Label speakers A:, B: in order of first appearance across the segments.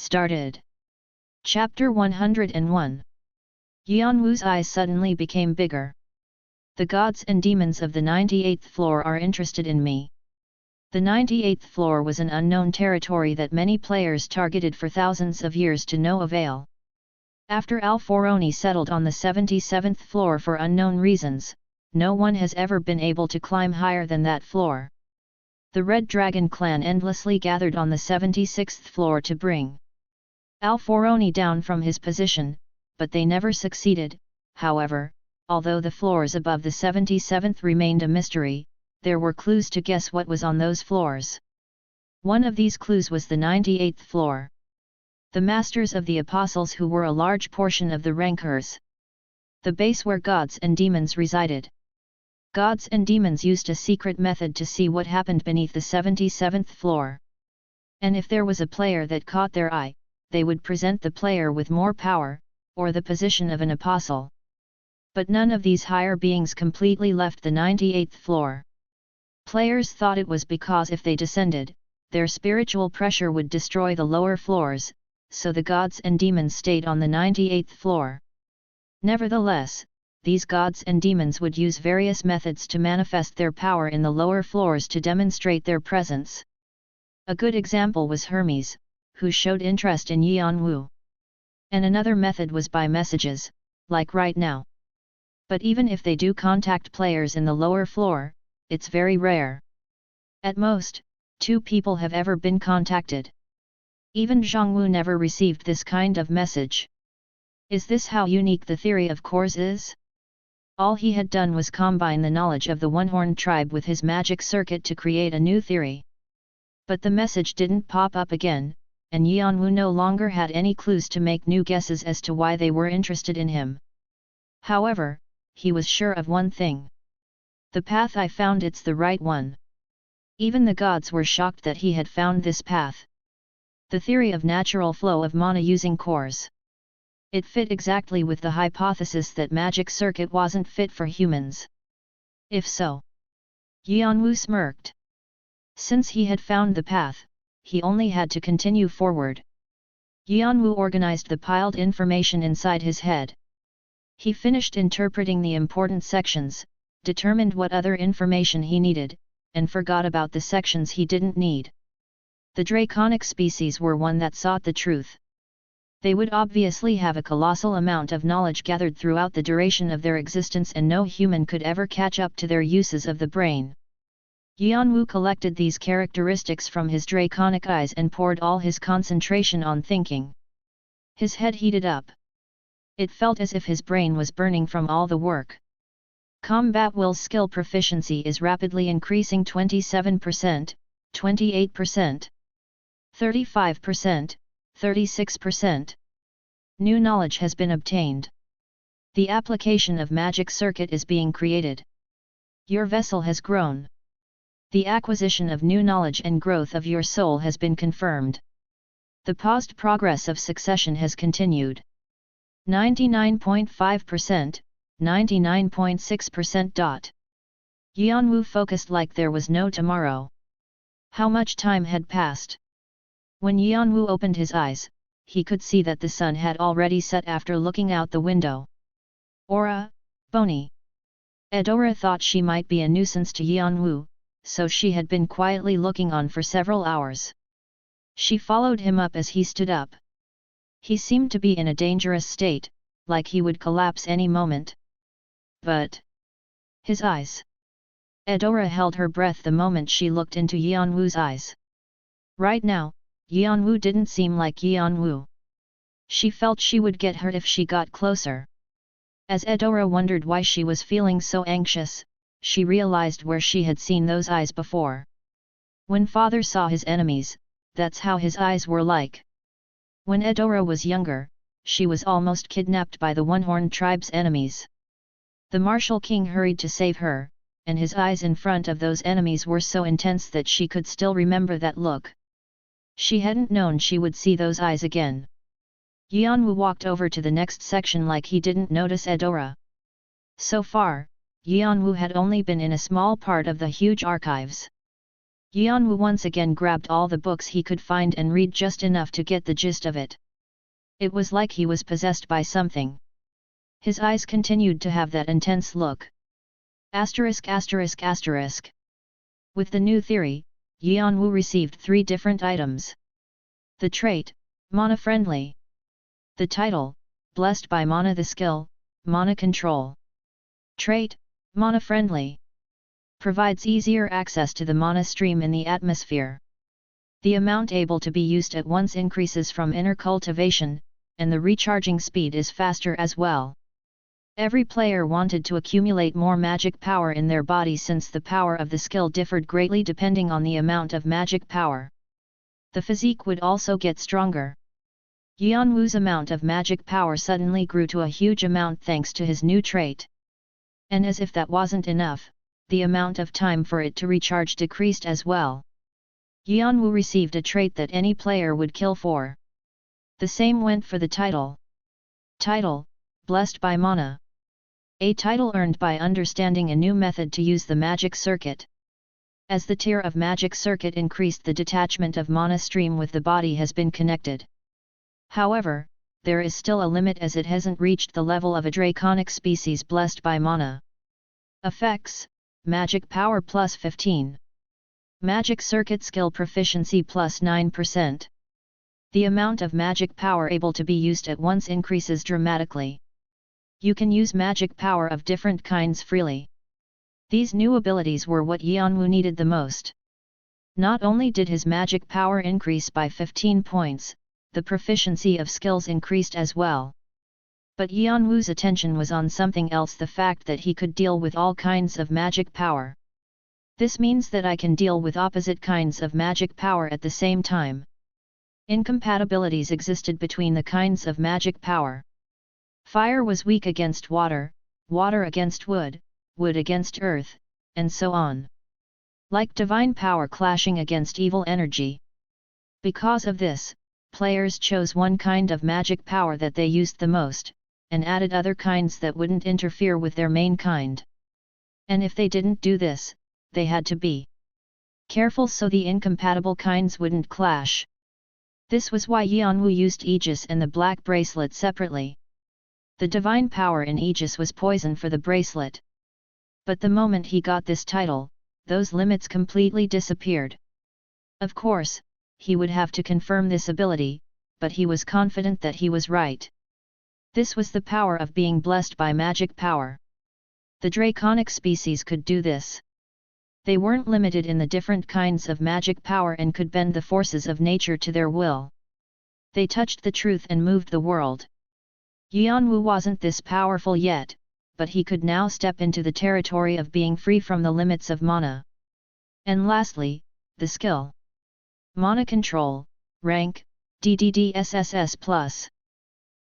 A: started. Chapter 101. Yeon-woo's eyes suddenly became bigger. The gods and demons of the 98th floor are interested in me. The 98th floor was an unknown territory that many players targeted for thousands of years to no avail. After Al-Foroni settled on the 77th floor for unknown reasons, no one has ever been able to climb higher than that floor. The Red Dragon clan endlessly gathered on the 76th floor to bring Al-Foroni down from his position, but they never succeeded. However, although the floors above the 77th remained a mystery, there were clues to guess what was on those floors. One of these clues was the 98th floor. The Masters of the Apostles, who were a large portion of the Rankers. The base where gods and demons resided. Gods and demons used a secret method to see what happened beneath the 77th floor. And if there was a player that caught their eye, they would present the player with more power, or the position of an apostle. But none of these higher beings completely left the 98th floor. Players thought it was because if they descended, their spiritual pressure would destroy the lower floors, so the gods and demons stayed on the 98th floor. Nevertheless, these gods and demons would use various methods to manifest their power in the lower floors to demonstrate their presence. A good example was Hermes, who showed interest in Yeon-woo. And another method was by messages, like right now. But even if they do contact players in the lower floor, it's very rare. At most, 2 people have ever been contacted. Even Jeong-woo never received this kind of message. Is this how unique the theory of cores is? All he had done was combine the knowledge of the one-horned tribe with his magic circuit to create a new theory. But the message didn't pop up again, and Yeon-woo no longer had any clues to make new guesses as to why they were interested in him. However, he was sure of one thing. The path I found, it's the right one. Even the gods were shocked that he had found this path. The theory of natural flow of mana using cores. It fit exactly with the hypothesis that magic circuit wasn't fit for humans. If so, Yeon-woo smirked. Since he had found the path, he only had to continue forward. Yeon-woo organized the piled information inside his head. He finished interpreting the important sections, determined what other information he needed, and forgot about the sections he didn't need. The draconic species were one that sought the truth. They would obviously have a colossal amount of knowledge gathered throughout the duration of their existence, and no human could ever catch up to their uses of the brain. Yeon-woo collected these characteristics from his draconic eyes and poured all his concentration on thinking. His head heated up. It felt as if his brain was burning from all the work. Combat will skill proficiency is rapidly increasing: 27%, 28%, 35%, 36%. New knowledge has been obtained. The application of magic circuit is being created. Your vessel has grown. The acquisition of new knowledge and growth of your soul has been confirmed. The paused progress of succession has continued. 99.5%, 99.6%. Yeon-woo focused like there was no tomorrow. How much time had passed? When Yeon-woo opened his eyes, he could see that the sun had already set after looking out the window. Aura, Bony. Eudora thought she might be a nuisance to Yeon-woo, so she had been quietly looking on for several hours. She followed him up as he stood up. He seemed to be in a dangerous state, like he would collapse any moment. But his eyes. Eudora held her breath the moment she looked into Yeon-woo's eyes. Right now, Yeon-woo didn't seem like Yeon-woo. She felt she would get hurt if she got closer. As Eudora wondered why she was feeling so anxious, she realized where she had seen those eyes before. When father saw his enemies, that's how his eyes were like. When Eudora was younger, she was almost kidnapped by the one-horned tribe's enemies. The martial king hurried to save her, and his eyes in front of those enemies were so intense that she could still remember that look. She hadn't known she would see those eyes again. Yeon-woo walked over to the next section like he didn't notice Eudora. So far, Yeon-woo had only been in a small part of the huge archives. Yeon-woo once again grabbed all the books he could find and read just enough to get the gist of it. It was like he was possessed by something. His eyes continued to have that intense look. Asterisk asterisk asterisk. With the new theory, Yeon-woo received 3 different items. The trait, Mana Friendly. The title, Blessed by Mana. The skill, Mana Control. Trait, Mana Friendly. Provides easier access to the mana stream in the atmosphere. The amount able to be used at once increases from inner cultivation, and the recharging speed is faster as well. Every player wanted to accumulate more magic power in their body since the power of the skill differed greatly depending on the amount of magic power. The physique would also get stronger. Yeon-woo's amount of magic power suddenly grew to a huge amount thanks to his new trait. And as if that wasn't enough, the amount of time for it to recharge decreased as well. Yeon-woo received a trait that any player would kill for. The same went for the title. Title, Blessed by Mana. A title earned by understanding a new method to use the magic circuit. As the tier of magic circuit increased, the detachment of mana stream with the body has been connected. However, there is still a limit as it hasn't reached the level of a draconic species blessed by mana. Effects, Magic Power plus 15. Magic Circuit Skill Proficiency plus 9%. The amount of magic power able to be used at once increases dramatically. You can use magic power of different kinds freely. These new abilities were what Yeon-woo needed the most. Not only did his magic power increase by 15 points, the proficiency of skills increased as well. But Yeon-woo's attention was on something else, the fact that he could deal with all kinds of magic power. This means that I can deal with opposite kinds of magic power at the same time. Incompatibilities existed between the kinds of magic power. Fire was weak against water, water against wood, wood against earth, and so on. Like divine power clashing against evil energy. Because of this, players chose one kind of magic power that they used the most, and added other kinds that wouldn't interfere with their main kind. And if they didn't do this, they had to be careful so the incompatible kinds wouldn't clash. This was why Yeon-woo used Aegis and the black bracelet separately. The divine power in Aegis was poison for the bracelet. But the moment he got this title, those limits completely disappeared. Of course, he would have to confirm this ability, but he was confident that he was right. This was the power of being blessed by magic power. The draconic species could do this. They weren't limited in the different kinds of magic power and could bend the forces of nature to their will. They touched the truth and moved the world. Yeon-woo wasn't this powerful yet, but he could now step into the territory of being free from the limits of mana. And lastly, the skill. Mana Control, Rank, DDDSSS+.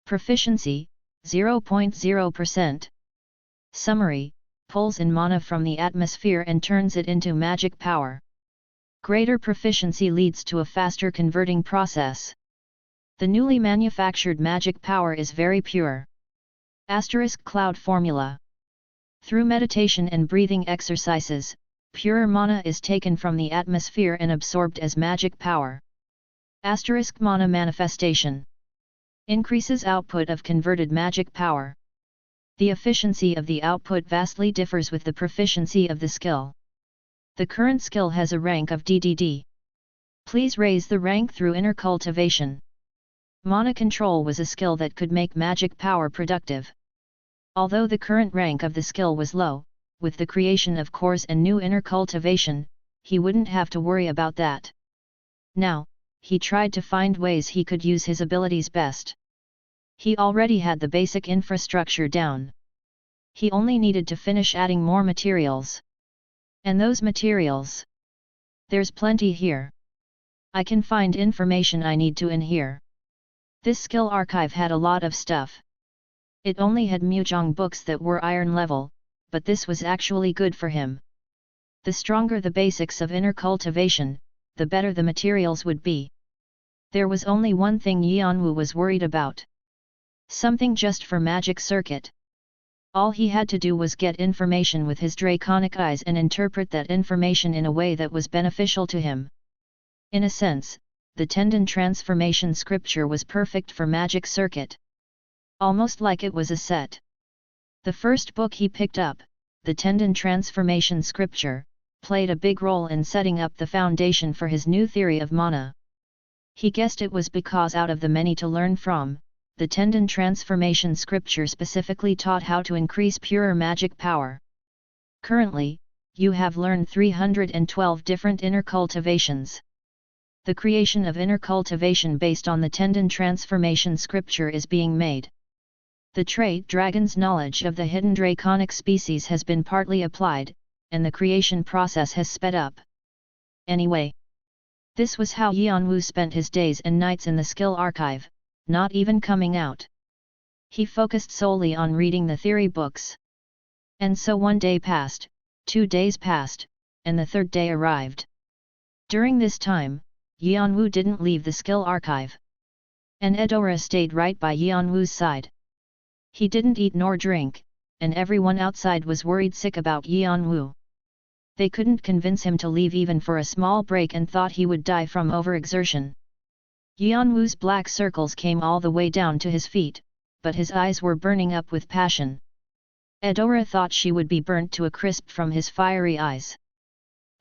A: Proficiency, 0.0%. Summary, pulls in mana from the atmosphere and turns it into magic power. Greater proficiency leads to a faster converting process. The newly manufactured magic power is very pure. Asterisk Cloud Formula. Through meditation and breathing exercises, pure mana is taken from the atmosphere and absorbed as magic power. Asterisk Mana Manifestation. Increases output of converted magic power. The efficiency of the output vastly differs with the proficiency of the skill. The current skill has a rank of DDD. Please raise the rank through inner cultivation. Mana Control was a skill that could make magic power productive. Although the current rank of the skill was low, with the creation of cores and new inner cultivation, he wouldn't have to worry about that. Now, he tried to find ways he could use his abilities best. He already had the basic infrastructure down. He only needed to finish adding more materials. And those materials? There's plenty here. I can find information I need to in here. This skill archive had a lot of stuff. It only had Mujong books that were iron level, but this was actually good for him. The stronger the basics of inner cultivation, the better the materials would be. There was only one thing Yeon-woo was worried about. Something just for magic circuit. All he had to do was get information with his draconic eyes and interpret that information in a way that was beneficial to him. In a sense, the tendon transformation scripture was perfect for magic circuit. Almost like it was a set. The first book he picked up, the tendon transformation scripture, played a big role in setting up the foundation for his new theory of mana. He guessed it was because out of the many to learn from, the tendon transformation scripture specifically taught how to increase purer magic power. Currently, you have learned 312 different inner cultivations. The creation of inner cultivation based on the tendon transformation scripture is being made. The trait dragon's knowledge of the hidden draconic species has been partly applied, and the creation process has sped up. Anyway, this was how Yeon-woo spent his days and nights in the skill archive, not even coming out. He focused solely on reading the theory books. And so 1 day passed, 2 days passed, and the 3rd day arrived. During this time, Yeon-woo didn't leave the skill archive. And Eudora stayed right by Yeon-woo's side. He didn't eat nor drink, and everyone outside was worried sick about Yeon-woo. They couldn't convince him to leave even for a small break and thought he would die from overexertion. Yeon-woo's black circles came all the way down to his feet, but his eyes were burning up with passion. Eudora thought she would be burnt to a crisp from his fiery eyes.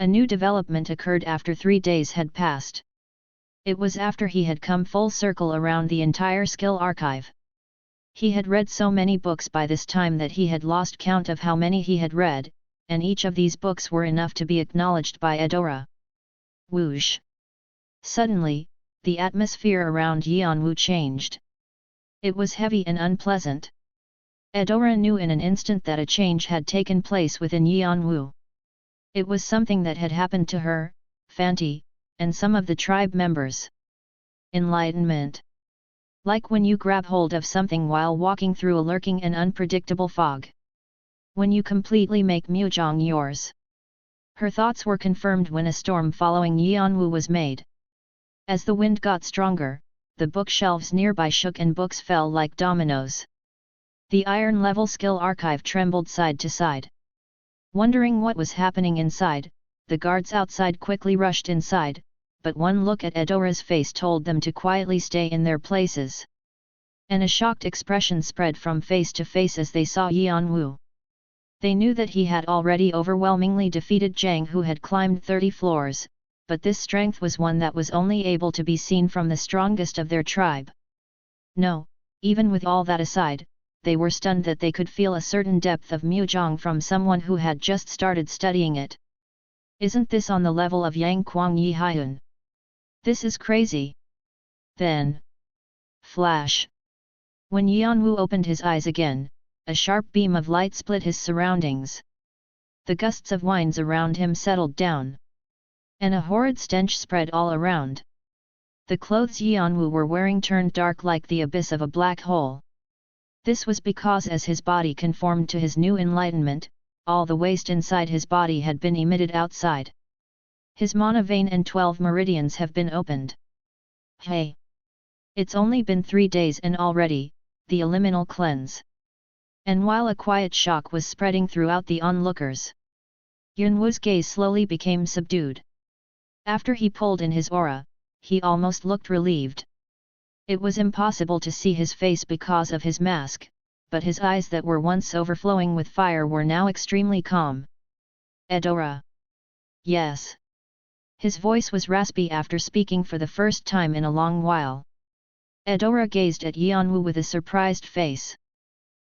A: A new development occurred after 3 days had passed. It was after he had come full circle around the entire skill archive. He had read so many books by this time that he had lost count of how many he had read, and each of these books were enough to be acknowledged by Eudora. Whoosh! Suddenly, the atmosphere around Yeon-woo changed. It was heavy and unpleasant. Eudora knew in an instant that a change had taken place within Yeon-woo. It was something that had happened to her, Fanti, and some of the tribe members. Enlightenment. Like when you grab hold of something while walking through a lurking and unpredictable fog. When you completely make Mujong yours. Her thoughts were confirmed when a storm following Yeon-woo was made. As the wind got stronger, the bookshelves nearby shook and books fell like dominoes. The iron-level skill archive trembled side to side. Wondering what was happening inside, the guards outside quickly rushed inside, but one look at Eudora's face told them to quietly stay in their places. And a shocked expression spread from face to face as they saw Yeon-woo. They knew that he had already overwhelmingly defeated Jang, who had climbed 30 floors, but this strength was one that was only able to be seen from the strongest of their tribe. No, even with all that aside, they were stunned that they could feel a certain depth of Mujong from someone who had just started studying it. Isn't this on the level of Yang Kwang Yi Hyun? This is crazy. Then. Flash. When Yeon-woo opened his eyes again, a sharp beam of light split his surroundings. The gusts of winds around him settled down. And a horrid stench spread all around. The clothes Yeon-woo were wearing turned dark like the abyss of a black hole. This was because as his body conformed to his new enlightenment, all the waste inside his body had been emitted outside. His mana vein and 12 meridians have been opened. Hey! It's only been 3 days and already, the eliminal cleanse. And while a quiet shock was spreading throughout the onlookers, Yeon-woo's gaze slowly became subdued. After he pulled in his aura, he almost looked relieved. It was impossible to see his face because of his mask, but his eyes that were once overflowing with fire were now extremely calm. Eudora. Yes. His voice was raspy after speaking for the first time in a long while. Eudora gazed at Yeon-woo with a surprised face.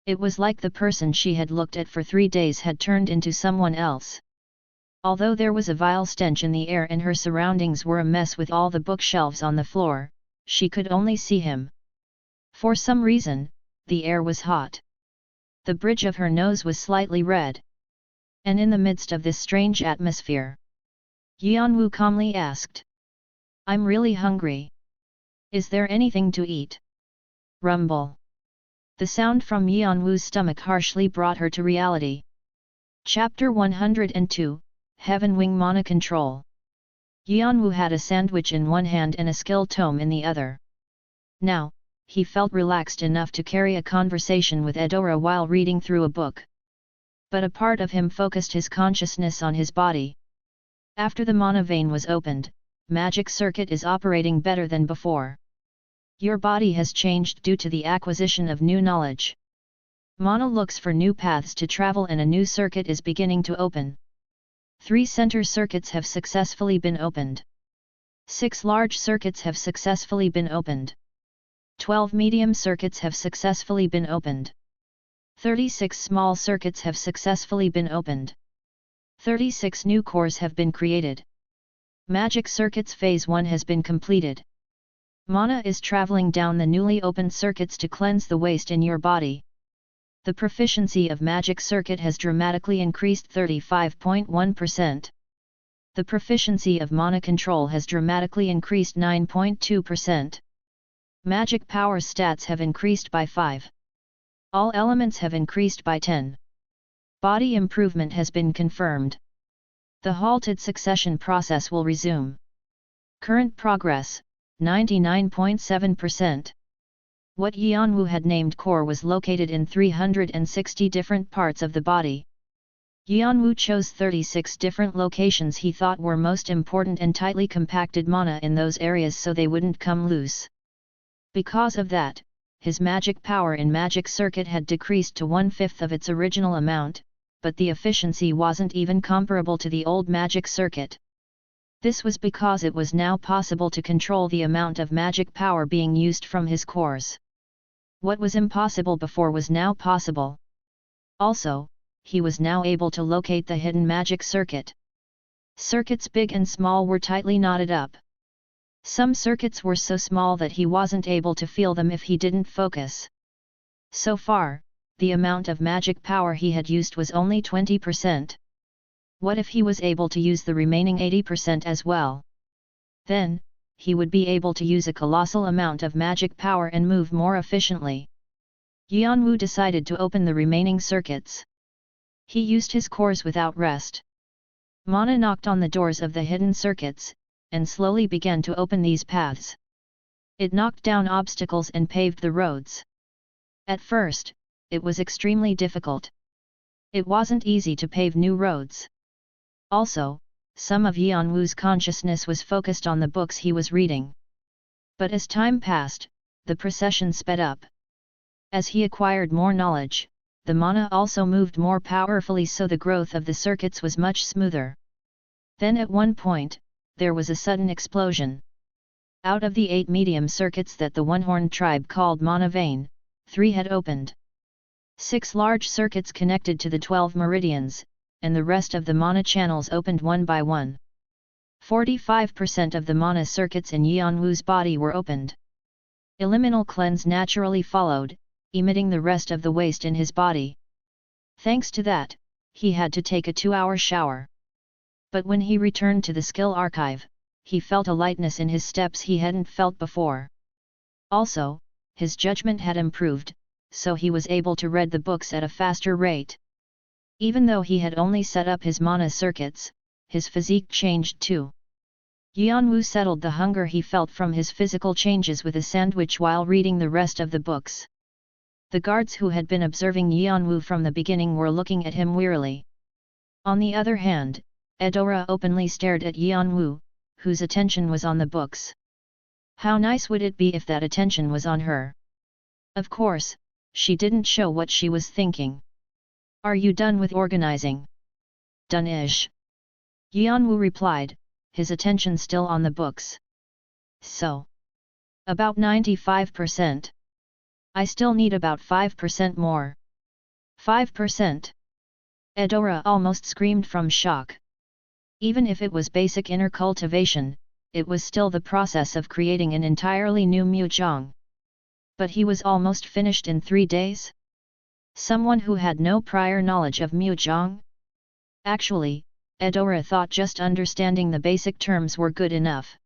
A: It was like the person she had looked at for 3 days had turned into someone else. Although there was a vile stench in the air and her surroundings were a mess with all the bookshelves on the floor, she could only see him. For some reason, the air was hot. The bridge of her nose was slightly red. And in the midst of this strange atmosphere, Yeon-woo calmly asked, "I'm really hungry. Is there anything to eat?" Rumble. The sound from Yeon-woo's stomach harshly brought her to reality. Chapter 102, Heaven Wing Mana Control. Yeon-woo had a sandwich in one hand and a skill tome in the other. Now, he felt relaxed enough to carry a conversation with Eudora while reading through a book. But a part of him focused his consciousness on his body. After the mana vein was opened, magic circuit is operating better than before. Your body has changed due to the acquisition of new knowledge. Mana looks for new paths to travel and a new circuit is beginning to open. 3 center circuits have successfully been opened. 6 large circuits have successfully been opened. 12 medium circuits have successfully been opened. 36 small circuits have successfully been opened. 36 new cores have been created. Magic circuits phase 1 has been completed. Mana is traveling down the newly opened circuits to cleanse the waste in your body. The proficiency of magic circuit has dramatically increased 35.1%. The proficiency of mana control has dramatically increased 9.2%. Magic power stats have increased by 5. All elements have increased by 10. Body improvement has been confirmed. The halted succession process will resume. Current progress, 99.7%. What Yeon-woo had named core was located in 360 different parts of the body. Yeon-woo chose 36 different locations he thought were most important and tightly compacted mana in those areas so they wouldn't come loose. Because of that, his magic power in magic circuit had decreased to 1/5 of its original amount, but the efficiency wasn't even comparable to the old magic circuit. This was because it was now possible to control the amount of magic power being used from his cores. What was impossible before was now possible. Also, he was now able to locate the hidden magic circuit. Circuits big and small were tightly knotted up. Some circuits were so small that he wasn't able to feel them if he didn't focus. So far, the amount of magic power he had used was only 20%. What if he was able to use the remaining 80% as well? Then, he would be able to use a colossal amount of magic power and move more efficiently. Yeon-woo decided to open the remaining circuits. He used his cores without rest. Mana knocked on the doors of the hidden circuits, and slowly began to open these paths. It knocked down obstacles and paved the roads. At first, it was extremely difficult. It wasn't easy to pave new roads. Also, some of Yeon-woo's consciousness was focused on the books he was reading. But as time passed, the procession sped up. As he acquired more knowledge, the mana also moved more powerfully, so the growth of the circuits was much smoother. Then at one point, there was a sudden explosion. Out of the 8 medium circuits that the One-Horn tribe called Mana Vein, 3 had opened. 6 large circuits connected to the 12 meridians, and the rest of the mana channels opened one by one. 45% of the mana circuits in Yeon-woo's body were opened. Eliminal cleanse naturally followed, emitting the rest of the waste in his body. Thanks to that, he had to take a 2-hour shower. But when he returned to the skill archive, he felt a lightness in his steps he hadn't felt before. Also, his judgment had improved, so he was able to read the books at a faster rate. Even though he had only set up his mana circuits, his physique changed too. Yeon-woo settled the hunger he felt from his physical changes with a sandwich while reading the rest of the books. The guards who had been observing Yeon-woo from the beginning were looking at him wearily. On the other hand, Eudora openly stared at Yeon-woo, whose attention was on the books. How nice would it be if that attention was on her? Of course, she didn't show what she was thinking. Are you done with organizing? Done-ish. Yeon-woo replied, his attention still on the books. So. About 95%. I still need about 5% more. 5%. Eudora almost screamed from shock. Even if it was basic inner cultivation, it was still the process of creating an entirely new Mujong. But he was almost finished in 3 days? Someone who had no prior knowledge of Mujong? Actually, Eudora thought just understanding the basic terms were good enough.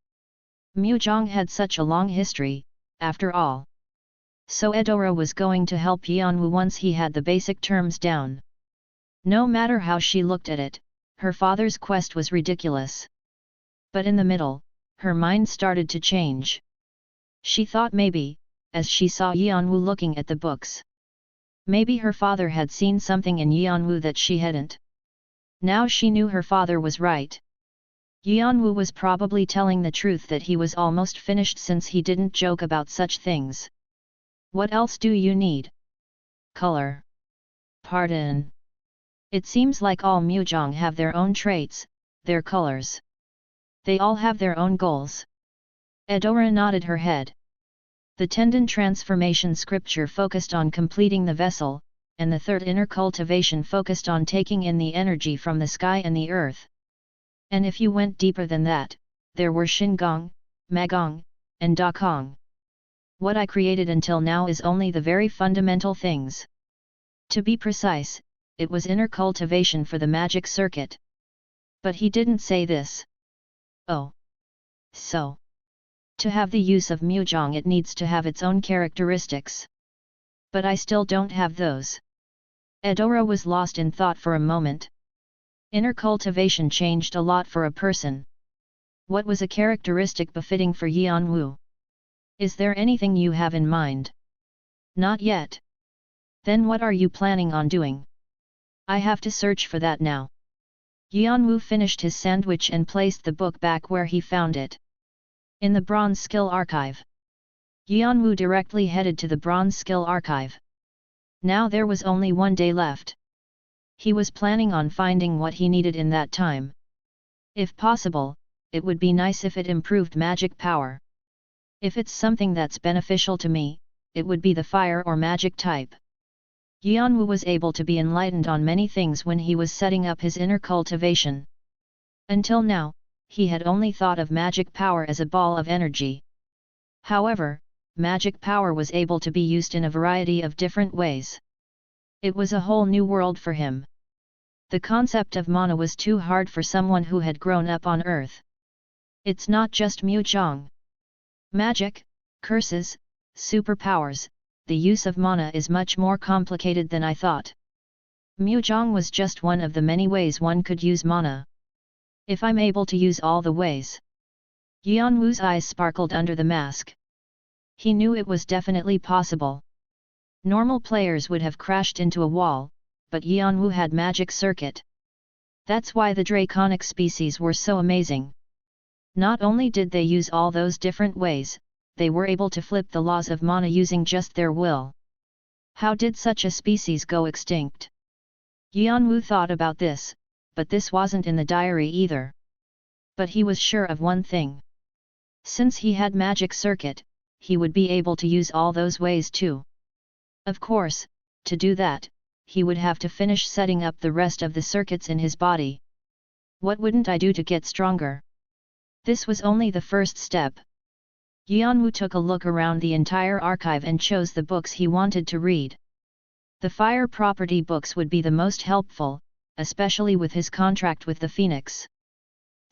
A: Mujong had such a long history, after all. So Eudora was going to help Yeon-woo once he had the basic terms down. No matter how she looked at it, her father's quest was ridiculous. But in the middle, her mind started to change. She thought maybe, as she saw Yeon-woo looking at the books. Maybe her father had seen something in Yeon-woo that she hadn't. Now she knew her father was right. Yeon-woo was probably telling the truth that he was almost finished since he didn't joke about such things. What else do you need? Color. Pardon. It seems like all Mujong have their own traits, their colors. They all have their own goals. Eudora nodded her head. The tendon transformation scripture focused on completing the vessel, and the third inner cultivation focused on taking in the energy from the sky and the earth. And if you went deeper than that, there were Shingong, Magong, and Dakong. What I created until now is only the very fundamental things. To be precise, it was inner cultivation for the magic circuit. But he didn't say this. Oh. So. To have the use of Mujong it needs to have its own characteristics. But I still don't have those. Eudora was lost in thought for a moment. Inner cultivation changed a lot for a person. What was a characteristic befitting for Yeon-woo? Is there anything you have in mind? Not yet. Then what are you planning on doing? I have to search for that now. Yeon-woo finished his sandwich and placed the book back where he found it. In the Bronze Skill Archive. Yeon-woo directly headed to the Bronze Skill Archive. Now there was only one day left. He was planning on finding what he needed in that time. If possible, it would be nice if it improved magic power. If it's something that's beneficial to me, it would be the fire or magic type. Yeon-woo was able to be enlightened on many things when he was setting up his inner cultivation. Until now, he had only thought of magic power as a ball of energy. However, magic power was able to be used in a variety of different ways. It was a whole new world for him. The concept of mana was too hard for someone who had grown up on Earth. It's not just Mujong. Magic, curses, superpowers, the use of mana is much more complicated than I thought. Mujong was just one of the many ways one could use mana. If I'm able to use all the ways. Yeon-woo's eyes sparkled under the mask. He knew it was definitely possible. Normal players would have crashed into a wall, but Yeon-woo had magic circuit. That's why the draconic species were so amazing. Not only did they use all those different ways, they were able to flip the laws of mana using just their will. How did such a species go extinct? Yeon-woo thought about this, but this wasn't in the diary either. But he was sure of one thing. Since he had magic circuit, he would be able to use all those ways too. Of course, to do that, he would have to finish setting up the rest of the circuits in his body. What wouldn't I do to get stronger? This was only the first step. Yeon-woo took a look around the entire archive and chose the books he wanted to read. The fire property books would be the most helpful, especially with his contract with the Phoenix.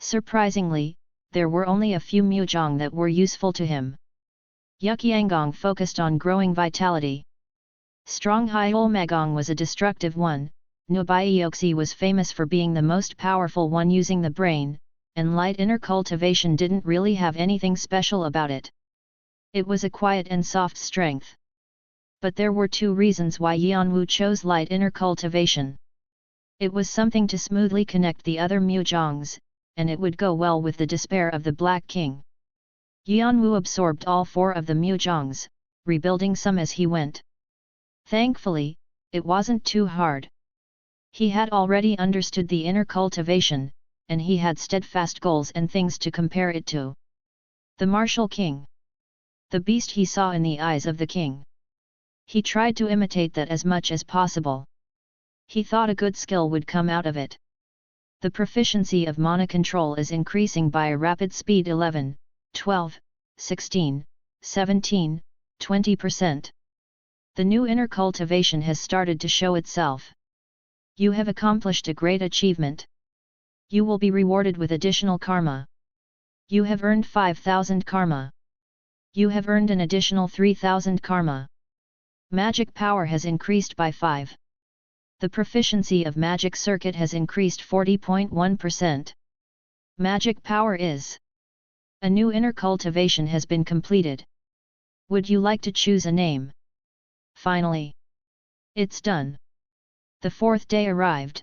A: Surprisingly, there were only a few Mujong that were useful to him. Yukyangong focused on growing vitality. Strong Hyol Magong was a destructive one, Nubaioxi was famous for being the most powerful one using the brain, and light inner cultivation didn't really have anything special about it. It was a quiet and soft strength. But there were two reasons why Yeon-woo chose light inner cultivation. It was something to smoothly connect the other Mujongs, and it would go well with the despair of the Black King. Yeon-woo absorbed all four of the Mujongs, rebuilding some as he went. Thankfully, it wasn't too hard. He had already understood the inner cultivation, and he had steadfast goals and things to compare it to. The martial king. The beast he saw in the eyes of the king. He tried to imitate that as much as possible. He thought a good skill would come out of it. The proficiency of mana control is increasing by a rapid speed 11, 12, 16, 17, 20%. The new inner cultivation has started to show itself. You have accomplished a great achievement. You will be rewarded with additional karma. You have earned 5,000 karma. You have earned an additional 3,000 karma. Magic power has increased by 5. The proficiency of magic circuit has increased 40.1%. Magic power is. A new inner cultivation has been completed. Would you like to choose a name? Finally. It's done. The fourth day arrived.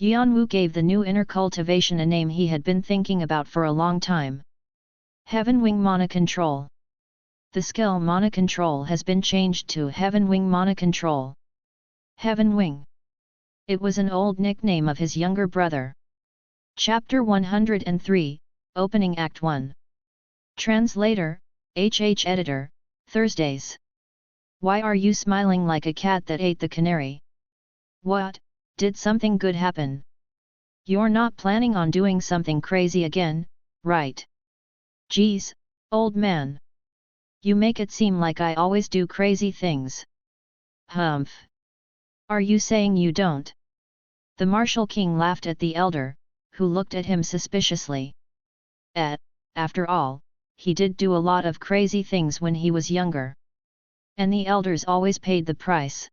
A: Yeon-woo gave the new inner cultivation a name he had been thinking about for a long time. Heaven Wing Mana Control. The skill Mana Control has been changed to Heaven Wing Mana Control. Heaven Wing. It was an old nickname of his younger brother. Chapter 103, Opening Act 1. Translator, HH Editor, Thursdays. Why are you smiling like a cat that ate the canary? What, did something good happen? You're not planning on doing something crazy again, right? Geez, old man. You make it seem like I always do crazy things. Humph. Are you saying you don't? The Martial King laughed at the elder, who looked at him suspiciously. After all, he did do a lot of crazy things when he was younger. And the elders always paid the price.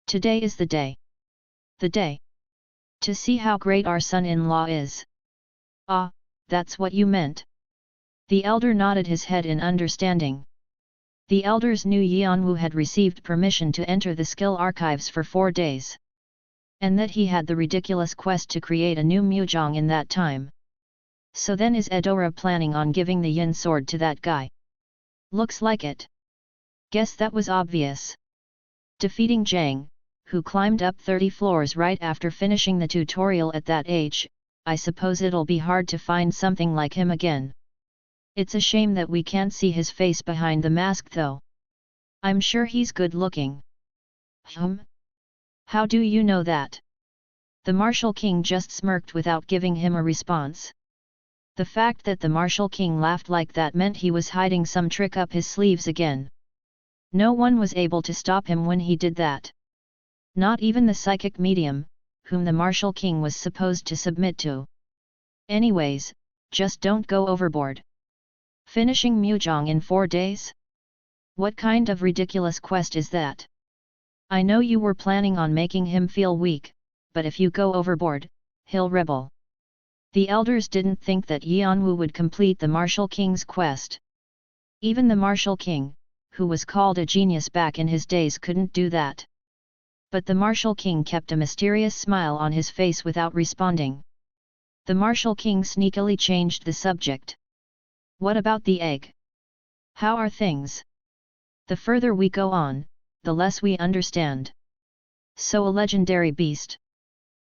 A: Today is the day. The day. To see how great our son-in-law is. Ah, that's what you meant. The elder nodded his head in understanding. The elders knew Yeon-woo had received permission to enter the skill archives for 4 days. And that he had the ridiculous quest to create a new Mujong in that time. So then is Eudora planning on giving the yin sword to that guy? Looks like it. Guess that was obvious. Defeating Jang, who climbed up 30 floors right after finishing the tutorial at that age, I suppose it'll be hard to find something like him again. It's a shame that we can't see his face behind the mask though. I'm sure he's good looking. How do you know that? The Martial King just smirked without giving him a response. The fact that the Martial King laughed like that meant he was hiding some trick up his sleeves again. No one was able to stop him when he did that. Not even the psychic medium, whom the Martial King was supposed to submit to. Anyways, just don't go overboard. Finishing Mujong in 4 days? What kind of ridiculous quest is that? I know you were planning on making him feel weak, but if you go overboard, he'll rebel. The elders didn't think that Yeon-woo would complete the Martial King's quest. Even the Martial King, who was called a genius back in his days, couldn't do that. But the Martial King kept a mysterious smile on his face without responding. The Martial King sneakily changed the subject. What about the egg? How are things? The further we go on, the less we understand. So a legendary beast?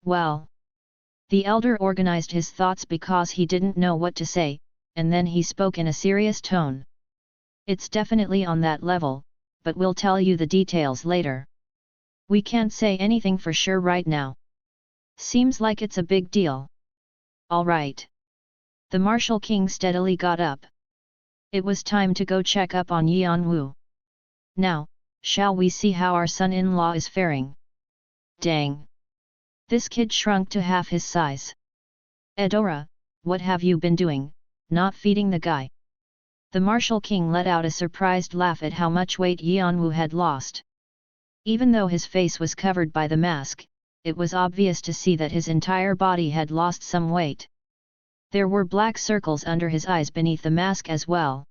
A: Well. The elder organized his thoughts because he didn't know what to say, and then he spoke in a serious tone. It's definitely on that level, but we'll tell you the details later. We can't say anything for sure right now. Seems like it's a big deal. All right. The Martial King steadily got up. It was time to go check up on Yeon-woo. Now, shall we see how our son-in-law is faring? Dang! This kid shrunk to half his size. Eudora, what have you been doing, not feeding the guy? The Martial King let out a surprised laugh at how much weight Yeon-woo had lost. Even though his face was covered by the mask, it was obvious to see that his entire body had lost some weight. There were black circles under his eyes beneath the mask as well.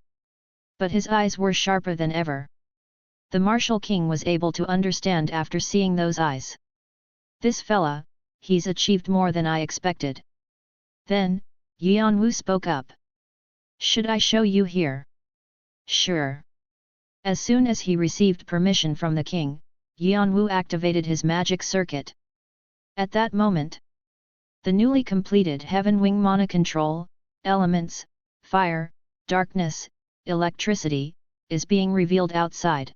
A: But his eyes were sharper than ever. The Martial King was able to understand after seeing those eyes. This fella, he's achieved more than I expected. Then, Yeon-woo spoke up. Should I show you here? Sure. As soon as he received permission from the king, Yeon-woo activated his magic circuit. At that moment, the newly completed Heaven Wing Mana Control, elements, fire, darkness, electricity, is being revealed outside.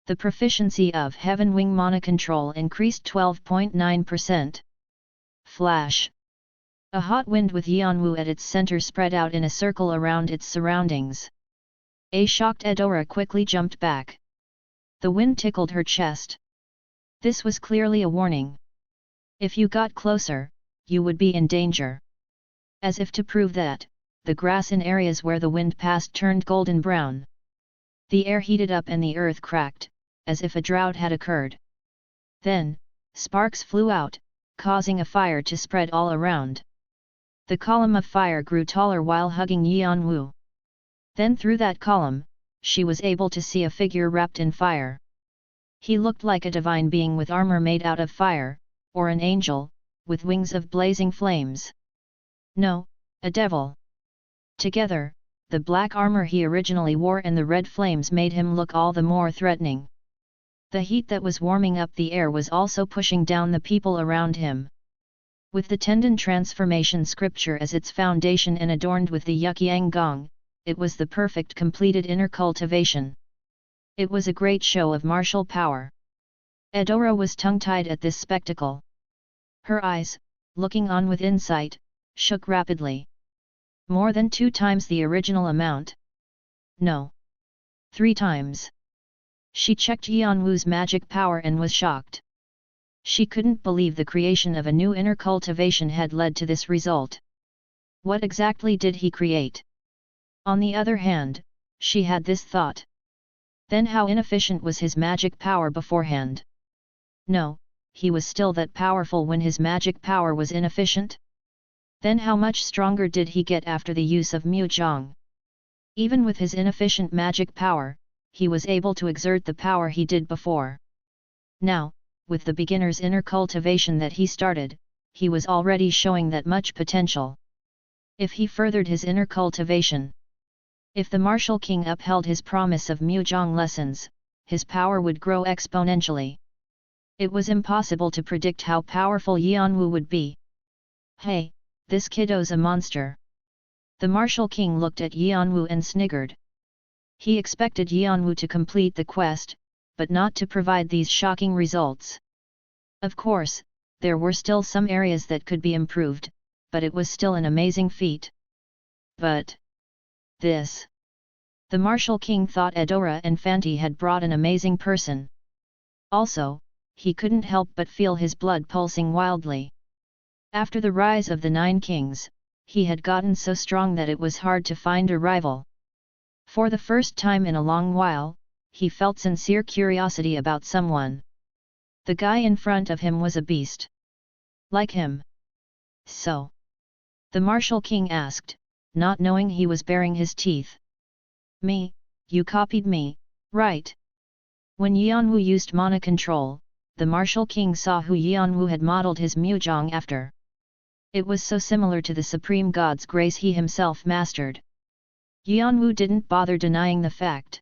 A: The proficiency of Heaven Wing Mana Control increased 12.9%. Flash! A hot wind with Yeon-woo at its center spread out in a circle around its surroundings. A shocked Eudora quickly jumped back. The wind tickled her chest. This was clearly a warning. If you got closer, you would be in danger. As if to prove that, the grass in areas where the wind passed turned golden brown. The air heated up and the earth cracked, as if a drought had occurred. Then, sparks flew out, causing a fire to spread all around. The column of fire grew taller while hugging Yeon-woo. Then through that column, she was able to see a figure wrapped in fire. He looked like a divine being with armor made out of fire, or an angel, with wings of blazing flames. No, a devil. Together, the black armor he originally wore and the red flames made him look all the more threatening. The heat that was warming up the air was also pushing down the people around him. With the tendon transformation scripture as its foundation and adorned with the Yukyang Gong, it was the perfect completed inner cultivation. It was a great show of martial power. Eudora was tongue-tied at this spectacle. Her eyes, looking on with insight, shook rapidly. More than 2 times the original amount. No. 3 times. She checked Yeon-woo's magic power and was shocked. She couldn't believe the creation of a new inner cultivation had led to this result. What exactly did he create? On the other hand, she had this thought. Then how inefficient was his magic power beforehand? No, he was still that powerful when his magic power was inefficient? Then how much stronger did he get after the use of Muzhong? Even with his inefficient magic power, he was able to exert the power he did before. Now, with the beginner's inner cultivation that he started, he was already showing that much potential. If he furthered his inner cultivation, if the martial king upheld his promise of Muzhong lessons, his power would grow exponentially. It was impossible to predict how powerful Yeon-woo would be. Hey, this kiddo's a monster. The martial king looked at Yeon-woo and sniggered. He expected Yeon-woo to complete the quest, but not to provide these shocking results. Of course, there were still some areas that could be improved, but it was still an amazing feat. But this. The martial king thought Eudora and Fanti had brought an amazing person. Also, he couldn't help but feel his blood pulsing wildly. After the rise of the 9 kings, he had gotten so strong that it was hard to find a rival. For the first time in a long while, he felt sincere curiosity about someone. The guy in front of him was a beast. Like him. So? The martial king asked, not knowing he was baring his teeth. Me, you copied me, right? When Yeon-woo used mana control, the martial king saw who Yeon-woo had modeled his Muzhong after. It was so similar to the supreme god's grace he himself mastered. Yeon-woo didn't bother denying the fact.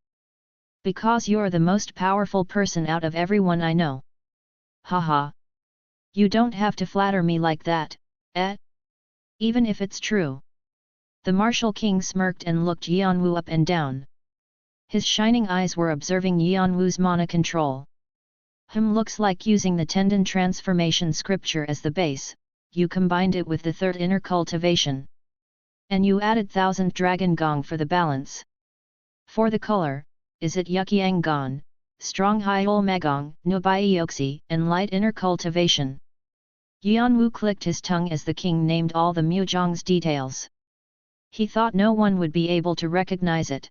A: Because you're the most powerful person out of everyone I know. Haha. You don't have to flatter me like that, eh? Even if it's true. The martial king smirked and looked Yeon-woo up and down. His shining eyes were observing Yeon-woo's mana control. Looks like using the tendon transformation scripture as the base, you combined it with the 3rd inner cultivation. And you added 1000 dragon gong for the balance. For the color, is it Yukyang Gong, strong Hyol Magong, Nubaioxi, and light inner cultivation? Yeon-woo clicked his tongue as the king named all the Muzhong's details. He thought no one would be able to recognize it.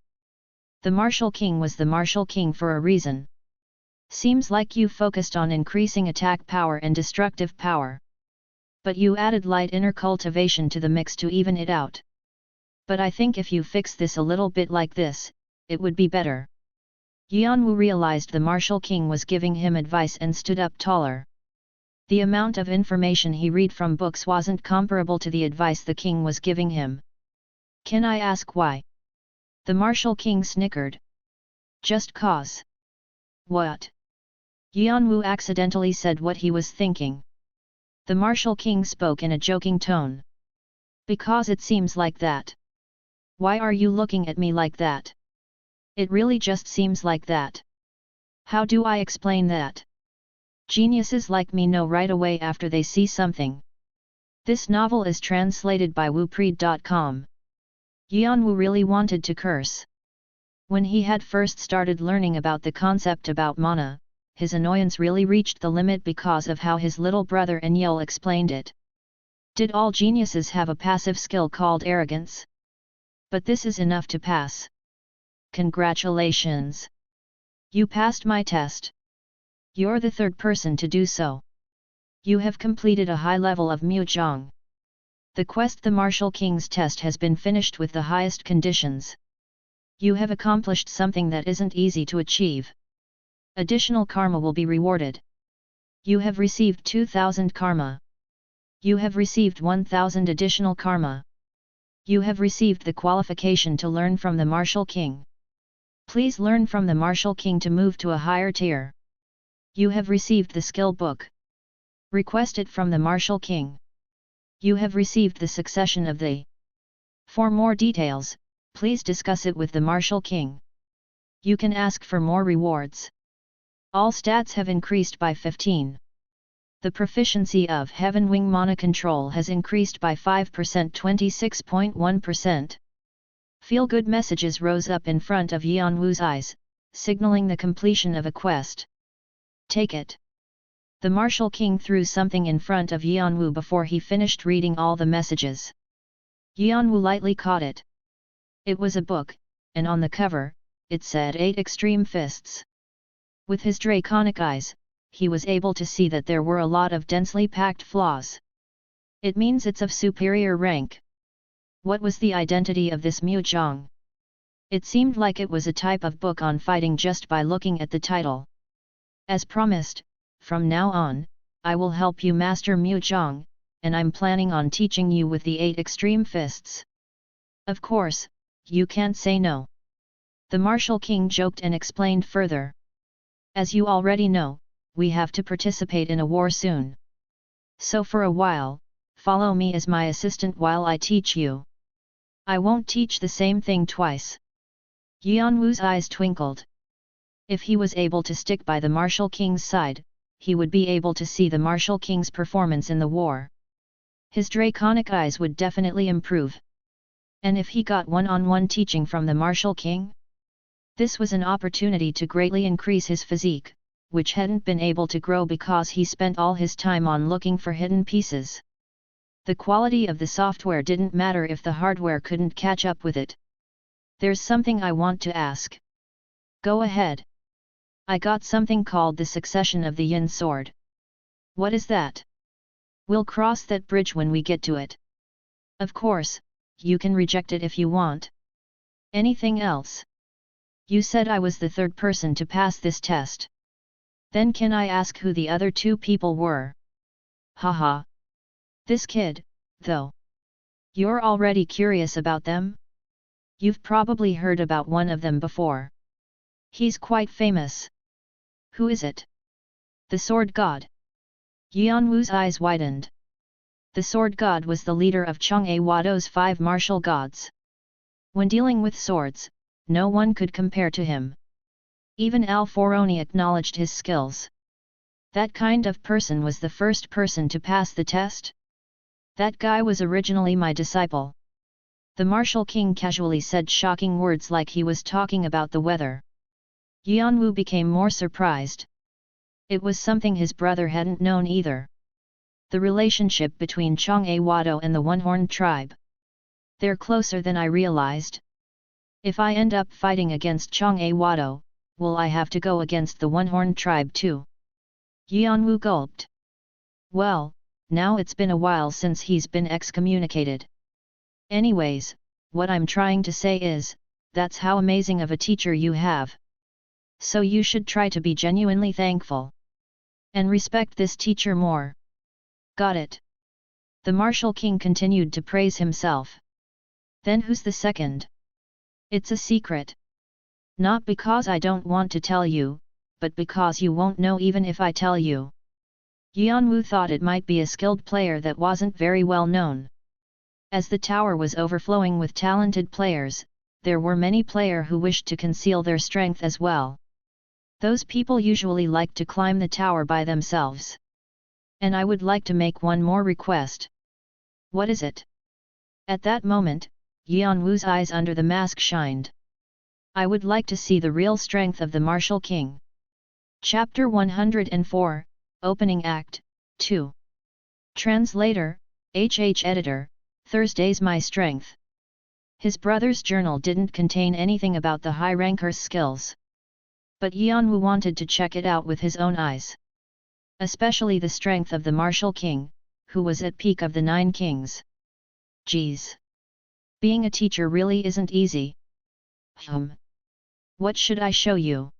A: The martial king was the martial king for a reason. Seems like you focused on increasing attack power and destructive power. But you added light inner cultivation to the mix to even it out. But I think if you fix this a little bit like this, it would be better. Yeon-woo realized the martial king was giving him advice and stood up taller. The amount of information he read from books wasn't comparable to the advice the king was giving him. Can I ask why? The martial king snickered. Just cause. What? Yeon-woo accidentally said what he was thinking. The martial king spoke in a joking tone. Because it seems like that. Why are you looking at me like that? It really just seems like that. How do I explain that? Geniuses like me know right away after they see something. This novel is translated by woopread.com. Yeon-woo really wanted to curse. When he had first started learning about the concept about mana, his annoyance really reached the limit because of how his little brother Enyel explained it. Did all geniuses have a passive skill called arrogance? But this is enough to pass. Congratulations! You passed my test. You're the 3rd person to do so. You have completed a high level of Muzhong. The quest, the martial king's test, has been finished with the highest conditions. You have accomplished something that isn't easy to achieve. Additional karma will be rewarded. You have received 2000 karma. You have received 1000 additional karma. You have received the qualification to learn from the Martial King. Please learn from the Martial King to move to a higher tier. You have received the skill book. Request it from the Martial King. You have received the succession of the. For more details, please discuss it with the Martial King. You can ask for more rewards. All stats have increased by 15. The proficiency of Heaven Wing Mana Control has increased by 5%, 26.1%. Feel-good messages rose up in front of Yeon-woo's eyes, signaling the completion of a quest. Take it. The Martial King threw something in front of Yeon-woo before he finished reading all the messages. Yeon-woo lightly caught it. It was a book, and on the cover, it said 8 extreme fists. With his draconic eyes, he was able to see that there were a lot of densely packed flaws. It means it's of superior rank. What was the identity of this Mujong? It seemed like it was a type of book on fighting just by looking at the title. As promised, from now on, I will help you master Mujong, and I'm planning on teaching you with the 8 extreme fists. Of course, you can't say no. The Martial King joked and explained further. As you already know, we have to participate in a war soon. So for a while, follow me as my assistant while I teach you. I won't teach the same thing twice. Yeon-woo's eyes twinkled. If he was able to stick by the Martial King's side, he would be able to see the Martial King's performance in the war. His draconic eyes would definitely improve. And if he got one-on-one teaching from the Martial King? This was an opportunity to greatly increase his physique, which hadn't been able to grow because he spent all his time on looking for hidden pieces. The quality of the software didn't matter if the hardware couldn't catch up with it. There's something I want to ask. Go ahead. I got something called the succession of the Yin Sword. What is that? We'll cross that bridge when we get to it. Of course, you can reject it if you want. Anything else? You said I was the third person to pass this test. Then can I ask who the other 2 people were? Haha. This kid, though. You're already curious about them? You've probably heard about one of them before. He's quite famous. Who is it? The Sword God. Yeon-woo's eyes widened. The Sword God was the leader of Jeong-woo's 5 martial gods. When dealing with swords, no one could compare to him. Even Al-Foroni acknowledged his skills. That kind of person was the first person to pass the test? That guy was originally my disciple. The Martial King casually said shocking words like he was talking about the weather. Yeon-woo became more surprised. It was something his brother hadn't known either. The relationship between Jeong-woo and the One-Horned tribe. They're closer than I realized. If I end up fighting against Jeong-woo, will I have to go against the One-Horned tribe too? Yeon-woo gulped. Well, now it's been a while since he's been excommunicated. Anyways, what I'm trying to say is, that's how amazing of a teacher you have. So you should try to be genuinely thankful. And respect this teacher more. Got it. The Martial King continued to praise himself. Then who's the second? It's a secret. Not because I don't want to tell you, but because you won't know even if I tell you. Yeon-woo thought it might be a skilled player that wasn't very well known. As the tower was overflowing with talented players, there were many players who wished to conceal their strength as well. Those people usually like to climb the tower by themselves. And I would like to make one more request. What is it? At that moment, Yeon-woo's eyes under the mask shined. I would like to see the real strength of the Martial King. Chapter 104, Opening Act, 2. Translator, HH Editor, Thursday's My Strength. His brother's journal didn't contain anything about the high ranker's skills. But Yeon-woo wanted to check it out with his own eyes. Especially the strength of the Martial King, who was at peak of the 9 kings. Geez. Being a teacher really isn't easy. What should I show you?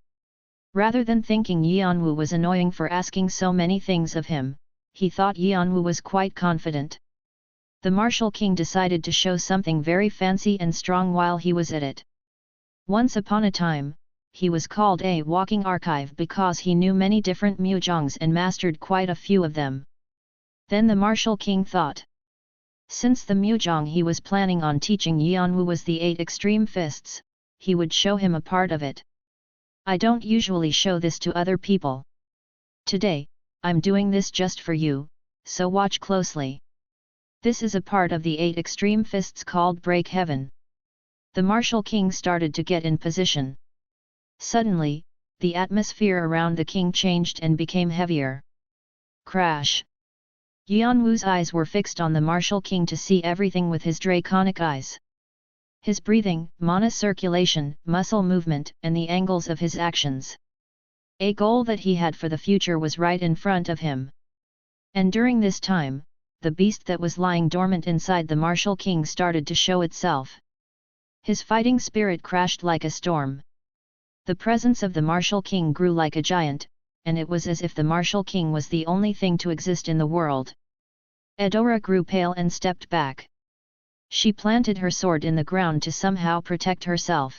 A: Rather than thinking Yeon-woo was annoying for asking so many things of him, he thought Yeon-woo was quite confident. The Martial King decided to show something very fancy and strong while he was at it. Once upon a time, he was called a walking archive because he knew many different mujongs and mastered quite a few of them. Then the Martial King thought. Since the mujong he was planning on teaching Yeon-woo was the 8 extreme fists, he would show him a part of it. I don't usually show this to other people. Today, I'm doing this just for you, so watch closely. This is a part of the 8 extreme fists called Break Heaven. The Martial King started to get in position. Suddenly, the atmosphere around the king changed and became heavier. Crash! Yeon-woo's eyes were fixed on the Martial King to see everything with his draconic eyes. His breathing, mana circulation, muscle movement, and the angles of his actions. A goal that he had for the future was right in front of him. And during this time, the beast that was lying dormant inside the Martial King started to show itself. His fighting spirit crashed like a storm. The presence of the Martial King grew like a giant, and it was as if the Martial King was the only thing to exist in the world. Eudora grew pale and stepped back. She planted her sword in the ground to somehow protect herself.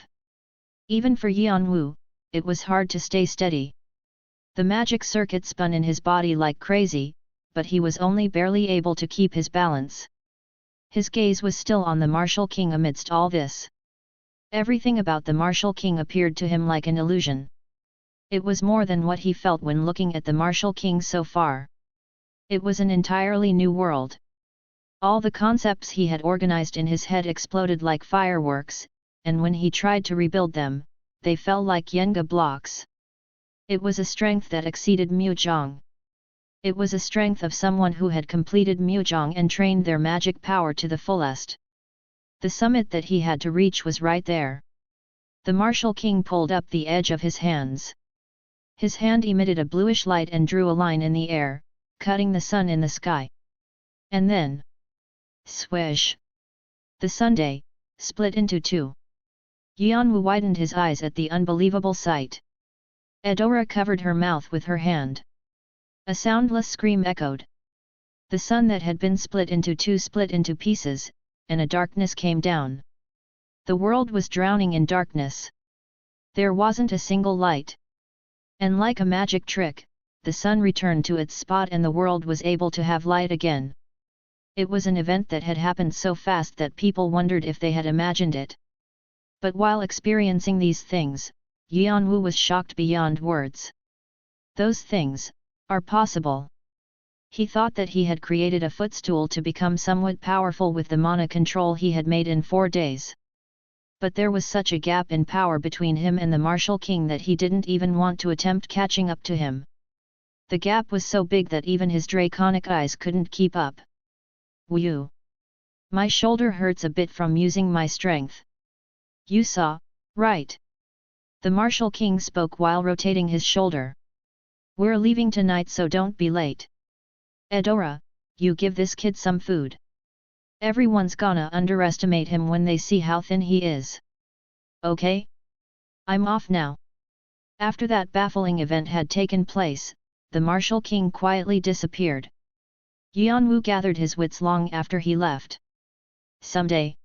A: Even for Yeon-woo, it was hard to stay steady. The magic circuit spun in his body like crazy, but he was only barely able to keep his balance. His gaze was still on the Martial King amidst all this. Everything about the Martial King appeared to him like an illusion. It was more than what he felt when looking at the Martial King so far. It was an entirely new world. All the concepts he had organized in his head exploded like fireworks, and when he tried to rebuild them, they fell like Jenga blocks. It was a strength that exceeded Mujong. It was a strength of someone who had completed Mujong and trained their magic power to the fullest. The summit that he had to reach was right there. The Martial King pulled up the edge of his hands. His hand emitted a bluish light and drew a line in the air, cutting the sun in the sky. And then, swish! The sunday split into two. Yeon-woo widened his eyes at the unbelievable sight. Eudora covered her mouth with her hand. A soundless scream echoed. The sun that had been split into pieces, and a darkness came down. The world was drowning in darkness. There wasn't a single light. And like a magic trick, the sun returned to its spot and the world was able to have light again. It was an event that had happened so fast that people wondered if they had imagined it. But while experiencing these things, Yeon-woo was shocked beyond words. Those things are possible. He thought that he had created a footstool to become somewhat powerful with the mana control he had made in 4 days. But there was such a gap in power between him and the Martial King that he didn't even want to attempt catching up to him. The gap was so big that even his draconic eyes couldn't keep up. Woo! My shoulder hurts a bit from using my strength. You saw, right? The Martial King spoke while rotating his shoulder. We're leaving tonight, so don't be late. Eudora, you give this kid some food. Everyone's gonna underestimate him when they see how thin he is. Okay? I'm off now. After that baffling event had taken place, the Martial King quietly disappeared. Yeon-woo gathered his wits long after he left. Someday.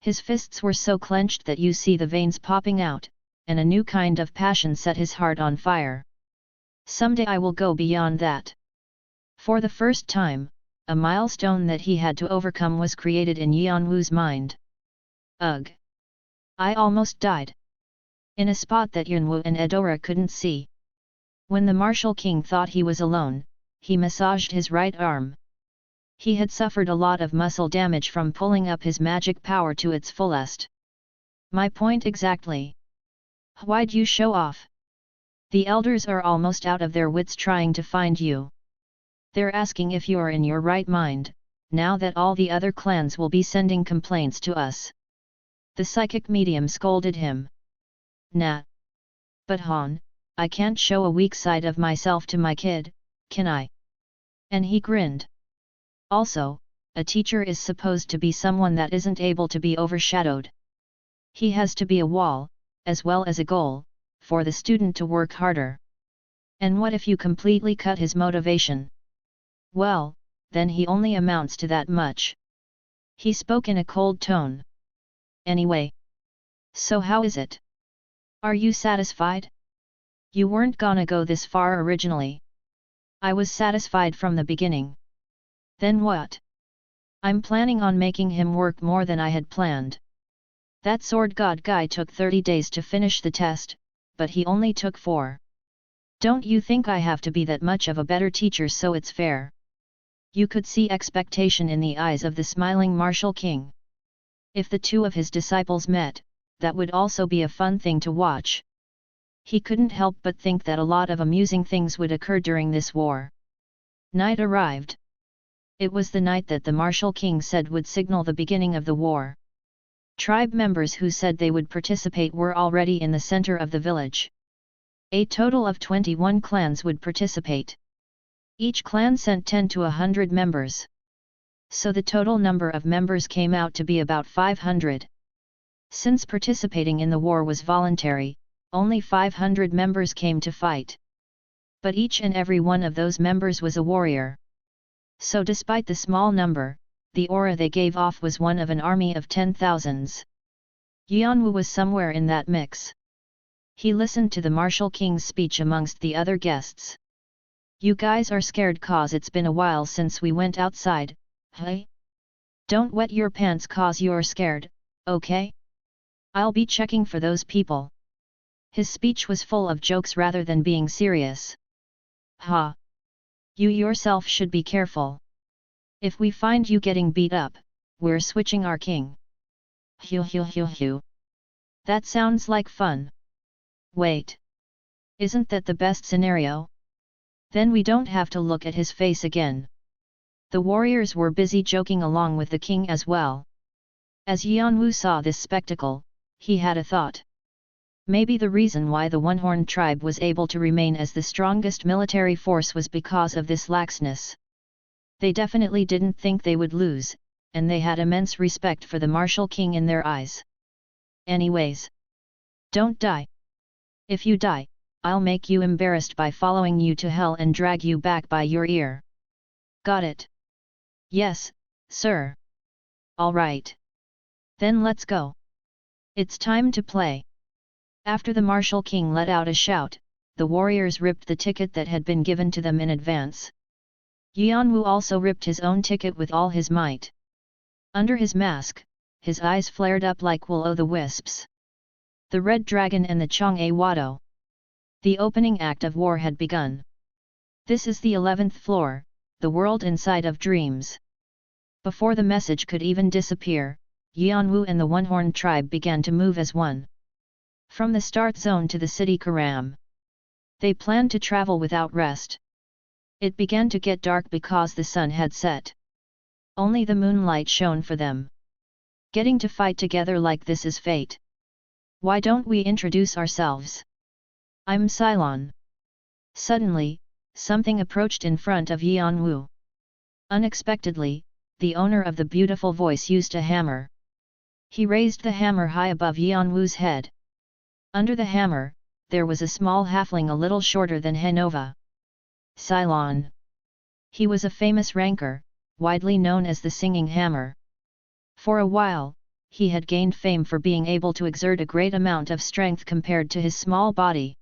A: His fists were so clenched that you see the veins popping out, and a new kind of passion set his heart on fire. Someday I will go beyond that. For the first time, a milestone that he had to overcome was created in Yeon-woo's mind. Ugh! I almost died. In a spot that Yeon-woo and Eudora couldn't see. When the Martial King thought he was alone, he massaged his right arm. He had suffered a lot of muscle damage from pulling up his magic power to its fullest. My point exactly. Why'd you show off? The elders are almost out of their wits trying to find you. They're asking if you're in your right mind, now that all the other clans will be sending complaints to us. The psychic medium scolded him. Nah. But Han, I can't show a weak side of myself to my kid, can I? And he grinned. Also, a teacher is supposed to be someone that isn't able to be overshadowed. He has to be a wall, as well as a goal, for the student to work harder. And what if you completely cut his motivation? Well, then he only amounts to that much. He spoke in a cold tone. Anyway. So how is it? Are you satisfied? You weren't gonna go this far originally. I was satisfied from the beginning. Then what? I'm planning on making him work more than I had planned. That sword god guy took 30 days to finish the test, but he only took 4. Don't you think I have to be that much of a better teacher so it's fair? You could see expectation in the eyes of the smiling martial king. If the two of his disciples met, that would also be a fun thing to watch. He couldn't help but think that a lot of amusing things would occur during this war. Night arrived. It was the night that the martial king said would signal the beginning of the war. Tribe members who said they would participate were already in the center of the village. A total of 21 clans would participate. Each clan sent 10 to 100 members. So the total number of members came out to be about 500. Since participating in the war was voluntary, only 500 members came to fight. But each and every one of those members was a warrior. So despite the small number, the aura they gave off was one of an army of 10,000s. Yeon-woo was somewhere in that mix. He listened to the martial king's speech amongst the other guests. You guys are scared cause it's been a while since we went outside, hey? Don't wet your pants cause you're scared, okay? I'll be checking for those people. His speech was full of jokes rather than being serious. Ha! You yourself should be careful. If we find you getting beat up, we're switching our king. Hew. That sounds like fun. Wait. Isn't that the best scenario? Then we don't have to look at his face again. The warriors were busy joking along with the king as well. As Yeon-woo saw this spectacle, he had a thought. Maybe the reason why the One-Horned tribe was able to remain as the strongest military force was because of this laxness. They definitely didn't think they would lose, and they had immense respect for the martial king in their eyes. Anyways. Don't die. If you die, I'll make you embarrassed by following you to hell and drag you back by your ear. Got it? Yes, sir. All right. Then let's go. It's time to play. After the martial king let out a shout, the warriors ripped the ticket that had been given to them in advance. Yeon-woo also ripped his own ticket with all his might. Under his mask, his eyes flared up like will-o'-the-wisps. The Red Dragon and the Jeong-woo. The opening act of war had begun. This is the 11th floor, the world inside of dreams. Before the message could even disappear, Yeon-woo and the One-Horned tribe began to move as one. From the start zone to the city Karam. They planned to travel without rest. It began to get dark because the sun had set. Only the moonlight shone for them. Getting to fight together like this is fate. Why don't we introduce ourselves? I'm Cylon. Suddenly, something approached in front of Yeon-woo. Unexpectedly, the owner of the beautiful voice used a hammer. He raised the hammer high above Yeon-woo's head. Under the hammer, there was a small halfling a little shorter than Hanova. Cylon. He was a famous ranker, widely known as the Singing Hammer. For a while, he had gained fame for being able to exert a great amount of strength compared to his small body.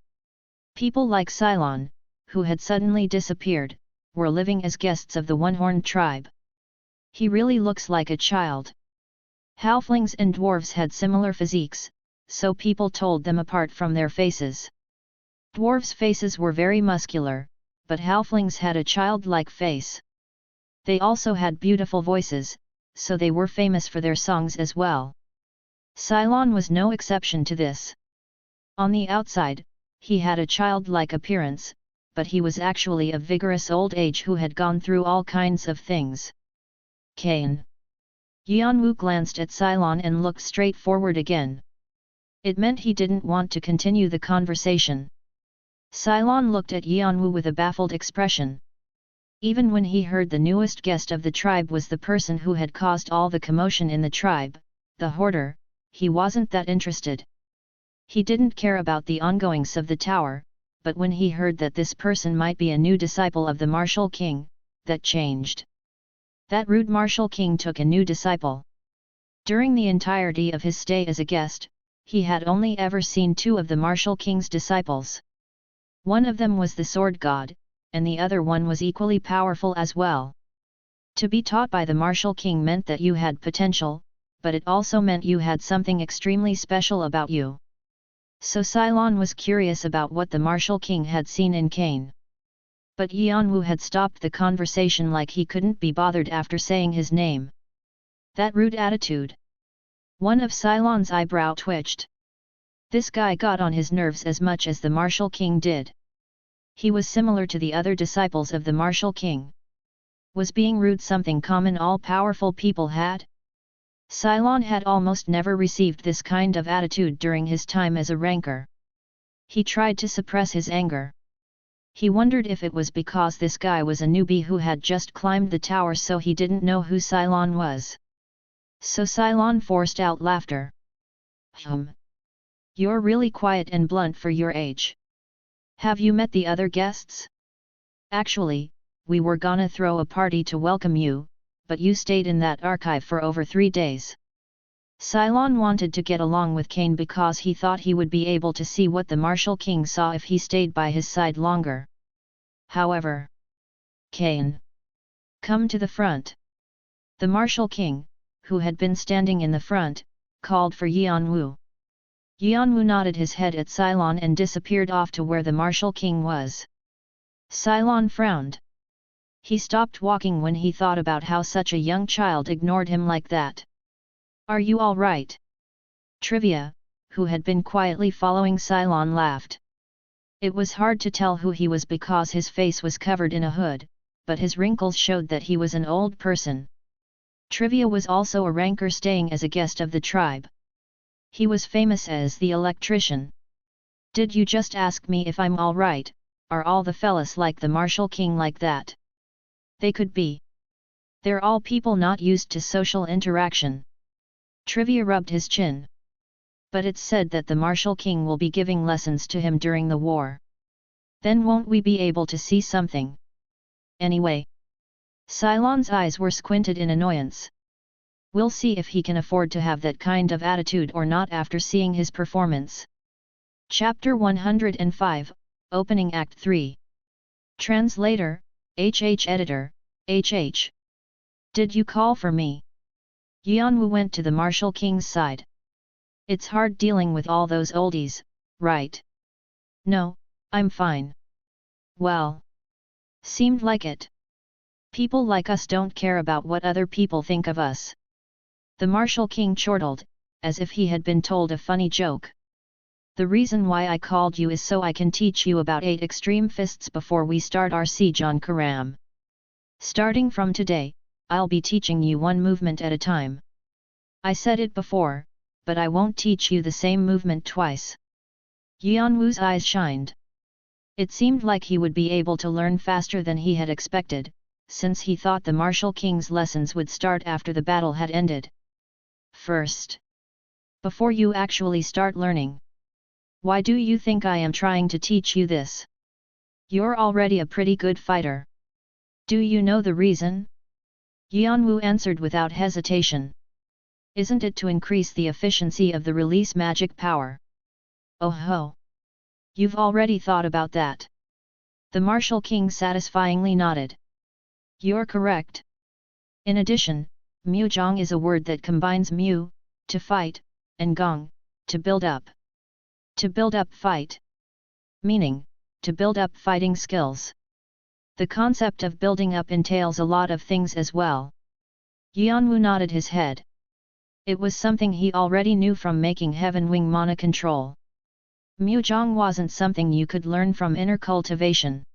A: People like Cylon, who had suddenly disappeared, were living as guests of the One-Horned tribe. He really looks like a child. Halflings and dwarves had similar physiques, so people told them apart from their faces. Dwarves' faces were very muscular, but halflings had a childlike face. They also had beautiful voices, so they were famous for their songs as well. Cylon was no exception to this. On the outside, he had a childlike appearance, but he was actually of vigorous old age who had gone through all kinds of things. Kane. Yeon-woo glanced at Cylon and looked straight forward again. It meant he didn't want to continue the conversation. Cylon looked at Yeon-woo with a baffled expression. Even when he heard the newest guest of the tribe was the person who had caused all the commotion in the tribe, the hoarder, he wasn't that interested. He didn't care about the ongoings of the tower, but when he heard that this person might be a new disciple of the Martial King, that changed. That rude Martial King took a new disciple. During the entirety of his stay as a guest, he had only ever seen two of the Martial King's disciples. One of them was the sword god, and the other one was equally powerful as well. To be taught by the Martial King meant that you had potential, but it also meant you had something extremely special about you. So Cylon was curious about what the Martial King had seen in Cain. But Yeon-woo had stopped the conversation like he couldn't be bothered after saying his name. That rude attitude. One of Cylon's eyebrow twitched. This guy got on his nerves as much as the Martial King did. He was similar to the other disciples of the Martial King. Was being rude something common all powerful people had? Cylon had almost never received this kind of attitude during his time as a ranker. He tried to suppress his anger. He wondered if it was because this guy was a newbie who had just climbed the tower so he didn't know who Cylon was. So Cylon forced out laughter. You're really quiet and blunt for your age. Have you met the other guests? Actually, we were gonna throw a party to welcome you, but you stayed in that archive for over 3 days. Cylon wanted to get along with Cain because he thought he would be able to see what the Martial King saw if he stayed by his side longer. However, Cain, come to the front. The Martial King, who had been standing in the front, called for Yeon-woo. Yeon-woo nodded his head at Cylon and disappeared off to where the Martial King was. Cylon frowned. He stopped walking when he thought about how such a young child ignored him like that. Are you all right? Trivia, who had been quietly following Cylon, laughed. It was hard to tell who he was because his face was covered in a hood, but his wrinkles showed that he was an old person. Trivia was also a ranker staying as a guest of the tribe. He was famous as the electrician. Did you just ask me if I'm all right? Are all the fellas like the Martial King like that? They could be. They're all people not used to social interaction. Trivia rubbed his chin. But it's said that the Martial King will be giving lessons to him during the war. Then won't we be able to see something? Anyway. Cylon's eyes were squinted in annoyance. We'll see if he can afford to have that kind of attitude or not after seeing his performance. Chapter 105, Opening Act 3. Translator, HH Editor, HH. Did you call for me? Yeon-woo went to the Martial King's side. It's hard dealing with all those oldies, right? No, I'm fine. Well. Seemed like it. People like us don't care about what other people think of us. The Martial King chortled, as if he had been told a funny joke. The reason why I called you is so I can teach you about 8 extreme fists before we start our siege on Karam. Starting from today, I'll be teaching you one movement at a time. I said it before, but I won't teach you the same movement twice. Yeon-woo's eyes shined. It seemed like he would be able to learn faster than he had expected, since he thought the Martial King's lessons would start after the battle had ended. First, before you actually start learning. Why do you think I am trying to teach you this? You're already a pretty good fighter. Do you know the reason? Yeon-woo answered without hesitation. Isn't it to increase the efficiency of the release magic power? Oh ho! You've already thought about that. The Martial King satisfyingly nodded. You're correct. In addition, Mujong is a word that combines mu, to fight, and gong, to build up. To build up fight. Meaning, to build up fighting skills. The concept of building up entails a lot of things as well. Yeon-woo nodded his head. It was something he already knew from making Heaven Wing mana control. Mujong wasn't something you could learn from inner cultivation.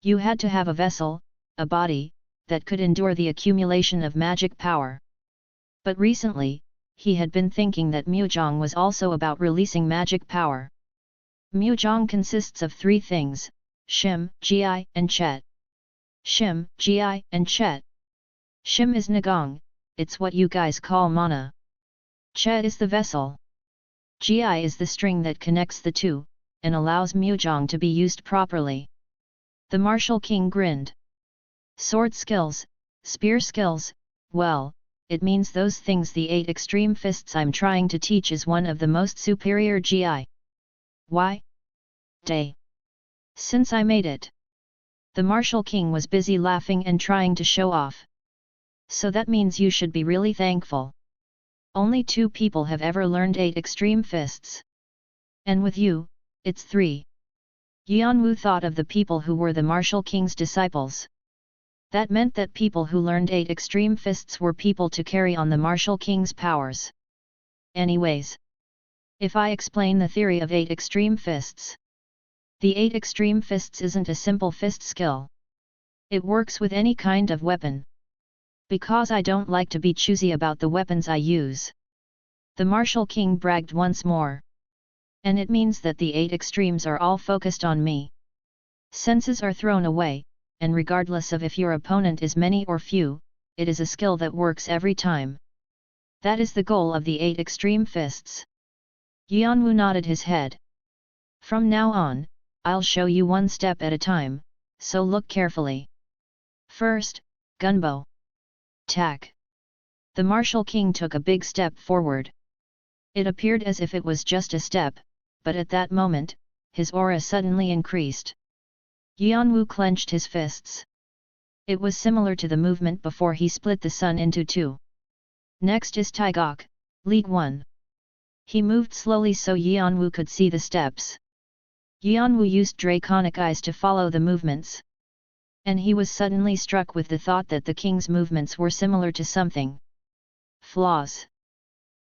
A: You had to have a vessel, a body, that could endure the accumulation of magic power. But recently, he had been thinking that Mujong was also about releasing magic power. Mujong consists of 3 things, Shim, Gi, and Chet. Shim, Gi, and Chet. Shim is Nagong, it's what you guys call mana. Cha is the vessel. Gi is the string that connects the two, and allows Mujong to be used properly. The martial king grinned. Sword skills, spear skills, well, it means those things. The 8 extreme fists I'm trying to teach is one of the most superior Gi. Why? Day. Since I made it. The martial king was busy laughing and trying to show off. So that means you should be really thankful. Only 2 people have ever learned 8 extreme fists. And with you, it's 3. Yeon-woo thought of the people who were the martial king's disciples. That meant that people who learned 8 extreme fists were people to carry on the martial king's powers. Anyways, if I explain the theory of 8 extreme fists. The 8 extreme fists isn't a simple fist skill. It works with any kind of weapon. Because I don't like to be choosy about the weapons I use. The martial king bragged once more. And it means that the 8 extremes are all focused on me. Senses are thrown away, and regardless of if your opponent is many or few, it is a skill that works every time. That is the goal of the 8 extreme fists. Yeon-woo nodded his head. From now on, I'll show you one step at a time, so look carefully. First, gunbow. Tack. The martial king took a big step forward. It appeared as if it was just a step, but at that moment, his aura suddenly increased. Yeon-woo clenched his fists. It was similar to the movement before he split the sun into 2. Next is Taegok, League 1. He moved slowly so Yeon-woo could see the steps. Yeon-woo used draconic eyes to follow the movements. And he was suddenly struck with the thought that the king's movements were similar to something. Flaws.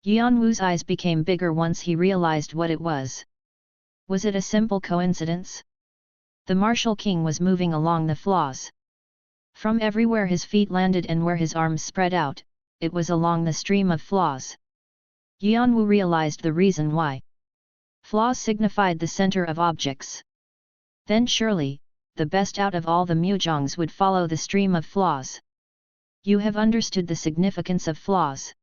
A: Yeon-woo's eyes became bigger once he realized what it was. Was it a simple coincidence? The martial king was moving along the flaws. From everywhere his feet landed and where his arms spread out, it was along the stream of flaws. Yeon-woo realized the reason why. Flaws signified the center of objects. Then surely, the best out of all the Mujongs would follow the stream of flaws. You have understood the significance of flaws.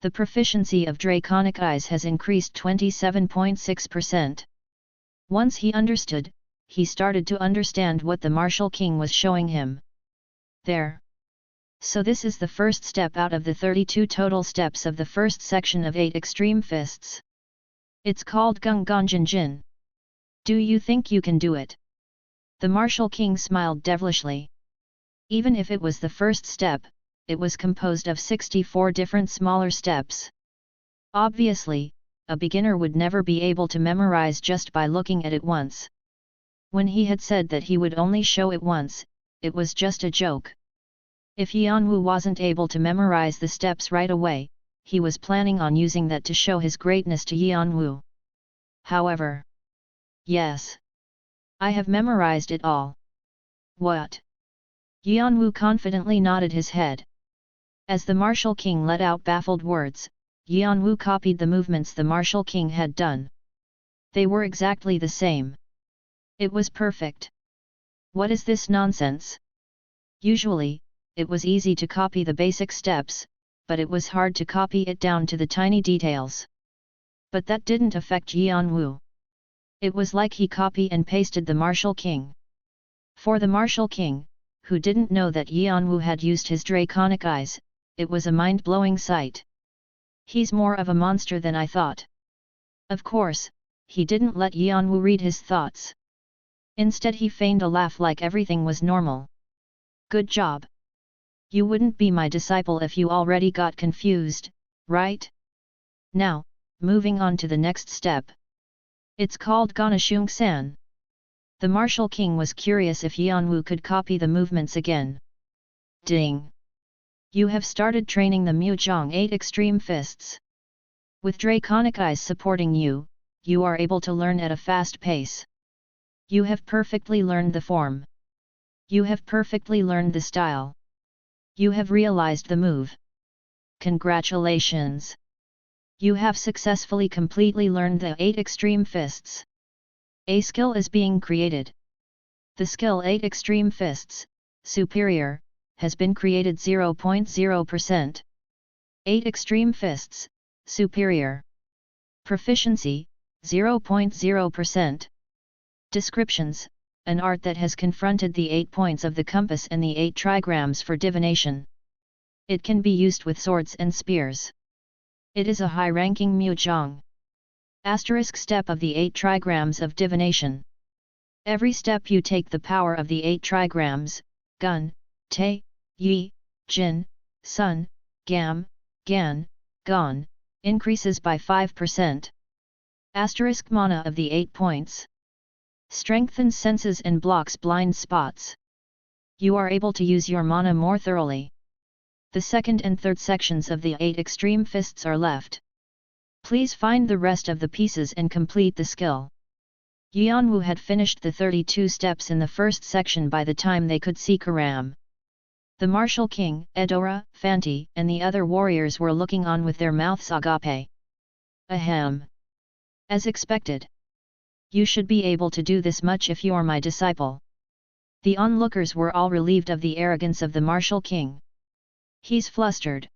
A: The proficiency of draconic eyes has increased 27.6%. Once he understood, he started to understand what the martial king was showing him. There. So this is the first step out of the 32 total steps of the first section of 8 extreme fists. It's called Gung-gon-jin-jin. Do you think you can do it? The martial king smiled devilishly. Even if it was the first step, it was composed of 64 different smaller steps. Obviously, a beginner would never be able to memorize just by looking at it once. When he had said that he would only show it once, it was just a joke. If Yeon-woo wasn't able to memorize the steps right away, he was planning on using that to show his greatness to Yeon-woo. However, yes. I have memorized it all. What? Yeon-woo confidently nodded his head. As the martial king let out baffled words, Yeon-woo copied the movements the martial king had done. They were exactly the same. It was perfect. What is this nonsense? Usually, it was easy to copy the basic steps, but it was hard to copy it down to the tiny details. But that didn't affect Yeon-woo. It was like he copy and pasted the martial king. For the martial king, who didn't know that Yeon-woo had used his draconic eyes, it was a mind-blowing sight. He's more of a monster than I thought. Of course, he didn't let Yeon-woo read his thoughts. Instead he feigned a laugh like everything was normal. Good job. You wouldn't be my disciple if you already got confused, right? Now, moving on to the next step. It's called Ganashung-san. The martial king was curious if Yeon-woo could copy the movements again. Ding! You have started training the Mujong 8 extreme fists. With draconic eyes supporting you, you are able to learn at a fast pace. You have perfectly learned the form. You have perfectly learned the style. You have realized the move. Congratulations! You have successfully completely learned the 8 extreme fists. A skill is being created. The skill 8 extreme fists, superior, has been created 0.0%. 8 extreme fists, superior. Proficiency, 0.0%. Descriptions, an art that has confronted the 8 points of the compass and the 8 trigrams for divination. It can be used with swords and spears. It is a high-ranking mujang. Asterisk step of the 8 trigrams of divination. Every step you take the power of the 8 trigrams, gun, te, yi, jin, sun, gam, gan, gon, increases by 5%. Asterisk mana of the 8 points. Strengthens senses and blocks blind spots. You are able to use your mana more thoroughly. The second and third sections of the 8 extreme fists are left. Please find the rest of the pieces and complete the skill. Yeon-woo had finished the 32 steps in the first section by the time they could see Karam. The martial king, Edora, Fanti, and the other warriors were looking on with their mouths agape. Ahem. As expected. You should be able to do this much if you're my disciple. The onlookers were all relieved of the arrogance of the martial king. He's flustered.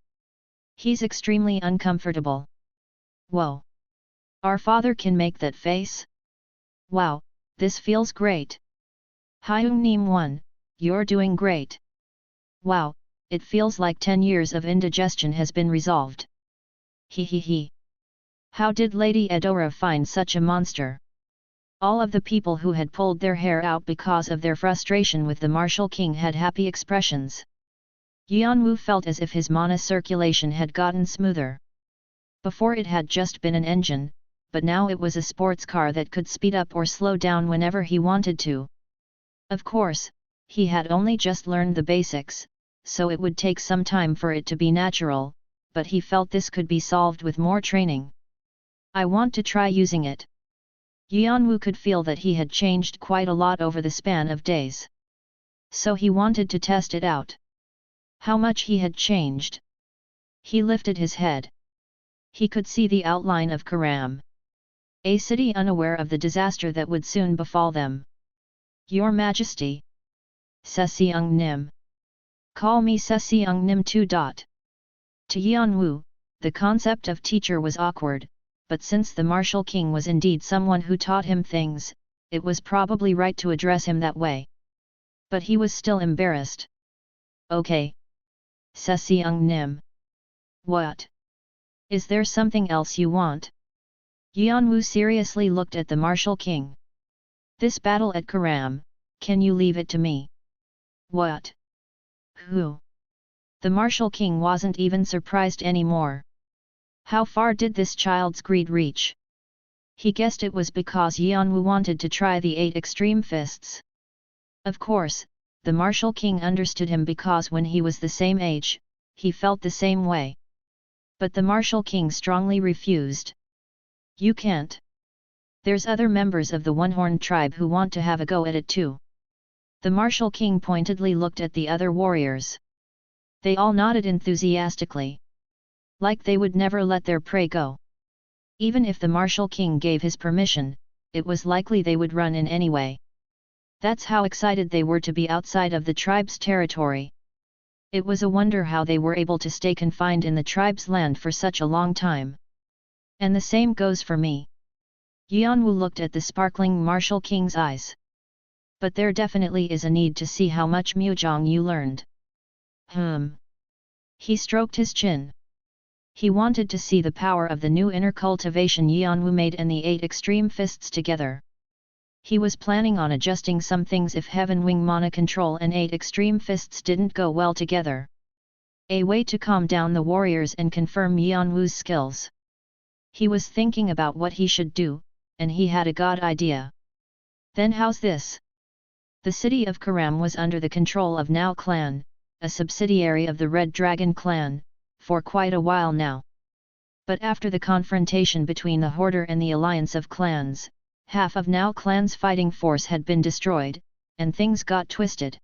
A: He's extremely uncomfortable. Whoa! Our father can make that face? Wow, this feels great. Hyung Neem 1, you're doing great. Wow, it feels like 10 years of indigestion has been resolved. He. How did Lady Edora find such a monster? All of the people who had pulled their hair out because of their frustration with the martial king had happy expressions. Yeon-woo felt as if his mana circulation had gotten smoother. Before it had just been an engine, but now it was a sports car that could speed up or slow down whenever he wanted to. Of course, he had only just learned the basics, so it would take some time for it to be natural, but he felt this could be solved with more training. I want to try using it. Yeon-woo could feel that he had changed quite a lot over the span of days. So he wanted to test it out. How much he had changed. He lifted his head. He could see the outline of Karam. A city unaware of the disaster that would soon befall them. Your Majesty. Sseong Nim. Call me Sseong Nim 2. To Yeon-woo, the concept of teacher was awkward, but since the martial king was indeed someone who taught him things, it was probably right to address him that way. But he was still embarrassed. Okay. Sseong Nim. What? Is there something else you want? Yeon-woo seriously looked at the martial king. This battle at Karam, can you leave it to me? What? Who? The martial king wasn't even surprised anymore. How far did this child's greed reach? He guessed it was because Yeon-woo wanted to try the 8 extreme fists. Of course, the martial king understood him because when he was the same age, he felt the same way. But the martial king strongly refused. You can't. There's other members of the One-Horn tribe who want to have a go at it too. The martial king pointedly looked at the other warriors. They all nodded enthusiastically. Like they would never let their prey go. Even if the martial king gave his permission, it was likely they would run in anyway. That's how excited they were to be outside of the tribe's territory. It was a wonder how they were able to stay confined in the tribe's land for such a long time. And the same goes for me. Yeon-woo looked at the sparkling martial king's eyes. But there definitely is a need to see how much Mujang you learned. He stroked his chin. He wanted to see the power of the new inner cultivation Yeon-woo made and the 8 extreme fists together. He was planning on adjusting some things if Heaven Wing mana control and 8 extreme fists didn't go well together. A way to calm down the warriors and confirm Yeon-woo's skills. He was thinking about what he should do, and he had a god idea. Then how's this? The city of Karam was under the control of Now clan, a subsidiary of the Red Dragon clan, for quite a while now. But after the confrontation between the Hoarder and the Alliance of Clans, half of Now clan's fighting force had been destroyed, and things got twisted.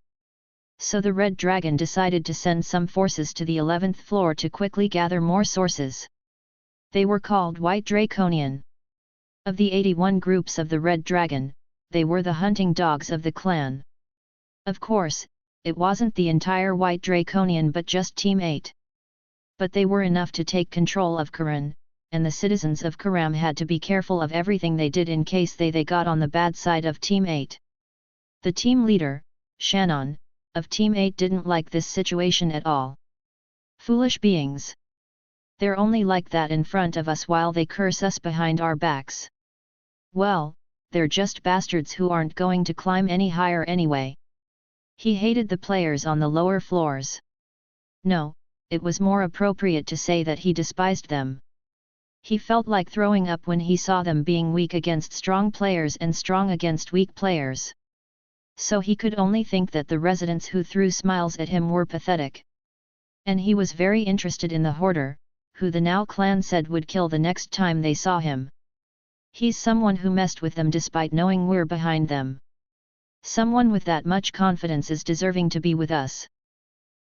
A: So the Red Dragon decided to send some forces to the 11th floor to quickly gather more sources. They were called White Draconian. Of the 81 groups of the Red Dragon, they were the hunting dogs of the clan. Of course, it wasn't the entire White Draconian but just Team 8. But they were enough to take control of Karan, and the citizens of Karam had to be careful of everything they did in case they got on the bad side of Team 8. The team leader, Shannon, of Team 8 didn't like this situation at all. Foolish beings. They're only like that in front of us while they curse us behind our backs. Well, they're just bastards who aren't going to climb any higher anyway. He hated the players on the lower floors. No, it was more appropriate to say that he despised them. He felt like throwing up when he saw them being weak against strong players and strong against weak players. So he could only think that the residents who threw smiles at him were pathetic. And he was very interested in the hoarder, who the Now clan said would kill the next time they saw him. He's someone who messed with them despite knowing we're behind them. Someone with that much confidence is deserving to be with us.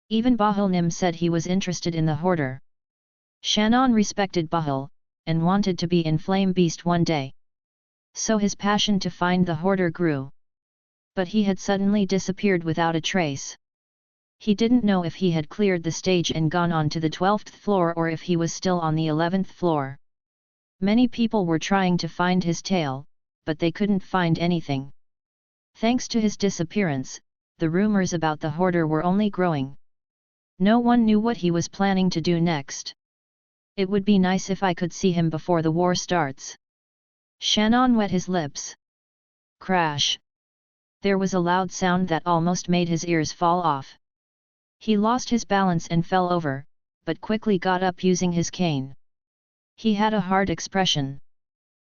A: Even Bahul Nim said he was interested in the hoarder. Shannon respected Bahul, and wanted to be in Flame Beast one day. So his passion to find the hoarder grew. But he had suddenly disappeared without a trace. He didn't know if he had cleared the stage and gone on to the 12th floor or if he was still on the 11th floor. Many people were trying to find his tail, but they couldn't find anything. Thanks to his disappearance, the rumors about the hoarder were only growing. No one knew what he was planning to do next. It would be nice if I could see him before the war starts. Shannon wet his lips. Crash! There was a loud sound that almost made his ears fall off. He lost his balance and fell over, but quickly got up using his cane. He had a hard expression.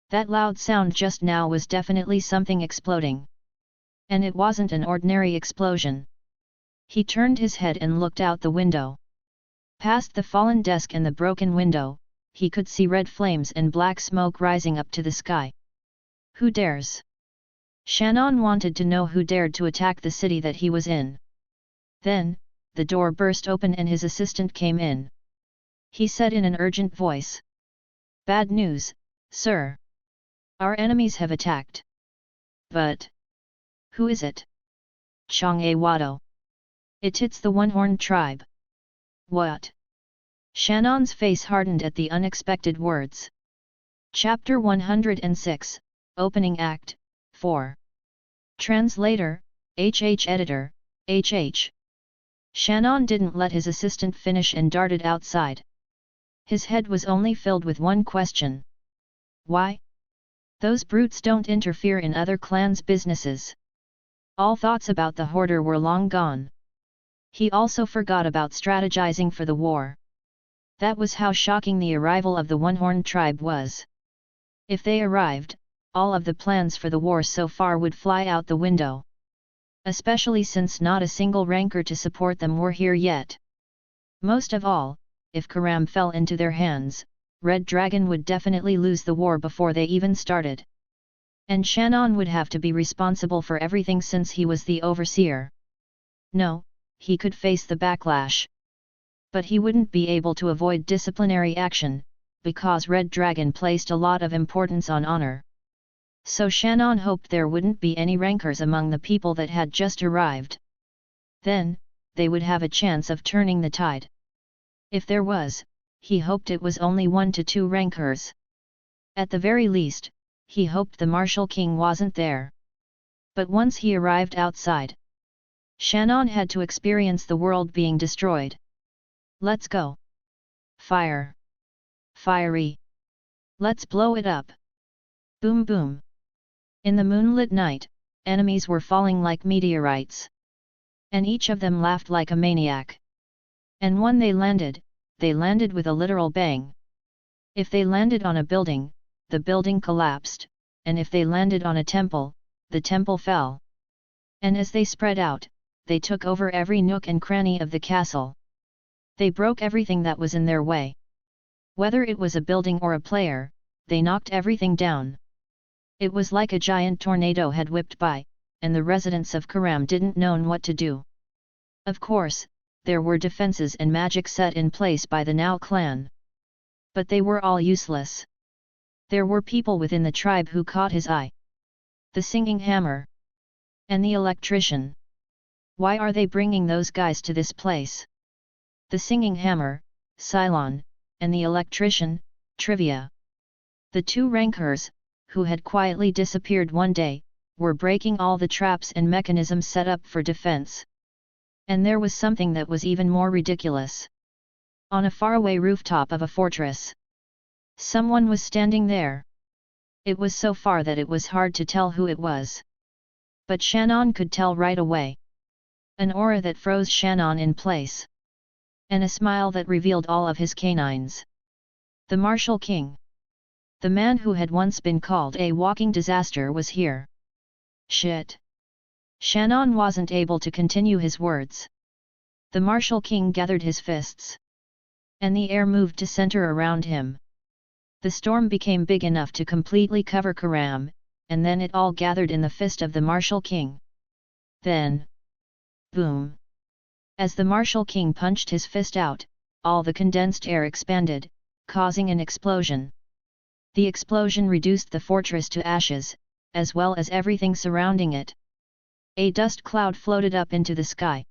A: That loud sound just now was definitely something exploding. And it wasn't an ordinary explosion. He turned his head and looked out the window. Past the fallen desk and the broken window, he could see red flames and black smoke rising up to the sky. Who dares? Shannon wanted to know who dared to attack the city that he was in. Then, the door burst open and his assistant came in. He said in an urgent voice. Bad news, sir. Our enemies have attacked. But who is it? Jeong-woo. It's the One-Horned Tribe. What? Shannon's face hardened at the unexpected words. Chapter 106, Opening Act, 4. Translator, HH Editor, HH. Shannon didn't let his assistant finish and darted outside. His head was only filled with one question. Why? Those brutes don't interfere in other clans' businesses. All thoughts about the hoarder were long gone. He also forgot about strategizing for the war. That was how shocking the arrival of the One-Horned Tribe was. If they arrived, all of the plans for the war so far would fly out the window. Especially since not a single ranker to support them were here yet. Most of all, if Karam fell into their hands, Red Dragon would definitely lose the war before they even started. And Shannon would have to be responsible for everything since he was the overseer. No, he could face the backlash. But he wouldn't be able to avoid disciplinary action, because Red Dragon placed a lot of importance on honor. So Shannon hoped there wouldn't be any rankers among the people that had just arrived. Then, they would have a chance of turning the tide. If there was, he hoped it was only 1 to 2 rankers. At the very least, he hoped the Martial King wasn't there. But once he arrived outside, Shannon had to experience the world being destroyed. Let's go. Fire. Fiery. Let's blow it up. Boom boom. In the moonlit night, enemies were falling like meteorites. And each of them laughed like a maniac. And when they landed with a literal bang. If they landed on a building, the building collapsed, and if they landed on a temple, the temple fell. And as they spread out, they took over every nook and cranny of the castle. They broke everything that was in their way. Whether it was a building or a player, they knocked everything down. It was like a giant tornado had whipped by, and the residents of Karam didn't know what to do. Of course, there were defenses and magic set in place by the Now clan. But they were all useless. There were people within the tribe who caught his eye. The singing hammer. And the electrician. Why are they bringing those guys to this place? The singing hammer, Cylon, and the electrician, Trivia. The two rankers, who had quietly disappeared one day, were breaking all the traps and mechanisms set up for defense. And there was something that was even more ridiculous. On a faraway rooftop of a fortress, someone was standing there. It was so far that it was hard to tell who it was. But Shannon could tell right away. An aura that froze Shannon in place. And a smile that revealed all of his canines. The Martial King. The man who had once been called a walking disaster was here. Shit. Shannon wasn't able to continue his words. The Martial King gathered his fists. And the air moved to center around him. The storm became big enough to completely cover Karam, and then it all gathered in the fist of the Martial King. Then, boom! As the Martial King punched his fist out, all the condensed air expanded, causing an explosion. The explosion reduced the fortress to ashes, as well as everything surrounding it. A dust cloud floated up into the sky.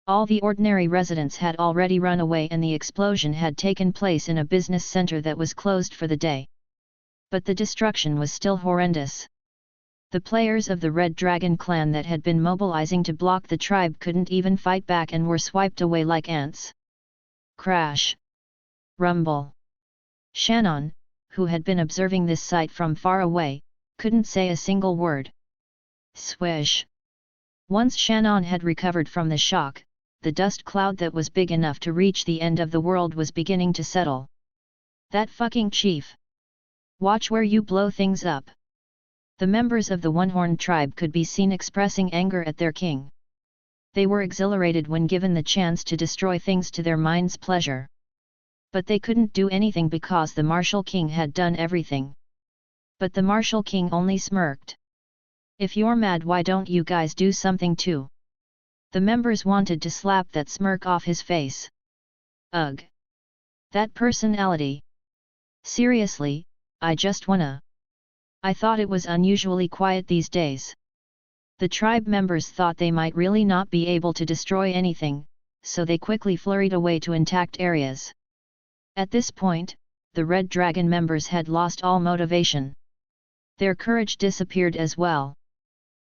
A: All the ordinary residents had already run away and the explosion had taken place in a business center that was closed for the day. But the destruction was still horrendous. The players of the Red Dragon clan that had been mobilizing to block the tribe couldn't even fight back and were swiped away like ants. Crash! Rumble! Shannon, who had been observing this sight from far away, couldn't say a single word. Swish! Once Shannon had recovered from the shock, the dust cloud that was big enough to reach the end of the world was beginning to settle. That fucking chief! Watch where you blow things up! The members of the One-Horned tribe could be seen expressing anger at their king. They were exhilarated when given the chance to destroy things to their mind's pleasure. But they couldn't do anything because the Martial King had done everything. But the Martial King only smirked. If you're mad, why don't you guys do something too? The members wanted to slap that smirk off his face. Ugh! That personality! Seriously, I just wanna. I thought it was unusually quiet these days. The tribe members thought they might really not be able to destroy anything, so they quickly flurried away to intact areas. At this point, the Red Dragon members had lost all motivation. Their courage disappeared as well.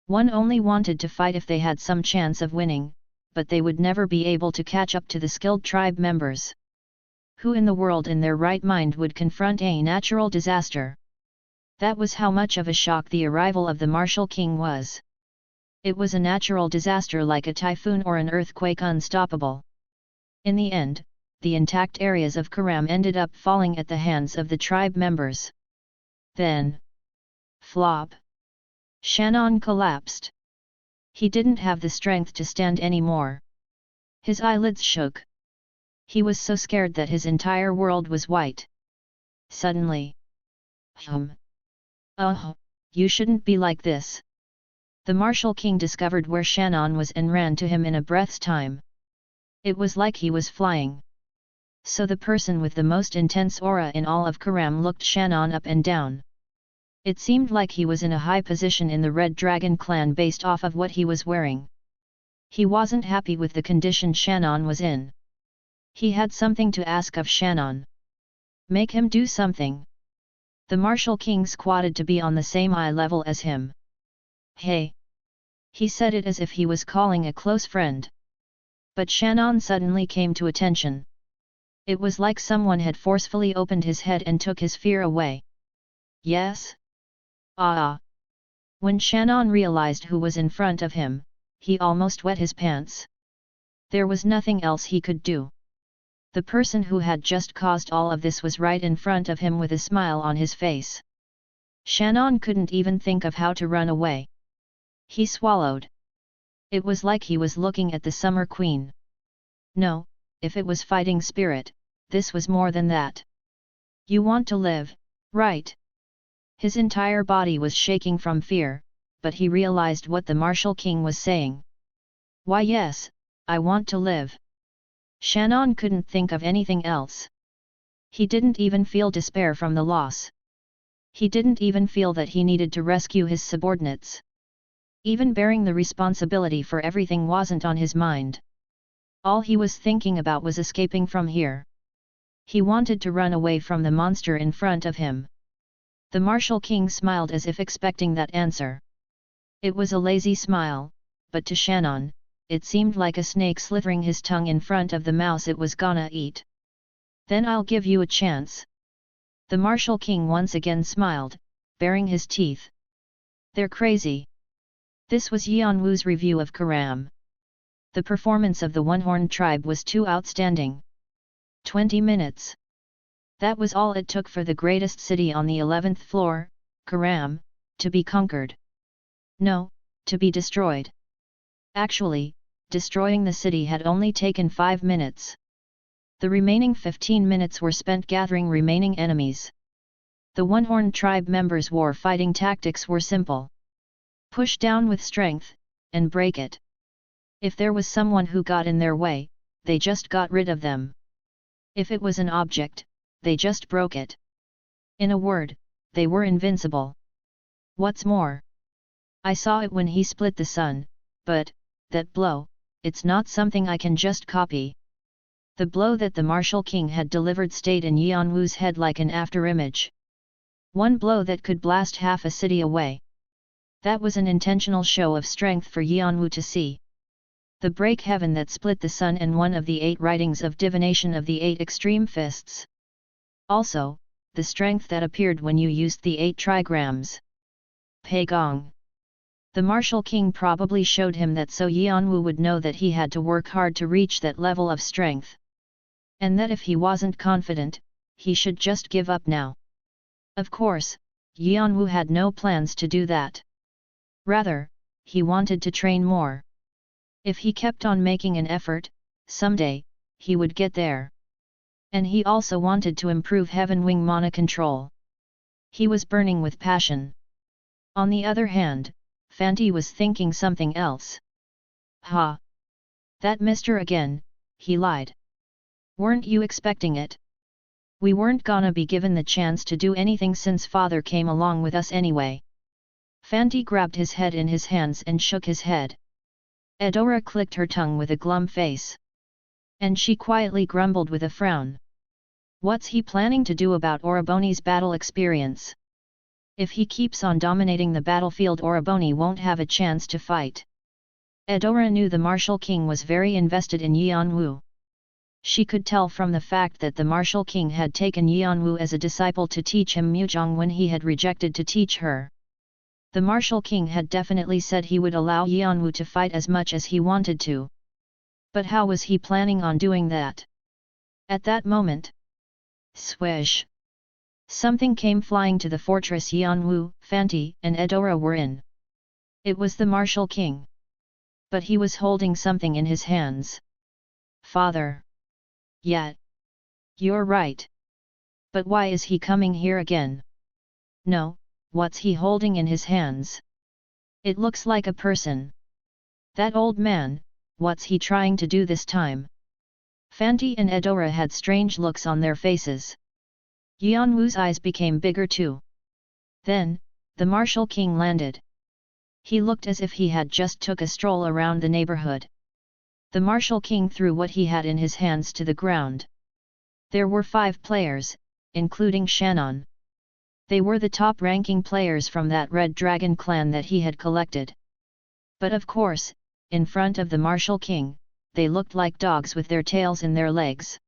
A: One only wanted to fight if they had some chance of winning, but they would never be able to catch up to the skilled tribe members. Who in the world in their right mind would confront a natural disaster? That was how much of a shock the arrival of the Martial King was. It was a natural disaster like a typhoon or an earthquake, unstoppable. In the end, the intact areas of Karam ended up falling at the hands of the tribe members. Then, flop! Shannon collapsed. He didn't have the strength to stand anymore. His eyelids shook. He was so scared that his entire world was white. Suddenly. Oh, you shouldn't be like this. The Martial King discovered where Shannon was and ran to him in a breath's time. It was like he was flying. So the person with the most intense aura in all of Karam looked Shannon up and down. It seemed like he was in a high position in the Red Dragon clan based off of what he was wearing. He wasn't happy with the condition Shannon was in. He had something to ask of Shannon. Make him do something. The Martial King squatted to be on the same eye level as him. Hey! He said it as if he was calling a close friend. But Shannon suddenly came to attention. It was like someone had forcefully opened his head and took his fear away. Yes? Ah! When Shannon realized who was in front of him, he almost wet his pants. There was nothing else he could do. The person who had just caused all of this was right in front of him with a smile on his face. Shannon couldn't even think of how to run away. He swallowed. It was like he was looking at the Summer Queen. No, if it was fighting spirit, this was more than that. You want to live, right? His entire body was shaking from fear, but he realized what the Martial King was saying. Why yes, I want to live. Shannon couldn't think of anything else. He didn't even feel despair from the loss. He didn't even feel that he needed to rescue his subordinates. Even bearing the responsibility for everything wasn't on his mind. All he was thinking about was escaping from here. He wanted to run away from the monster in front of him. The Martial King smiled as if expecting that answer. It was a lazy smile, but to Shannon, it seemed like a snake slithering his tongue in front of the mouse it was gonna eat. Then I'll give you a chance. The Martial King once again smiled, baring his teeth. They're crazy. This was Yeon-woo's review of Karam. The performance of the One-Horned tribe was too outstanding. 20 minutes. That was all it took for the greatest city on the 11th floor, Karam, to be conquered. No, to be destroyed. Actually, destroying the city had only taken 5 minutes. The remaining 15 minutes were spent gathering remaining enemies. The One-Horned tribe members' war-fighting tactics were simple. Push down with strength, and break it. If there was someone who got in their way, they just got rid of them. If it was an object, they just broke it. In a word, they were invincible. What's more, I saw it when he split the sun, but, that blow, it's not something I can just copy. The blow that the Martial King had delivered stayed in Yeon-woo's head like an afterimage. One blow that could blast half a city away. That was an intentional show of strength for Yeon-woo to see. The break heaven that split the sun and one of the 8 writings of divination of the 8 extreme fists. Also, the strength that appeared when you used the 8 trigrams. Paegong. The Martial King probably showed him that so Yeon-woo would know that he had to work hard to reach that level of strength. And that if he wasn't confident, he should just give up now. Of course, Yeon-woo had no plans to do that. Rather, he wanted to train more. If he kept on making an effort, someday, he would get there. And he also wanted to improve Heaven Wing mana control. He was burning with passion. On the other hand, Fanti was thinking something else. Ha! That mister again, he lied. Weren't you expecting it? We weren't gonna be given the chance to do anything since father came along with us anyway. Fanti grabbed his head in his hands and shook his head. Eudora clicked her tongue with a glum face. And she quietly grumbled with a frown. What's he planning to do about Oroboni's battle experience? If he keeps on dominating the battlefield, Oroboni won't have a chance to fight. Eudora knew the Martial King was very invested in Yeon-woo. She could tell from the fact that the Martial King had taken Yeon-woo as a disciple to teach him Mujong when he had rejected to teach her. The Martial King had definitely said he would allow Yeon-woo to fight as much as he wanted to. But how was he planning on doing that? At that moment, swish! Something came flying to the fortress Yeon-woo, Fanti, and Eudora were in. It was the Martial King. But he was holding something in his hands. Father! Yeah. You're right. But why is he coming here again? No, what's he holding in his hands? It looks like a person. That old man, what's he trying to do this time? Fanti and Eudora had strange looks on their faces. Yeon-woo's eyes became bigger too. Then, the Martial King landed. He looked as if he had just took a stroll around the neighborhood. The Martial King threw what he had in his hands to the ground. There were 5 players, including Shannon. They were the top-ranking players from that Red Dragon clan that he had collected. But of course, in front of the Martial King, they looked like dogs with their tails in their legs.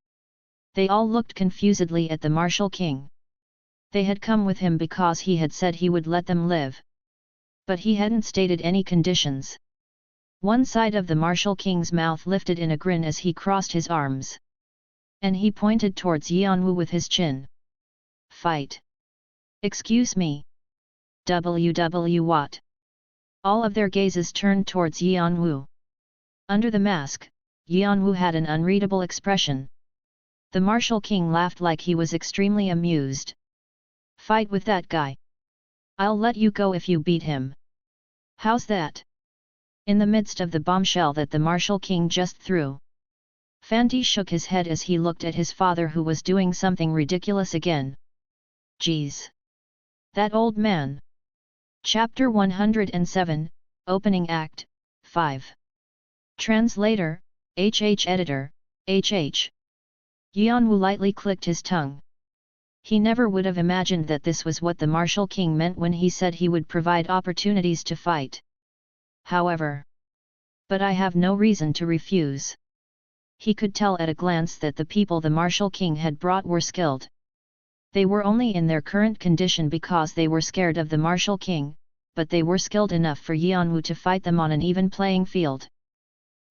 A: They all looked confusedly at the Martial King. They had come with him because he had said he would let them live. But he hadn't stated any conditions. One side of the Martial King's mouth lifted in a grin as he crossed his arms. And he pointed towards Yeon-woo with his chin. Fight! Excuse me. What? All of their gazes turned towards Yeon-woo. Under the mask, Yeon-woo had an unreadable expression. The Martial King laughed like he was extremely amused. Fight with that guy. I'll let you go if you beat him. How's that? In the midst of the bombshell that the Martial King just threw, Fanti shook his head as he looked at his father, who was doing something ridiculous again. Geez! That old man! Chapter 107, Opening Act, 5. Translator, HH Editor, HH. Yeon-woo lightly clicked his tongue. He never would have imagined that this was what the Martial King meant when he said he would provide opportunities to fight. However, but I have no reason to refuse. He could tell at a glance that the people the Martial King had brought were skilled. They were only in their current condition because they were scared of the Martial King, but they were skilled enough for Yeon-woo to fight them on an even playing field.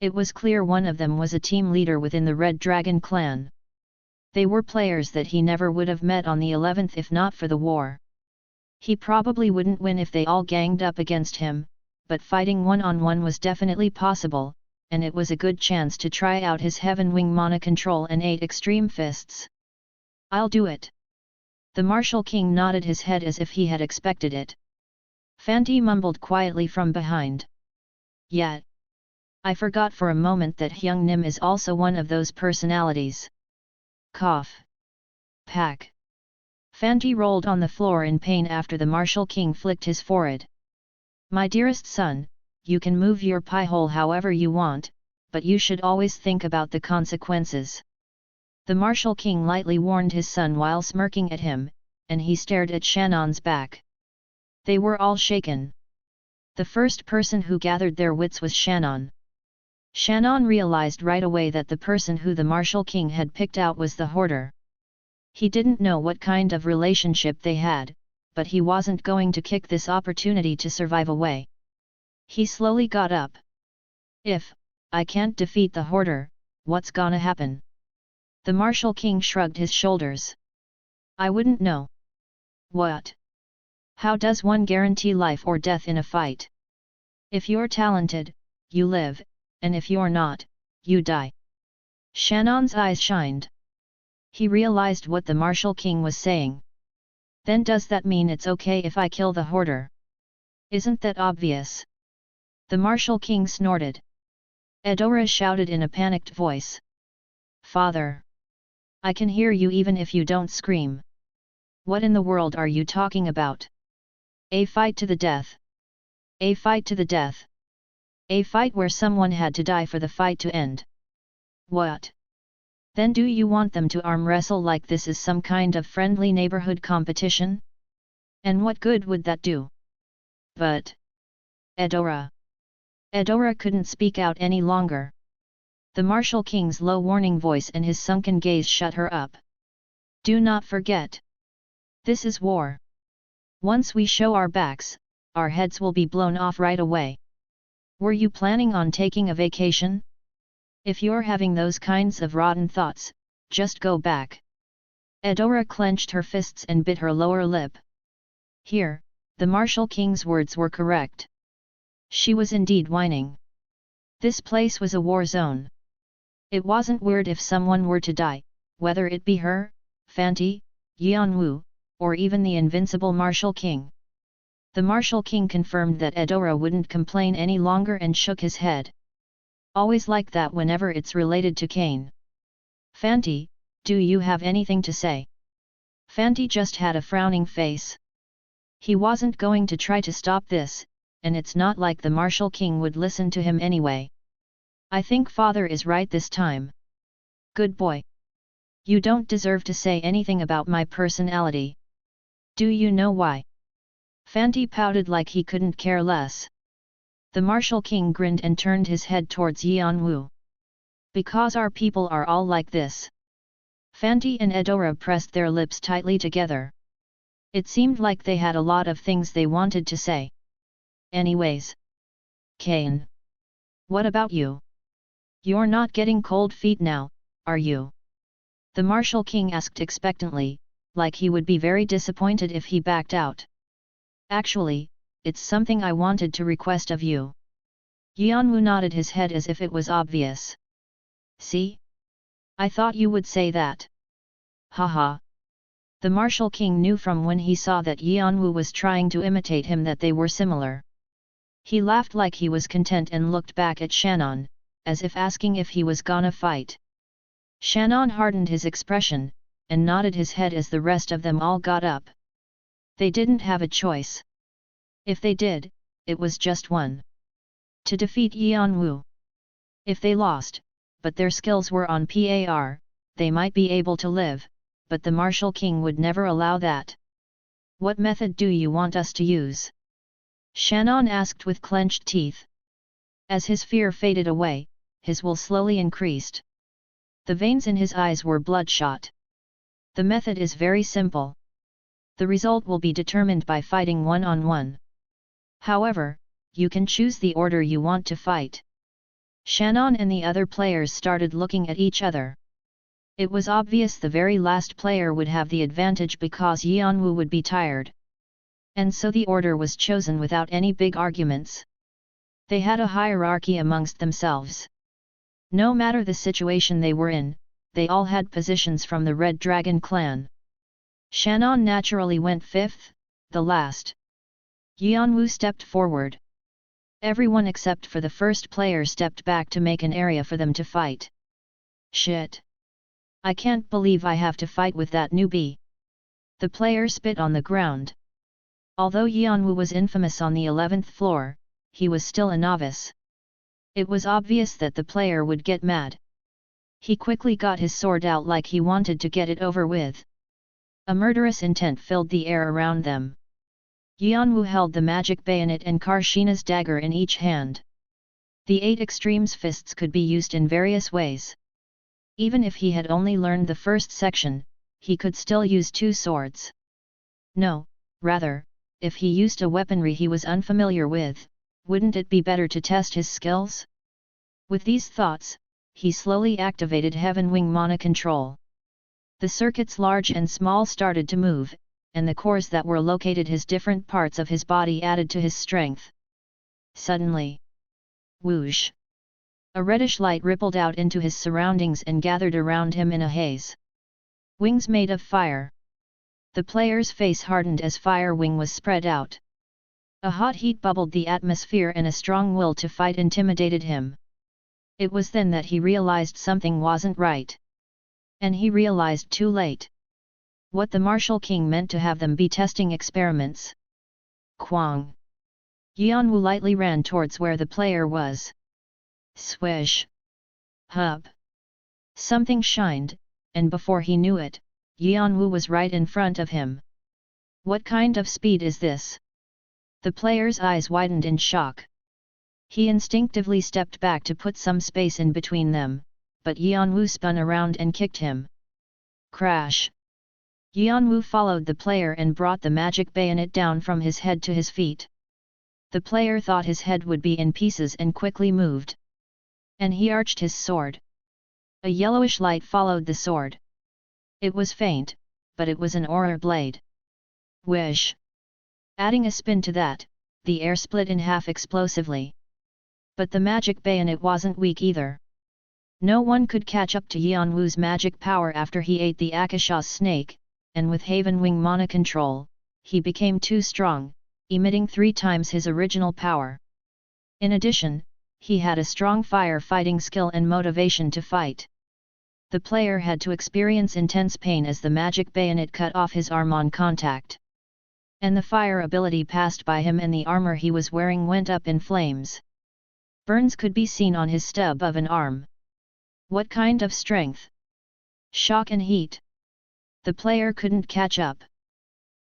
A: It was clear one of them was a team leader within the Red Dragon clan. They were players that he never would have met on the 11th if not for the war. He probably wouldn't win if they all ganged up against him, but fighting one-on-one was definitely possible, and it was a good chance to try out his Heaven Wing Mana Control and 8 Extreme Fists. I'll do it. The Martial King nodded his head as if he had expected it. Fanti mumbled quietly from behind. Yet, I forgot for a moment that Hyung Nim is also one of those personalities. Cough. Pack. Fanti rolled on the floor in pain after the Martial King flicked his forehead. My dearest son, you can move your pie hole however you want, but you should always think about the consequences. The Martial King lightly warned his son while smirking at him, and he stared at Shannon's back. They were all shaken. The first person who gathered their wits was Shannon. Shannon realized right away that the person who the Martial King had picked out was the hoarder. He didn't know what kind of relationship they had, but he wasn't going to kick this opportunity to survive away. He slowly got up. If I can't defeat the hoarder, what's gonna happen? The Martial King shrugged his shoulders. I wouldn't know. What? How does one guarantee life or death in a fight? If you're talented, you live, and if you're not, you die. Shannon's eyes shined. He realized what the Martial King was saying. Then does that mean it's okay if I kill the hoarder? Isn't that obvious? The Martial King snorted. Eudora shouted in a panicked voice. Father! I can hear you even if you don't scream. What in the world are you talking about? A fight to the death. A fight to the death. A fight where someone had to die for the fight to end. What? Then do you want them to arm wrestle like this is some kind of friendly neighborhood competition? And what good would that do? But... Eudora. Eudora couldn't speak out any longer. The Martial King's low warning voice and his sunken gaze shut her up. Do not forget. This is war. Once we show our backs, our heads will be blown off right away. Were you planning on taking a vacation? If you're having those kinds of rotten thoughts, just go back. Eudora clenched her fists and bit her lower lip. Here, the Martial King's words were correct. She was indeed whining. This place was a war zone. It wasn't weird if someone were to die, whether it be her, Fanti, Yeon-woo, or even the invincible Martial King. The Martial King confirmed that Eudora wouldn't complain any longer and shook his head. Always like that whenever it's related to Kane. Fanti, do you have anything to say? Fanti just had a frowning face. He wasn't going to try to stop this, and it's not like the Martial King would listen to him anyway. I think father is right this time. Good boy. You don't deserve to say anything about my personality. Do you know why? Fanti pouted like he couldn't care less. The Martial King grinned and turned his head towards Yeon-woo. Because our people are all like this. Fanti and Eudora pressed their lips tightly together. It seemed like they had a lot of things they wanted to say. Anyways. Kane. What about you? You're not getting cold feet now, are you? The Martial King asked expectantly, like he would be very disappointed if he backed out. Actually, it's something I wanted to request of you. Yeon-woo nodded his head as if it was obvious. See? I thought you would say that. Haha. The Martial King knew from when he saw that Yeon-woo was trying to imitate him that they were similar. He laughed like he was content and looked back at Shannon, as if asking if he was gonna fight. Shannon hardened his expression, and nodded his head as the rest of them all got up. They didn't have a choice. If they did, it was just one. To defeat Yeon-woo. If they lost, but their skills were on par, they might be able to live, but the Martial King would never allow that. What method do you want us to use? Shannon asked with clenched teeth. As his fear faded away, his will slowly increased. The veins in his eyes were bloodshot. The method is very simple. The result will be determined by fighting one-on-one. However, you can choose the order you want to fight. Shannon and the other players started looking at each other. It was obvious the very last player would have the advantage because Yeon-woo would be tired. And so the order was chosen without any big arguments. They had a hierarchy amongst themselves. No matter the situation they were in, they all had positions from the Red Dragon clan. Shannon naturally went fifth, the last. Yeon-woo stepped forward. Everyone except for the first player stepped back to make an area for them to fight. Shit! I can't believe I have to fight with that newbie. The player spit on the ground. Although Yeon-woo was infamous on the 11th floor, he was still a novice. It was obvious that the player would get mad. He quickly got his sword out like he wanted to get it over with. A murderous intent filled the air around them. Yeon-woo held the magic bayonet and Karshina's dagger in each hand. The 8 extremes fists could be used in various ways. Even if he had only learned the first section, he could still use 2 swords. No, rather, if he used a weaponry he was unfamiliar with, wouldn't it be better to test his skills? With these thoughts, he slowly activated Heaven Wing Mana Control. The circuits large and small started to move, and the cores that were located his different parts of his body added to his strength. Suddenly, whoosh! A reddish light rippled out into his surroundings and gathered around him in a haze. Wings made of fire. The player's face hardened as fire wing was spread out. A hot heat bubbled the atmosphere and a strong will to fight intimidated him. It was then that he realized something wasn't right. And he realized too late. What the Martial King meant to have them be testing experiments. Kwang! Yeon-woo lightly ran towards where the player was. Swish! Hup! Something shined, and before he knew it, Yeon-woo was right in front of him. What kind of speed is this? The player's eyes widened in shock. He instinctively stepped back to put some space in between them, but Yeon-woo spun around and kicked him. Crash! Yeon-woo followed the player and brought the magic bayonet down from his head to his feet. The player thought his head would be in pieces and quickly moved. And he arched his sword. A yellowish light followed the sword. It was faint, but it was an aura blade. Whish! Adding a spin to that, the air split in half explosively. But the magic bayonet wasn't weak either. No one could catch up to Yeon-woo's magic power after he ate the Akasha's snake, and with Haven Wing Mana Control, he became too strong, emitting 3 times his original power. In addition, he had a strong fire-fighting skill and motivation to fight. The player had to experience intense pain as the magic bayonet cut off his arm on contact. And the fire ability passed by him and the armor he was wearing went up in flames. Burns could be seen on his stub of an arm. What kind of strength? Shock and heat. The player couldn't catch up.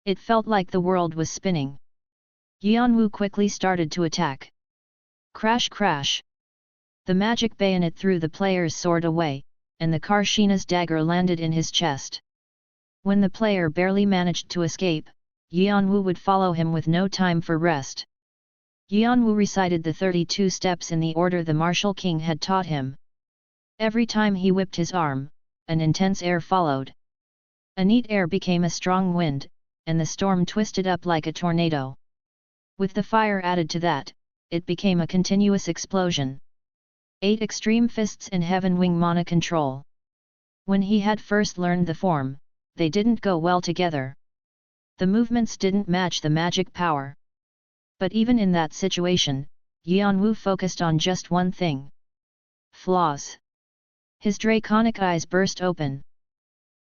A: It felt like the world was spinning. Yeon-woo quickly started to attack. Crash crash! The magic bayonet threw the player's sword away, and the Karshina's dagger landed in his chest. When the player barely managed to escape, Yeon-woo would follow him with no time for rest. Yeon-woo recited the 32 steps in the order the Martial King had taught him. Every time he whipped his arm, an intense air followed. A neat air became a strong wind, and the storm twisted up like a tornado. With the fire added to that, it became a continuous explosion. 8 extreme fists and Heaven Wing Mana Control. When he had first learned the form, they didn't go well together. The movements didn't match the magic power. But even in that situation, Yeon-woo focused on just one thing. Flaws. His draconic eyes burst open.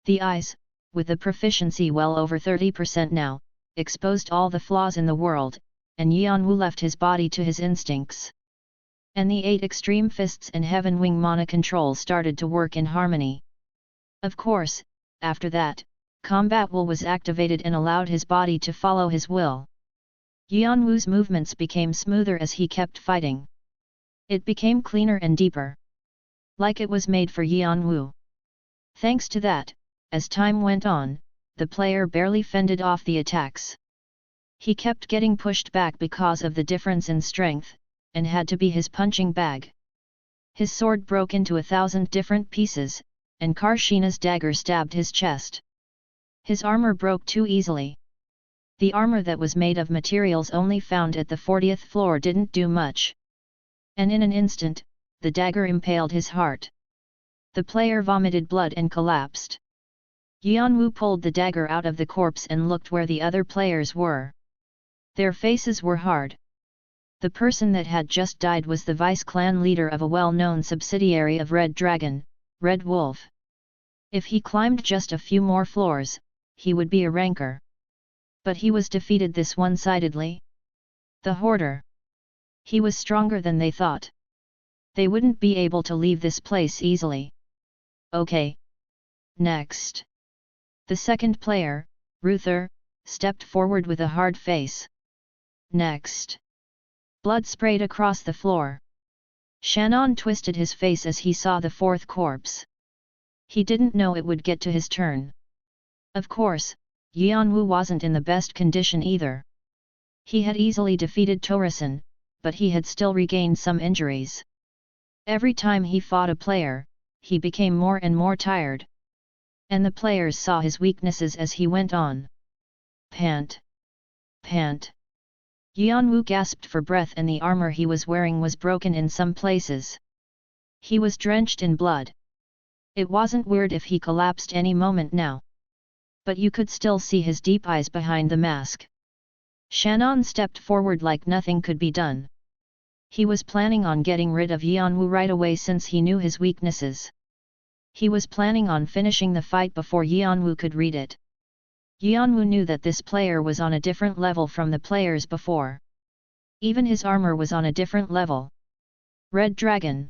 A: The eyes, with a proficiency well over 30% now, exposed all the flaws in the world, and Yeon-woo left his body to his instincts. And the 8 extreme fists and Heaven Wing Mana Control started to work in harmony. Of course, after that, combat will was activated and allowed his body to follow his will. Yeon-woo's movements became smoother as he kept fighting. It became cleaner and deeper. Like it was made for Yeon-woo. Thanks to that, as time went on, the player barely fended off the attacks. He kept getting pushed back because of the difference in strength, and had to be his punching bag. His sword broke into 1,000 different pieces, and Karshina's dagger stabbed his chest. His armor broke too easily. The armor that was made of materials only found at the 40th floor didn't do much. And in an instant, the dagger impaled his heart. The player vomited blood and collapsed. Yeon-woo pulled the dagger out of the corpse and looked where the other players were. Their faces were hard. The person that had just died was the vice-clan leader of a well-known subsidiary of Red Dragon, Red Wolf. If he climbed just a few more floors, he would be a ranker. But he was defeated this one-sidedly. The Hoarder. He was stronger than they thought. They wouldn't be able to leave this place easily. Okay. Next. The second player, Ruther, stepped forward with a hard face. Next. Blood sprayed across the floor. Shannon twisted his face as he saw the fourth corpse. He didn't know it would get to his turn. Of course, Yeon-woo wasn't in the best condition either. He had easily defeated Torasan, but he had still regained some injuries. Every time he fought a player, he became more and more tired. And the players saw his weaknesses as he went on. Pant. Pant. Yeon-woo gasped for breath and the armor he was wearing was broken in some places. He was drenched in blood. It wasn't weird if he collapsed any moment now. But you could still see his deep eyes behind the mask. Shannon stepped forward like nothing could be done. He was planning on getting rid of Yeon-woo right away since he knew his weaknesses. He was planning on finishing the fight before Yeon-woo could read it. Yeon-woo knew that this player was on a different level from the players before. Even his armor was on a different level. Red Dragon.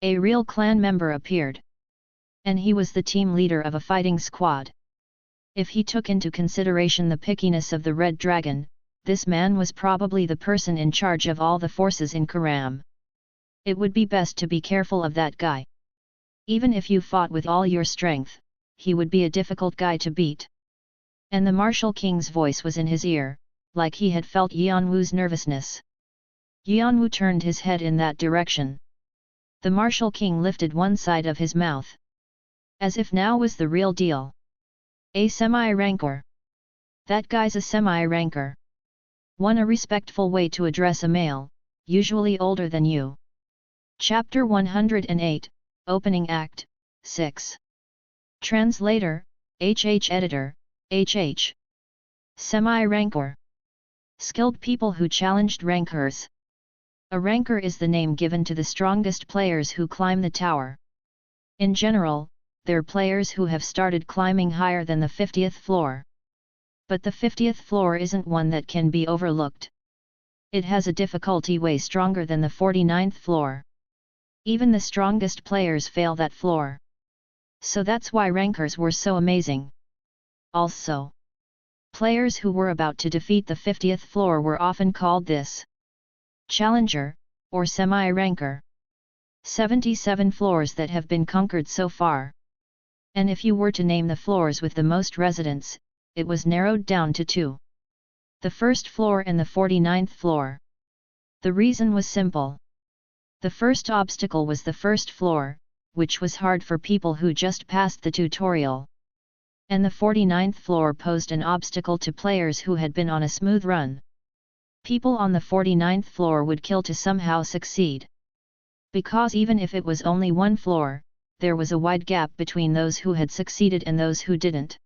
A: A real clan member appeared. And he was the team leader of a fighting squad. If he took into consideration the pickiness of the Red Dragon, this man was probably the person in charge of all the forces in Karam. It would be best to be careful of that guy. Even if you fought with all your strength, he would be a difficult guy to beat. And the Martial King's voice was in his ear, like he had felt Yeon-woo's nervousness. Yeon-woo turned his head in that direction. The Martial King lifted one side of his mouth. As if now was the real deal. A semi-rancor. That guy's a semi-rancor. One a respectful way to address a male, usually older than you. Chapter 108, Opening Act, 6. Translator, HH Editor, HH. Semi-rancor. Skilled people who challenged rankers. A rancor is the name given to the strongest players who climb the tower. In general, they're players who have started climbing higher than the 50th floor. But the 50th floor isn't one that can be overlooked. It has a difficulty way stronger than the 49th floor. Even the strongest players fail that floor. So that's why rankers were so amazing. Also, players who were about to defeat the 50th floor were often called this challenger, or semi-rancor. 77 floors that have been conquered so far. And if you were to name the floors with the most residents, it was narrowed down to 2. The first floor and the 49th floor. The reason was simple. The first obstacle was the first floor, which was hard for people who just passed the tutorial. And the 49th floor posed an obstacle to players who had been on a smooth run. People on the 49th floor would kill to somehow succeed. Because even if it was only one floor, there was a wide gap between those who had succeeded and those who didn't.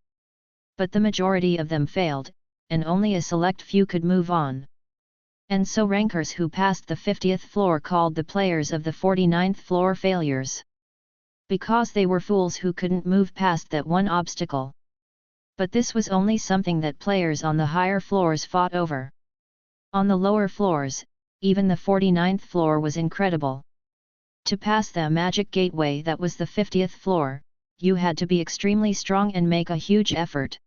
A: But the majority of them failed, and only a select few could move on. And so rankers who passed the 50th floor called the players of the 49th floor failures. Because they were fools who couldn't move past that one obstacle. But this was only something that players on the higher floors fought over. On the lower floors, even the 49th floor was incredible. To pass the magic gateway that was the 50th floor, you had to be extremely strong and make a huge effort.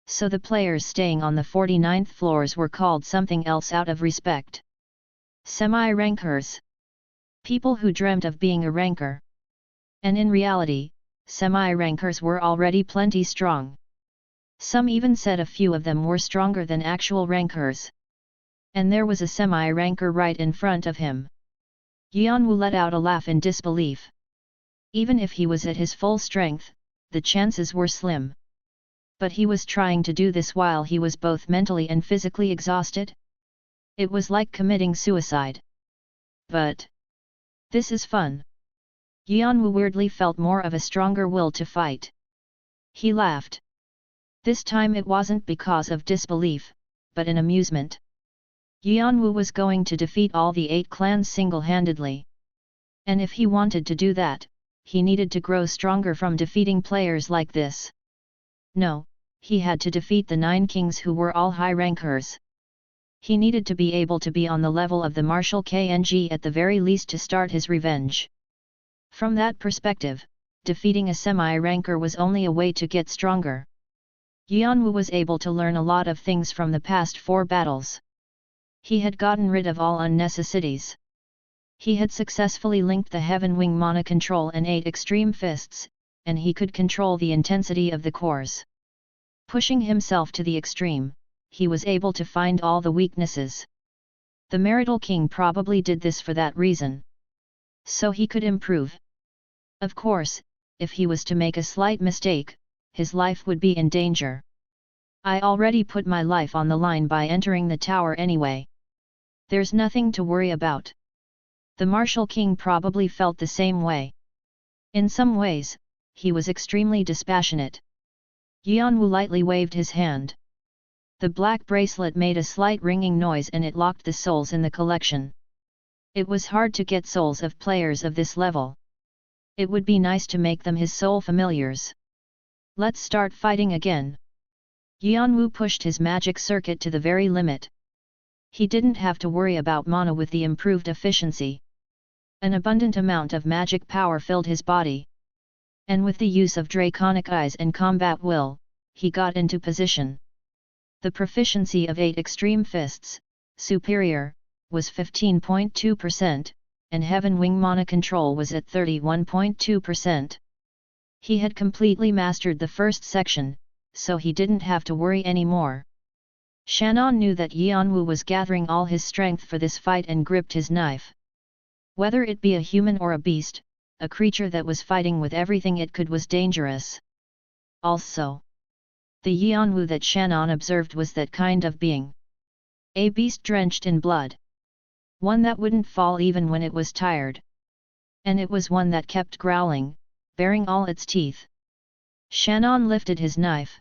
A: So the players staying on the 49th floors were called something else out of respect. Semi-rankers. People who dreamt of being a ranker. And in reality, semi-rankers were already plenty strong. Some even said a few of them were stronger than actual rankers. And there was a semi-ranker right in front of him. Yeon-woo let out a laugh in disbelief. Even if he was at his full strength, the chances were slim. But he was trying to do this while he was both mentally and physically exhausted. It was like committing suicide. But this is fun. Yeon-woo weirdly felt more of a stronger will to fight. He laughed. This time it wasn't because of disbelief, but in amusement. Yeon-woo was going to defeat all the 8 clans single-handedly. And if he wanted to do that, he needed to grow stronger from defeating players like this. No, he had to defeat the 9 kings who were all high rankers. He needed to be able to be on the level of the Marshal KNG at the very least to start his revenge. From that perspective, defeating a semi-ranker was only a way to get stronger. Yeon-woo was able to learn a lot of things from the past 4 battles. He had gotten rid of all unnecessities. He had successfully linked the Heaven Wing Mana Control and 8 Extreme Fists, and he could control the intensity of the cores. Pushing himself to the extreme, he was able to find all the weaknesses. The Marital King probably did this for that reason. So he could improve. Of course, if he was to make a slight mistake, his life would be in danger. I already put my life on the line by entering the tower anyway. There's nothing to worry about. The Marshal King probably felt the same way. In some ways, he was extremely dispassionate. Yeon-woo lightly waved his hand. The black bracelet made a slight ringing noise and it locked the souls in the collection. It was hard to get souls of players of this level. It would be nice to make them his soul familiars. Let's start fighting again. Yeon-woo pushed his magic circuit to the very limit. He didn't have to worry about mana with the improved efficiency. An abundant amount of magic power filled his body. And with the use of draconic eyes and combat will, he got into position. The proficiency of 8 Extreme Fists, superior, was 15.2%, and Heaven Wing Mana Control was at 31.2%. He had completely mastered the first section, so he didn't have to worry anymore. Shannon knew that Yeon-woo was gathering all his strength for this fight and gripped his knife. Whether it be a human or a beast, a creature that was fighting with everything it could was dangerous. Also, the Yeon-woo that Shannon observed was that kind of being. A beast drenched in blood. One that wouldn't fall even when it was tired. And it was one that kept growling, baring all its teeth. Shannon lifted his knife.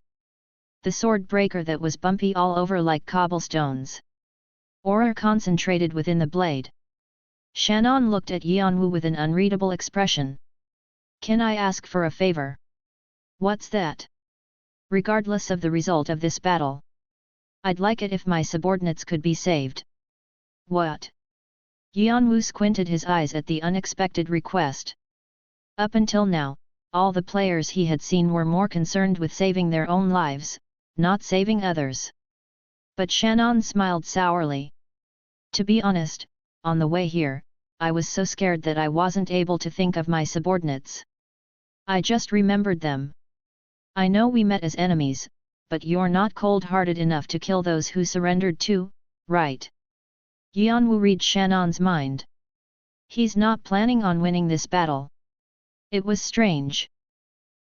A: The sword breaker that was bumpy all over like cobblestones. Aura concentrated within the blade. Shannon looked at Yeon-woo with an unreadable expression. Can I ask for a favor? What's that? Regardless of the result of this battle, I'd like it if my subordinates could be saved. What? Yeon-woo squinted his eyes at the unexpected request. Up until now, all the players he had seen were more concerned with saving their own lives, not saving others. But Shannon smiled sourly. To be honest, on the way here, I was so scared that I wasn't able to think of my subordinates. I just remembered them. I know we met as enemies, but you're not cold-hearted enough to kill those who surrendered too, right? Yeon-woo read Shannon's mind. He's not planning on winning this battle. It was strange.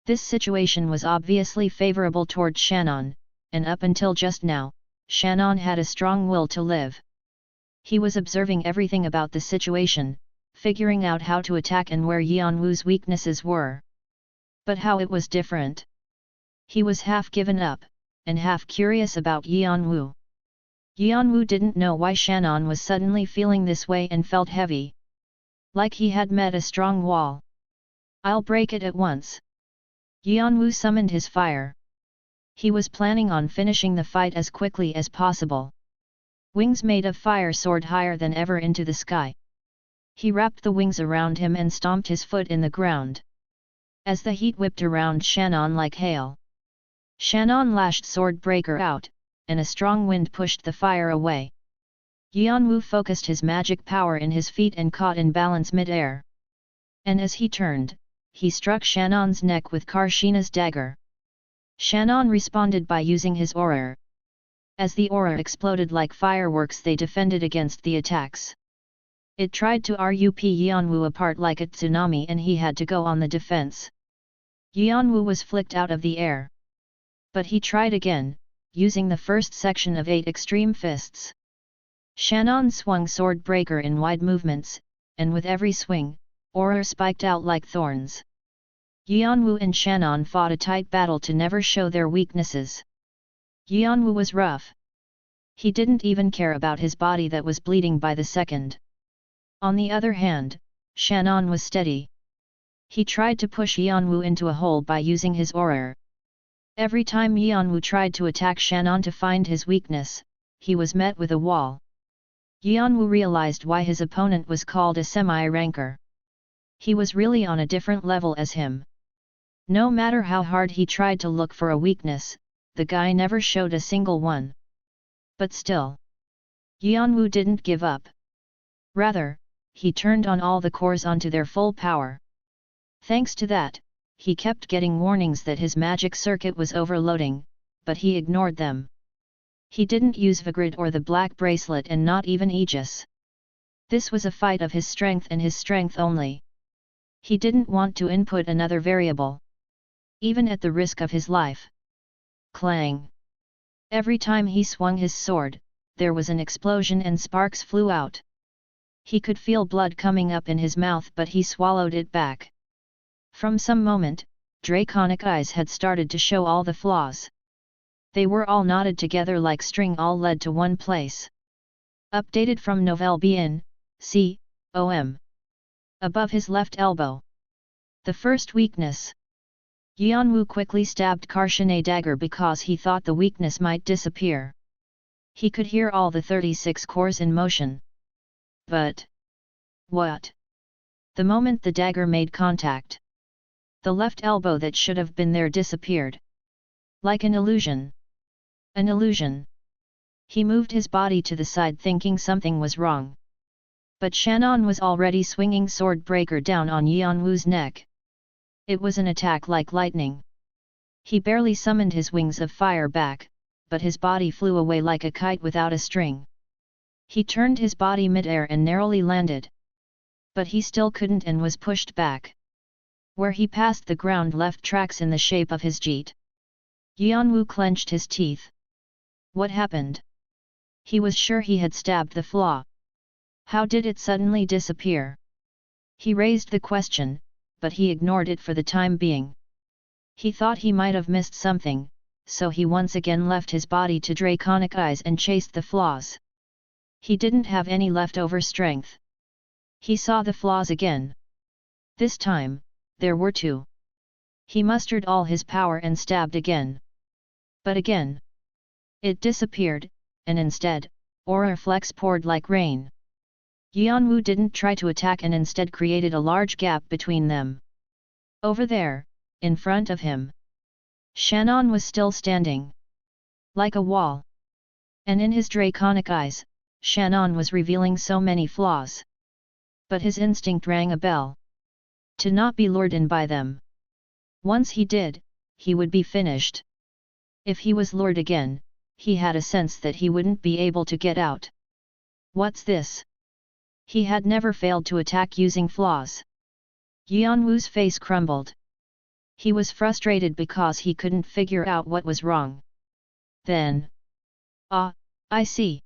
A: This situation was obviously favorable toward Shannon, and up until just now, Shannon had a strong will to live. He was observing everything about the situation, figuring out how to attack and where Yeon-woo's weaknesses were. But how it was different. He was half given up, and half curious about Yeon-woo. Yeon-woo didn't know why Shannon was suddenly feeling this way and felt heavy. Like he had met a strong wall. I'll break it at once. Yeon-woo summoned his fire. He was planning on finishing the fight as quickly as possible. Wings made of fire soared higher than ever into the sky. He wrapped the wings around him and stomped his foot in the ground. as the heat whipped around Shannon like hail. Shannon lashed Sword Breaker out, and a strong wind pushed the fire away. Yeon-woo focused his magic power in his feet and caught in balance mid-air. And as he turned, he struck Shannon's neck with Karshina's dagger. Shannon responded by using his aura. As the aura exploded like fireworks, they defended against the attacks. It tried to rip Yeon-woo apart like a tsunami, and he had to go on the defense. Yeon-woo was flicked out of the air. But he tried again, using the first section of 8 extreme fists. Shannon swung Sword Breaker in wide movements, and with every swing, aura spiked out like thorns. Yeon-woo and Shannon fought a tight battle to never show their weaknesses. Yeon-woo was rough. He didn't even care about his body that was bleeding by the second. On the other hand, Shannon was steady. He tried to push Yeon-woo into a hole by using his aura. Every time Yeon-woo tried to attack Shannon to find his weakness, he was met with a wall. Yeon-woo realized why his opponent was called a semi-ranker. He was really on a different level as him. No matter how hard he tried to look for a weakness, the guy never showed a single one. But still, Yeon-woo didn't give up. Rather, he turned on all the cores onto their full power. Thanks to that, he kept getting warnings that his magic circuit was overloading, but he ignored them. He didn't use Vigrid or the Black Bracelet, and not even Aegis. This was a fight of his strength and his strength only. He didn't want to input another variable, even at the risk of his life. Clang! Every time he swung his sword, there was an explosion and sparks flew out. He could feel blood coming up in his mouth, but he swallowed it back. From some moment, draconic eyes had started to show all the flaws. They were all knotted together like string, all led to one place. Updated from Nouvelle Bien, c.om. Above his left elbow. The first weakness. Yeon-woo quickly stabbed Karshina's dagger because he thought the weakness might disappear. He could hear all the 36 cores in motion. But what? The moment the dagger made contact, the left elbow that should have been there disappeared. Like an illusion. An illusion. He moved his body to the side thinking something was wrong. But Shannon was already swinging Sword Breaker down on Yeon-woo's neck. It was an attack like lightning. He barely summoned his wings of fire back, but his body flew away like a kite without a string. He turned his body mid-air and narrowly landed. But he still couldn't and was pushed back. Where he passed, the ground left tracks in the shape of his jeet. Yeon-woo clenched his teeth. What happened? He was sure he had stabbed the flaw. How did it suddenly disappear? He raised the question, but he ignored it for the time being. He thought he might have missed something, so he once again left his body to draconic eyes and chased the flaws. He didn't have any leftover strength. He saw the flaws again. This time, there were 2. He mustered all his power and stabbed again. But again, it disappeared, and instead, aura flecks poured like rain. Yeon-woo didn't try to attack and instead created a large gap between them. Over there, in front of him, Shannon was still standing. Like a wall. And in his draconic eyes, Shannon was revealing so many flaws. But his instinct rang a bell. To not be lured in by them. Once he did, he would be finished. If he was lured again, he had a sense that he wouldn't be able to get out. What's this? He had never failed to attack using flaws. Yeon-woo's face crumbled. He was frustrated because he couldn't figure out what was wrong. Then, I see.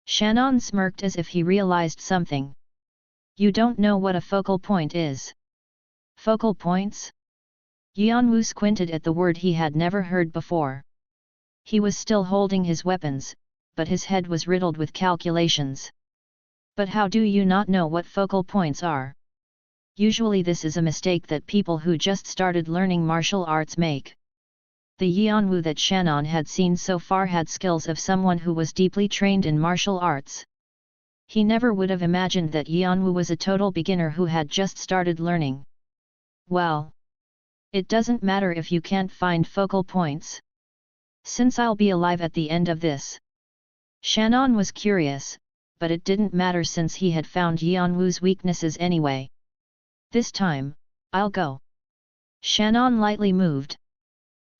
A: Shannon smirked as if he realized something. You don't know what a focal point is. Focal points? Yeon-woo squinted at the word he had never heard before. He was still holding his weapons, but his head was riddled with calculations. But how do you not know what focal points are? Usually this is a mistake that people who just started learning martial arts make. The Yeon-woo that Shannon had seen so far had skills of someone who was deeply trained in martial arts. He never would have imagined that Yeon-woo was a total beginner who had just started learning. Well, It doesn't matter if you can't find focal points. Since I'll be alive at the end of this. Shannon was curious, but it didn't matter since he had found Yeon-woo's weaknesses anyway. This time, I'll go. Shannon lightly moved.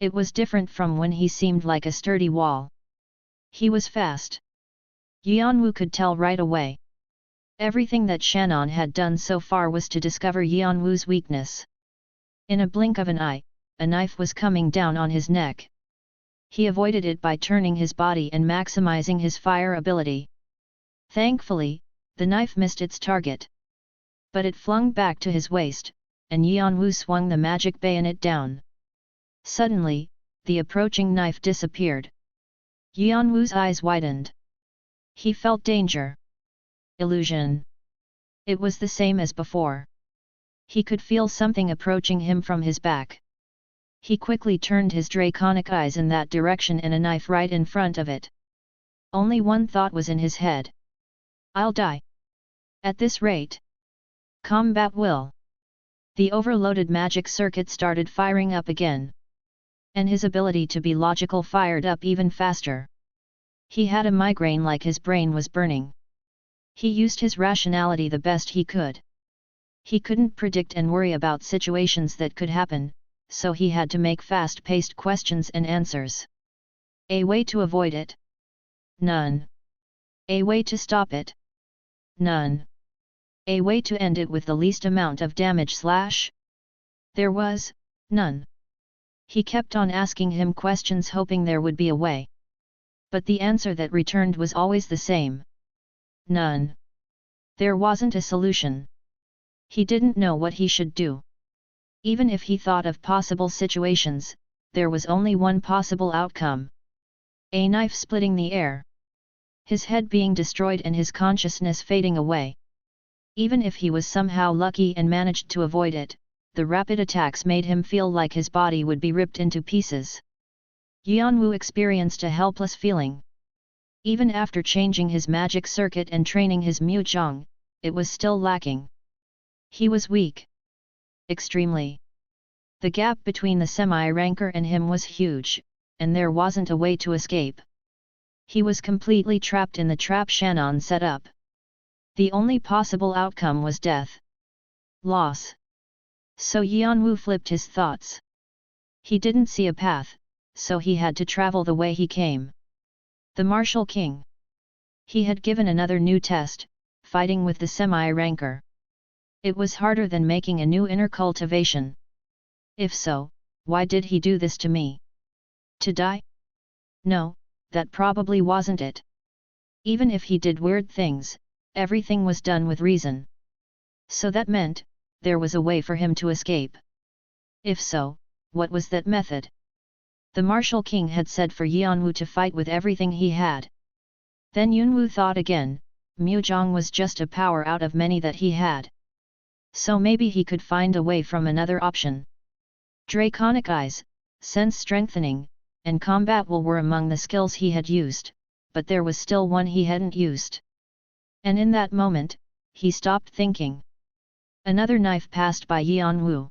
A: It was different from when he seemed like a sturdy wall. He was fast. Yeon-woo could tell right away. Everything that Shannon had done so far was to discover Yeon-woo's weakness. In a blink of an eye, a knife was coming down on his neck. He avoided it by turning his body and maximizing his fire ability. Thankfully, the knife missed its target. But it flung back to his waist, and Yeon-woo swung the magic bayonet down. Suddenly, the approaching knife disappeared. Yeon-woo's eyes widened. He felt danger. Illusion. It was the same as before. He could feel something approaching him from his back. He quickly turned his draconic eyes in that direction and a knife right in front of it. Only one thought was in his head. I'll die. At this rate. Combat will. The overloaded magic circuit started firing up again. And his ability to be logical fired up even faster. He had a migraine like his brain was burning. He used his rationality the best he could. He couldn't predict and worry about situations that could happen, so he had to make fast-paced questions and answers. A way to avoid it? None. A way to stop it? None. A way to end it with the least amount of damage / There was none. He kept on asking him questions hoping there would be a way. But the answer that returned was always the same. None. There wasn't a solution. He didn't know what he should do. Even if he thought of possible situations, there was only one possible outcome. A knife splitting the air. His head being destroyed and his consciousness fading away. Even if he was somehow lucky and managed to avoid it, the rapid attacks made him feel like his body would be ripped into pieces. Yeon-woo experienced a helpless feeling. Even after changing his magic circuit and training his Muzhong, it was still lacking. He was weak. Extremely. The gap between the semi-ranker and him was huge, and there wasn't a way to escape. He was completely trapped in the trap Shannon set up. The only possible outcome was death. Loss. So Yeon-woo flipped his thoughts. He didn't see a path, so he had to travel the way he came. The Martial King. He had given another new test, fighting with the semi-ranker. It was harder than making a new inner cultivation. If so, why did he do this to me? To die? No, that probably wasn't it. Even if he did weird things, everything was done with reason. So that meant, there was a way for him to escape. If so, what was that method? The Martial King had said for Yeon-woo to fight with everything he had. Then Yeon-woo thought again, Muzhong was just a power out of many that he had. So maybe he could find a way from another option. Draconic Eyes, Sense Strengthening, and Combat Will were among the skills he had used, but there was still one he hadn't used. And in that moment, he stopped thinking. Another knife passed by Yeon-woo.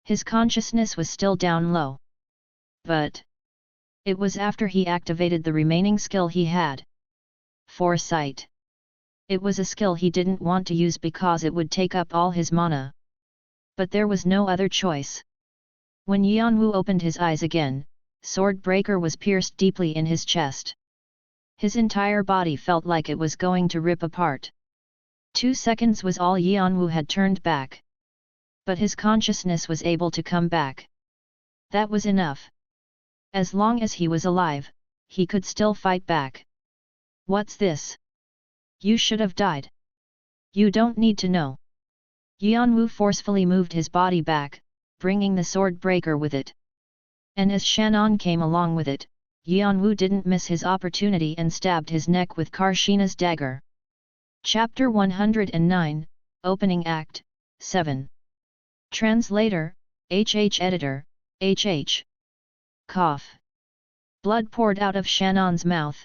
A: His consciousness was still down low. But it was after he activated the remaining skill he had. Foresight. It was a skill he didn't want to use because it would take up all his mana. But there was no other choice. When Yeon-woo opened his eyes again, Sword Breaker was pierced deeply in his chest. His entire body felt like it was going to rip apart. 2 seconds was all Yeon-woo had turned back. But his consciousness was able to come back. That was enough. As long as he was alive, he could still fight back. What's this? You should have died. You don't need to know. Yeon-woo forcefully moved his body back, bringing the sword breaker with it. And as Shannon came along with it, Yeon-woo didn't miss his opportunity and stabbed his neck with Karshina's dagger. Chapter 109, Opening Act, 7. Translator, HH Editor, HH. Cough. Blood poured out of Shannon's mouth.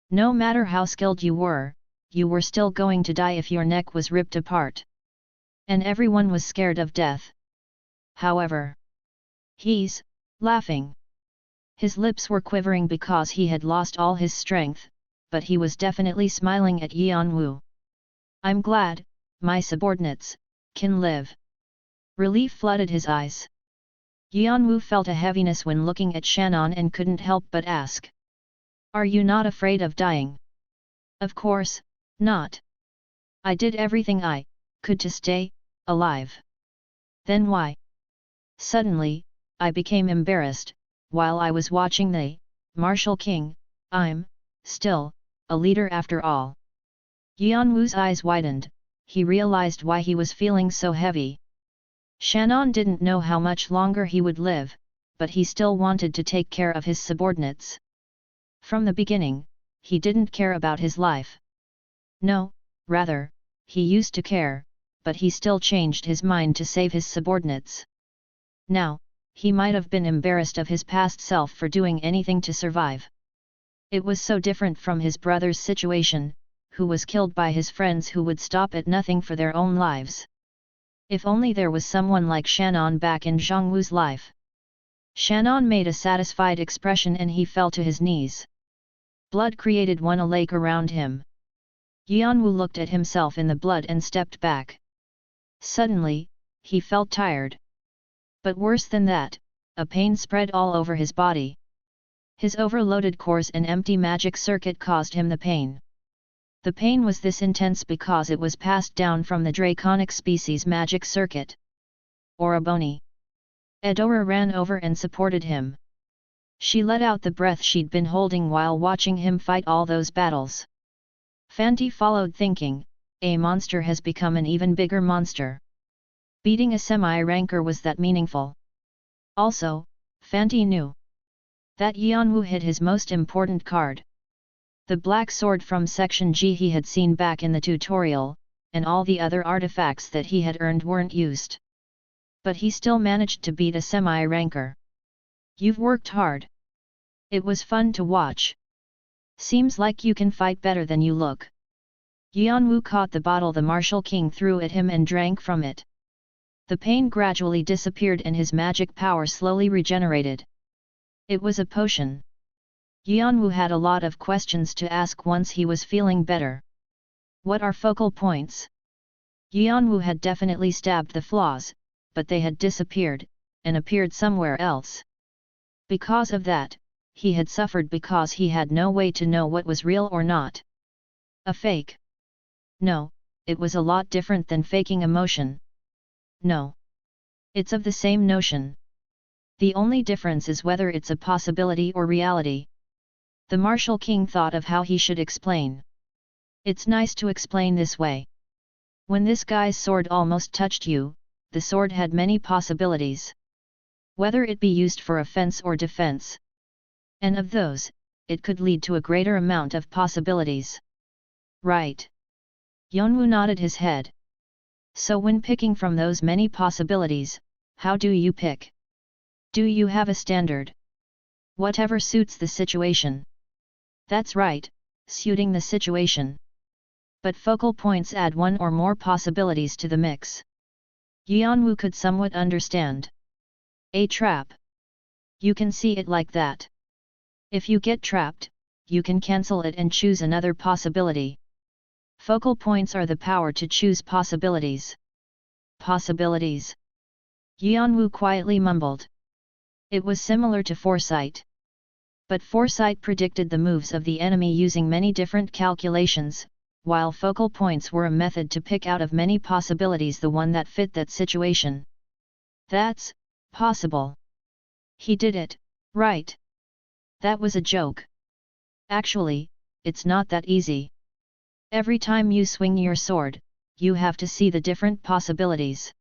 A: No matter how skilled you were still going to die if your neck was ripped apart. And everyone was scared of death. However, He's laughing. His lips were quivering because he had lost all his strength, but he was definitely smiling at Yeon-woo. I'm glad, my subordinates, can live. Relief flooded his eyes. Yeon-woo felt a heaviness when looking at Shannon and couldn't help but ask. Are you not afraid of dying? Of course, not. I did everything I could to stay alive. Then why? Suddenly, I became embarrassed, while I was watching the martial king. I'm still a leader after all. Yeon-woo's eyes widened, he realized why he was feeling so heavy. Shannon didn't know how much longer he would live, but he still wanted to take care of his subordinates. From the beginning, he didn't care about his life. No, rather, he used to care, but he still changed his mind to save his subordinates. Now, he might have been embarrassed of his past self for doing anything to survive. It was so different from his brother's situation, who was killed by his friends who would stop at nothing for their own lives. If only there was someone like Shannon back in Jeong-woo's life. Shannon made a satisfied expression and he fell to his knees. Blood created a lake around him. Yeon-woo looked at himself in the blood and stepped back. Suddenly, he felt tired. But worse than that, a pain spread all over his body. His overloaded cores and empty magic circuit caused him the pain. The pain was this intense because it was passed down from the draconic species magic circuit. Oraboni. Edora ran over and supported him. She let out the breath she'd been holding while watching him fight all those battles. Fanti followed thinking, a monster has become an even bigger monster. Beating a semi-ranker was that meaningful. Also, Fanti knew that Yeon-woo hid his most important card. The black sword from Section G he had seen back in the tutorial, and all the other artifacts that he had earned weren't used. But he still managed to beat a semi-ranker. You've worked hard. It was fun to watch. Seems like you can fight better than you look. Yeon-woo caught the bottle the martial king threw at him and drank from it. The pain gradually disappeared and his magic power slowly regenerated. It was a potion. Yeon-woo had a lot of questions to ask once he was feeling better. What are focal points? Yeon-woo had definitely stabbed the flaws, but they had disappeared, and appeared somewhere else. Because of that, he had suffered because he had no way to know what was real or not. A fake? No, it was a lot different than faking emotion. No. It's of the same notion. The only difference is whether it's a possibility or reality. The martial king thought of how he should explain. It's nice to explain this way. When this guy's sword almost touched you, the sword had many possibilities. Whether it be used for offense or defense. And of those, it could lead to a greater amount of possibilities. Right. Yeon-woo nodded his head. So when picking from those many possibilities, how do you pick? Do you have a standard? Whatever suits the situation. That's right, suiting the situation. But focal points add one or more possibilities to the mix. Yeon-woo could somewhat understand. A trap. You can see it like that. If you get trapped, you can cancel it and choose another possibility. Focal points are the power to choose possibilities. Possibilities. Yeon-woo quietly mumbled. It was similar to foresight. But foresight predicted the moves of the enemy using many different calculations, while focal points were a method to pick out of many possibilities the one that fit that situation. That's possible. He did it, right? That was a joke. Actually, it's not that easy. Every time you swing your sword, you have to see the different possibilities.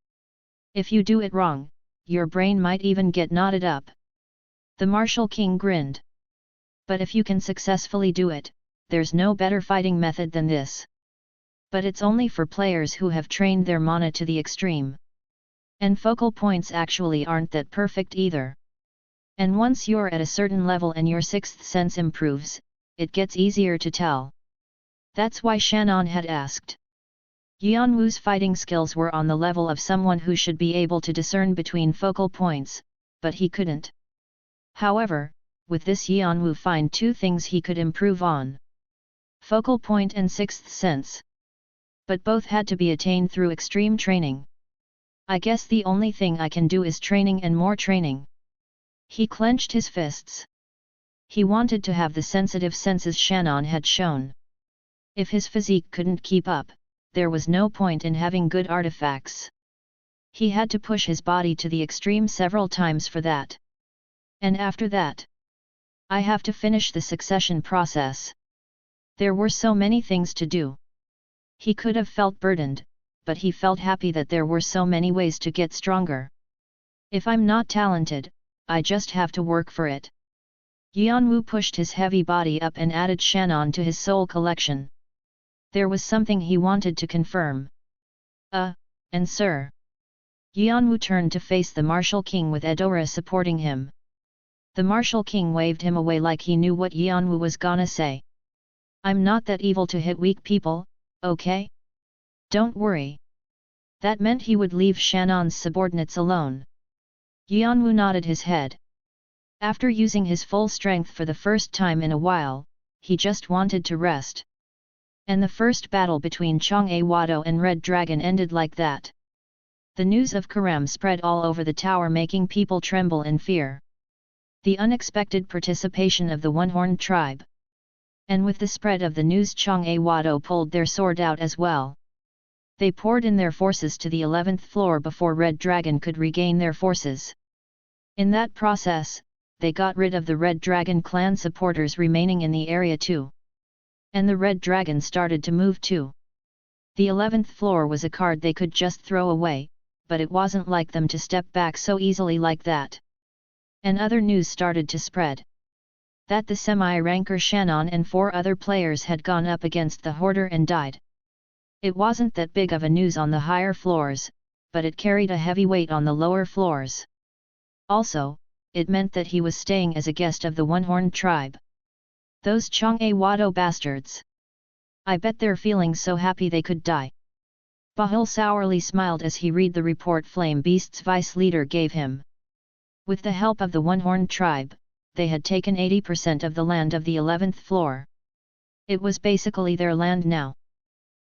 A: If you do it wrong, your brain might even get knotted up. The martial king grinned. But if you can successfully do it, there's no better fighting method than this. But it's only for players who have trained their mana to the extreme. And focal points actually aren't that perfect either. And once you're at a certain level and your sixth sense improves, it gets easier to tell. That's why Shannon had asked. Yeon-woo's fighting skills were on the level of someone who should be able to discern between focal points, but he couldn't. However, with this Yeon-woo find two things he could improve on: focal point and sixth sense. But both had to be attained through extreme training. I guess the only thing I can do is training and more training. He clenched his fists. He wanted to have the sensitive senses Shannon had shown. If his physique couldn't keep up, there was no point in having good artifacts. He had to push his body to the extreme several times for that. And after that, I have to finish the succession process. There were so many things to do. He could have felt burdened, but he felt happy that there were so many ways to get stronger. If I'm not talented, I just have to work for it. Yeon-woo pushed his heavy body up and added Shannon to his soul collection. There was something he wanted to confirm. And sir. Yeon-woo turned to face the Martial King with Eudora supporting him. The Martial King waved him away like he knew what Yeon-woo was gonna say. I'm not that evil to hit weak people, okay? Don't worry. That meant he would leave Shannon's subordinates alone. Yeon-woo nodded his head. After using his full strength for the first time in a while, he just wanted to rest. And the first battle between Jeong-woo and Red Dragon ended like that. The news of Karam spread all over the tower, making people tremble in fear. The unexpected participation of the One-Horned tribe. And with the spread of the news, Jeong-woo pulled their sword out as well. They poured in their forces to the 11th floor before Red Dragon could regain their forces. In that process, they got rid of the Red Dragon clan supporters remaining in the area too. And the Red Dragon started to move too. The 11th floor was a card they could just throw away, but it wasn't like them to step back so easily like that. And other news started to spread. That the semi-ranker Shannon and 4 other players had gone up against the Hoarder and died. It wasn't that big of a news on the higher floors, but it carried a heavy weight on the lower floors. Also, it meant that he was staying as a guest of the One-Horned tribe. Those Jeong-woo bastards. I bet they're feeling so happy they could die. Bahul sourly smiled as he read the report Flame Beast's vice leader gave him. With the help of the One-Horned tribe, they had taken 80% of the land of the 11th floor. It was basically their land now.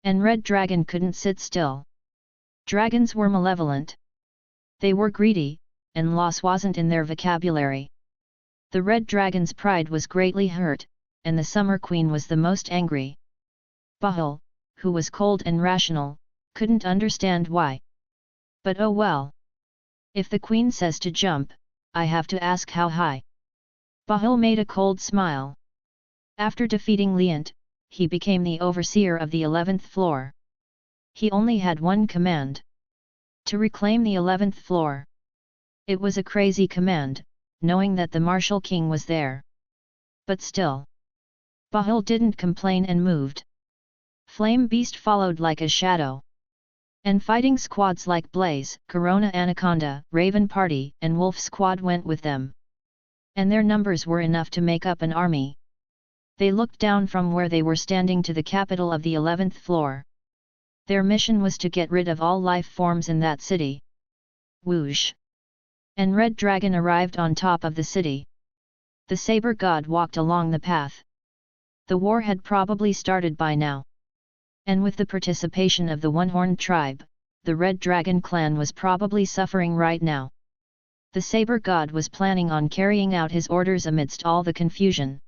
A: And Red Dragon couldn't sit still. Dragons were malevolent. They were greedy, and loss wasn't in their vocabulary. The Red Dragon's pride was greatly hurt, and the Summer Queen was the most angry. Bahul, who was cold and rational, couldn't understand why. But oh well. If the Queen says to jump, I have to ask how high. Bahul made a cold smile. After defeating Leant, he became the overseer of the 11th floor. He only had one command: to reclaim the 11th floor. It was a crazy command, knowing that the Martial King was there. But still, Bahul didn't complain and moved. Flame Beast followed like a shadow. And fighting squads like Blaze, Corona Anaconda, Raven Party, and Wolf Squad went with them. And their numbers were enough to make up an army. They looked down from where they were standing to the capital of the 11th floor. Their mission was to get rid of all life forms in that city. Whoosh! And Red Dragon arrived on top of the city. The Saber God walked along the path. The war had probably started by now. And with the participation of the One-Horned tribe, the Red Dragon clan was probably suffering right now. The Saber God was planning on carrying out his orders amidst all the confusion.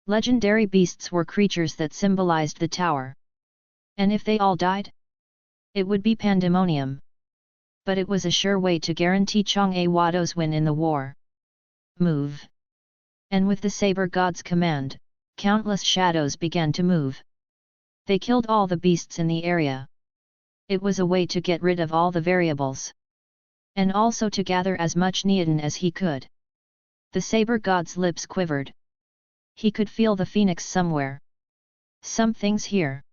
A: Legendary beasts were creatures that symbolized the tower. And if they all died, it would be pandemonium. But it was a sure way to guarantee Jeong-woo's win in the war. Move! And with the Saber God's command, countless shadows began to move. They killed all the beasts in the area. It was a way to get rid of all the variables. And also to gather as much neodon as he could. The Saber God's lips quivered. He could feel the phoenix somewhere. Something's here.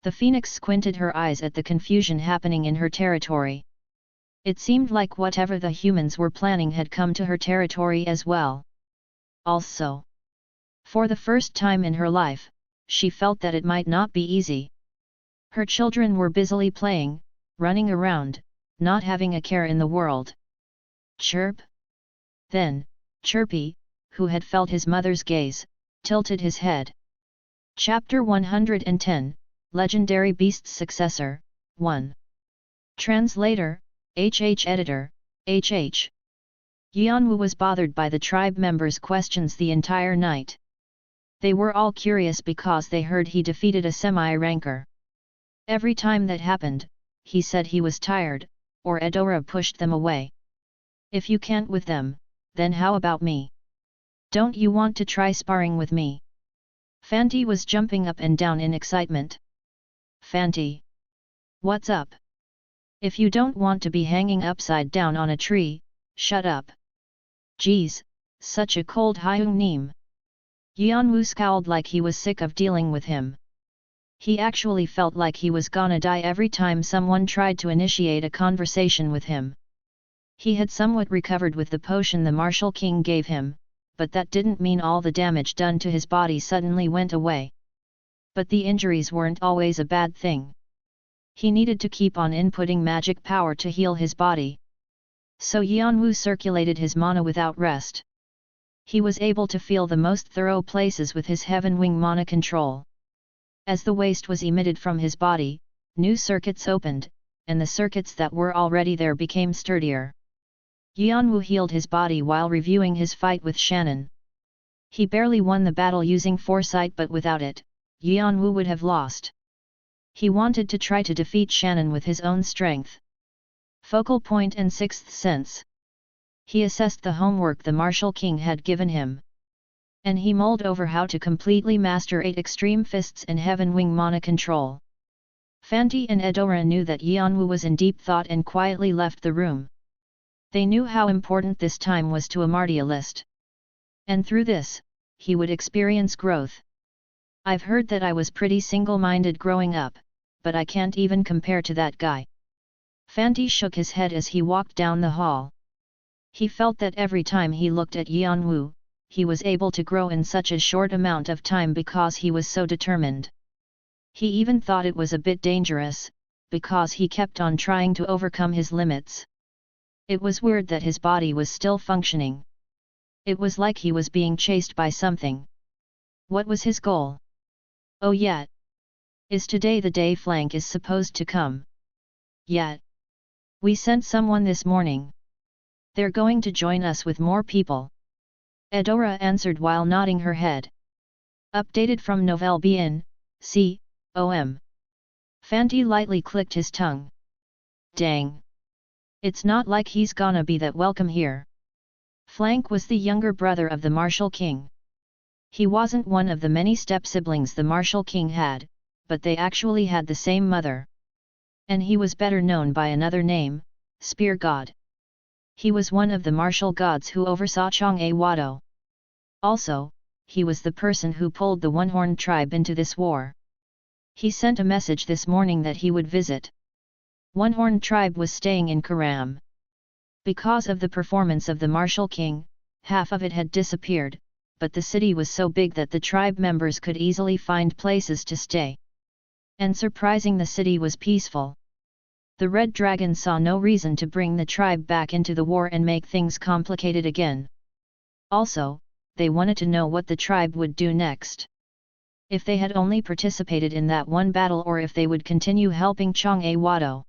A: The phoenix squinted her eyes at the confusion happening in her territory. It seemed like whatever the humans were planning had come to her territory as well. Also, for the first time in her life, she felt that it might not be easy. Her children were busily playing, running around, not having a care in the world. Chirp! Then, Chirpy, who had felt his mother's gaze, tilted his head. Chapter 110, Legendary Beast's Successor, 1. Translator, HH Editor, HH. Yeon-woo was bothered by the tribe members' questions the entire night. They were all curious because they heard he defeated a semi-ranker. Every time that happened, he said he was tired, or Eudora pushed them away. If you can't with them, then how about me? Don't you want to try sparring with me? Fanti was jumping up and down in excitement. Fanti! What's up? If you don't want to be hanging upside down on a tree, shut up. Geez, such a cold Hyung Neem. Yeon-woo scowled like he was sick of dealing with him. He actually felt like he was gonna die every time someone tried to initiate a conversation with him. He had somewhat recovered with the potion the Martial King gave him, but that didn't mean all the damage done to his body suddenly went away. But the injuries weren't always a bad thing. He needed to keep on inputting magic power to heal his body. So Yeon-woo circulated his mana without rest. He was able to feel the most thorough places with his Heaven Wing mana control. As the waste was emitted from his body, new circuits opened, and the circuits that were already there became sturdier. Yeon-woo healed his body while reviewing his fight with Shannon. He barely won the battle using foresight, but without it, Yeon-woo would have lost. He wanted to try to defeat Shannon with his own strength. Focal point and sixth sense. He assessed the homework the Martial King had given him. And he mulled over how to completely master 8 extreme fists and Heaven Wing mana control. Fanti and Eudora knew that Yeon-woo was in deep thought and quietly left the room. They knew how important this time was to a martialist. And through this, he would experience growth. I've heard that I was pretty single-minded growing up, but I can't even compare to that guy. Fanti shook his head as he walked down the hall. He felt that every time he looked at Yeon-woo, he was able to grow in such a short amount of time because he was so determined. He even thought it was a bit dangerous, because he kept on trying to overcome his limits. It was weird that his body was still functioning. It was like he was being chased by something. What was his goal? Oh yeah. Is today the day Flank is supposed to come? Yeah. We sent someone this morning. They're going to join us with more people. Eudora answered while nodding her head. Updated from Nouvelle Bien, com. Fanti lightly clicked his tongue. Dang. It's not like he's gonna be that welcome here. Flank was the younger brother of the Martial King. He wasn't one of the many step-siblings the Martial King had, but they actually had the same mother. And he was better known by another name, Spear God. He was one of the martial gods who oversaw Jeong-woo. Also, he was the person who pulled the One-Horned tribe into this war. He sent a message this morning that he would visit. One-Horned tribe was staying in Karam. Because of the performance of the Martial King, half of it had disappeared, but the city was so big that the tribe members could easily find places to stay. And surprising, the city was peaceful. The Red Dragon saw no reason to bring the tribe back into the war and make things complicated again. Also, they wanted to know what the tribe would do next. If they had only participated in that one battle, or if they would continue helping Jeong-woo.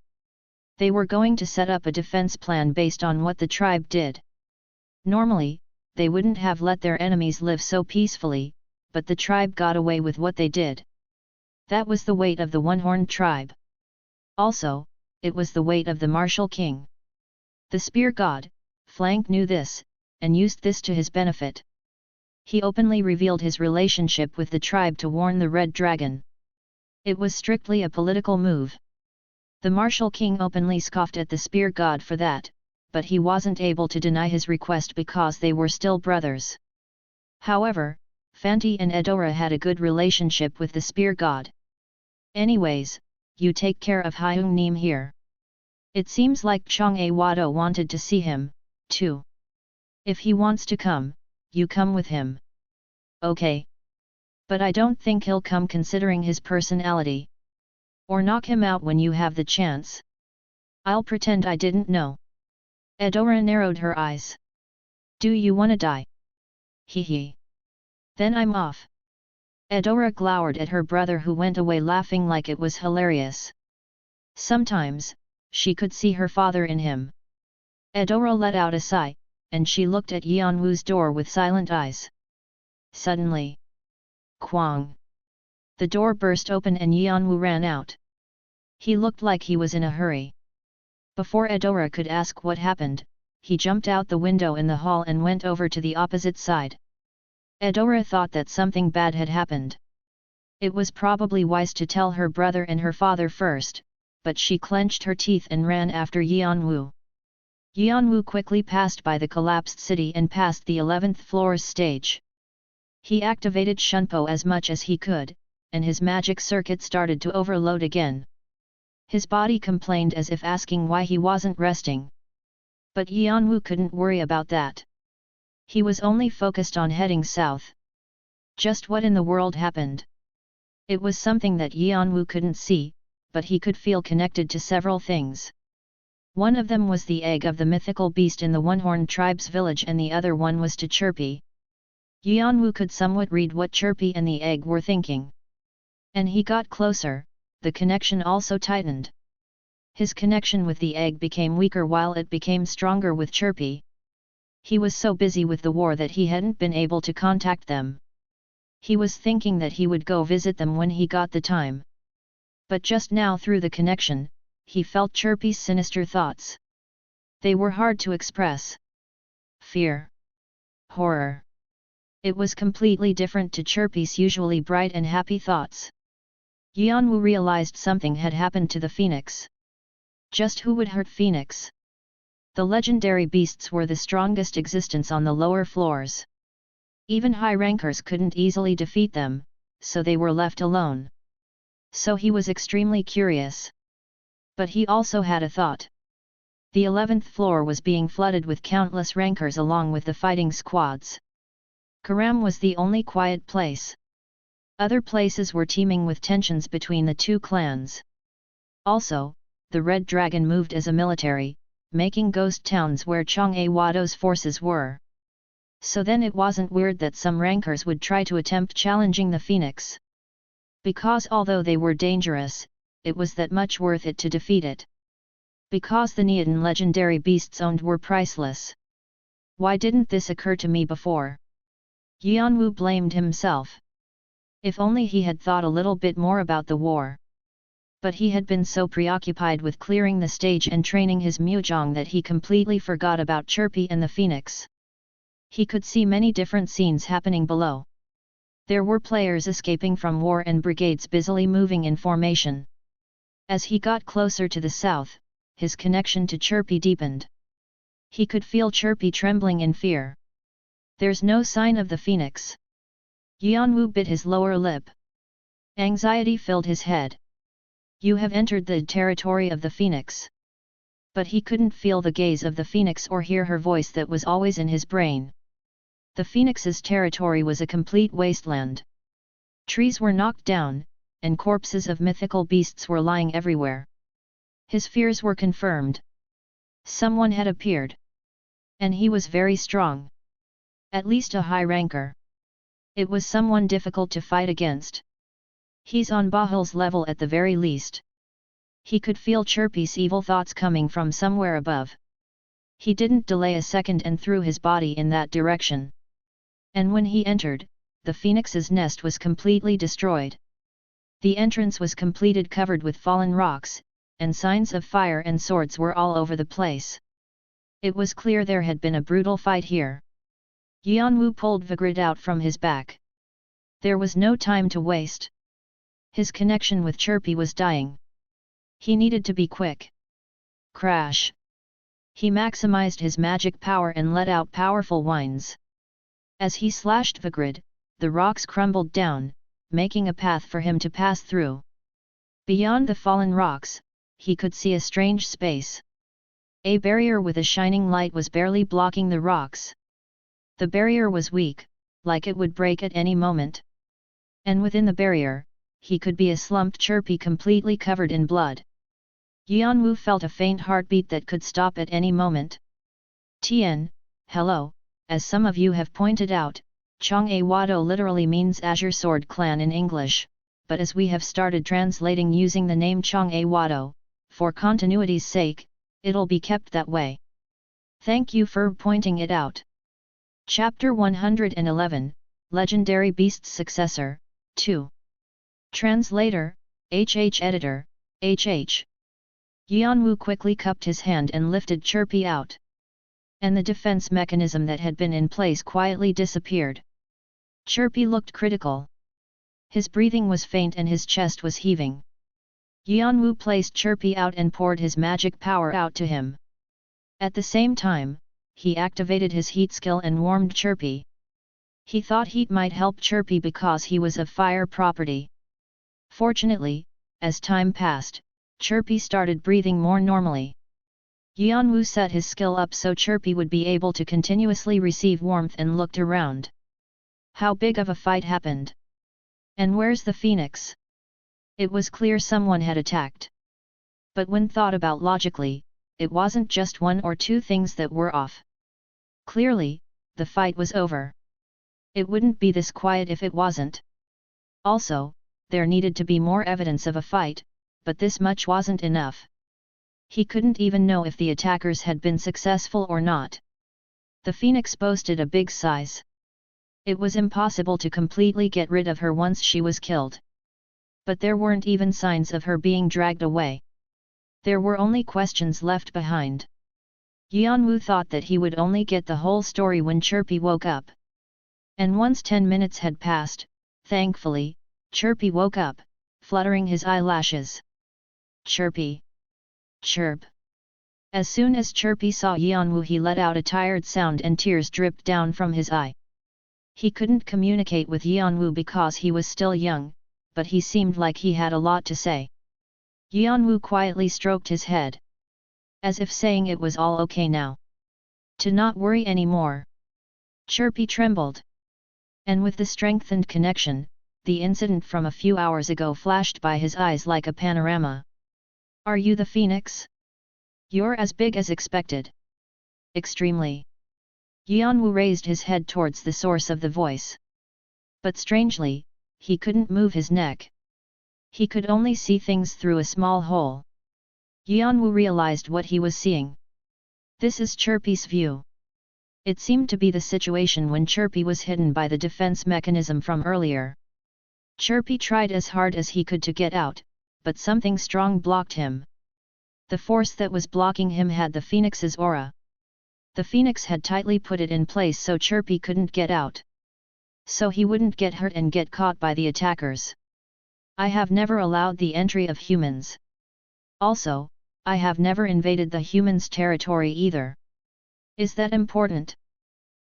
A: They were going to set up a defense plan based on what the tribe did. Normally, they wouldn't have let their enemies live so peacefully, but the tribe got away with what they did. That was the weight of the One-Horned tribe. Also, it was the weight of the Martial King. The Spear God, Flank, knew this, and used this to his benefit. He openly revealed his relationship with the tribe to warn the Red Dragon. It was strictly a political move. The Martial King openly scoffed at the Spear God for that, but he wasn't able to deny his request because they were still brothers. However, Fanti and Eudora had a good relationship with the Spear God. Anyways, you take care of Hyung Neem here. It seems like Jeong-woo wanted to see him, too. If he wants to come, you come with him. Okay. But I don't think he'll come considering his personality. Or knock him out when you have the chance. I'll pretend I didn't know. Eudora narrowed her eyes. Do you wanna die? Hee hee. Then I'm off. Eudora glowered at her brother, who went away laughing like it was hilarious. Sometimes, she could see her father in him. Eudora let out a sigh, and she looked at Yeon-woo's door with silent eyes. Suddenly, Kwang! The door burst open and Yeon-woo ran out. He looked like he was in a hurry. Before Eudora could ask what happened, he jumped out the window in the hall and went over to the opposite side. Eudora thought that something bad had happened. It was probably wise to tell her brother and her father first, but she clenched her teeth and ran after Yeon-woo. Yeon-woo quickly passed by the collapsed city and past the 11th floor's stage. He activated Shunpo as much as he could, and his magic circuit started to overload again. His body complained as if asking why he wasn't resting. But Yeon-woo couldn't worry about that. He was only focused on heading south. Just what in the world happened? It was something that Yeon-woo couldn't see, but he could feel connected to several things. One of them was the egg of the mythical beast in the One-Horned Tribe's village, and the other one was to Chirpy. Yeon-woo could somewhat read what Chirpy and the egg were thinking. And he got closer, the connection also tightened. His connection with the egg became weaker while it became stronger with Chirpy. He was so busy with the war that he hadn't been able to contact them. He was thinking that he would go visit them when he got the time. But just now, through the connection, he felt Chirpy's sinister thoughts. They were hard to express. Fear. Horror. It was completely different to Chirpy's usually bright and happy thoughts. Yeon-woo realized something had happened to the phoenix. Just who would hurt Phoenix? The legendary beasts were the strongest existence on the lower floors. Even high rankers couldn't easily defeat them, so they were left alone. So he was extremely curious. But he also had a thought. The 11th floor was being flooded with countless rankers along with the fighting squads. Karam was the only quiet place. Other places were teeming with tensions between the two clans. Also, the Red Dragon moved as a military, making ghost towns where Jeong-woo forces were. So then it wasn't weird that some rankers would try to attempt challenging the Phoenix. Because although they were dangerous, it was that much worth it to defeat it. Because the Neodan legendary beasts owned were priceless. Why didn't this occur to me before? Yeon-woo blamed himself. If only he had thought a little bit more about the war. But he had been so preoccupied with clearing the stage and training his Mujong that he completely forgot about Chirpy and the Phoenix. He could see many different scenes happening below. There were players escaping from war and brigades busily moving in formation. As he got closer to the south, his connection to Chirpy deepened. He could feel Chirpy trembling in fear. There's no sign of the Phoenix. Yeon-woo bit his lower lip. Anxiety filled his head. You have entered the territory of the Phoenix. But he couldn't feel the gaze of the Phoenix or hear her voice that was always in his brain. The Phoenix's territory was a complete wasteland. Trees were knocked down, and corpses of mythical beasts were lying everywhere. His fears were confirmed. Someone had appeared. And he was very strong. At least a high ranker. It was someone difficult to fight against. He's on Bahul's level at the very least. He could feel Chirpy's evil thoughts coming from somewhere above. He didn't delay a second and threw his body in that direction. And when he entered, the Phoenix's nest was completely destroyed. The entrance was completed, covered with fallen rocks, and signs of fire and swords were all over the place. It was clear there had been a brutal fight here. Yeon-woo pulled Vigrid out from his back. There was no time to waste. His connection with Chirpy was dying. He needed to be quick. Crash! He maximized his magic power and let out powerful whines. As he slashed Vigrid, the rocks crumbled down, making a path for him to pass through. Beyond the fallen rocks, he could see a strange space. A barrier with a shining light was barely blocking the rocks. The barrier was weak, like it would break at any moment. And within the barrier, he could be a slumped Chirpy completely covered in blood. Yeon-woo felt a faint heartbeat that could stop at any moment. Tien, hello, as some of you have pointed out, Jeong-woo literally means Azure Sword Clan in English, but as we have started translating using the name Jeong-woo, for continuity's sake, it'll be kept that way. Thank you for pointing it out. Chapter 111, Legendary Beast's Successor, 2. Translator, HH Editor, HH. Yeon-woo quickly cupped his hand and lifted Chirpy out. And the defense mechanism that had been in place quietly disappeared. Chirpy looked critical. His breathing was faint and his chest was heaving. Yeon-woo placed Chirpy out and poured his magic power out to him. At the same time, he activated his heat skill and warmed Chirpy. He thought heat might help Chirpy because he was of fire property. Fortunately, as time passed, Chirpy started breathing more normally. Yeon-woo set his skill up so Chirpy would be able to continuously receive warmth and looked around. How big of a fight happened? And where's the phoenix? It was clear someone had attacked. But when thought about logically, it wasn't just one or two things that were off. Clearly, the fight was over. It wouldn't be this quiet if it wasn't. Also, there needed to be more evidence of a fight, but this much wasn't enough. He couldn't even know if the attackers had been successful or not. The phoenix boasted a big size. It was impossible to completely get rid of her once she was killed. But there weren't even signs of her being dragged away. There were only questions left behind. Yeon-woo thought that he would only get the whole story when Chirpy woke up. And once 10 minutes had passed, thankfully, Chirpy woke up, fluttering his eyelashes. Chirpy. Chirp. As soon as Chirpy saw Yeon-woo, he let out a tired sound and tears dripped down from his eye. He couldn't communicate with Yeon-woo because he was still young, but he seemed like he had a lot to say. Yeon-woo quietly stroked his head. As if saying it was all okay now. To not worry anymore. Chirpy trembled. And with the strengthened connection, the incident from a few hours ago flashed by his eyes like a panorama. Are you the phoenix? You're as big as expected. Extremely. Yeon-woo raised his head towards the source of the voice. But strangely, he couldn't move his neck. He could only see things through a small hole. Yeon-woo realized what he was seeing. This is Chirpy's view. It seemed to be the situation when Chirpy was hidden by the defense mechanism from earlier. Chirpy tried as hard as he could to get out, but something strong blocked him. The force that was blocking him had the phoenix's aura. The phoenix had tightly put it in place so Chirpy couldn't get out. So he wouldn't get hurt and get caught by the attackers. I have never allowed the entry of humans. Also, I have never invaded the humans' territory either. Is that important?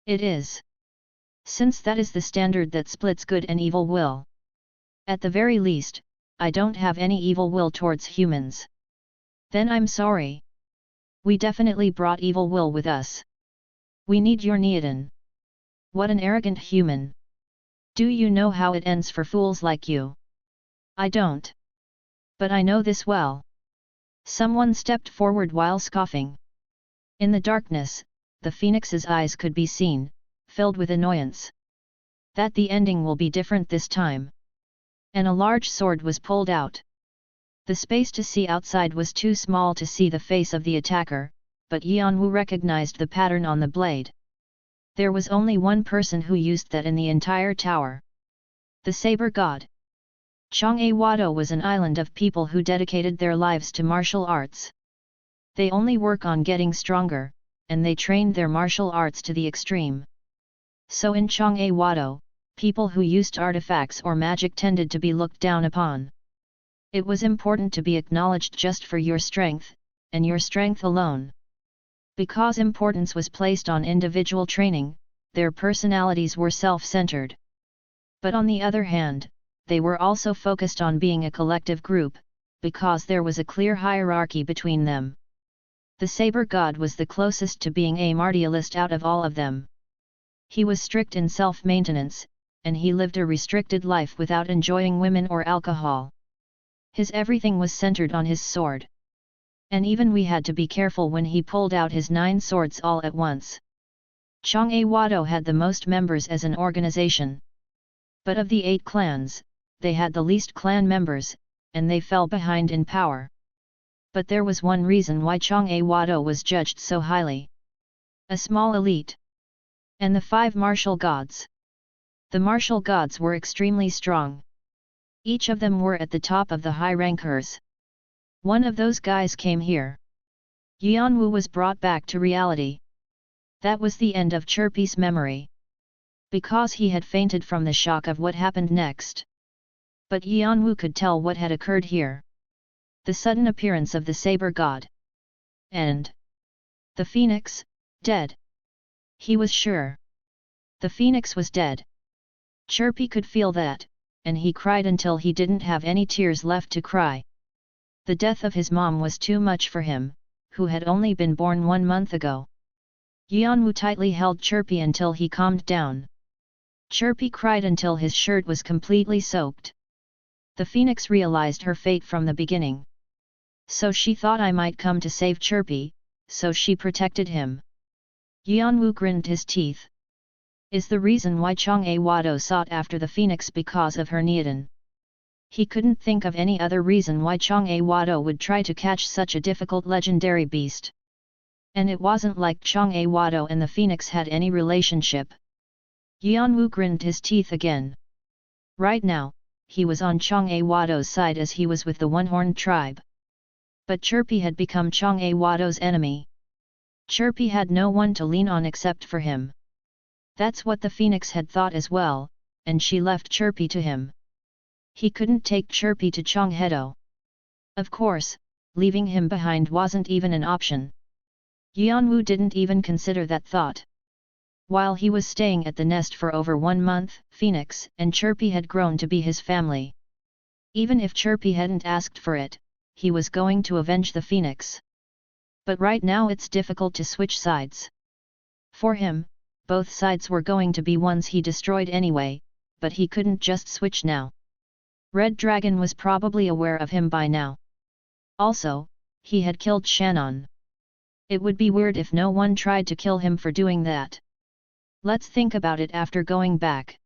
A: It is. Since that is the standard that splits good and evil will. At the very least, I don't have any evil will towards humans. Then I'm sorry. We definitely brought evil will with us. We need your neodon. What an arrogant human. Do you know how it ends for fools like you? I don't. But I know this well. Someone stepped forward while scoffing. In the darkness, the phoenix's eyes could be seen, filled with annoyance. That the ending will be different this time. And a large sword was pulled out. The space to see outside was too small to see the face of the attacker, but Yeon-woo recognized the pattern on the blade. There was only one person who used that in the entire tower. The Saber God. Jeong-woo was an island of people who dedicated their lives to martial arts. They only work on getting stronger, and they trained their martial arts to the extreme. So in Jeong-woo, people who used artifacts or magic tended to be looked down upon. It was important to be acknowledged just for your strength, and your strength alone. Because importance was placed on individual training, their personalities were self-centered. But on the other hand, they were also focused on being a collective group, because there was a clear hierarchy between them. The Saber God was the closest to being a martialist out of all of them. He was strict in self-maintenance, and he lived a restricted life without enjoying women or alcohol. His everything was centered on his sword. And even we had to be careful when he pulled out his 9 swords all at once. Jeong-woo had the most members as an organization. But of the 8 clans, they had the least clan members, and they fell behind in power. But there was one reason why Jeong-woo was judged so highly. A small elite. And the 5 martial gods. The martial gods were extremely strong. Each of them were at the top of the high rankers. One of those guys came here. Yeon-woo was brought back to reality. That was the end of Chirpy's memory. Because he had fainted from the shock of what happened next. But Yeon-woo could tell what had occurred here. The sudden appearance of the saber god. And the phoenix, dead. He was sure. The phoenix was dead. Chirpy could feel that, and he cried until he didn't have any tears left to cry. The death of his mom was too much for him, who had only been born 1 month ago. Yeon-woo tightly held Chirpy until he calmed down. Chirpy cried until his shirt was completely soaked. The phoenix realized her fate from the beginning. So she thought I might come to save Chirpy, so she protected him. Yeon-woo grinned his teeth. Is the reason why Jeong-woo sought after the phoenix because of her Neodon? He couldn't think of any other reason why Jeong-woo would try to catch such a difficult legendary beast. And it wasn't like Jeong-woo and the phoenix had any relationship. Yeon-woo grinned his teeth again. Right now, he was on Jeong-woo's side as he was with the one-horned tribe. But Chirpy had become Jeong-woo's enemy. Chirpy had no one to lean on except for him. That's what the phoenix had thought as well, and she left Chirpy to him. He couldn't take Chirpy to Jeong-woo. Of course, leaving him behind wasn't even an option. Yeon-woo didn't even consider that thought. While he was staying at the nest for over 1 month, Phoenix and Chirpy had grown to be his family. Even if Chirpy hadn't asked for it, he was going to avenge the phoenix. But right now it's difficult to switch sides. For him, both sides were going to be ones he destroyed anyway, but he couldn't just switch now. Red Dragon was probably aware of him by now. Also, he had killed Shannon. It would be weird if no one tried to kill him for doing that. Let's think about it after going back.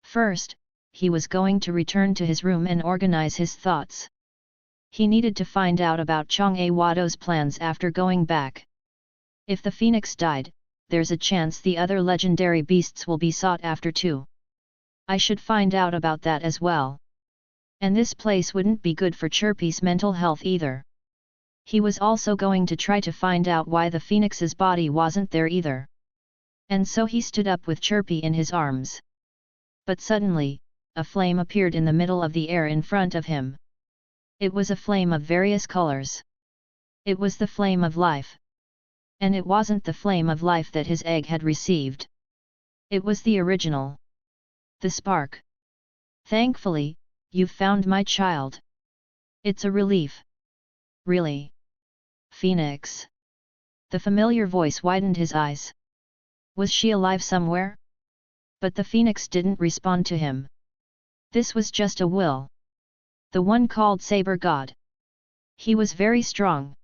A: First, he was going to return to his room and organize his thoughts. He needed to find out about Jeong-woo's plans after going back. If the phoenix died, there's a chance the other legendary beasts will be sought after too. I should find out about that as well. And this place wouldn't be good for Chirpy's mental health either. He was also going to try to find out why the phoenix's body wasn't there either. And so he stood up with Chirpy in his arms. But suddenly, a flame appeared in the middle of the air in front of him. It was a flame of various colors. It was the flame of life. And it wasn't the flame of life that his egg had received. It was the original. The spark. Thankfully, you've found my child. It's a relief. Really? Phoenix? The familiar voice widened his eyes. Was she alive somewhere? But the phoenix didn't respond to him. This was just a will. The one called Saber God. He was very strong.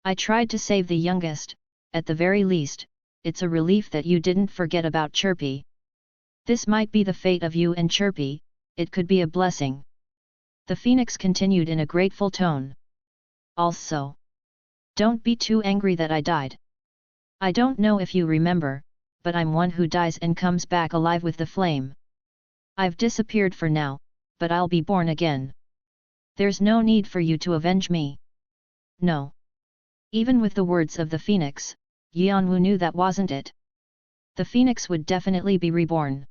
A: I tried to save the youngest, at the very least, it's a relief that you didn't forget about Chirpy. This might be the fate of you and Chirpy, it could be a blessing. The phoenix continued in a grateful tone. Also, don't be too angry that I died. I don't know if you remember, but I'm one who dies and comes back alive with the flame. I've disappeared for now, but I'll be born again. There's no need for you to avenge me. No. Even with the words of the phoenix, Yeon-woo knew that wasn't it. The phoenix would definitely be reborn.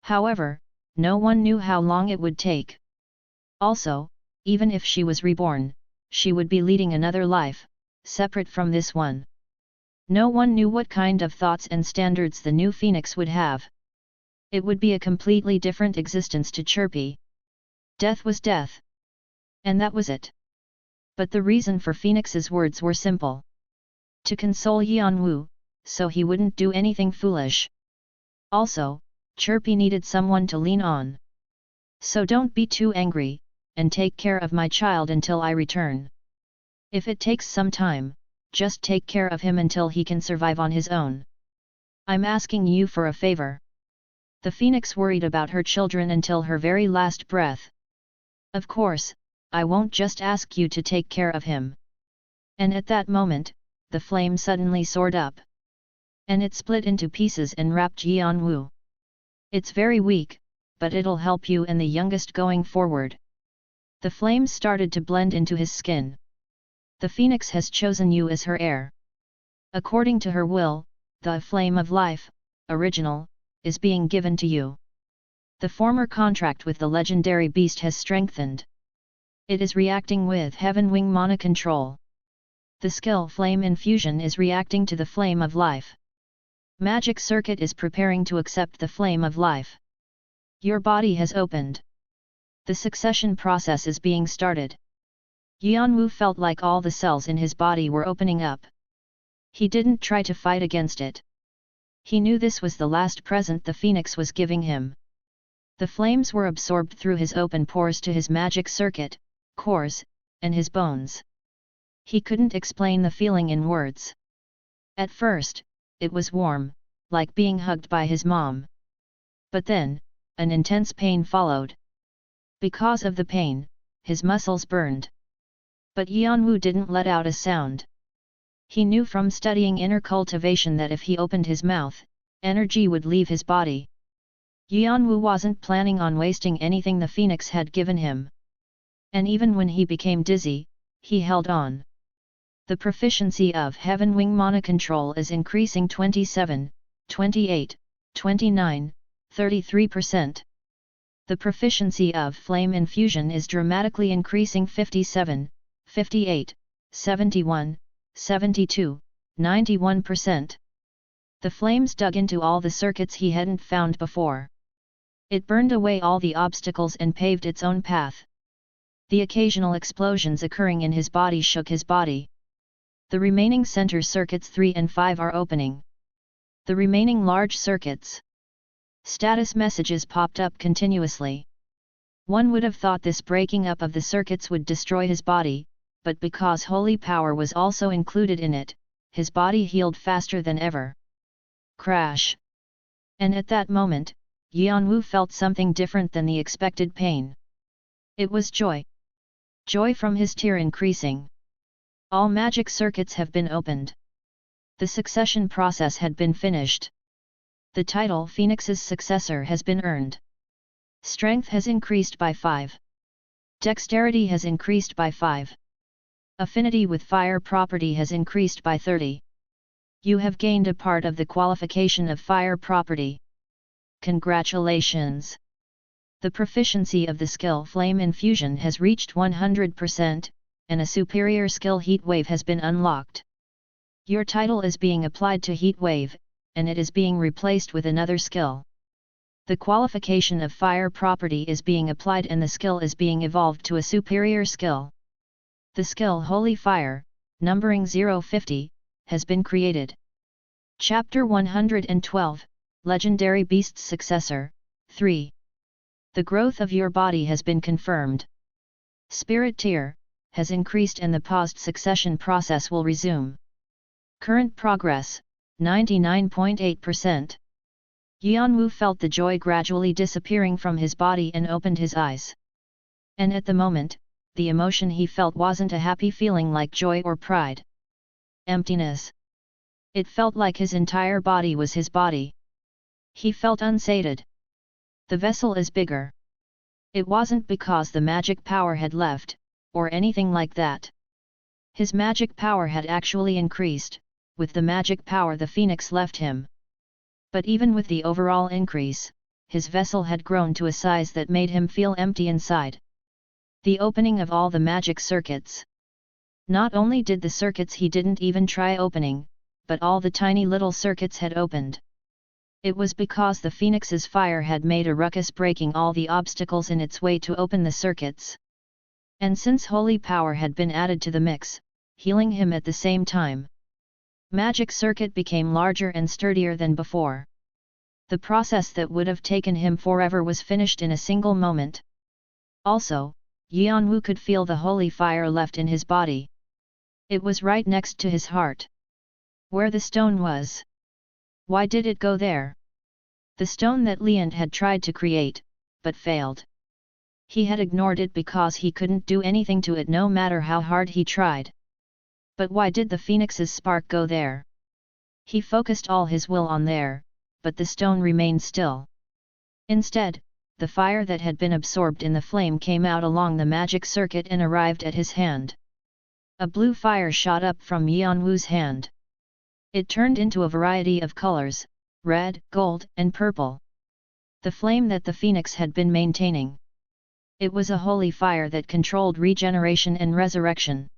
A: However, no one knew how long it would take. Also, even if she was reborn, she would be leading another life, separate from this one. No one knew what kind of thoughts and standards the new phoenix would have. It would be a completely different existence to Chirpy. Death was death. And that was it. But the reason for Phoenix's words were simple. To console Yeon-woo, so he wouldn't do anything foolish. Also, Chirpy needed someone to lean on. So don't be too angry, and take care of my child until I return. If it takes some time, just take care of him until he can survive on his own. I'm asking you for a favor. The phoenix worried about her children until her very last breath. Of course, I won't just ask you to take care of him. And at that moment, the flame suddenly soared up. And it split into pieces and wrapped Yeon-woo. It's very weak, but it'll help you and the youngest going forward. The flames started to blend into his skin. The phoenix has chosen you as her heir. According to her will, the flame of life, original, is being given to you. The former contract with the legendary beast has strengthened. It is reacting with Heaven Wing Mana control. The skill Flame Infusion is reacting to the flame of life. Magic circuit is preparing to accept the flame of life. Your body has opened. The succession process is being started. Yeon-woo felt like all the cells in his body were opening up. He didn't try to fight against it. He knew this was the last present the phoenix was giving him. The flames were absorbed through his open pores to his magic circuit, cores, and his bones. He couldn't explain the feeling in words. At first, it was warm, like being hugged by his mom. But then, an intense pain followed. Because of the pain, his muscles burned. But Yeon-woo didn't let out a sound. He knew from studying inner cultivation that if he opened his mouth, energy would leave his body. Yeon-woo wasn't planning on wasting anything the phoenix had given him. And even when he became dizzy, he held on. The proficiency of Heaven Wing Mana control is increasing 27, 28, 29, 33%. The proficiency of Flame Infusion is dramatically increasing 57, 58, 71, 72, 91%. The flames dug into all the circuits he hadn't found before. It burned away all the obstacles and paved its own path. The occasional explosions occurring in his body shook his body. The remaining center circuits 3 and 5 are opening. The remaining large circuits. Status messages popped up continuously. One would have thought this breaking up of the circuits would destroy his body, but because holy power was also included in it, his body healed faster than ever. Crash! And at that moment, Yeon-woo felt something different than the expected pain. It was joy. Joy from his tear increasing. All magic circuits have been opened. The succession process had been finished. The title Phoenix's successor has been earned. Strength has increased by 5. Dexterity has increased by 5. Affinity with fire property has increased by 30. You have gained a part of the qualification of fire property. Congratulations! The proficiency of the skill Flame Infusion has reached 100%, and a superior skill Heat Wave has been unlocked. Your title is being applied to Heat Wave, and it is being replaced with another skill. The qualification of fire property is being applied and the skill is being evolved to a superior skill. The skill Holy Fire, numbering 050, has been created. Chapter 112, Legendary Beast's Successor, 3. The growth of your body has been confirmed. Spirit tier has increased and the paused succession process will resume. Current progress, 99.8%. Yeon-woo felt the joy gradually disappearing from his body and opened his eyes. And at the moment, the emotion he felt wasn't a happy feeling like joy or pride. Emptiness. It felt like his entire body was his body. He felt unsated. The vessel is bigger. It wasn't because the magic power had left, or anything like that. His magic power had actually increased, with the magic power the phoenix left him. But even with the overall increase, his vessel had grown to a size that made him feel empty inside. The opening of all the magic circuits. Not only did the circuits he didn't even try opening, but all the tiny little circuits had opened. It was because the phoenix's fire had made a ruckus breaking all the obstacles in its way to open the circuits. And since holy power had been added to the mix, healing him at the same time, magic circuit became larger and sturdier than before. The process that would have taken him forever was finished in a single moment. Also, Yeon-woo could feel the holy fire left in his body. It was right next to his heart. Where the stone was. Why did it go there? The stone that Leon had tried to create, but failed. He had ignored it because he couldn't do anything to it no matter how hard he tried. But why did the phoenix's spark go there? He focused all his will on there, but the stone remained still. Instead, the fire that had been absorbed in the flame came out along the magic circuit and arrived at his hand. A blue fire shot up from Yeon-woo's hand. It turned into a variety of colors, red, gold, and purple. The flame that the phoenix had been maintaining. It was a holy fire that controlled regeneration and resurrection.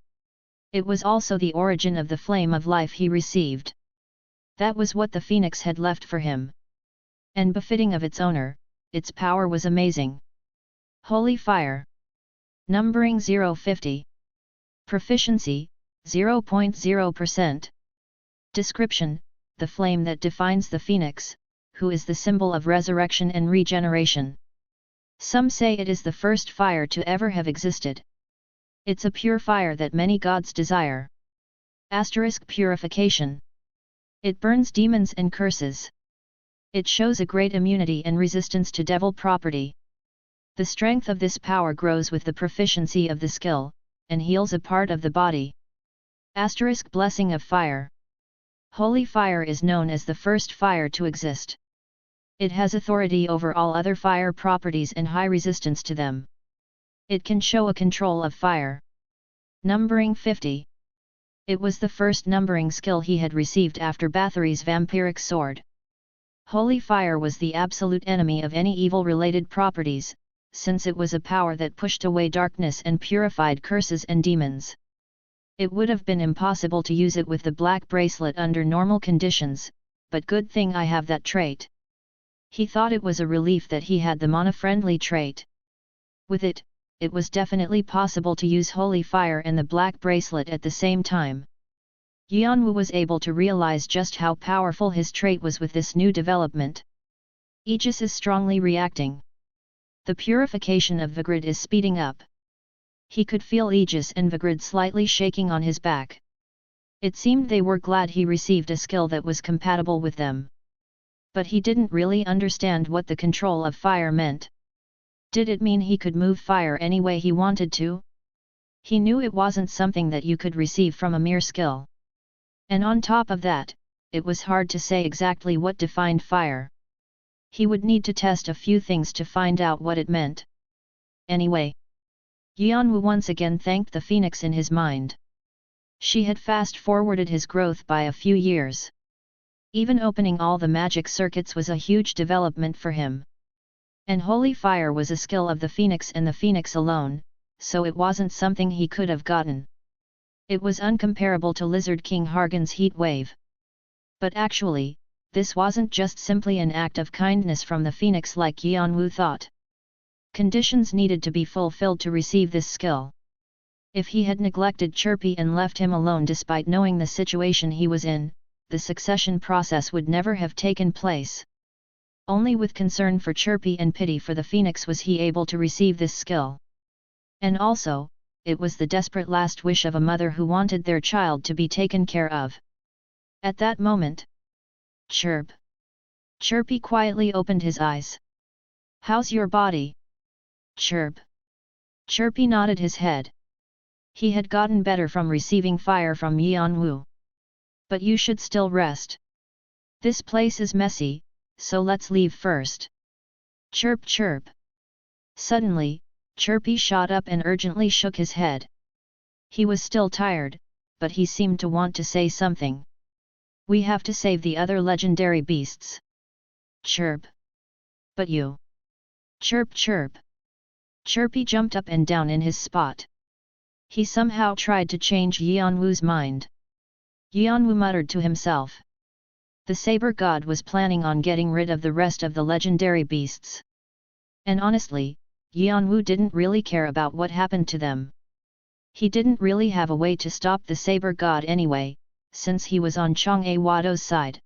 A: It was also the origin of the flame of life he received. That was what the phoenix had left for him. And befitting of its owner, its power was amazing. Holy fire. Numbering 050. Proficiency, 0.0%. Description, the flame that defines the phoenix, who is the symbol of resurrection and regeneration. Some say it is the first fire to ever have existed. It's a pure fire that many gods desire. Asterisk purification. It burns demons and curses. It shows a great immunity and resistance to devil property. The strength of this power grows with the proficiency of the skill, and heals a part of the body. Asterisk blessing of fire. Holy fire is known as the first fire to exist. It has authority over all other fire properties and high resistance to them. It can show a control of fire. Numbering 50. It was the first numbering skill he had received after Bathory's vampiric sword. Holy fire was the absolute enemy of any evil-related properties, since it was a power that pushed away darkness and purified curses and demons. It would have been impossible to use it with the black bracelet under normal conditions, but good thing I have that trait. He thought it was a relief that he had the mana-friendly trait. With it, it was definitely possible to use holy fire and the black bracelet at the same time. Yeon-woo was able to realize just how powerful his trait was with this new development. Aegis is strongly reacting. The purification of Vigrid is speeding up. He could feel Aegis and Vigrid slightly shaking on his back. It seemed they were glad he received a skill that was compatible with them. But he didn't really understand what the control of fire meant. Did it mean he could move fire any way he wanted to? He knew it wasn't something that you could receive from a mere skill. And on top of that, it was hard to say exactly what defined fire. He would need to test a few things to find out what it meant. Anyway, Yeon-woo once again thanked the phoenix in his mind. She had fast-forwarded his growth by a few years. Even opening all the magic circuits was a huge development for him. And holy fire was a skill of the phoenix and the phoenix alone, so it wasn't something he could have gotten. It was uncomparable to Lizard King Hargan's heat wave. But actually, this wasn't just simply an act of kindness from the phoenix like Yeon-woo thought. Conditions needed to be fulfilled to receive this skill. If he had neglected Chirpy and left him alone despite knowing the situation he was in, the succession process would never have taken place. Only with concern for Chirpy and pity for the phoenix was he able to receive this skill. And also, it was the desperate last wish of a mother who wanted their child to be taken care of. At that moment, Chirp. Chirpy quietly opened his eyes. "How's your body?" Chirp. Chirpy nodded his head. He had gotten better from receiving fire from Yeon-woo. "But you should still rest. This place is messy, so let's leave first." Chirp chirp. Suddenly, Chirpy shot up and urgently shook his head. He was still tired, but he seemed to want to say something. "We have to save the other legendary beasts." Chirp. "But you." Chirp chirp. Chirpy jumped up and down in his spot. He somehow tried to change Yeon-woo's mind. Yeon-woo muttered to himself. The Saber God was planning on getting rid of the rest of the legendary beasts. And honestly, Yeon-woo didn't really care about what happened to them. He didn't really have a way to stop the Saber God anyway, since he was on Jeong-woo Cha's side.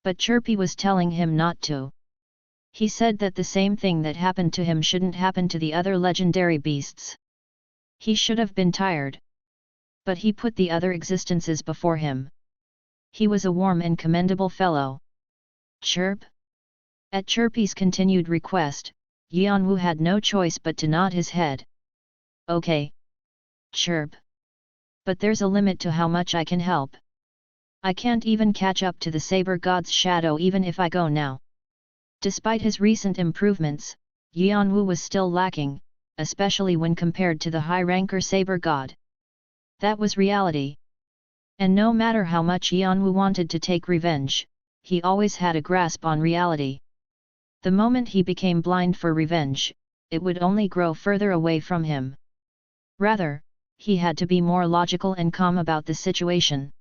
A: But Chirpy was telling him not to. He said that the same thing that happened to him shouldn't happen to the other legendary beasts. He should have been tired. But he put the other existences before him. He was a warm and commendable fellow. Chirp. At Chirpy's continued request, Yeon-woo had no choice but to nod his head. Okay. Chirp. But there's a limit to how much I can help. I can't even catch up to the Saber God's shadow even if I go now. Despite his recent improvements, Yeon-woo was still lacking, especially when compared to the high-ranker Saber God. That was reality. And no matter how much Yeon-woo wanted to take revenge, he always had a grasp on reality. The moment he became blind for revenge, it would only grow further away from him. Rather, he had to be more logical and calm about the situation.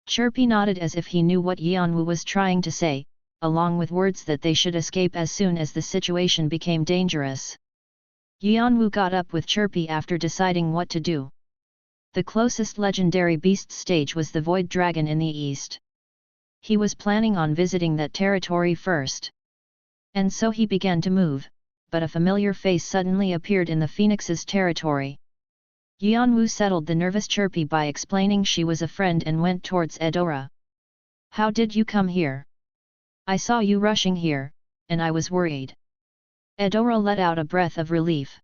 A: Chirpy nodded as if he knew what Yeon-woo was trying to say, along with words that they should escape as soon as the situation became dangerous. Yeon-woo got up with Chirpy after deciding what to do. The closest legendary beast stage was the Void Dragon in the east. He was planning on visiting that territory first. And so he began to move, but a familiar face suddenly appeared in the Phoenix's territory. Yeon-woo settled the nervous Chirpy by explaining she was a friend and went towards Eudora. How did you come here? I saw you rushing here, and I was worried. Eudora let out a breath of relief.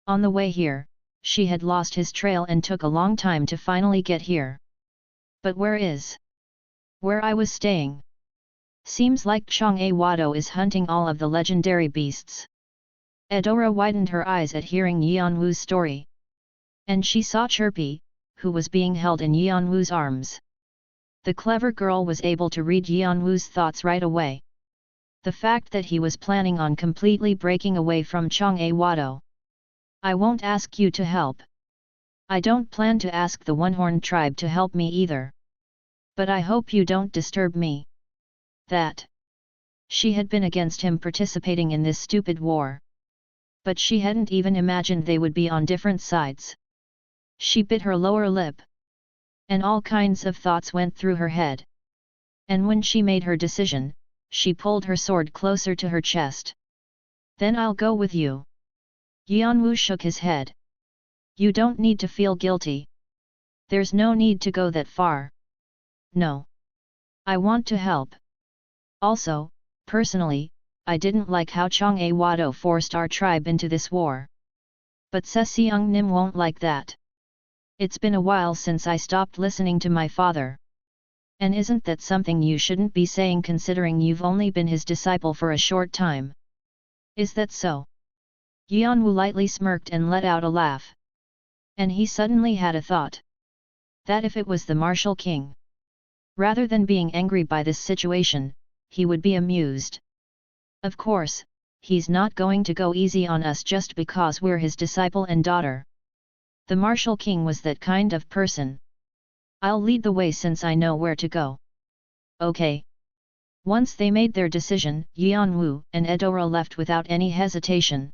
A: On the way here, she had lost his trail and took a long time to finally get here. But where I was staying? Seems like Jeong-woo is hunting all of the legendary beasts. Eudora widened her eyes at hearing Yeon-woo's story. And she saw Chirpy, who was being held in Yeon-woo's arms. The clever girl was able to read Yeon-woo's thoughts right away. The fact that he was planning on completely breaking away from Jeong-woo. I won't ask you to help. I don't plan to ask the One-Horn tribe to help me either. But I hope you don't disturb me. That. She had been against him participating in this stupid war. But she hadn't even imagined they would be on different sides. She bit her lower lip. And all kinds of thoughts went through her head. And when she made her decision, she pulled her sword closer to her chest. Then I'll go with you. Yeon-woo shook his head. You don't need to feel guilty. There's no need to go that far. No. I want to help. Also, personally, I didn't like how Jeong-woo forced our tribe into this war. But Seseong-nim won't like that. It's been a while since I stopped listening to my father. And isn't that something you shouldn't be saying considering you've only been his disciple for a short time? Is that so? Yeon-woo lightly smirked and let out a laugh. And he suddenly had a thought. That if it was the Martial King. Rather than being angry by this situation, he would be amused. Of course, he's not going to go easy on us just because we're his disciple and daughter. The Martial King was that kind of person. I'll lead the way since I know where to go. Okay. Once they made their decision, Yeon-woo and Eudora left without any hesitation.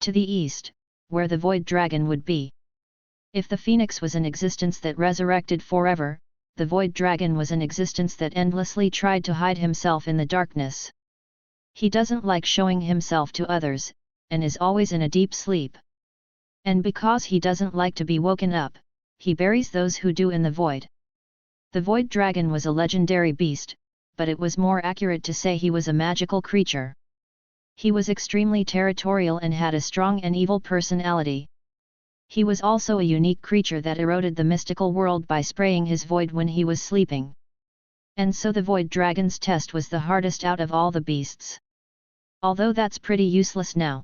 A: To the east, where the Void Dragon would be. If the Phoenix was an existence that resurrected forever, the Void Dragon was an existence that endlessly tried to hide himself in the darkness. He doesn't like showing himself to others, and is always in a deep sleep. And because he doesn't like to be woken up, he buries those who do in the void. The Void Dragon was a legendary beast, but it was more accurate to say he was a magical creature. He was extremely territorial and had a strong and evil personality. He was also a unique creature that eroded the mystical world by spraying his void when he was sleeping. And so the Void Dragon's test was the hardest out of all the beasts. Although that's pretty useless now.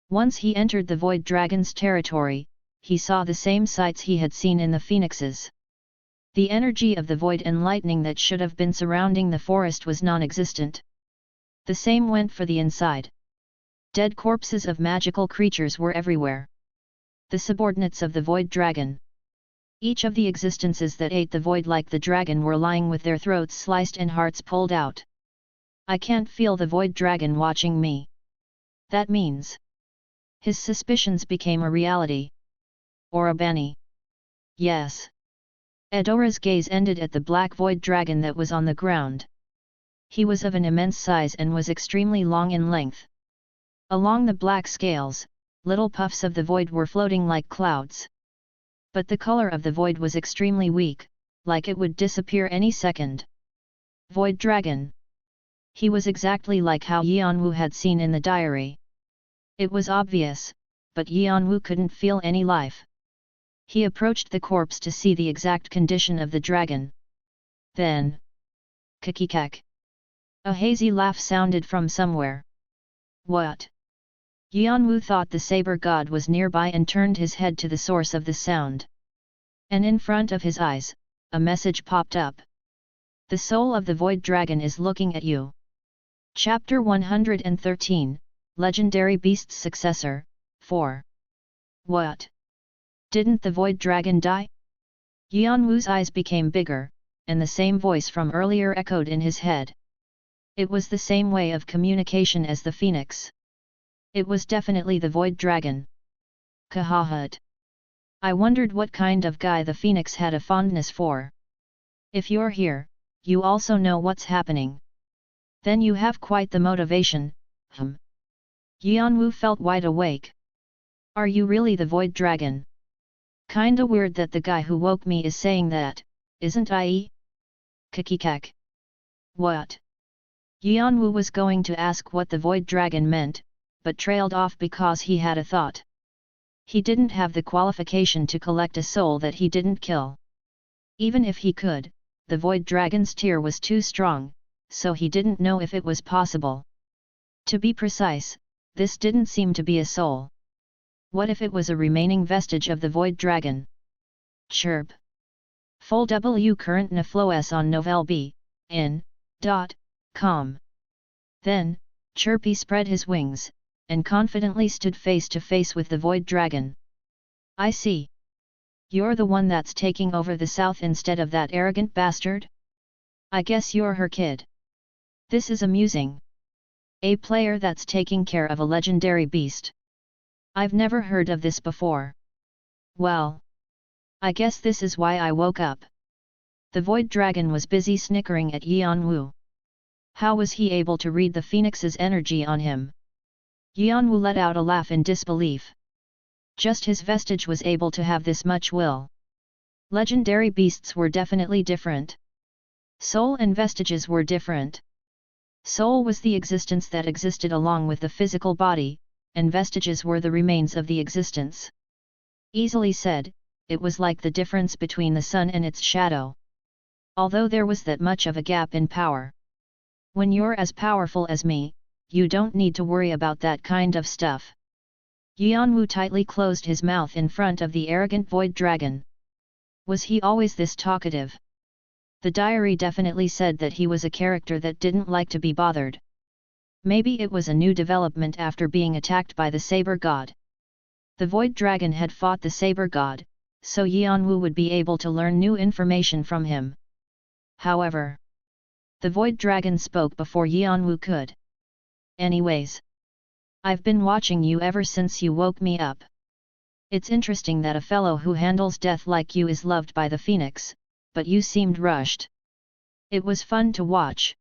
A: Once he entered the Void Dragon's territory, he saw the same sights he had seen in the Phoenixes. The energy of the void and lightning that should have been surrounding the forest was non-existent. The same went for the inside. Dead corpses of magical creatures were everywhere. The subordinates of the Void Dragon. Each of the existences that ate the void like the dragon were lying with their throats sliced and hearts pulled out. I can't feel the Void Dragon watching me. That means. His suspicions became a reality. Or a Bani. Yes. Eudora's gaze ended at the black Void Dragon that was on the ground. He was of an immense size and was extremely long in length. Along the black scales, little puffs of the void were floating like clouds. But the color of the void was extremely weak, like it would disappear any second. Void Dragon. He was exactly like how Yeon-woo had seen in the diary. It was obvious, but Yeon-woo couldn't feel any life. He approached the corpse to see the exact condition of the dragon. Then, kikikak. A hazy laugh sounded from somewhere. What? Yeon-woo thought the saber god was nearby and turned his head to the source of the sound. And in front of his eyes, a message popped up. The soul of the void dragon is looking at you. Chapter 113, Legendary Beast's Successor, 4. What? Didn't the void dragon die? Yeon-woo's eyes became bigger, and the same voice from earlier echoed in his head. It was the same way of communication as the phoenix. It was definitely the void dragon. Kahahut. I wondered what kind of guy the phoenix had a fondness for. If you're here, you also know what's happening. Then you have quite the motivation, Yeon-woo felt wide awake. Are you really the void dragon? Kinda weird that the guy who woke me is saying that, isn't I? Kikikak. What? Yeon-woo was going to ask what the void dragon meant, but trailed off because he had a thought. He didn't have the qualification to collect a soul that he didn't kill. Even if he could, the void dragon's tear was too strong, so he didn't know if it was possible. To be precise, this didn't seem to be a soul. What if it was a remaining vestige of the void dragon? Chirp. Full W current na flows on Novel B, in, .com. Then, Chirpy spread his wings, and confidently stood face to face with the void dragon. I see. You're the one that's taking over the south instead of that arrogant bastard? I guess you're her kid. This is amusing. A player that's taking care of a legendary beast. I've never heard of this before. Well, I guess this is why I woke up. The void dragon was busy snickering at Yeon-woo. How was he able to read the phoenix's energy on him? Yeon-woo let out a laugh in disbelief. Just his vestige was able to have this much will. Legendary beasts were definitely different. Soul and vestiges were different. Soul was the existence that existed along with the physical body, and vestiges were the remains of the existence. Easily said, it was like the difference between the sun and its shadow. Although there was that much of a gap in power. When you're as powerful as me, you don't need to worry about that kind of stuff. Yeon-woo tightly closed his mouth in front of the arrogant void dragon. Was he always this talkative? The diary definitely said that he was a character that didn't like to be bothered. Maybe it was a new development after being attacked by the saber god. The void dragon had fought the saber god, so Yeon-woo would be able to learn new information from him. However, the void dragon spoke before Yeon-woo could. Anyways, I've been watching you ever since you woke me up. It's interesting that a fellow who handles death like you is loved by the phoenix, but you seemed rushed. It was fun to watch.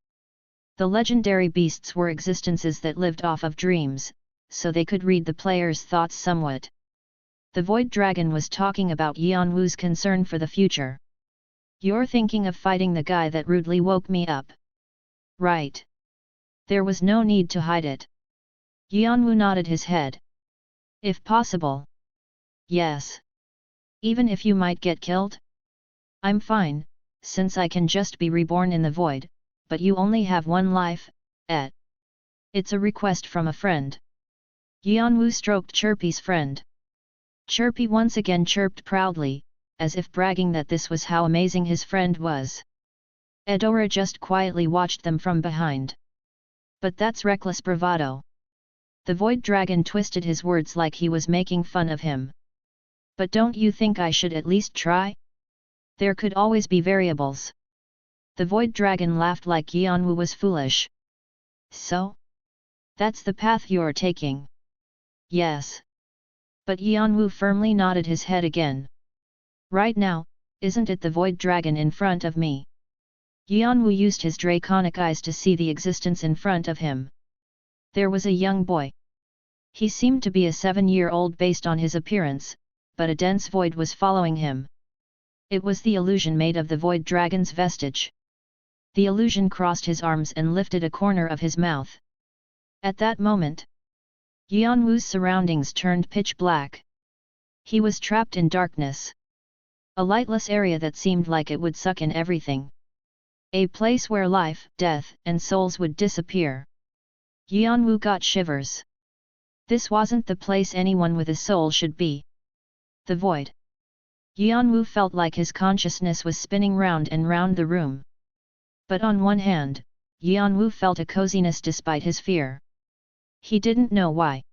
A: The legendary beasts were existences that lived off of dreams, so they could read the player's thoughts somewhat. The void dragon was talking about Yeon-woo's concern for the future. You're thinking of fighting the guy that rudely woke me up. Right. There was no need to hide it. Yeon-woo nodded his head. If possible. Yes. Even if you might get killed? I'm fine, since I can just be reborn in the void, but you only have one life, It's a request from a friend. Yeon-woo stroked Chirpy's friend. Chirpy once again chirped proudly, as if bragging that this was how amazing his friend was. Eudora just quietly watched them from behind. But that's reckless bravado. The void dragon twisted his words like he was making fun of him. But don't you think I should at least try? There could always be variables. The void dragon laughed like Yeon-woo was foolish. So? That's the path you're taking. Yes. But Yeon-woo firmly nodded his head again. Right now, isn't it the void dragon in front of me? Yeon-woo used his draconic eyes to see the existence in front of him. There was a young boy. He seemed to be a 7-year-old based on his appearance, but a dense void was following him. It was the illusion made of the void dragon's vestige. The illusion crossed his arms and lifted a corner of his mouth. At that moment, Yeon-woo's surroundings turned pitch black. He was trapped in darkness. A lightless area that seemed like it would suck in everything. A place where life, death, and souls would disappear. Yeon-woo got shivers. This wasn't the place anyone with a soul should be. The void. Yeon-woo felt like his consciousness was spinning round and round the room. But on one hand, Yeon-woo felt a coziness despite his fear. He didn't know why.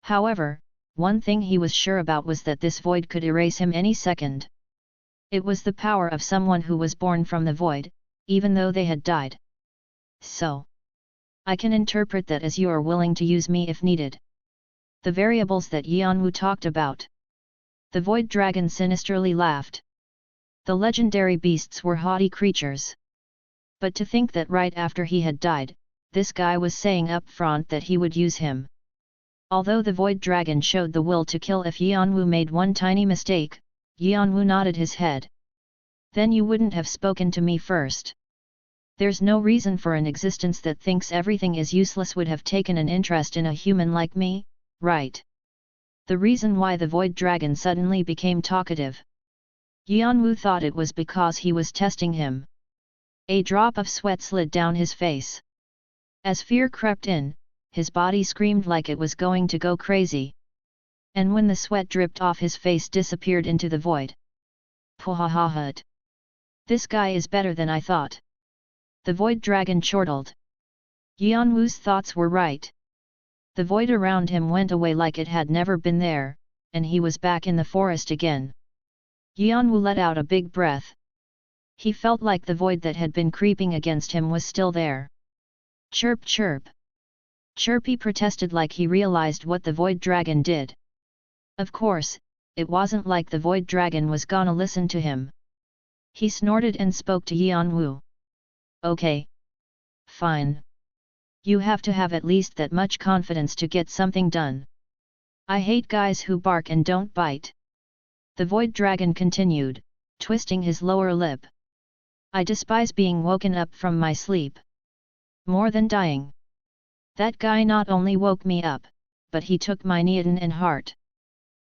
A: However, one thing he was sure about was that this void could erase him any second. It was the power of someone who was born from the void, even though they had died. So, I can interpret that as you are willing to use me if needed. The variables that Yeon-woo talked about. The void dragon sinisterly laughed. The legendary beasts were haughty creatures. But to think that right after he had died, this guy was saying up front that he would use him. Although the void dragon showed the will to kill if Yeon-woo made one tiny mistake, Yeon-woo nodded his head. Then you wouldn't have spoken to me first. There's no reason for an existence that thinks everything is useless would have taken an interest in a human like me, right? The reason why the void dragon suddenly became talkative. Yeon-woo thought it was because he was testing him. A drop of sweat slid down his face. As fear crept in, his body screamed like it was going to go crazy. And when the sweat dripped off his face disappeared into the void. Pwahahahut. This guy is better than I thought. The void dragon chortled. Yeon-woo's thoughts were right. The void around him went away like it had never been there, and he was back in the forest again. Yeon-woo let out a big breath. He felt like the void that had been creeping against him was still there. Chirp chirp. Chirpy protested like he realized what the void dragon did. Of course, it wasn't like the void dragon was gonna listen to him. He snorted and spoke to Yeon-woo. Okay. Fine. You have to have at least that much confidence to get something done. I hate guys who bark and don't bite. The void dragon continued, twisting his lower lip. I despise being woken up from my sleep. More than dying. That guy not only woke me up, but he took my Neoden and heart.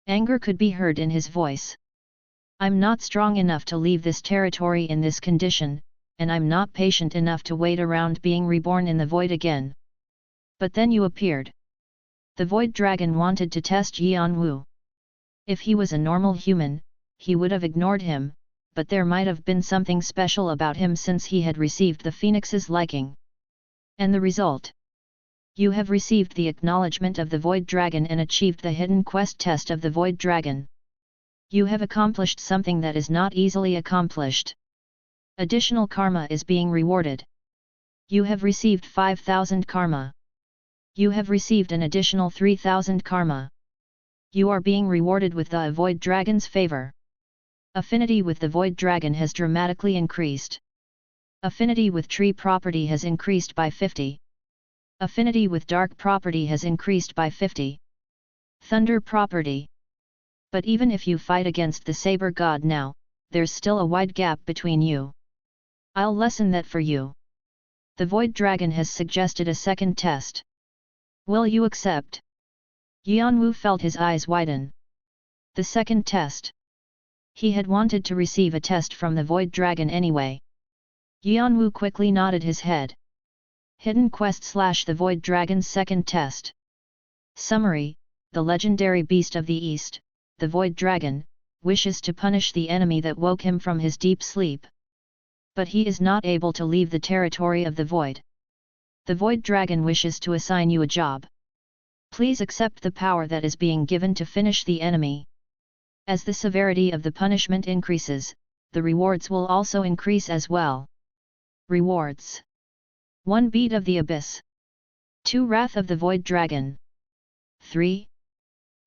A: Anger could be heard in his voice. I'm not strong enough to leave this territory in this condition, and I'm not patient enough to wait around being reborn in the void again. But then you appeared. The void dragon wanted to test Yeon-woo. If he was a normal human, he would have ignored him, but there might have been something special about him since he had received the phoenix's liking. And the result? You have received the acknowledgement of the void dragon and achieved the hidden quest test of the void dragon. You have accomplished something that is not easily accomplished. Additional karma is being rewarded. You have received 5,000 karma. You have received an additional 3,000 karma. You are being rewarded with the void dragon's favor. Affinity with the void dragon has dramatically increased. Affinity with tree property has increased by 50. Affinity with dark property has increased by 50. Thunder property. But even if you fight against the saber god now, there's still a wide gap between you. I'll lessen that for you. The void dragon has suggested a second test. Will you accept? Yeon-woo felt his eyes widen. The second test. He had wanted to receive a test from the void dragon anyway. Yeon-woo quickly nodded his head. Hidden quest / the void dragon's second test. Summary: the legendary beast of the east, the void dragon, wishes to punish the enemy that woke him from his deep sleep. But he is not able to leave the territory of the void. The void dragon wishes to assign you a job. Please accept the power that is being given to finish the enemy. As the severity of the punishment increases, the rewards will also increase as well. Rewards: 1 Beat of the Abyss. 2 Wrath of the Void Dragon. 3.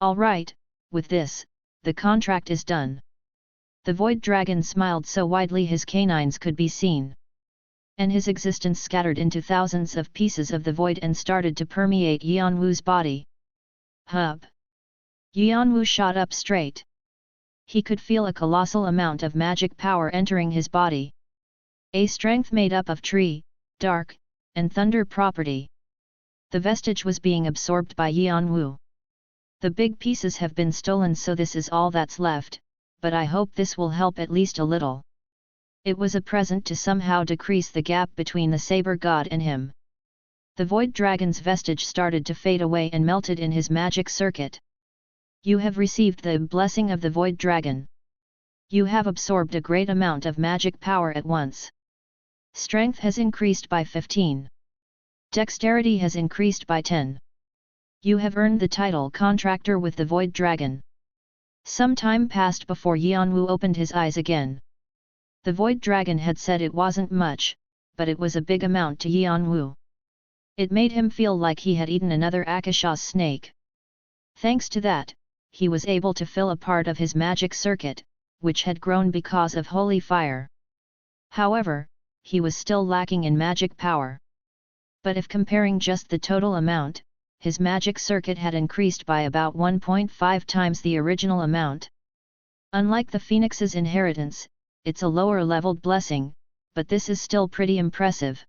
A: Alright, with this, the contract is done. The Void Dragon smiled so widely his canines could be seen. And his existence scattered into thousands of pieces of the void and started to permeate Yeon-woo's body. Hub. Yeon-woo shot up straight. He could feel a colossal amount of magic power entering his body. A strength made up of tree, dark, and thunder property. The vestige was being absorbed by Yeon-woo. The big pieces have been stolen, so this is all that's left, but I hope this will help at least a little. It was a present to somehow decrease the gap between the saber god and him. The void dragon's vestige started to fade away and melted in his magic circuit. You have received the blessing of the void dragon. You have absorbed a great amount of magic power at once. Strength has increased by 15. Dexterity has increased by 10. You have earned the title Contractor with the Void Dragon. Some time passed before Yeon-woo opened his eyes again. The Void Dragon had said it wasn't much, but it was a big amount to Yeon-woo. It made him feel like he had eaten another Akasha's snake. Thanks to that, he was able to fill a part of his magic circuit, which had grown because of holy fire. However, he was still lacking in magic power. But if comparing just the total amount, his magic circuit had increased by about 1.5 times the original amount. Unlike the Phoenix's inheritance, it's a lower-leveled blessing, but this is still pretty impressive.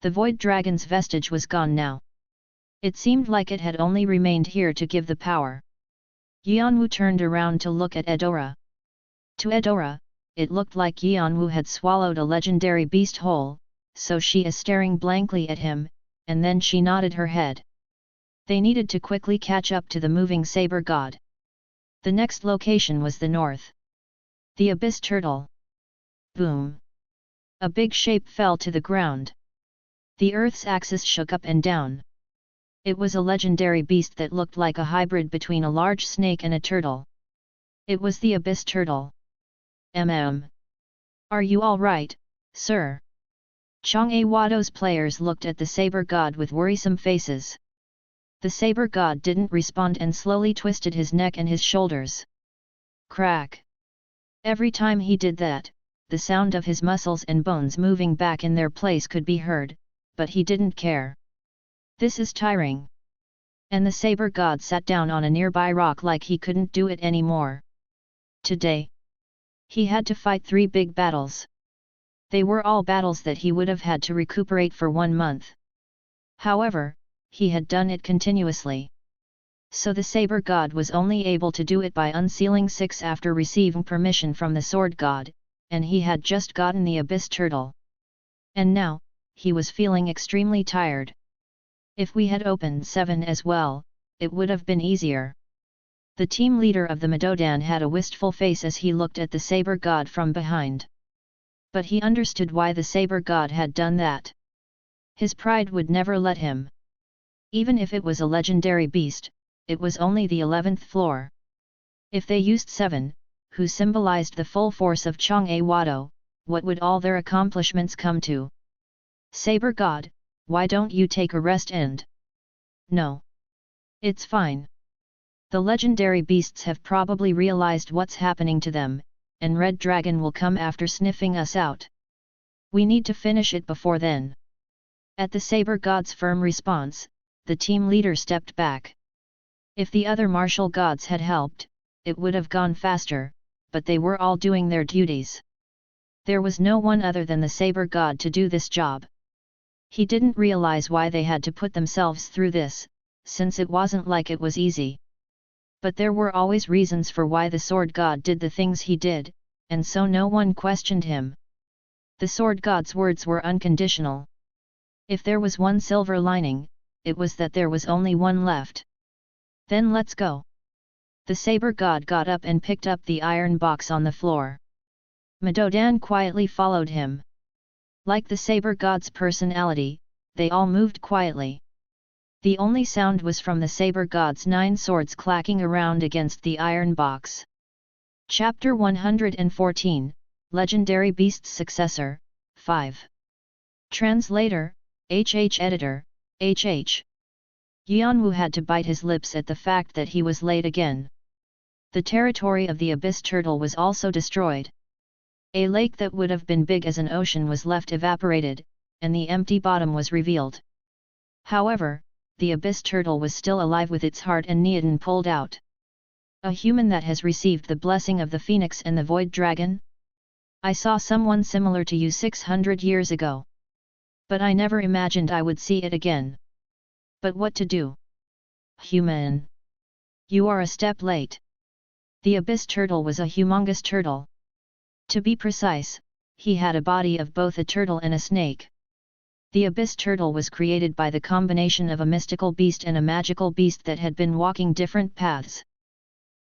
A: The Void Dragon's vestige was gone now. It seemed like it had only remained here to give the power. Yeon-woo turned around to look at Eudora. To Eudora, it looked like Yeon-woo had swallowed a legendary beast whole, so she is staring blankly at him, and then she nodded her head. They needed to quickly catch up to the moving saber god. The next location was the north. The abyss turtle. Boom! A big shape fell to the ground. The Earth's axis shook up and down. It was a legendary beast that looked like a hybrid between a large snake and a turtle. It was the abyss turtle. Are you all right, sir? Jeong-woo's players looked at the saber god with worrisome faces. The saber god didn't respond and slowly twisted his neck and his shoulders. Crack! Every time he did that, the sound of his muscles and bones moving back in their place could be heard, but he didn't care. This is tiring. And the saber god sat down on a nearby rock like he couldn't do it anymore. Today, he had to fight 3 big battles. They were all battles that he would have had to recuperate for 1 month. However, he had done it continuously. So the saber god was only able to do it by unsealing 6 after receiving permission from the sword god, and he had just gotten the abyss turtle. And now, he was feeling extremely tired. If we had opened 7 as well, it would have been easier. The team leader of the Madodan had a wistful face as he looked at the saber god from behind. But he understood why the saber god had done that. His pride would never let him. Even if it was a legendary beast, it was only the 11th floor. If they used 7, who symbolized the full force of Jeong-woo, what would all their accomplishments come to? Saber god, why don't you take a rest and... No. It's fine. The legendary beasts have probably realized what's happening to them, and Red Dragon will come after sniffing us out. We need to finish it before then. At the saber god's firm response, the team leader stepped back. If the other martial gods had helped, it would have gone faster, but they were all doing their duties. There was no one other than the saber god to do this job. He didn't realize why they had to put themselves through this, since it wasn't like it was easy. But there were always reasons for why the sword god did the things he did, and so no one questioned him. The sword god's words were unconditional. If there was one silver lining, it was that there was only one left. Then let's go. The saber god got up and picked up the iron box on the floor. Madodan quietly followed him. Like the saber god's personality, they all moved quietly. The only sound was from the saber god's 9 swords clacking around against the iron box. Chapter 114, Legendary Beast's Successor, 5. Translator, HH Editor, HH. Yeon-woo had to bite his lips at the fact that he was late again. The territory of the abyss turtle was also destroyed. A lake that would have been big as an ocean was left evaporated, and the empty bottom was revealed. However, the abyss turtle was still alive with its heart and neodon pulled out. A human that has received the blessing of the phoenix and the void dragon? I saw someone similar to you 600 years ago. But I never imagined I would see it again. But what to do? Human. You are a step late. The abyss turtle was a humongous turtle. To be precise, he had a body of both a turtle and a snake. The abyss turtle was created by the combination of a mystical beast and a magical beast that had been walking different paths.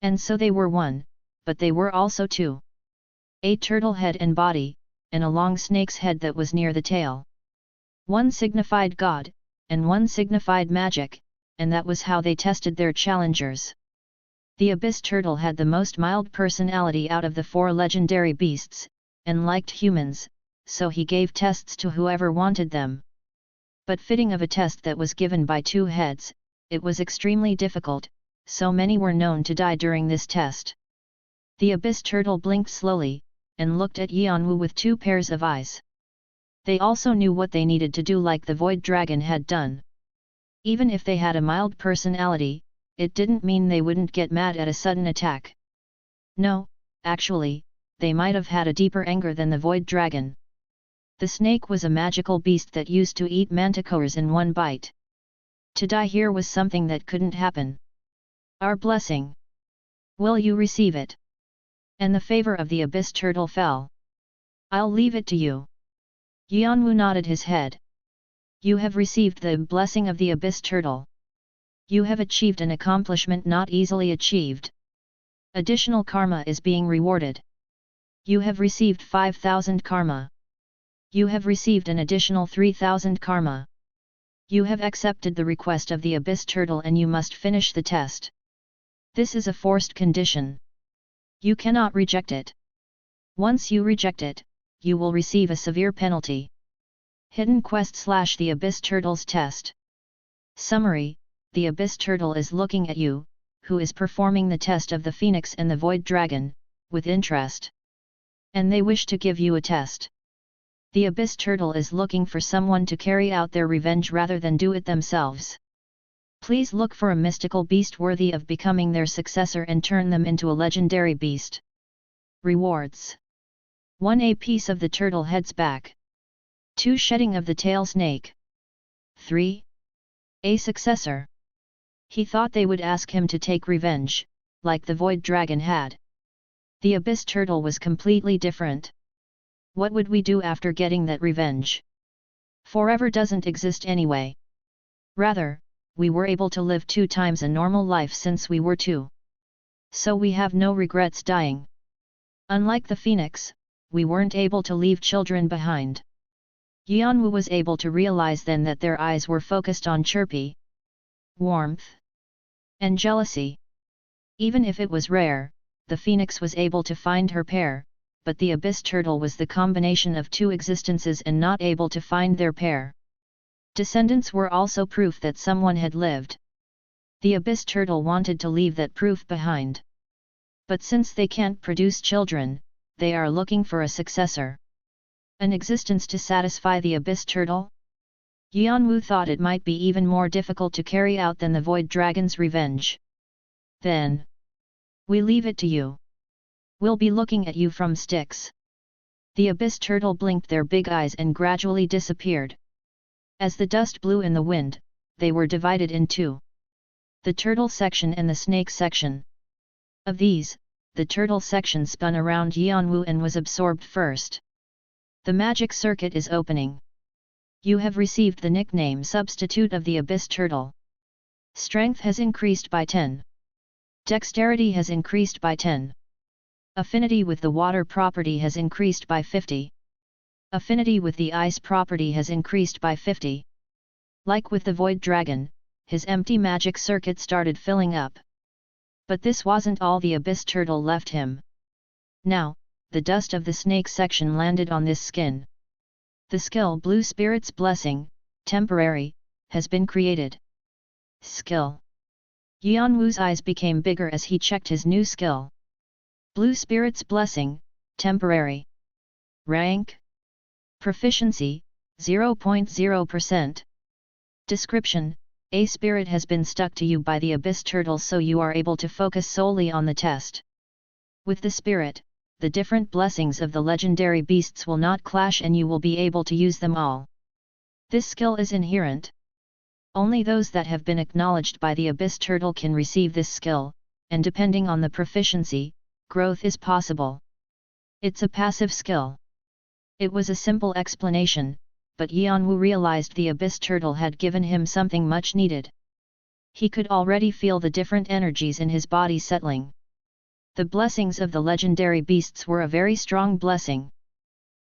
A: And so they were one, but they were also two. A turtle head and body, and a long snake's head that was near the tail. One signified God, and one signified magic, and that was how they tested their challengers. The abyss turtle had the most mild personality out of the 4 legendary beasts, and liked humans, so he gave tests to whoever wanted them. But fitting of a test that was given by 2 heads, it was extremely difficult, so many were known to die during this test. The abyss turtle blinked slowly, and looked at Yeon-woo with 2 pairs of eyes. They also knew what they needed to do like the void dragon had done. Even if they had a mild personality, it didn't mean they wouldn't get mad at a sudden attack. No, actually, they might have had a deeper anger than the void dragon. The snake was a magical beast that used to eat manticores in one bite. To die here was something that couldn't happen. Our blessing. Will you receive it? And the favor of the abyss turtle fell. I'll leave it to you. Yeon-woo nodded his head. You have received the blessing of the abyss turtle. You have achieved an accomplishment not easily achieved. Additional karma is being rewarded. You have received 5,000 karma. You have received an additional 3,000 karma. You have accepted the request of the abyss turtle and you must finish the test. This is a forced condition. You cannot reject it. Once you reject it, you will receive a severe penalty. Hidden quest / the abyss turtle's test. Summary: the abyss turtle is looking at you, who is performing the test of the phoenix and the void dragon, with interest. And they wish to give you a test. The abyss turtle is looking for someone to carry out their revenge rather than do it themselves. Please look for a mystical beast worthy of becoming their successor and turn them into a legendary beast. Rewards: 1. A piece of the turtle head's back. 2. Shedding of the tail snake. 3. A successor. He thought they would ask him to take revenge, like the void dragon had. The abyss turtle was completely different. What would we do after getting that revenge? Forever doesn't exist anyway. Rather, we were able to live 2 times a normal life since we were 2. So we have no regrets dying. Unlike the phoenix, we weren't able to leave children behind. Yeon-woo was able to realize then that their eyes were focused on chirpy warmth and jealousy. Even if it was rare, the phoenix was able to find her pair, but the abyss turtle was the combination of 2 existences and not able to find their pair. Descendants were also proof that someone had lived. The abyss turtle wanted to leave that proof behind. But since they can't produce children, they are looking for a successor. An existence to satisfy the abyss turtle? Yeon-woo thought it might be even more difficult to carry out than the void dragon's revenge. Then, we leave it to you. We'll be looking at you from sticks. The abyss turtle blinked their big eyes and gradually disappeared. As the dust blew in the wind, they were divided in 2. The turtle section and the snake section. Of these, the turtle section spun around Yeon-woo and was absorbed first. The magic circuit is opening. You have received the nickname substitute of the abyss turtle. Strength has increased by 10. Dexterity has increased by 10. Affinity with the water property has increased by 50. Affinity with the ice property has increased by 50. Like with the void dragon, his empty magic circuit started filling up. But this wasn't all the abyss turtle left him. Now, the dust of the snake section landed on this skin. The skill Blue Spirit's Blessing, temporary, has been created. Skill. Yeon-woo's eyes became bigger as he checked his new skill. Blue Spirit's Blessing, temporary. Rank. Proficiency, 0.0%. Description: a spirit has been stuck to you by the abyss turtle so you are able to focus solely on the test. With the spirit, the different blessings of the legendary beasts will not clash and you will be able to use them all. This skill is inherent. Only those that have been acknowledged by the Abyss Turtle can receive this skill, and depending on the proficiency, growth is possible. It's a passive skill. It was a simple explanation, but Yeon-woo realized the Abyss Turtle had given him something much needed. He could already feel the different energies in his body settling. The blessings of the legendary beasts were a very strong blessing.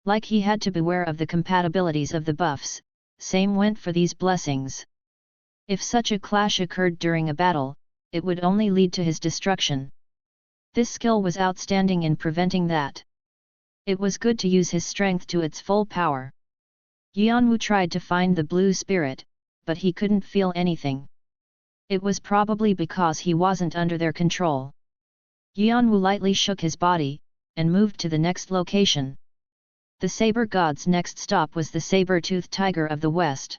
A: Like he had to beware of the compatibilities of the buffs, same went for these blessings. If such a clash occurred during a battle, it would only lead to his destruction. This skill was outstanding in preventing that. It was good to use his strength to its full power. Yeon-woo tried to find the blue spirit, but he couldn't feel anything. It was probably because he wasn't under their control. Yeon-woo lightly shook his body, and moved to the next location. The saber god's next stop was the saber-toothed tiger of the west.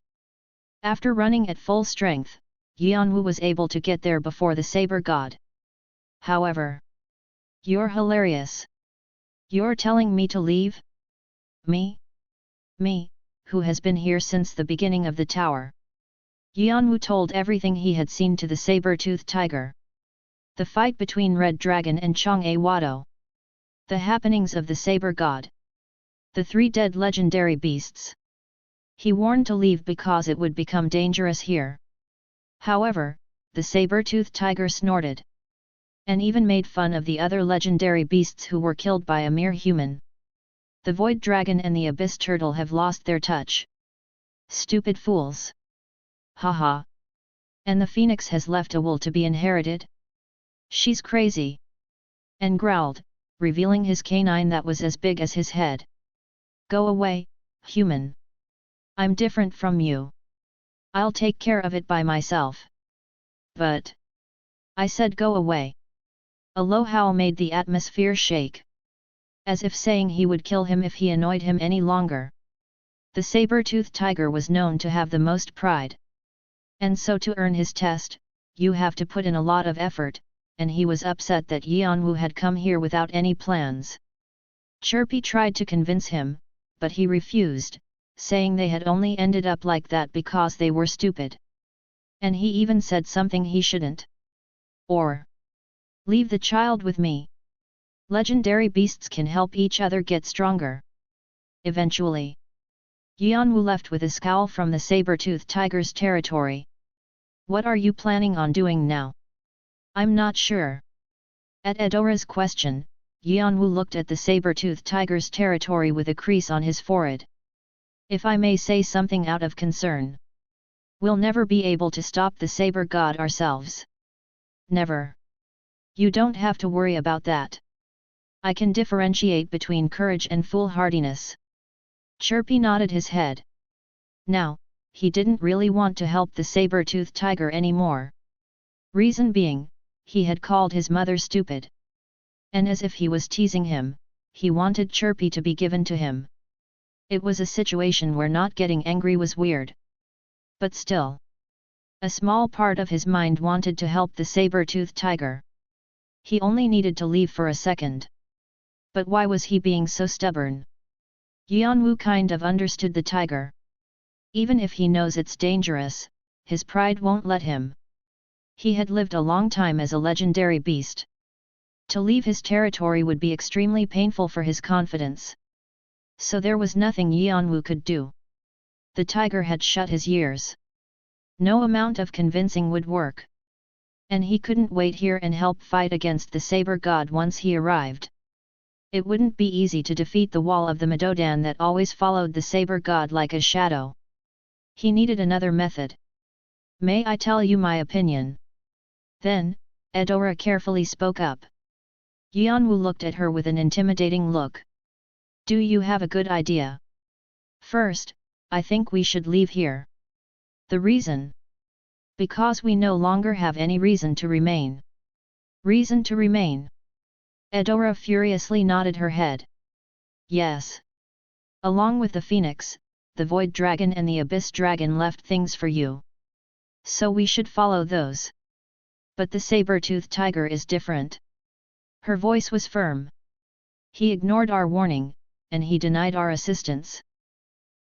A: After running at full strength, Yeon-woo was able to get there before the saber god. However, "You're hilarious. You're telling me to leave? Me? Me, who has been here since the beginning of the tower." Yeon-woo told everything he had seen to the saber-toothed tiger. The fight between Red Dragon and Jeong-woo. The happenings of the saber god. The 3 dead legendary beasts. He warned to leave because it would become dangerous here. However, the saber-toothed tiger snorted. And even made fun of the other legendary beasts who were killed by a mere human. The Void Dragon and the Abyss Turtle have lost their touch. Stupid fools. Haha. And the Phoenix has left a wool to be inherited? She's crazy. And growled, revealing his canine that was as big as his head. Go away, human. I'm different from you. I'll take care of it by myself. But I said go away. A low howl made the atmosphere shake. As if saying he would kill him if he annoyed him any longer. The saber-toothed tiger was known to have the most pride. And so to earn his test, you have to put in a lot of effort, and he was upset that Yeon-woo had come here without any plans. Chirpy tried to convince him, but he refused, saying they had only ended up like that because they were stupid. And he even said something he shouldn't. Or, leave the child with me. Legendary beasts can help each other get stronger. Eventually, Yeon-woo left with a scowl from the saber-toothed tiger's territory. What are you planning on doing now? I'm not sure. At Edora's question, Yeon-woo looked at the saber-toothed tiger's territory with a crease on his forehead. If I may say something out of concern. We'll never be able to stop the saber god ourselves. Never. You don't have to worry about that. I can differentiate between courage and foolhardiness. Chirpy nodded his head. Now, he didn't really want to help the saber-toothed tiger anymore. Reason being, he had called his mother stupid. And as if he was teasing him, he wanted Chirpy to be given to him. It was a situation where not getting angry was weird. But still, a small part of his mind wanted to help the saber-toothed tiger. He only needed to leave for a second. But why was he being so stubborn? Yeon-woo kind of understood the tiger. Even if he knows it's dangerous, his pride won't let him. He had lived a long time as a legendary beast. To leave his territory would be extremely painful for his confidence. So there was nothing Yeon-woo could do. The tiger had shut his ears. No amount of convincing would work. And he couldn't wait here and help fight against the saber god once he arrived. It wouldn't be easy to defeat the wall of the Madodan that always followed the saber god like a shadow. He needed another method. May I tell you my opinion? Then, Edora carefully spoke up. Yeon-woo looked at her with an intimidating look. Do you have a good idea? First, I think we should leave here. The reason? Because we no longer have any reason to remain. Reason to remain? Edora furiously nodded her head. Yes. Along with the Phoenix, the Void Dragon and the Abyss Dragon left things for you. So we should follow those. But the saber-toothed tiger is different. Her voice was firm. He ignored our warning, and he denied our assistance.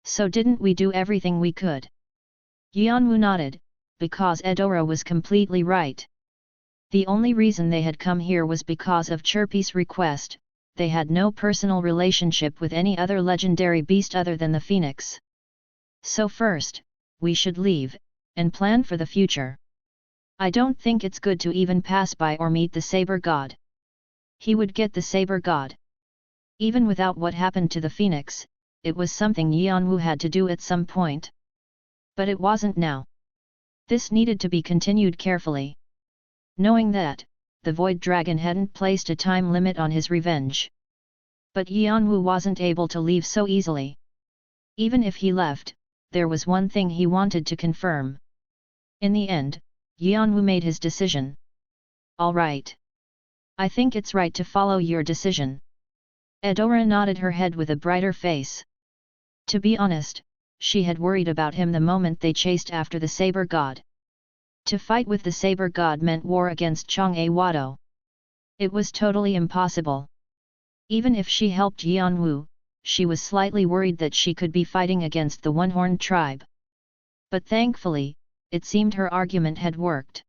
A: So didn't we do everything we could? Yeon-woo nodded, because Eudora was completely right. The only reason they had come here was because of Chirpy's request. They had no personal relationship with any other legendary beast other than the phoenix. So first, we should leave, and plan for the future. I don't think it's good to even pass by or meet the Saber God. He would get the Saber God. Even without what happened to the phoenix, it was something Yeon-woo had to do at some point. But it wasn't now. This needed to be continued carefully. Knowing that, the Void Dragon hadn't placed a time limit on his revenge. But Yeon-woo wasn't able to leave so easily. Even if he left, there was one thing he wanted to confirm. In the end, Yeon-woo made his decision. All right. I think it's right to follow your decision. Eudora nodded her head with a brighter face. To be honest, she had worried about him the moment they chased after the Saber God. To fight with the Saber God meant war against Jeong-woo. It was totally impossible. Even if she helped Yeon-woo, she was slightly worried that she could be fighting against the One-Horned tribe. But thankfully, it seemed her argument had worked.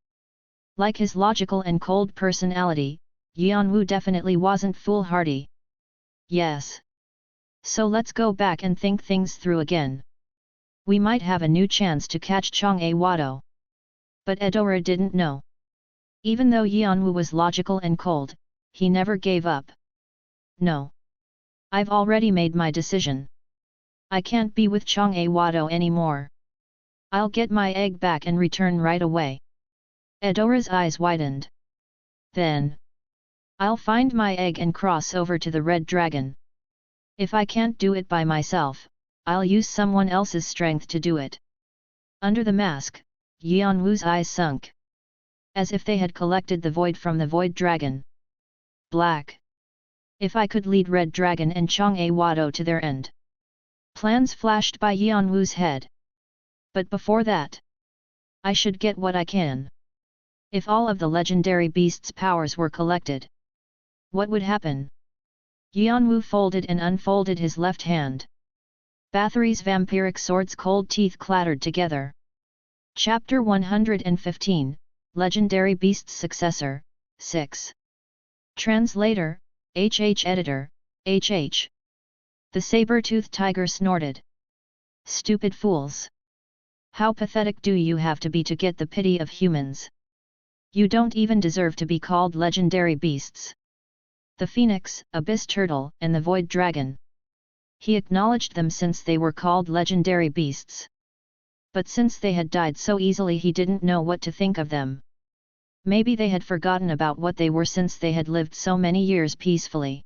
A: Like his logical and cold personality, Yeon-woo definitely wasn't foolhardy. Yes. So let's go back and think things through again. We might have a new chance to catch Jeong-woo. But Eudora didn't know. Even though Yeon-woo was logical and cold, he never gave up. No. I've already made my decision. I can't be with Jeong-woo anymore. I'll get my egg back and return right away. Eudora's eyes widened. Then, I'll find my egg and cross over to the Red Dragon. If I can't do it by myself, I'll use someone else's strength to do it. Under the mask, Yeon-woo's eyes sunk. As if they had collected the void from the Void Dragon. Black. If I could lead Red Dragon and Jeong-woo to their end. Plans flashed by Yeon-woo's head. But before that, I should get what I can. If all of the legendary beasts' powers were collected, what would happen? Yeon-woo folded and unfolded his left hand. Bathory's vampiric sword's cold teeth clattered together. Chapter 115, Legendary Beast's Successor, 6. Translator, HH Editor, HH. The saber-toothed tiger snorted. Stupid fools! How pathetic do you have to be to get the pity of humans? You don't even deserve to be called legendary beasts. The phoenix, abyss turtle, and the void dragon. He acknowledged them since they were called legendary beasts. But since they had died so easily he didn't know what to think of them. Maybe they had forgotten about what they were since they had lived so many years peacefully.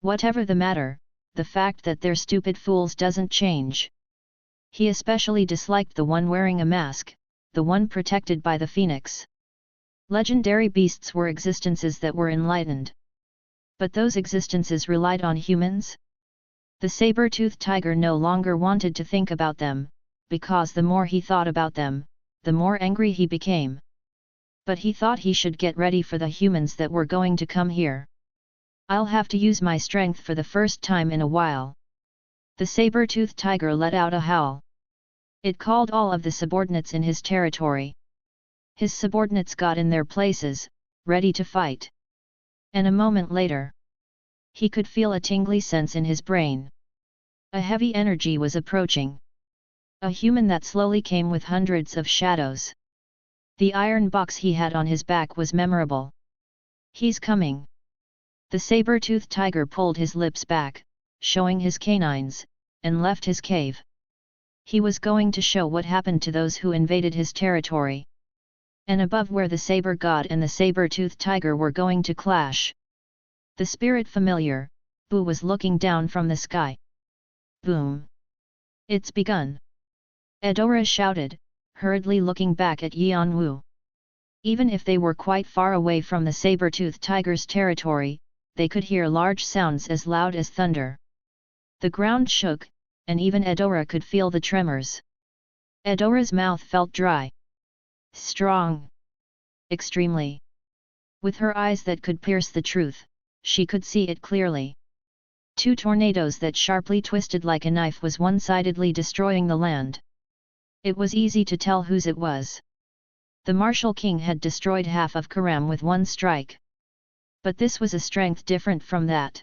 A: Whatever the matter, the fact that they're stupid fools doesn't change. He especially disliked the one wearing a mask, the one protected by the phoenix. Legendary beasts were existences that were enlightened. But those existences relied on humans? The saber-toothed tiger no longer wanted to think about them, because the more he thought about them, the more angry he became. But he thought he should get ready for the humans that were going to come here. I'll have to use my strength for the first time in a while. The saber-toothed tiger let out a howl. It called all of the subordinates in his territory. His subordinates got in their places, ready to fight. And a moment later, he could feel a tingly sense in his brain. A heavy energy was approaching. A human that slowly came with hundreds of shadows. The iron box he had on his back was memorable. He's coming. The saber-toothed tiger pulled his lips back, showing his canines, and left his cave. He was going to show what happened to those who invaded his territory. And above where the saber god and the saber-toothed tiger were going to clash. The spirit familiar, Boo was looking down from the sky. Boom! It's begun! Eudora shouted, hurriedly looking back at Yeon-woo. Even if they were quite far away from the saber-toothed tiger's territory, they could hear large sounds as loud as thunder. The ground shook, and even Eudora could feel the tremors. Eudora's mouth felt dry. Strong. Extremely. With her eyes that could pierce the truth, she could see it clearly. Two tornadoes that sharply twisted like a knife was one-sidedly destroying the land. It was easy to tell whose it was. The martial king had destroyed half of Karam with one strike. But this was a strength different from that.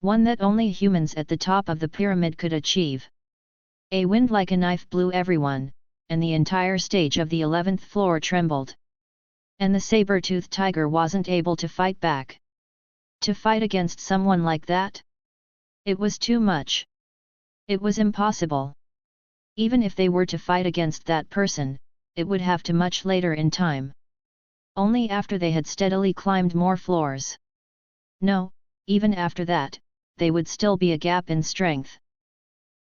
A: One that only humans at the top of the pyramid could achieve. A wind like a knife blew everyone, and the entire stage of the 11th floor trembled. And the saber-toothed tiger wasn't able to fight back. To fight against someone like that? It was too much. It was impossible. Even if they were to fight against that person, it would have to much later in time. Only after they had steadily climbed more floors. No, even after that, they would still be a gap in strength.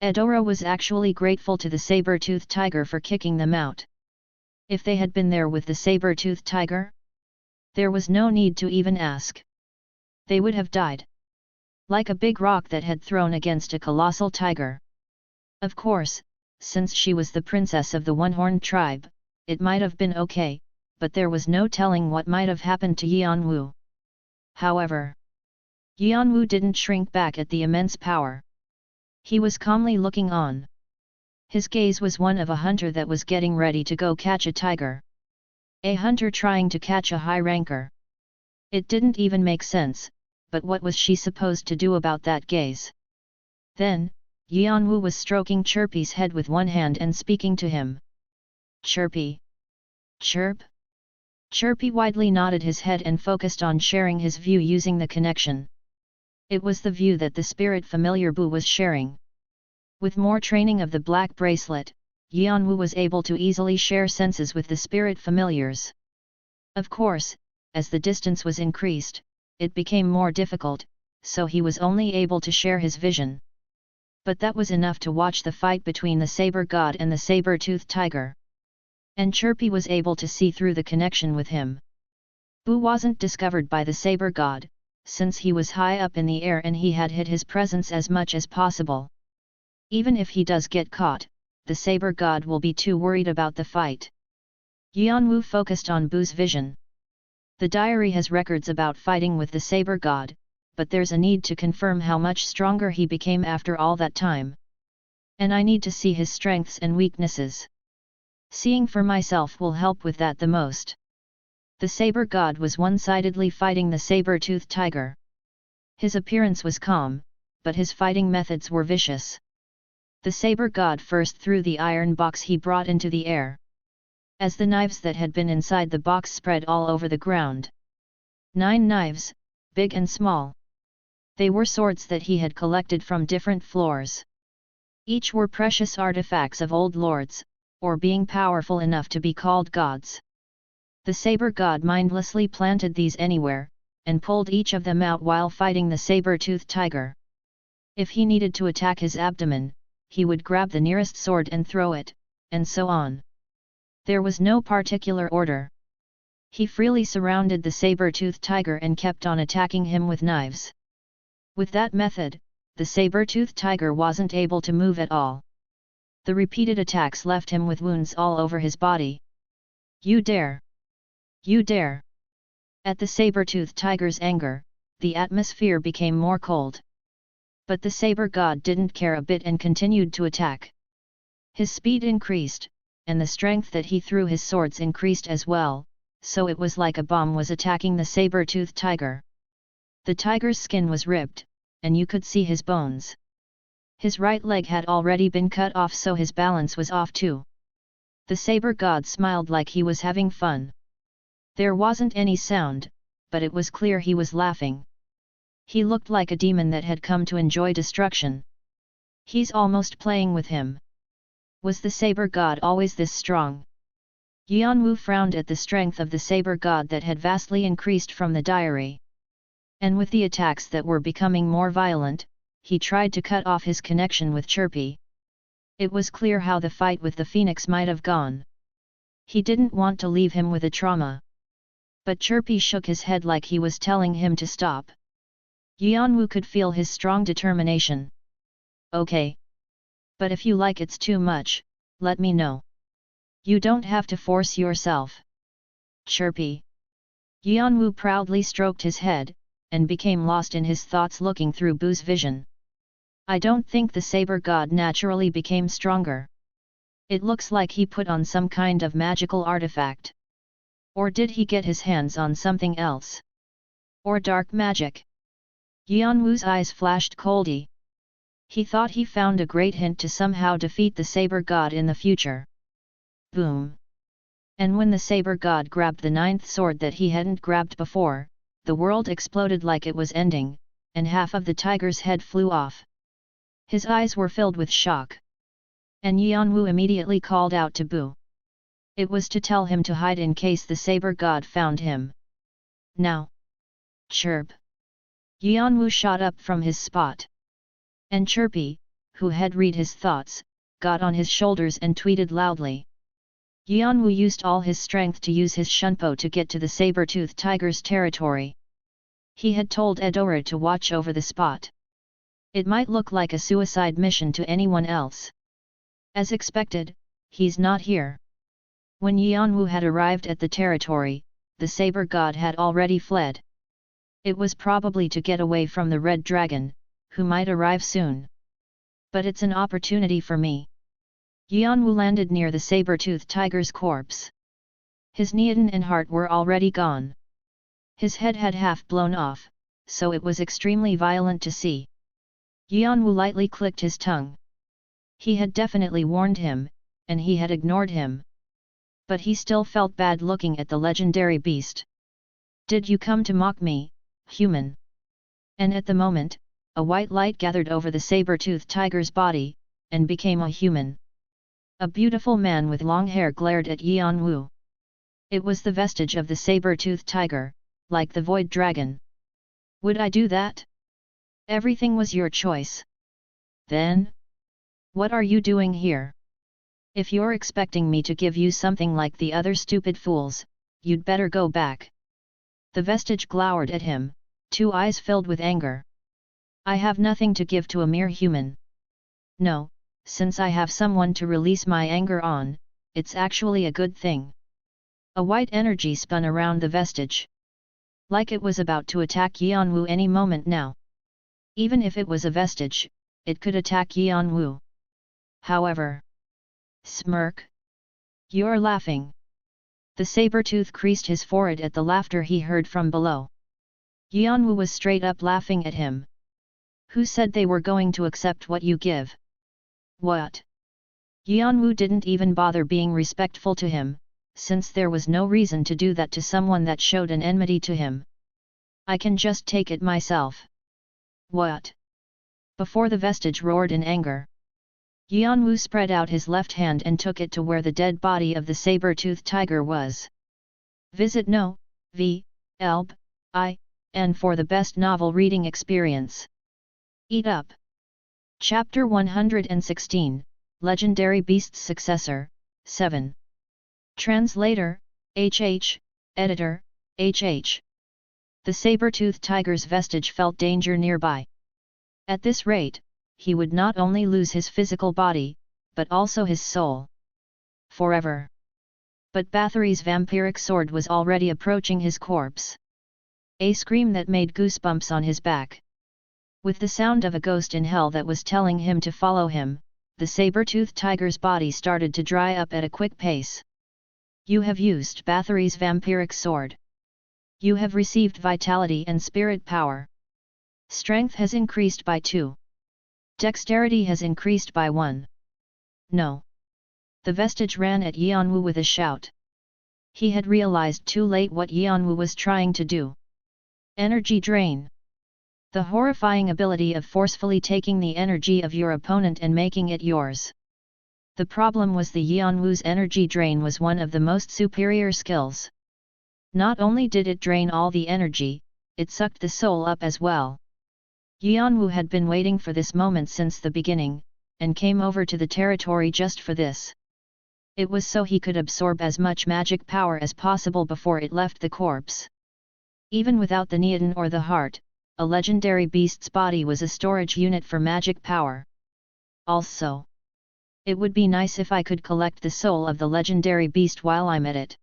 A: Eudora was actually grateful to the saber-toothed tiger for kicking them out. If they had been there with the saber-toothed tiger? There was no need to even ask. They would have died. Like a big rock that had thrown against a colossal tiger. Of course, since she was the princess of the one-horned tribe, it might have been okay, but there was no telling what might have happened to Yeon-woo. However, Yeon-woo didn't shrink back at the immense power. He was calmly looking on. His gaze was one of a hunter that was getting ready to go catch a tiger. A hunter trying to catch a high ranker. It didn't even make sense, but what was she supposed to do about that gaze? Then, Yeon-woo was stroking Chirpy's head with one hand and speaking to him. Chirpy. Chirp? Chirpy widely nodded his head and focused on sharing his view using the connection. It was the view that the spirit familiar Boo was sharing. With more training of the black bracelet, Yeon-woo was able to easily share senses with the spirit familiars. Of course, as the distance was increased, it became more difficult, so he was only able to share his vision. But that was enough to watch the fight between the saber god and the saber-toothed tiger. And Chirpy was able to see through the connection with him. Boo wasn't discovered by the saber god, since he was high up in the air and he had hid his presence as much as possible. Even if he does get caught, the saber god will be too worried about the fight. Yeon-woo focused on Boo's vision. The diary has records about fighting with the saber god, but there's a need to confirm how much stronger he became after all that time. And I need to see his strengths and weaknesses. Seeing for myself will help with that the most. The saber god was one-sidedly fighting the saber-toothed tiger. His appearance was calm, but his fighting methods were vicious. The saber god first threw the iron box he brought into the air. As the knives that had been inside the box spread all over the ground. 9 knives, big and small. They were swords that he had collected from different floors. Each were precious artifacts of old lords, or being powerful enough to be called gods. The saber god mindlessly planted these anywhere, and pulled each of them out while fighting the saber-toothed tiger. If he needed to attack his abdomen, he would grab the nearest sword and throw it, and so on. There was no particular order. He freely surrounded the saber-toothed tiger and kept on attacking him with knives. With that method, the saber-toothed tiger wasn't able to move at all. The repeated attacks left him with wounds all over his body. You dare! You dare! At the saber-toothed tiger's anger, the atmosphere became more cold. But the saber god didn't care a bit and continued to attack. His speed increased, and the strength that he threw his swords increased as well, so it was like a bomb was attacking the saber-toothed tiger. The tiger's skin was ripped, and you could see his bones. His right leg had already been cut off, so his balance was off too. The saber god smiled like he was having fun. There wasn't any sound, but it was clear he was laughing. He looked like a demon that had come to enjoy destruction. He's almost playing with him. Was the saber god always this strong? Yeon-woo frowned at the strength of the saber god that had vastly increased from the diary. And with the attacks that were becoming more violent, he tried to cut off his connection with Chirpy. It was clear how the fight with the phoenix might have gone. He didn't want to leave him with a trauma. But Chirpy shook his head like he was telling him to stop. Yeon-woo could feel his strong determination. Okay. But if you like it's too much, let me know. You don't have to force yourself. Chirpy. Yeon-woo proudly stroked his head, and became lost in his thoughts looking through Bu's vision. I don't think the saber god naturally became stronger. It looks like he put on some kind of magical artifact. Or did he get his hands on something else? Or dark magic? Yeon-woo's eyes flashed coldly. He thought he found a great hint to somehow defeat the saber god in the future. Boom! And when the saber god grabbed the ninth sword that he hadn't grabbed before, the world exploded like it was ending, and half of the tiger's head flew off. His eyes were filled with shock. And Yeon-woo immediately called out to Bu. It was to tell him to hide in case the saber god found him. Now! Chirp! Yeon-woo shot up from his spot. And Chirpy, who had read his thoughts, got on his shoulders and tweeted loudly. Yeon-woo used all his strength to use his shunpo to get to the saber-toothed tiger's territory. He had told Edora to watch over the spot. It might look like a suicide mission to anyone else. As expected, he's not here. When Yeon-woo had arrived at the territory, the saber god had already fled. It was probably to get away from the red dragon, who might arrive soon. But it's an opportunity for me. Yeon-woo landed near the saber-toothed tiger's corpse. His Neodon and heart were already gone. His head had half blown off, so it was extremely violent to see. Yeon-woo lightly clicked his tongue. He had definitely warned him, and he had ignored him. But he still felt bad looking at the legendary beast. Did you come to mock me, human? And at the moment, a white light gathered over the saber-toothed tiger's body, and became a human. A beautiful man with long hair glared at Yeon-woo. It was the vestige of the saber-toothed tiger, like the void dragon. Would I do that? Everything was your choice. Then? What are you doing here? If you're expecting me to give you something like the other stupid fools, you'd better go back. The vestige glowered at him, two eyes filled with anger. I have nothing to give to a mere human. No, since I have someone to release my anger on, it's actually a good thing. A white energy spun around the vestige. Like it was about to attack Yeon-woo any moment now. Even if it was a vestige, it could attack Yeon-woo. However. Smirk. You're laughing. The saber-tooth creased his forehead at the laughter he heard from below. Yeon-woo was straight up laughing at him. Who said they were going to accept what you give? What? Yeon-woo didn't even bother being respectful to him, since there was no reason to do that to someone that showed an enmity to him. I can just take it myself. What? Before the vestige roared in anger. Yeon-woo spread out his left hand and took it to where the dead body of the saber-toothed tiger was. Visit No. V. Elb. I. N for the best novel reading experience. Eat up. Chapter 116, Legendary Beast's Successor, 7. Translator, HH, Editor, HH. The saber-toothed tiger's vestige felt danger nearby. At this rate, he would not only lose his physical body, but also his soul. Forever. But Bathory's vampiric sword was already approaching his corpse. A scream that made goosebumps on his back. With the sound of a ghost in hell that was telling him to follow him, the saber-toothed tiger's body started to dry up at a quick pace. You have used Bathory's vampiric sword. You have received vitality and spirit power. Strength has increased by 2. Dexterity has increased by 1. No. The vestige ran at Yeon-woo with a shout. He had realized too late what Yeon-woo was trying to do. Energy drain. The horrifying ability of forcefully taking the energy of your opponent and making it yours. The problem was the Yeon-woo's energy drain was one of the most superior skills. Not only did it drain all the energy, it sucked the soul up as well. Yeon-woo had been waiting for this moment since the beginning, and came over to the territory just for this. It was so he could absorb as much magic power as possible before it left the corpse. Even without the Neodon or the heart, a legendary beast's body was a storage unit for magic power. Also, it would be nice if I could collect the soul of the legendary beast while I'm at it.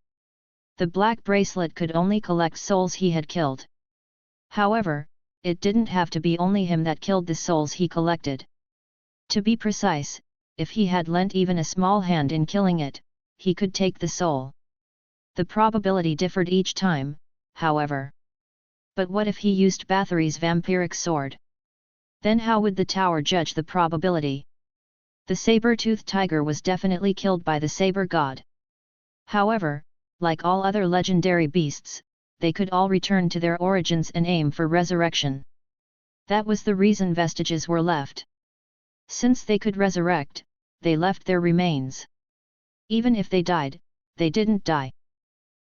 A: The black bracelet could only collect souls he had killed. However, it didn't have to be only him that killed the souls he collected. To be precise, if he had lent even a small hand in killing it, he could take the soul. The probability differed each time, however. But what if he used Bathory's vampiric sword? Then how would the tower judge the probability? The saber-toothed tiger was definitely killed by the saber god. However, like all other legendary beasts, they could all return to their origins and aim for resurrection. That was the reason vestiges were left. Since they could resurrect, they left their remains. Even if they died, they didn't die.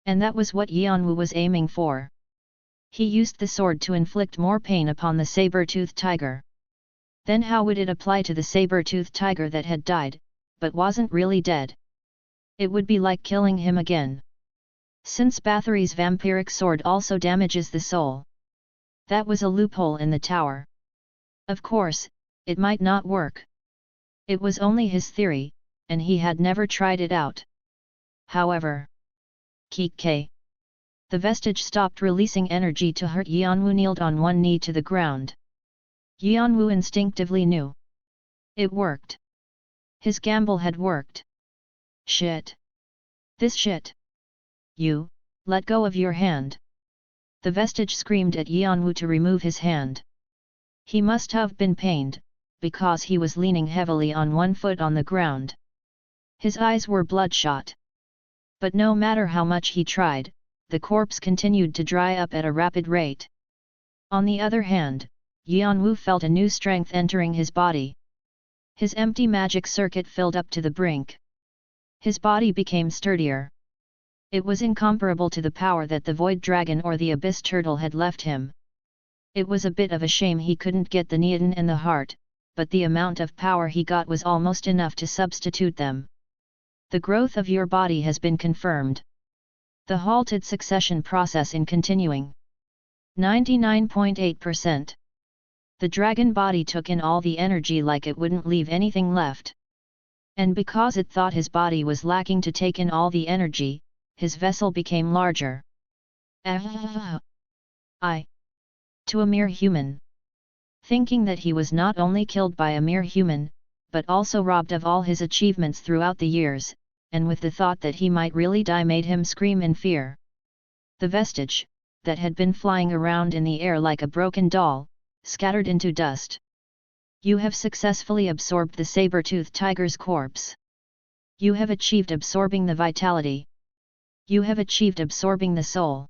A: And that was what Yeon-woo was aiming for. He used the sword to inflict more pain upon the saber-toothed tiger. Then how would it apply to the saber-toothed tiger that had died, but wasn't really dead? It would be like killing him again. Since Bathory's vampiric sword also damages the soul. That was a loophole in the tower. Of course, it might not work. It was only his theory, and he had never tried it out. However, K. The vestige stopped releasing energy to hurt. Yeon-woo kneeled on one knee to the ground. Yeon-woo instinctively knew. It worked. His gamble had worked. Shit. This shit. You, let go of your hand. The vestige screamed at Yeon-woo to remove his hand. He must have been pained, because he was leaning heavily on one foot on the ground. His eyes were bloodshot. But no matter how much he tried, the corpse continued to dry up at a rapid rate. On the other hand, Yeon-woo felt a new strength entering his body. His empty magic circuit filled up to the brink. His body became sturdier. It was incomparable to the power that the Void Dragon or the Abyss Turtle had left him. It was a bit of a shame he couldn't get the Neoden and the heart, but the amount of power he got was almost enough to substitute them. The growth of your body has been confirmed. The halted succession process in continuing. 99.8%. The dragon body took in all the energy like it wouldn't leave anything left. And because it thought his body was lacking to take in all the energy, his vessel became larger. To a mere human. Thinking that he was not only killed by a mere human, but also robbed of all his achievements throughout the years, and with the thought that he might really die made him scream in fear. The vestige, that had been flying around in the air like a broken doll, scattered into dust. You have successfully absorbed the saber-toothed tiger's corpse. You have achieved absorbing the vitality. You have achieved absorbing the soul.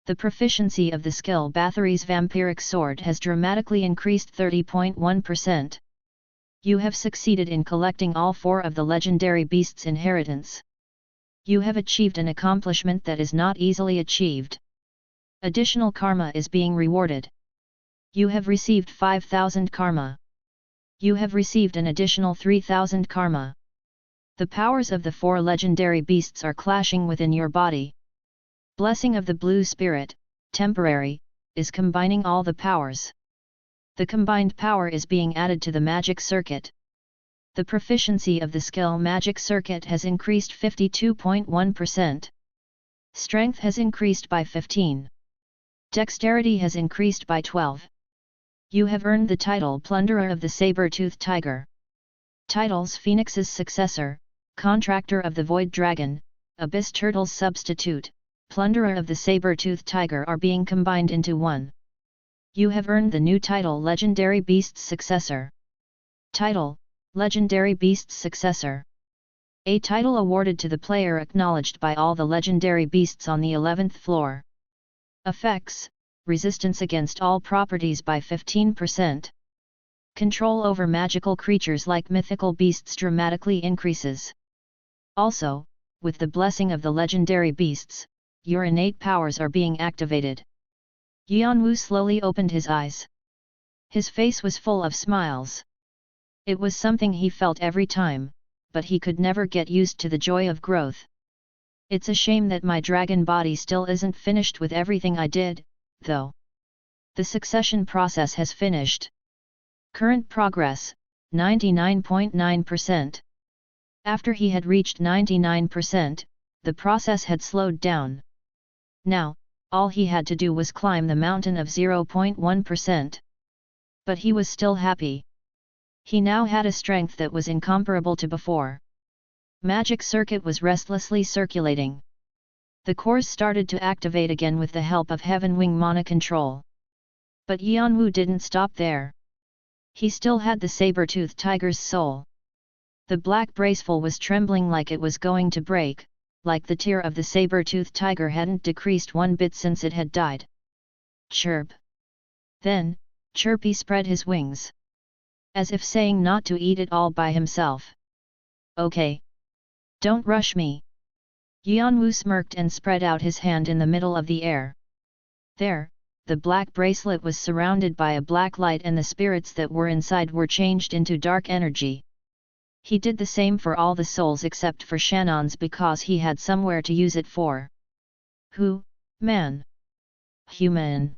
A: The proficiency of the skill Bathory's vampiric sword has dramatically increased 30.1%. You have succeeded in collecting all 4 of the legendary beast's inheritance. You have achieved an accomplishment that is not easily achieved. Additional karma is being rewarded. You have received 5,000 karma. You have received an additional 3,000 karma. The powers of the 4 legendary beasts are clashing within your body. Blessing of the Blue Spirit, temporary, is combining all the powers. The combined power is being added to the magic circuit. The proficiency of the skill magic circuit has increased 52.1%. Strength has increased by 15. Dexterity has increased by 12. You have earned the title Plunderer of the Saber-Toothed Tiger. Titles Phoenix's Successor, Contractor of the Void Dragon, Abyss Turtle's Substitute, Plunderer of the Saber-Toothed Tiger are being combined into one. You have earned the new title Legendary Beast's Successor. Title, Legendary Beast's Successor. A title awarded to the player acknowledged by all the legendary beasts on the 11th floor. Effects, resistance against all properties by 15%. Control over magical creatures like mythical beasts dramatically increases. Also, with the blessing of the legendary beasts, your innate powers are being activated. Yeon-woo slowly opened his eyes. His face was full of smiles. It was something he felt every time, but he could never get used to the joy of growth. It's a shame that my dragon body still isn't finished with everything I did, though. The succession process has finished. Current progress, 99.9%. After he had reached 99%, the process had slowed down. Now, all he had to do was climb the mountain of 0.1%. But he was still happy. He now had a strength that was incomparable to before. Magic circuit was restlessly circulating. The cores started to activate again with the help of Heaven Wing Mana control. But Yeon-woo didn't stop there. He still had the saber-toothed tiger's soul. The black braceful was trembling like it was going to break, like the tear of the saber-toothed tiger hadn't decreased one bit since it had died. Chirp. Then, Chirpy spread his wings. As if saying not to eat it all by himself. Okay. Don't rush me. Yeon-woo smirked and spread out his hand in the middle of the air. There, the black bracelet was surrounded by a black light and the spirits that were inside were changed into dark energy. He did the same for all the souls except for Shannon's because he had somewhere to use it for. Who, man? Human.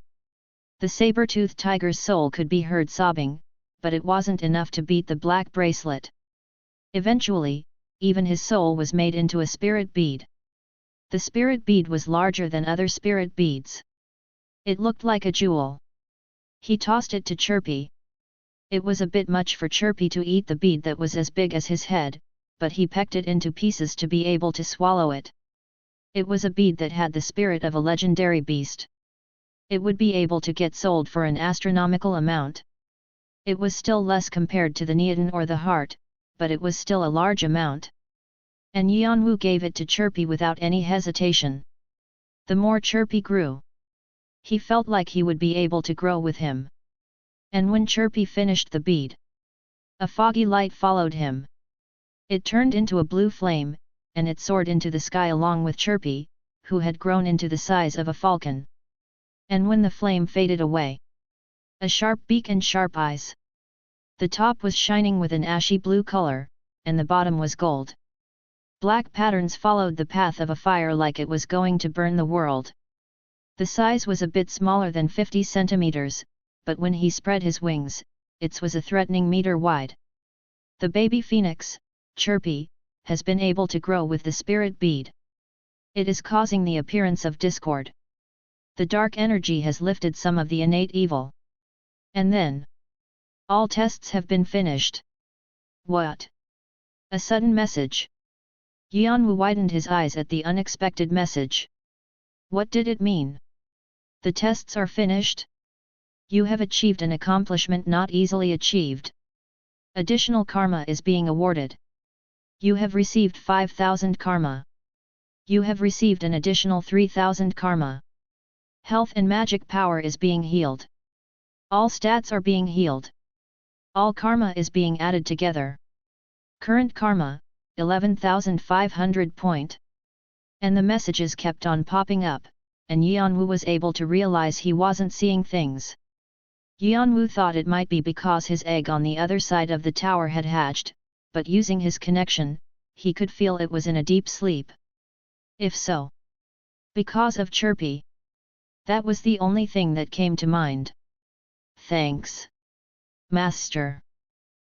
A: The saber-toothed tiger's soul could be heard sobbing, but it wasn't enough to beat the black bracelet. Eventually, even his soul was made into a spirit bead. The spirit bead was larger than other spirit beads. It looked like a jewel. He tossed it to Chirpy. It was a bit much for Chirpy to eat the bead that was as big as his head, but he pecked it into pieces to be able to swallow it. It was a bead that had the spirit of a legendary beast. It would be able to get sold for an astronomical amount. It was still less compared to the Neodon or the heart, but it was still a large amount. And Yeon-woo gave it to Chirpy without any hesitation. The more Chirpy grew, he felt like he would be able to grow with him. And when Chirpy finished the bead, a foggy light followed him. It turned into a blue flame, and it soared into the sky along with Chirpy, who had grown into the size of a falcon. And when the flame faded away, a sharp beak and sharp eyes. The top was shining with an ashy blue color, and the bottom was gold. Black patterns followed the path of a fire like it was going to burn the world. The size was a bit smaller than 50 centimeters, but when he spread his wings, it was a threatening meter wide. The baby phoenix, Chirpy, has been able to grow with the spirit bead. It is causing the appearance of discord. The dark energy has lifted some of the innate evil. And then, all tests have been finished. What? A sudden message. Yeon-woo widened his eyes at the unexpected message. What did it mean? The tests are finished? You have achieved an accomplishment not easily achieved. Additional karma is being awarded. You have received 5,000 karma. You have received an additional 3,000 karma. Health and magic power is being healed. All stats are being healed. All karma is being added together. Current karma, 11,500 point. And the messages kept on popping up, and Yeon-woo was able to realize he wasn't seeing things. Yeon-woo thought it might be because his egg on the other side of the tower had hatched, but using his connection, he could feel it was in a deep sleep. If so, because of Chirpy. That was the only thing that came to mind. Thanks, Master.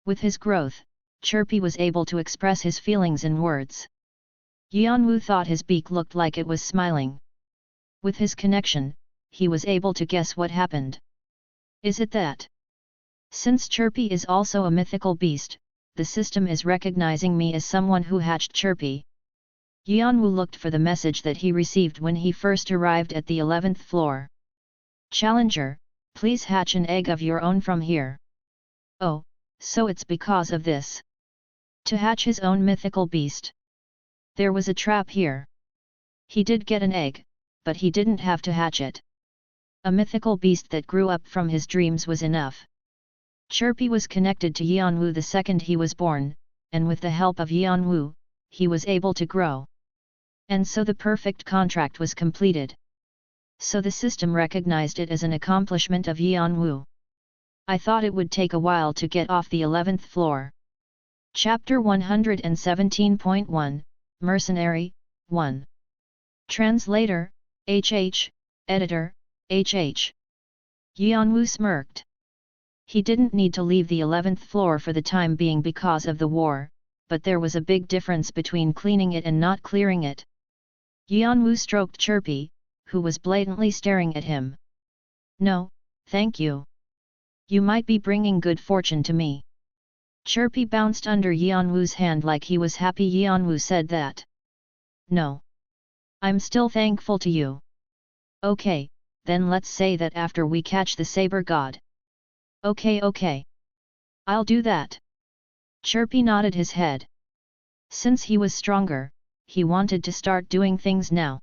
A: With his growth, Chirpy was able to express his feelings in words. Yeon-woo thought his beak looked like it was smiling. With his connection, he was able to guess what happened. Is it that? Since Chirpy is also a mythical beast, the system is recognizing me as someone who hatched Chirpy. Yeon-woo looked for the message that he received when he first arrived at the 11th floor. Challenger, please hatch an egg of your own from here. Oh, so it's because of this. To hatch his own mythical beast. There was a trap here. He did get an egg, but he didn't have to hatch it. A mythical beast that grew up from his dreams was enough. Chirpy was connected to Yeon-woo the second he was born, and with the help of Yeon-woo, he was able to grow. And so the perfect contract was completed. So the system recognized it as an accomplishment of Yeon-woo. I thought it would take a while to get off the 11th floor. Chapter 117.1, Mercenary, 1. Translator, HH, Editor, HH. Yeon-woo smirked. He didn't need to leave the 11th floor for the time being because of the war, but there was a big difference between cleaning it and not clearing it. Yeon-woo stroked Chirpy, who was blatantly staring at him. "No, thank you. You might be bringing good fortune to me." Chirpy bounced under Yeon-woo's hand like he was happy Yeon-woo said that. "No. I'm still thankful to you." "Okay, then let's say that after we catch the saber god." Okay. I'll do that." Chirpy nodded his head. Since he was stronger, he wanted to start doing things now.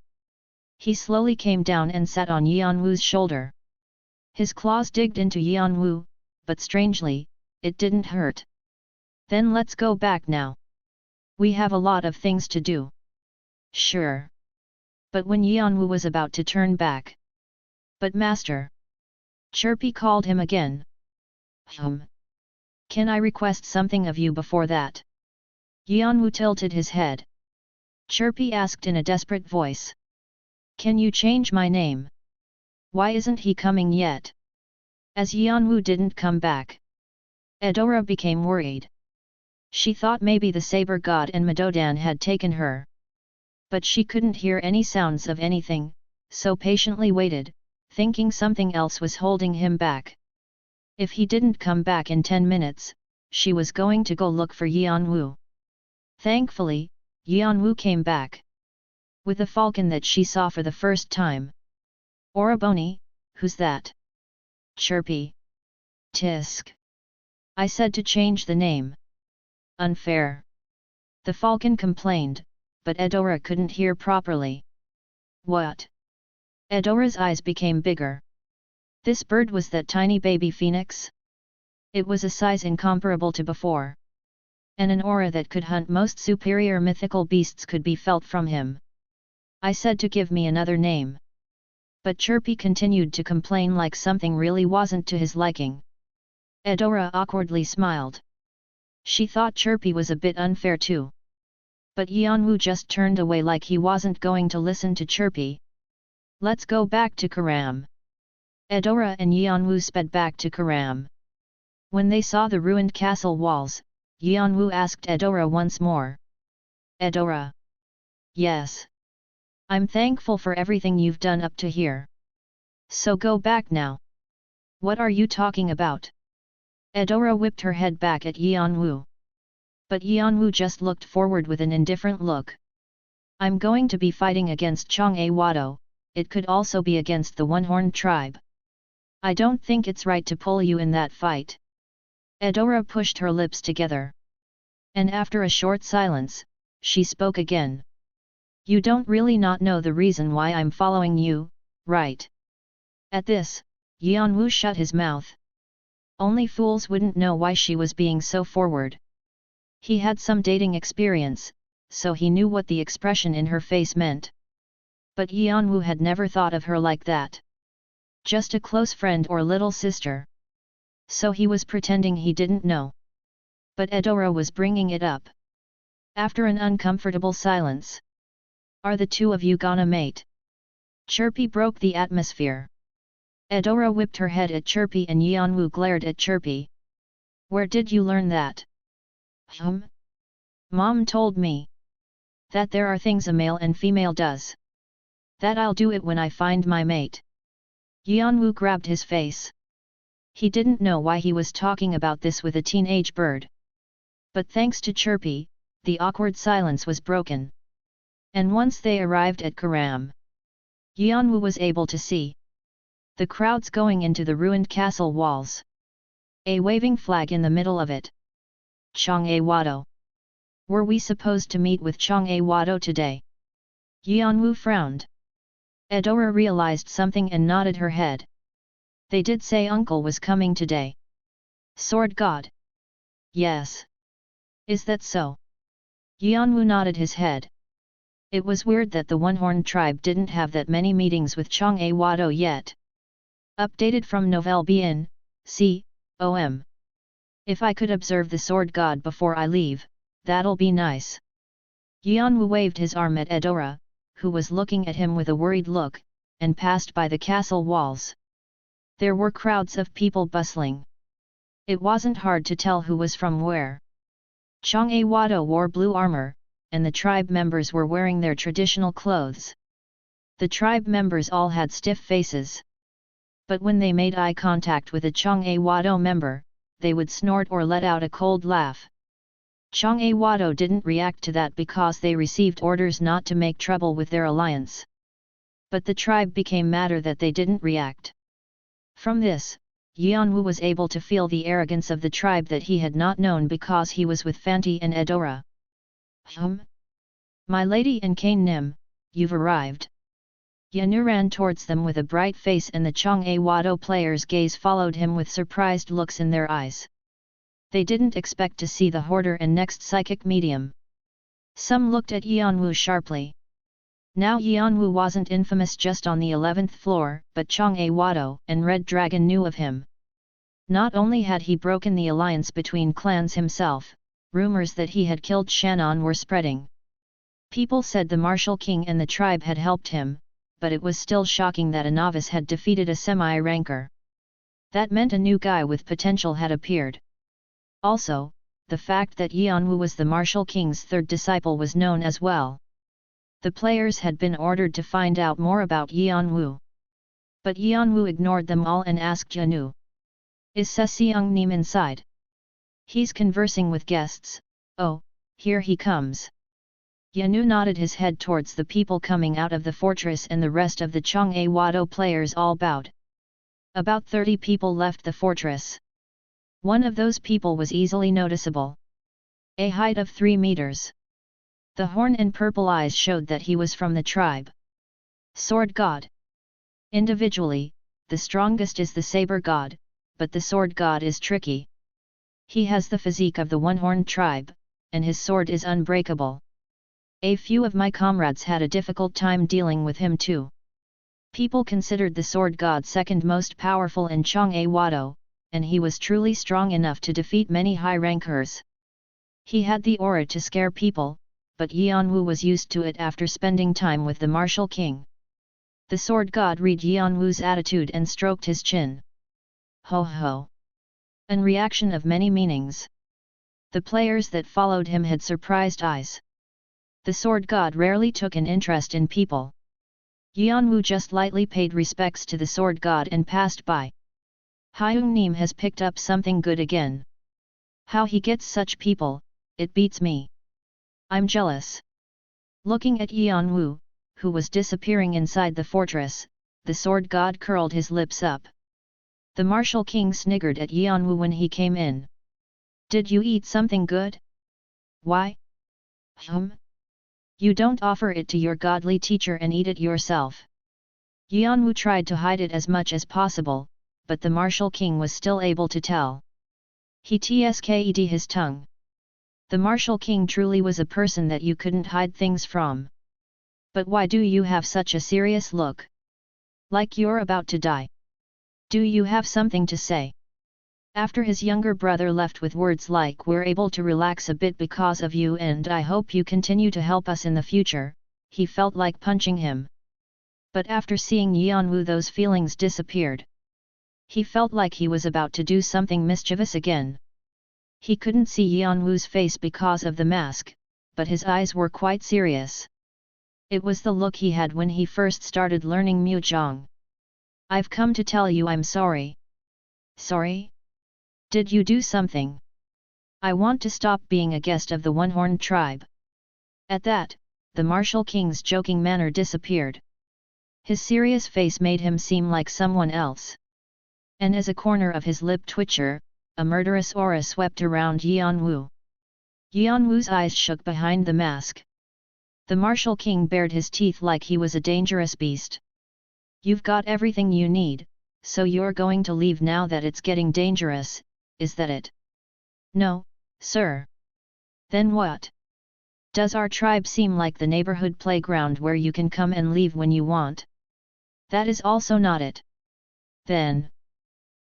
A: He slowly came down and sat on Yeon-woo's shoulder. His claws digged into Yeon-woo, but strangely, it didn't hurt. "Then let's go back now. We have a lot of things to do." "Sure." But when Yeon-woo was about to turn back. "But master!" Chirpy called him again. Can I request something of you before that?" Yeon-woo tilted his head. Chirpy asked in a desperate voice. "Can you change my name? Why isn't he coming yet?" As Yeon-woo didn't come back, Eudora became worried. She thought maybe the saber god and Madodan had taken her. But she couldn't hear any sounds of anything, so patiently waited, thinking something else was holding him back. If he didn't come back in 10 minutes, she was going to go look for Yeon-woo. Thankfully, Yeon-woo came back. With a falcon that she saw for the first time. "Oraboni, who's that?" "Chirpy. Tisk. I said to change the name." "Unfair." The falcon complained, but Eudora couldn't hear properly. "What?" Eudora's eyes became bigger. This bird was that tiny baby phoenix? It was a size incomparable to before. And an aura that could hunt most superior mythical beasts could be felt from him. "I said to give me another name." But Chirpy continued to complain like something really wasn't to his liking. Eudora awkwardly smiled. She thought Chirpy was a bit unfair too. But Yeon-woo just turned away like he wasn't going to listen to Chirpy. "Let's go back to Karam." Eudora and Yeon-woo sped back to Karam. When they saw the ruined castle walls, Yeon-woo asked Eudora once more. "Eudora." "Yes. I'm thankful for everything you've done up to here. So go back now." "What are you talking about?" Eudora whipped her head back at Yeon-woo. But Yeon-woo just looked forward with an indifferent look. "I'm going to be fighting against Jeong-woo. It could also be against the One-Horned tribe. I don't think it's right to pull you in that fight." Eudora pushed her lips together. And after a short silence, she spoke again. "You don't really not know the reason why I'm following you, right?" At this, Yeon-woo shut his mouth. Only fools wouldn't know why she was being so forward. He had some dating experience, so he knew what the expression in her face meant. But Yeon-woo had never thought of her like that. Just a close friend or little sister. So he was pretending he didn't know. But Eudora was bringing it up. After an uncomfortable silence. "Are the two of you gonna mate?" Chirpy broke the atmosphere. Eudora whipped her head at Chirpy and Yeon-woo glared at Chirpy. "Where did you learn that?" "Mom told me. That there are things a male and female does. That I'll do it when I find my mate." Yeon-woo grabbed his face. He didn't know why he was talking about this with a teenage bird. But thanks to Chirpy, the awkward silence was broken. And once they arrived at Karam, Yeon-woo was able to see the crowds going into the ruined castle walls. A waving flag in the middle of it. Jeong-woo. Were we supposed to meet with Jeong-woo today? Yeon-woo frowned. Eudora realized something and nodded her head. They did say uncle was coming today. Sword God? Yes. Is that so? Yeon-woo nodded his head. It was weird that the One-Horned tribe didn't have that many meetings with Jeong-woo yet. Updated from Nouvelle Bien, com. If I could observe the Sword God before I leave, that'll be nice. Yeon-woo waved his arm at Eudora, who was looking at him with a worried look, and passed by the castle walls. There were crowds of people bustling. It wasn't hard to tell who was from where. Jeong-woo wore blue armor, and the tribe members were wearing their traditional clothes. The tribe members all had stiff faces. But when they made eye contact with a Jeong-woo member, they would snort or let out a cold laugh. Jeong-woo didn't react to that because they received orders not to make trouble with their alliance. But the tribe became madder that they didn't react. From this, Yeon-woo was able to feel the arrogance of the tribe that he had not known because he was with Fanti and Edora. My lady and Kane Nim, you've arrived. Yeon-woo ran towards them with a bright face and the Jeong-woo players' gaze followed him with surprised looks in their eyes. They didn't expect to see the hoarder and next psychic medium. Some looked at Yeon-woo sharply. Now Yeon-woo wasn't infamous just on the 11th floor, but Jeong-woo and Red Dragon knew of him. Not only had he broken the alliance between clans himself, rumors that he had killed Shannon were spreading. People said the Martial King and the tribe had helped him, but it was still shocking that a novice had defeated a semi-ranker. That meant a new guy with potential had appeared. Also, the fact that Yeon-woo was the Martial King's third disciple was known as well. The players had been ordered to find out more about Yeon-woo. But Yeon-woo ignored them all and asked Yeon-woo, "Is Seseong-nim inside?" "He's conversing with guests." "Oh, here he comes." Yeon-woo nodded his head towards the people coming out of the fortress and the rest of the Jeong-woo players all bowed. About 30 people left the fortress. One of those people was easily noticeable. A height of 3 meters. The horn and purple eyes showed that he was from the tribe. Sword God. Individually, the strongest is the saber god, but the sword god is tricky. He has the physique of the one-horned tribe, and his sword is unbreakable. A few of my comrades had a difficult time dealing with him too. People considered the sword god second most powerful in Jeong-woo, and he was truly strong enough to defeat many high rankers. He had the aura to scare people, but Yeon-woo was used to it after spending time with the Martial King. The sword god read Yeon-woo's attitude and stroked his chin. Ho ho! An reaction of many meanings. The players that followed him had surprised eyes. The sword god rarely took an interest in people. Yeon-woo just lightly paid respects to the sword god and passed by. Hyung-nim has picked up something good again. How he gets such people, it beats me. I'm jealous. Looking at Yeon-woo, who was disappearing inside the fortress, the sword god curled his lips up. The Martial King sniggered at Yeon-woo when he came in. Did you eat something good? Why? You don't offer it to your godly teacher and eat it yourself. Yeon-woo tried to hide it as much as possible, but the Martial King was still able to tell. He tsked his tongue. The Martial King truly was a person that you couldn't hide things from. But why do you have such a serious look? Like you're about to die. Do you have something to say? After his younger brother left with words like "We're able to relax a bit because of you and I hope you continue to help us in the future," he felt like punching him. But after seeing Yeon-woo, those feelings disappeared. He felt like he was about to do something mischievous again. He couldn't see Yeon-woo's face because of the mask, but his eyes were quite serious. It was the look he had when he first started learning Muzhong. "I've come to tell you I'm sorry." "Sorry? Did you do something?" "I want to stop being a guest of the one-horned tribe." At that, the Martial King's joking manner disappeared. His serious face made him seem like someone else. And as a corner of his lip twitcher, a murderous aura swept around Yeon-woo. Yeon-woo's eyes shook behind the mask. The Martial King bared his teeth like he was a dangerous beast. "You've got everything you need, so you're going to leave now that it's getting dangerous, is that it?" "No, sir." "Then what? Does our tribe seem like the neighborhood playground where you can come and leave when you want?" "That is also not it." "Then?"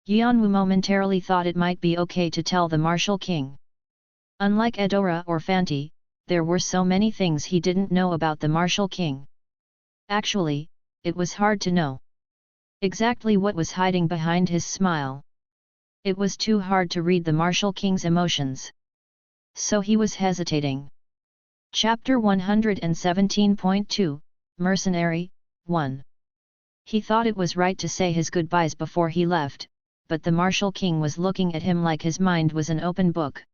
A: Yeon-woo momentarily thought it might be okay to tell the Martial King. Unlike Edora or Fanti, there were so many things he didn't know about the Martial King. Actually, it was hard to know exactly what was hiding behind his smile. It was too hard to read the Martial King's emotions. So he was hesitating. Chapter 117.2, Mercenary, 1. He thought it was right to say his goodbyes before he left, but the Martial King was looking at him like his mind was an open book.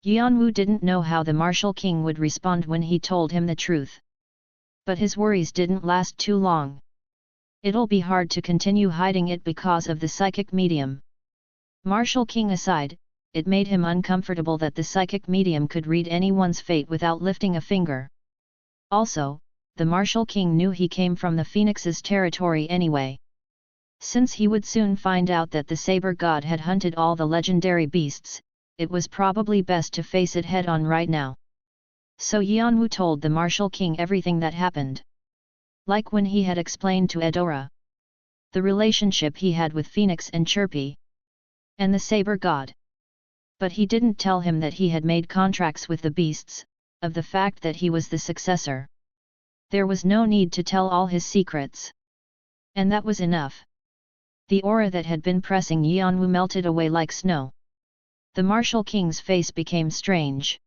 A: Yeon-woo didn't know how the Martial King would respond when he told him the truth. But his worries didn't last too long. It'll be hard to continue hiding it because of the psychic medium. Martial King aside, it made him uncomfortable that the psychic medium could read anyone's fate without lifting a finger. Also, the Martial King knew he came from the Phoenix's territory anyway. Since he would soon find out that the Saber God had hunted all the legendary beasts, it was probably best to face it head-on right now. So Yeon-woo told the Martial King everything that happened. Like when he had explained to Eudora the relationship he had with Phoenix and Chirpy, and the Saber God. But he didn't tell him that he had made contracts with the beasts, of the fact that he was the successor. There was no need to tell all his secrets. And that was enough. The aura that had been pressing Yeon-woo melted away like snow. The Martial King's face became strange.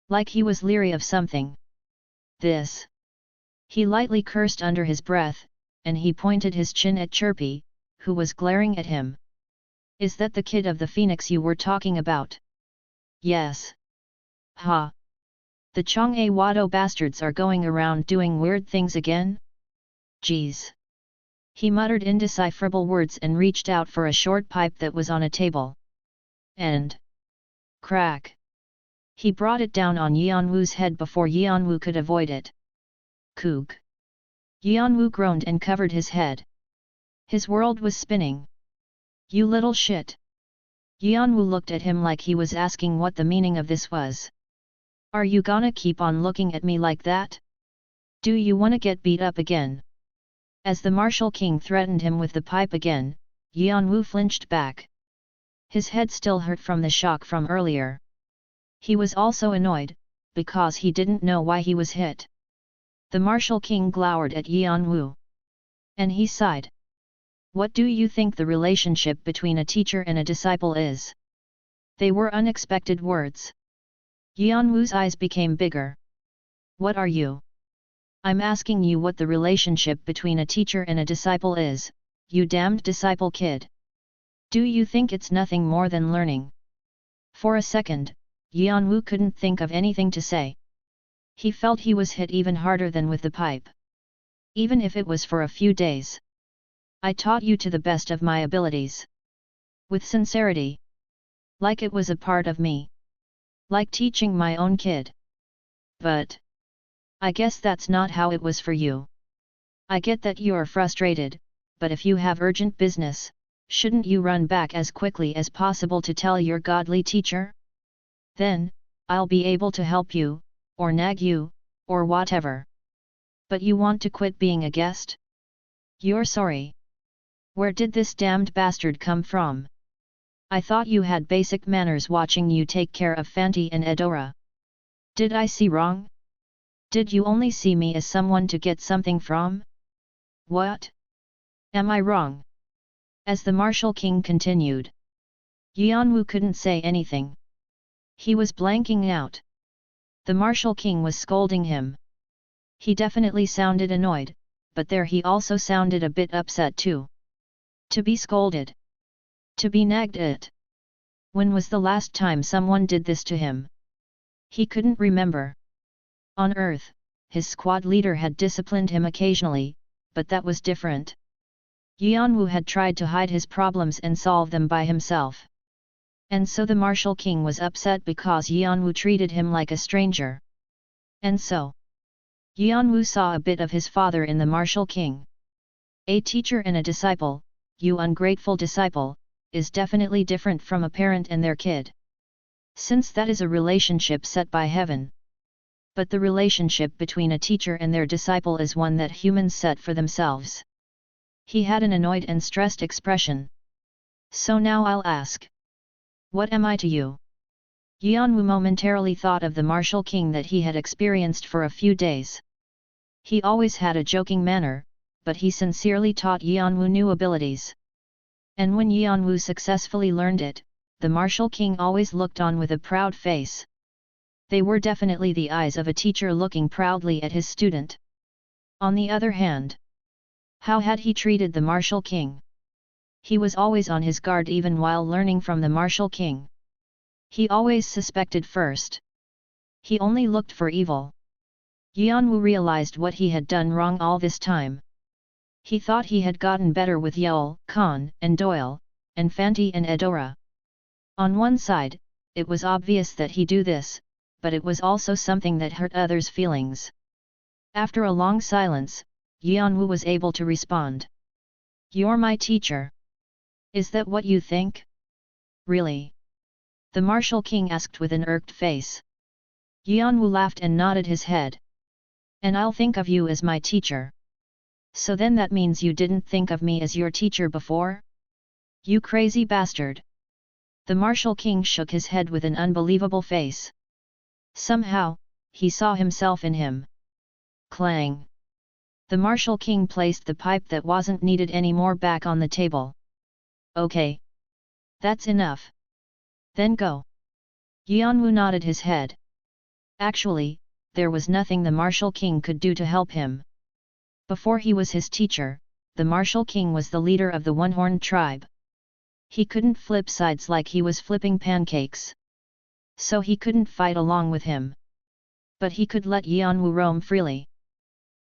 A: Like he was leery of something. This. He lightly cursed under his breath, and he pointed his chin at Chirpy, who was glaring at him. Is that the kid of the Phoenix you were talking about? Yes. Ha. The Jeong-woo bastards are going around doing weird things again? Geez. He muttered indecipherable words and reached out for a short pipe that was on a table. And crack. He brought it down on Yeon-woo's head before Yeon-woo could avoid it. Kook. Yeon-woo groaned and covered his head. His world was spinning. You little shit. Yeon-woo looked at him like he was asking what the meaning of this was. Are you gonna keep on looking at me like that? Do you wanna get beat up again? As the Martial King threatened him with the pipe again, Yeon-woo flinched back. His head still hurt from the shock from earlier. He was also annoyed, because he didn't know why he was hit. The Martial King glowered at Yeon-woo. And he sighed. What do you think the relationship between a teacher and a disciple is? They were unexpected words. Yeon-woo's eyes became bigger. What are you? I'm asking you what the relationship between a teacher and a disciple is, you damned disciple kid. Do you think it's nothing more than learning? For a second, Yeon-woo couldn't think of anything to say. He felt he was hit even harder than with the pipe. Even if it was for a few days. I taught you to the best of my abilities. With sincerity. Like it was a part of me. Like teaching my own kid. But I guess that's not how it was for you. I get that you're frustrated, but if you have urgent business, shouldn't you run back as quickly as possible to tell your godly teacher? Then, I'll be able to help you, or nag you, or whatever. But you want to quit being a guest? You're sorry. Where did this damned bastard come from? I thought you had basic manners watching you take care of Fanti and Eudora. Did I see wrong? Did you only see me as someone to get something from? What? Am I wrong? As the Martial King continued. Yeon-woo couldn't say anything. He was blanking out. The Martial King was scolding him. He definitely sounded annoyed, but there he also sounded a bit upset too. To be scolded. To be nagged at. When was the last time someone did this to him? He couldn't remember. On Earth, his squad leader had disciplined him occasionally, but that was different. Yeon-woo had tried to hide his problems and solve them by himself. And so the Martial King was upset because Yeon-woo treated him like a stranger. And so, Yeon-woo saw a bit of his father in the Martial King. A teacher and a disciple, you ungrateful disciple, is definitely different from a parent and their kid. Since that is a relationship set by heaven. But the relationship between a teacher and their disciple is one that humans set for themselves. He had an annoyed and stressed expression. So now I'll ask. What am I to you? Yeon-woo momentarily thought of the Martial King that he had experienced for a few days. He always had a joking manner, but he sincerely taught Yeon-woo new abilities. And when Yeon-woo successfully learned it, the Martial King always looked on with a proud face. They were definitely the eyes of a teacher looking proudly at his student. On the other hand, How had he treated the martial king? He was always on his guard even while learning from the martial king. He always suspected first. He only looked for evil. Yeon-woo realized what he had done wrong all this time. He thought he had gotten better with Yeol, Khan, and Doyle, and Fanti and Edora. On one side, it was obvious that he do this, but it was also something that hurt others' feelings. After a long silence, Yeon-woo was able to respond. "You're my teacher. Is that what you think?" "Really?" the martial king asked with an irked face. Yeon-woo laughed and nodded his head. "And I'll think of you as my teacher. So then that means you didn't think of me as your teacher before? You crazy bastard!" The martial king shook his head with an unbelievable face. Somehow, he saw himself in him. Clang! The martial king placed the pipe that wasn't needed anymore back on the table. "Okay. That's enough. Then go." Yeon-woo nodded his head. Actually, there was nothing the martial king could do to help him. Before he was his teacher, the martial king was the leader of the one-horned tribe. He couldn't flip sides like he was flipping pancakes. So he couldn't fight along with him. But he could let Yeon-woo roam freely.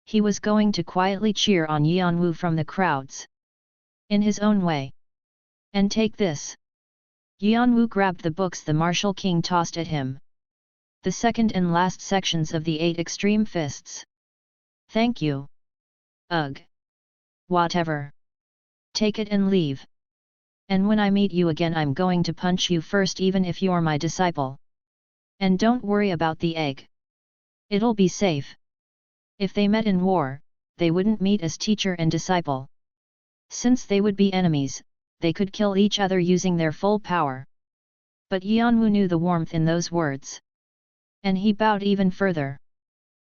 A: He was going to quietly cheer on Yeon-woo from the crowds. In his own way. "And take this." Yeon-woo grabbed the books the martial king tossed at him. The second and last sections of the 8 extreme fists. "Thank you." "Ugh. Whatever. Take it and leave. And when I meet you again I'm going to punch you first even if you're my disciple. And don't worry about the egg. It'll be safe." If they met in war, they wouldn't meet as teacher and disciple. Since they would be enemies, they could kill each other using their full power. But Yeon-woo knew the warmth in those words. And he bowed even further.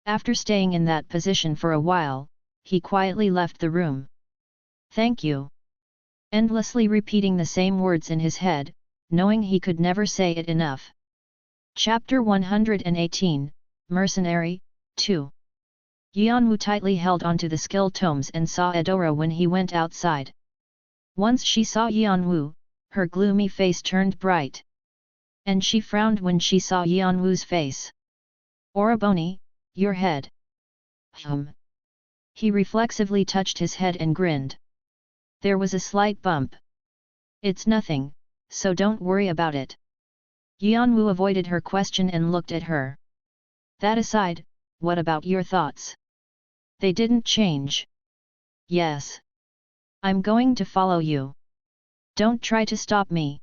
A: After staying in that position for a while, he quietly left the room. "Thank you." Endlessly repeating the same words in his head, knowing he could never say it enough. Chapter 118, Mercenary, 2. Yeon-woo tightly held onto the skill tomes and saw Edora when he went outside. Once she saw Yeon-woo, her gloomy face turned bright. And she frowned when she saw Yeon-woo's face. "Oraboni, your head." He reflexively touched his head and grinned. There was a slight bump. "It's nothing, so don't worry about it." Yeon-woo avoided her question and looked at her. "That aside, what about your thoughts? They didn't change?" "Yes. I'm going to follow you. Don't try to stop me."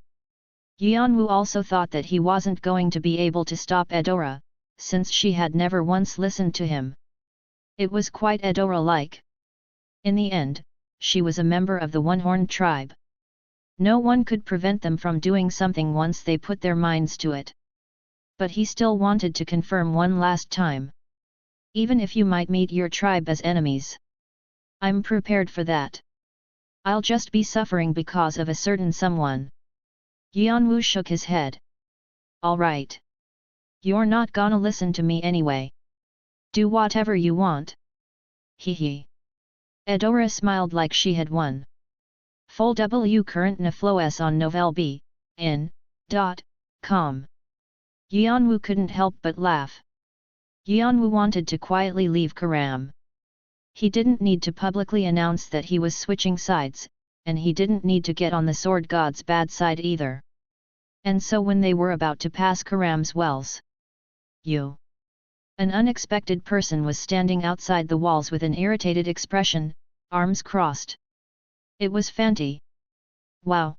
A: Yeon-woo also thought that he wasn't going to be able to stop Edora, since she had never once listened to him. It was quite Edora-like. In the end, she was a member of the one-horned tribe. No one could prevent them from doing something once they put their minds to it. But he still wanted to confirm one last time. "Even if you might meet your tribe as enemies. I'm prepared for that. I'll just be suffering because of a certain someone." Yeon-woo shook his head. "All right. You're not gonna listen to me anyway. Do whatever you want." Hee. Edora smiled like she had won. Full W current Nafloes on novelb.in.com. Yeon-woo couldn't help but laugh. Yeon-woo wanted to quietly leave Karam. He didn't need to publicly announce that he was switching sides, and he didn't need to get on the sword god's bad side either. And so when they were about to pass Karam's wells, an unexpected person was standing outside the walls with an irritated expression, arms crossed. It was Fanti. "Wow!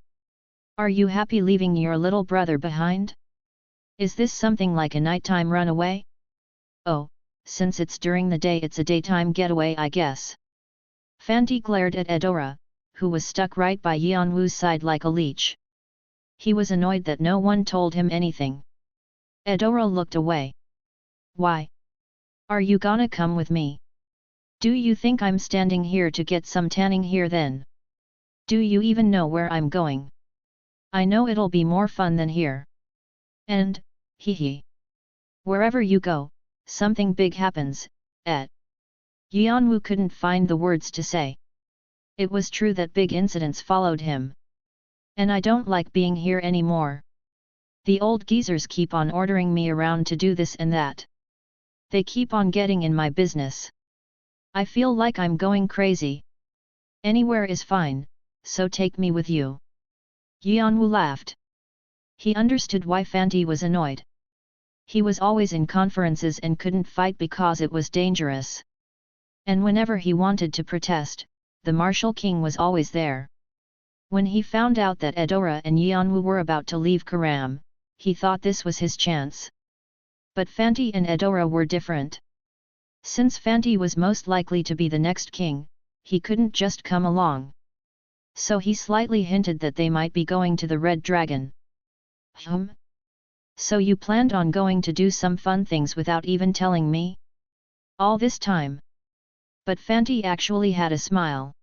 A: Are you happy leaving your little brother behind? Is this something like a nighttime runaway?" "Oh, since it's during the day it's a daytime getaway I guess." Fanti glared at Edora, who was stuck right by Yeon-woo's side like a leech. He was annoyed that no one told him anything. Edora looked away. "Why? Are you gonna come with me? Do you think I'm standing here to get some tanning here then? Do you even know where I'm going? I know it'll be more fun than here. And, hee. Wherever you go, something big happens, Yeon-woo couldn't find the words to say. It was true that big incidents followed him. And I don't like being here anymore. The old geezers keep on ordering me around to do this and that. They keep on getting in my business. I feel like I'm going crazy. Anywhere is fine, so take me with you. Yeon-woo laughed. He understood why Fanti was annoyed. He was always in conferences and couldn't fight because it was dangerous. And whenever he wanted to protest, the Martial King was always there. When he found out that Eudora and Yeon-woo were about to leave Karam, he thought this was his chance. But Fanti and Eudora were different. Since Fanti was most likely to be the next king, he couldn't just come along. So he slightly hinted that they might be going to the Red Dragon. So you planned on going to do some fun things without even telling me? All this time. But Fanti actually had a smile.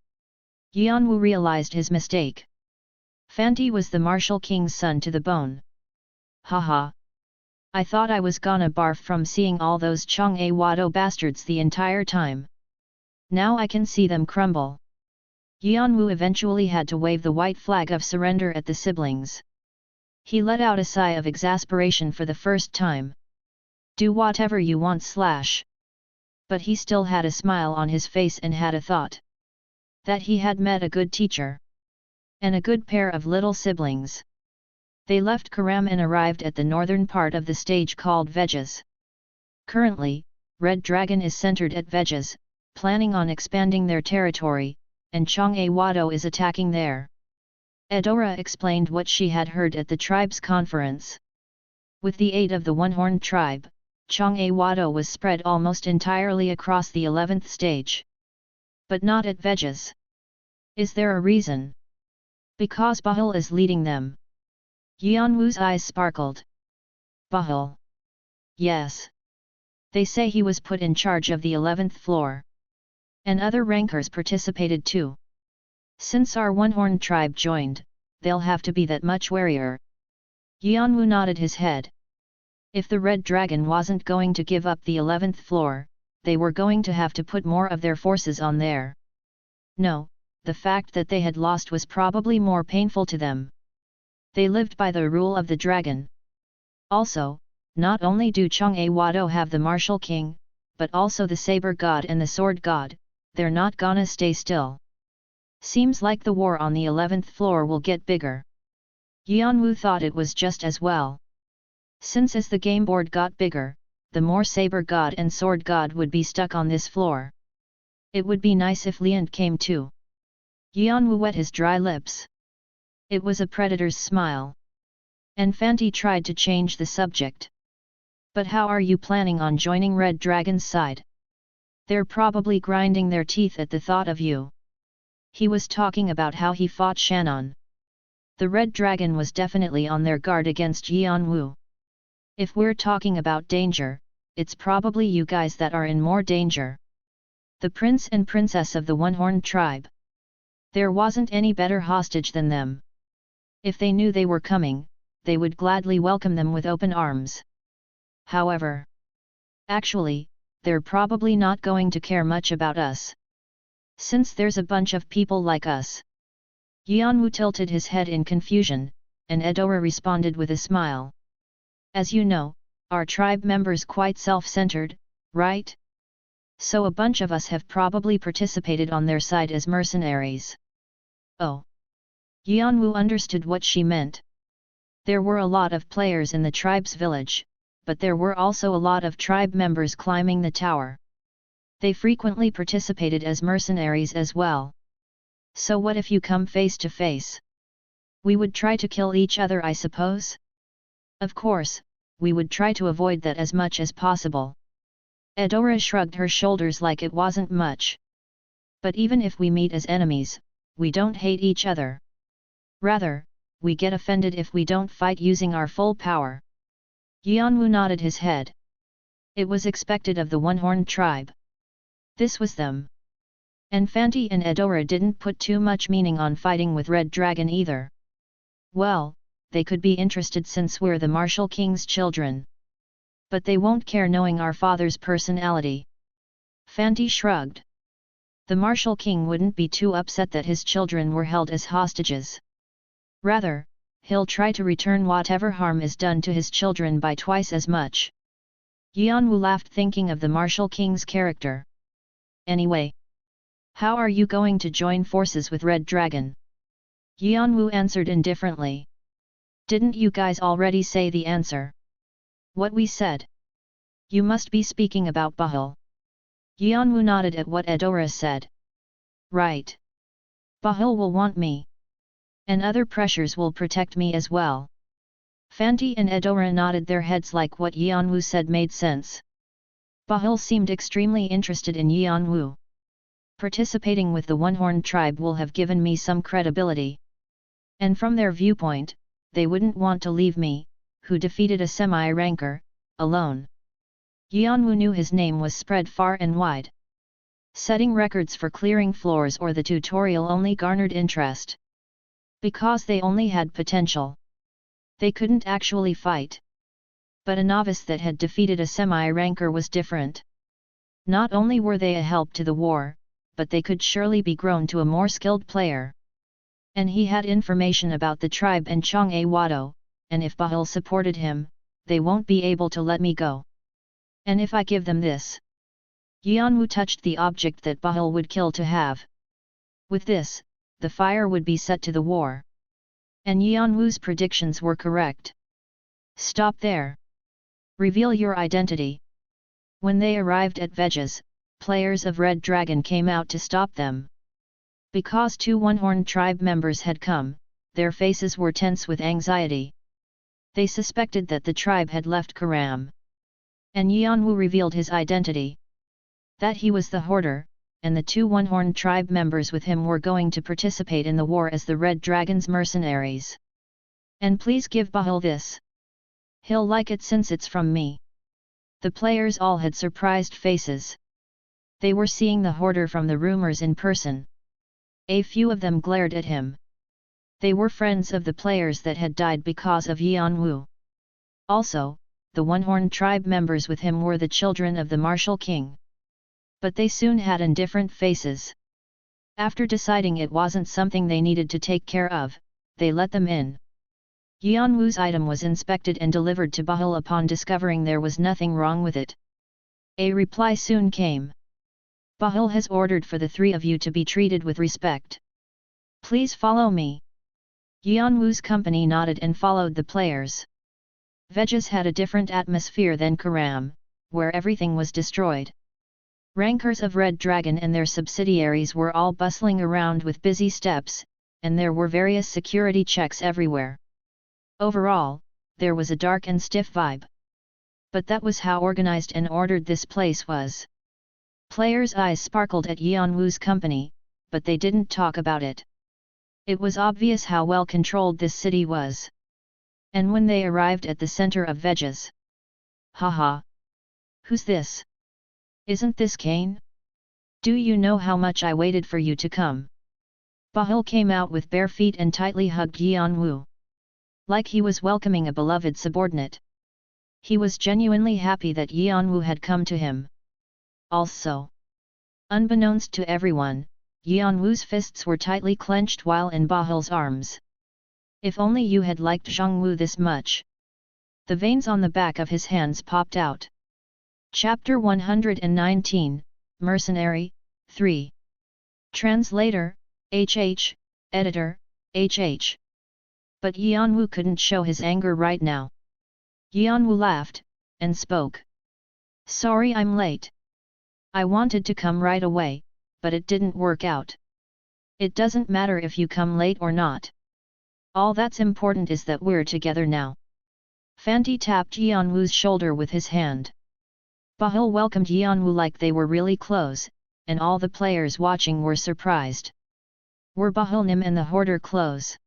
A: Yeon-woo realized his mistake. Fanti was the Martial King's son to the bone. Haha. I thought I was gonna barf from seeing all those Jeong-woo bastards the entire time. Now I can see them crumble. Yeon-woo eventually had to wave the white flag of surrender at the siblings. He let out a sigh of exasperation for the first time. Do whatever you want / But he still had a smile on his face and had a thought. That he had met a good teacher. And a good pair of little siblings. They left Karam and arrived at the northern part of the stage called Vejas. Currently, Red Dragon is centered at Vejas, planning on expanding their territory, and Jeong-woo is attacking there. Eudora explained what she had heard at the tribe's conference. With the aid of the One-Horned tribe, Jeong-woo was spread almost entirely across the 11th stage. But not at Vejas. Is there a reason? Because Bahul is leading them. Yeon-woo's eyes sparkled. Bahul. Yes. They say he was put in charge of the 11th floor. And other rankers participated too. Since our One-Horned tribe joined, they'll have to be that much warier. Yeon-woo nodded his head. If the Red Dragon wasn't going to give up the 11th floor, they were going to have to put more of their forces on there. No, the fact that they had lost was probably more painful to them. They lived by the rule of the dragon. Also, not only do Jeong-woo have the Martial King, but also the Saber God and the Sword God, they're not gonna stay still. Seems like the war on the 11th floor will get bigger. Yeon-woo thought it was just as well. Since as the game board got bigger, the more Saber God and Sword God would be stuck on this floor. It would be nice if Leant came too. Yeon-woo wet his dry lips. It was a predator's smile. And Fanti tried to change the subject. But how are you planning on joining Red Dragon's side? They're probably grinding their teeth at the thought of you. He was talking about how he fought Shannon. The Red Dragon was definitely on their guard against Yeon-woo. If we're talking about danger, it's probably you guys that are in more danger. The prince and princess of the One-Horned tribe. There wasn't any better hostage than them. If they knew they were coming, they would gladly welcome them with open arms. However, actually, they're probably not going to care much about us. Since there's a bunch of people like us. Yeon-woo tilted his head in confusion, and Eudora responded with a smile. As you know, our tribe members quite self-centered, right? So a bunch of us have probably participated on their side as mercenaries. Oh. Yeon-woo understood what she meant. There were a lot of players in the tribe's village, but there were also a lot of tribe members climbing the tower. They frequently participated as mercenaries as well. So what if you come face to face? We would try to kill each other, I suppose? Of course, we would try to avoid that as much as possible. Eudora shrugged her shoulders like it wasn't much. But even if we meet as enemies, we don't hate each other. Rather, we get offended if we don't fight using our full power. Yeon-woo nodded his head. It was expected of the One-Horned tribe. This was them. And Fanti and Eudora didn't put too much meaning on fighting with Red Dragon either. Well, they could be interested since we're the Martial King's children. But they won't care knowing our father's personality. Fanti shrugged. The martial king wouldn't be too upset that his children were held as hostages. Rather, he'll try to return whatever harm is done to his children by twice as much. Yeon-woo laughed thinking of the martial king's character. Anyway, how are you going to join forces with Red Dragon? Yeon-woo answered indifferently. Didn't you guys already say the answer? What we said? You must be speaking about Bahul. Yeon-woo nodded at what Eudora said. Right. Bahul will want me. And other pressures will protect me as well. Fanti and Eudora nodded their heads like what Yeon-woo said made sense. Bahul seemed extremely interested in Yeon-woo. Participating with the One-Horned tribe will have given me some credibility. And from their viewpoint, they wouldn't want to leave me, who defeated a semi-ranker, alone. Yeon-woo knew his name was spread far and wide. Setting records for clearing floors or the tutorial only garnered interest. Because they only had potential. They couldn't actually fight. But a novice that had defeated a semi-ranker was different. Not only were they a help to the war, but they could surely be grown to a more skilled player. And he had information about the tribe and Jeong-woo, and if Bahul supported him, they won't be able to let me go. And if I give them this? Yeon-woo touched the object that Bahul would kill to have. With this, the fire would be set to the war. And Yeon-woo's predictions were correct. Stop there. Reveal your identity. When they arrived at Vegas, players of Red Dragon came out to stop them. Because two One-Horned tribe members had come, their faces were tense with anxiety. They suspected that the tribe had left Karam. And Yeon-woo revealed his identity. That he was the hoarder, and the two One-Horned tribe members with him were going to participate in the war as the Red Dragon's mercenaries. And please give Bahul this. He'll like it since it's from me. The players all had surprised faces. They were seeing the hoarder from the rumors in person. A few of them glared at him. They were friends of the players that had died because of Yeon-woo. Also, the One-Horned tribe members with him were the children of the martial king. But they soon had indifferent faces. After deciding it wasn't something they needed to take care of, they let them in. Yeon-woo's item was inspected and delivered to Bahul upon discovering there was nothing wrong with it. A reply soon came. Bahul has ordered for the three of you to be treated with respect. Please follow me. Yeon-woo's company nodded and followed the players. Vegas had a different atmosphere than Karam, where everything was destroyed. Rankers of Red Dragon and their subsidiaries were all bustling around with busy steps, and there were various security checks everywhere. Overall, there was a dark and stiff vibe. But that was how organized and ordered this place was. Players' eyes sparkled at Yeon-woo's company, but they didn't talk about it. It was obvious how well controlled this city was. And when they arrived at the center of Vegas. Haha! Who's this? Isn't this Kane? Do you know how much I waited for you to come? Bahul came out with bare feet and tightly hugged Yeon-woo. Like he was welcoming a beloved subordinate. He was genuinely happy that Yeon-woo had come to him. Also, unbeknownst to everyone, Yeon-woo's fists were tightly clenched while in Bahul's arms. If only you had liked Jeong-woo this much. The veins on the back of his hands popped out. Chapter 119, Mercenary, 3. Translator, HH, Editor, HH. But Yeon-woo couldn't show his anger right now. Yeon-woo laughed, and spoke. Sorry I'm late. I wanted to come right away, but it didn't work out. It doesn't matter if you come late or not. All that's important is that we're together now. Fanti tapped Yeon-woo's shoulder with his hand. Bahul welcomed Yeon-woo like they were really close, and all the players watching were surprised. Were Bahul-nim and the hoarder close?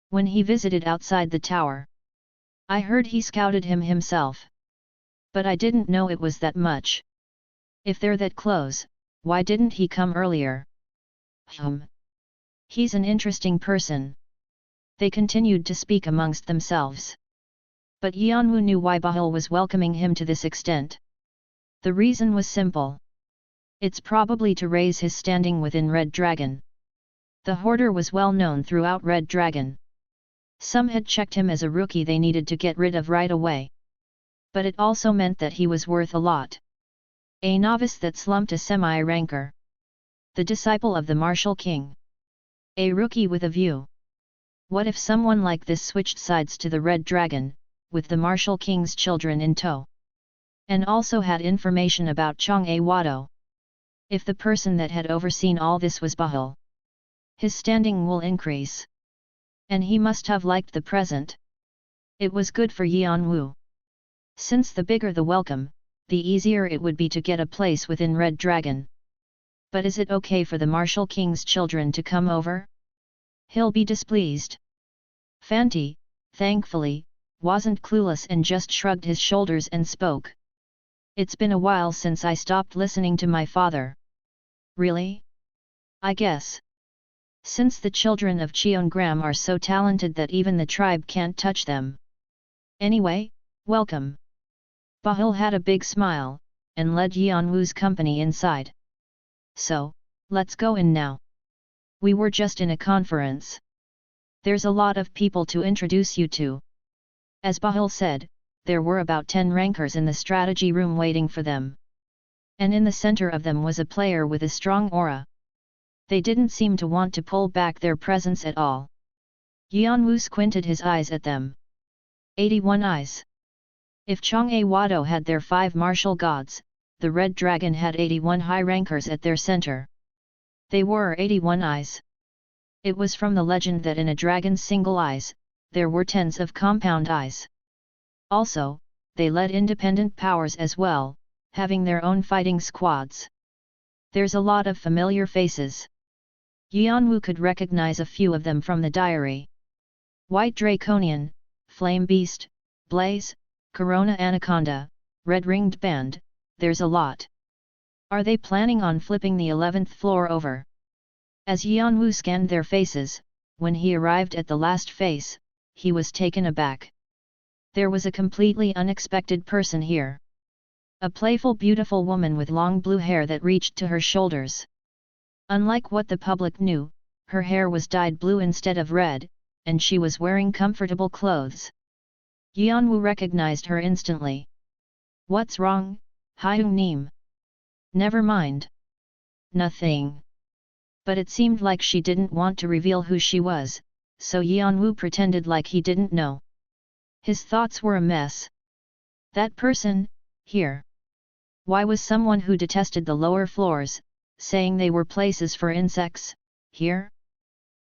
A: When he visited outside the tower, I heard he scouted him himself. But I didn't know it was that much. If they're that close, why didn't he come earlier? He's an interesting person. They continued to speak amongst themselves. But Yeon-woo knew why Bahul was welcoming him to this extent. The reason was simple. It's probably to raise his standing within Red Dragon. The hoarder was well known throughout Red Dragon. Some had checked him as a rookie they needed to get rid of right away. But it also meant that he was worth a lot. A novice that slumped a semi-ranker. The disciple of the martial king. A rookie with a view. What if someone like this switched sides to the Red Dragon, with the martial king's children in tow? And also had information about Jeong-woo. If the person that had overseen all this was Bahul, his standing will increase. And he must have liked the present. It was good for Yeon-woo. Since the bigger the welcome, the easier it would be to get a place within Red Dragon. But is it okay for the martial king's children to come over? He'll be displeased. Fanti, thankfully, wasn't clueless and just shrugged his shoulders and spoke. It's been a while since I stopped listening to my father. Really? I guess. Since the children of Cheongram are so talented that even the tribe can't touch them. Anyway, welcome. Bahul had a big smile, and led Yeon-woo's company inside. So, let's go in now. We were just in a conference. There's a lot of people to introduce you to. As Bahul said, there were about 10 rankers in the strategy room waiting for them. And in the center of them was a player with a strong aura. They didn't seem to want to pull back their presence at all. Yeon-woo squinted his eyes at them. 81 eyes. If Jeong-woo had their 5 martial gods, the Red Dragon had 81 high rankers at their center. They were 81 eyes. It was from the legend that in a dragon's single eyes, there were tens of compound eyes. Also, they led independent powers as well, having their own fighting squads. There's a lot of familiar faces. Yeon-woo could recognize a few of them from the diary. White Draconian, Flame Beast, Blaze, Corona Anaconda, Red Ringed Band, there's a lot. Are they planning on flipping the 11th floor over? As Yeon-woo scanned their faces, when he arrived at the last face, he was taken aback. There was a completely unexpected person here. A playful beautiful woman with long blue hair that reached to her shoulders. Unlike what the public knew, her hair was dyed blue instead of red, and she was wearing comfortable clothes. Yeon-woo recognized her instantly. What's wrong, Hyung-nim? Never mind. Nothing. But it seemed like she didn't want to reveal who she was, so Yeon-woo pretended like he didn't know. His thoughts were a mess. That person, here. Why was someone who detested the lower floors, saying they were places for insects, here?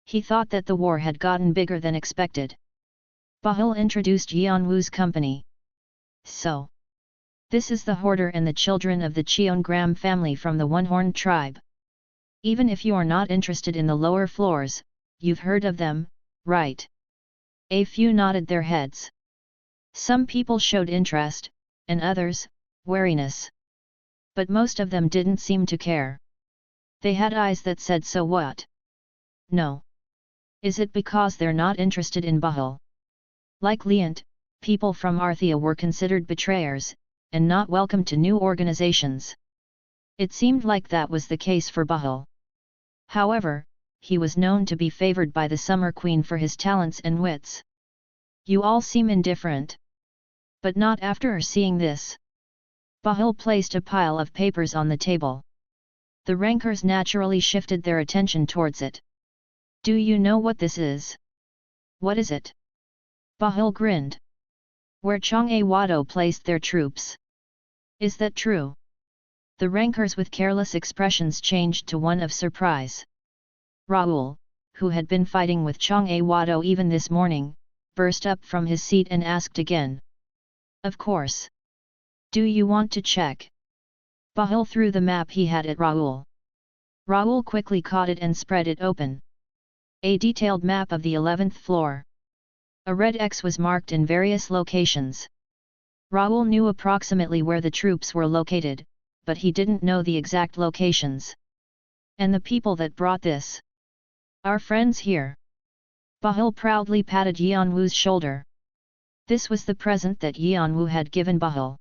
A: He thought that the war had gotten bigger than expected. Bahul introduced Yeon-woo's company. So. This is the hoarder and the children of the Cheongram family from the One-Horned tribe. Even if you're not interested in the lower floors, you've heard of them, right? A few nodded their heads. Some people showed interest, and others, wariness. But most of them didn't seem to care. They had eyes that said so what? No. Is it because they're not interested in Bahul? Like Leant, people from Arthea were considered betrayers, and not welcome to new organizations. It seemed like that was the case for Bahul. However, he was known to be favored by the Summer Queen for his talents and wits. You all seem indifferent. But not after seeing this. Bahul placed a pile of papers on the table. The rankers naturally shifted their attention towards it. Do you know what this is? What is it? Bahul grinned. Where Jeong-woo placed their troops. Is that true? The rankers with careless expressions changed to one of surprise. Raoul, who had been fighting with Jeong-woo even this morning, burst up from his seat and asked again. Of course. Do you want to check? Bahul threw the map he had at Raoul. Raoul quickly caught it and spread it open. A detailed map of the 11th floor. A red X was marked in various locations. Raoul knew approximately where the troops were located, but he didn't know the exact locations. And the people that brought this? Our friends here. Bahul proudly patted Yeon-woo's shoulder. This was the present that Yeon-woo had given Bahul.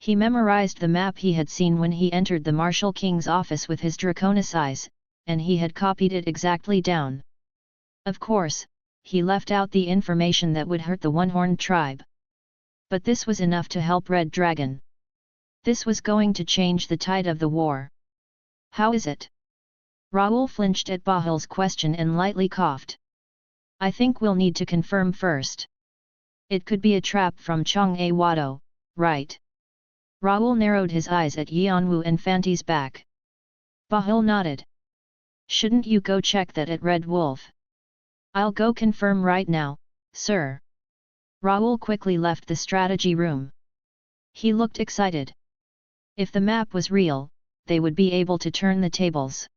A: He memorized the map he had seen when he entered the Marshal King's office with his Draconis eyes, and he had copied it exactly down. Of course, he left out the information that would hurt the One-Horned tribe. But this was enough to help Red Dragon. This was going to change the tide of the war. How is it? Raoul flinched at Bahul's question and lightly coughed. I think we'll need to confirm first. It could be a trap from Jeong-woo, right? Raoul narrowed his eyes at Yeon-woo and Fanti's back. Bahul nodded. Shouldn't you go check that at Red Wolf? I'll go confirm right now, sir. Raoul quickly left the strategy room. He looked excited. If the map was real, they would be able to turn the tables.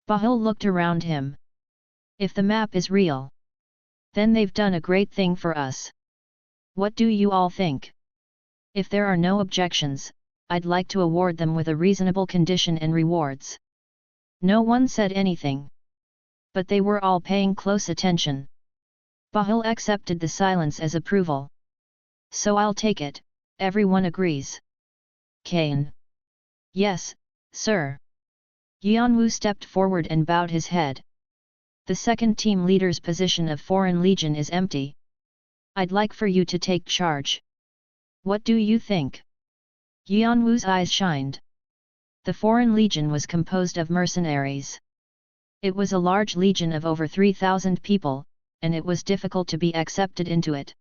A: Bahul looked around him. If the map is real, then they've done a great thing for us. What do you all think? If there are no objections, I'd like to award them with a reasonable condition and rewards. No one said anything. But they were all paying close attention. Bahul accepted the silence as approval. So I'll take it, everyone agrees. Kane. Yes, sir. Yeon-woo stepped forward and bowed his head. The second team leader's position of Foreign Legion is empty. I'd like for you to take charge. What do you think? Yeon-woo's eyes shined. The Foreign Legion was composed of mercenaries. It was a large legion of over 3,000 people, and it was difficult to be accepted into it.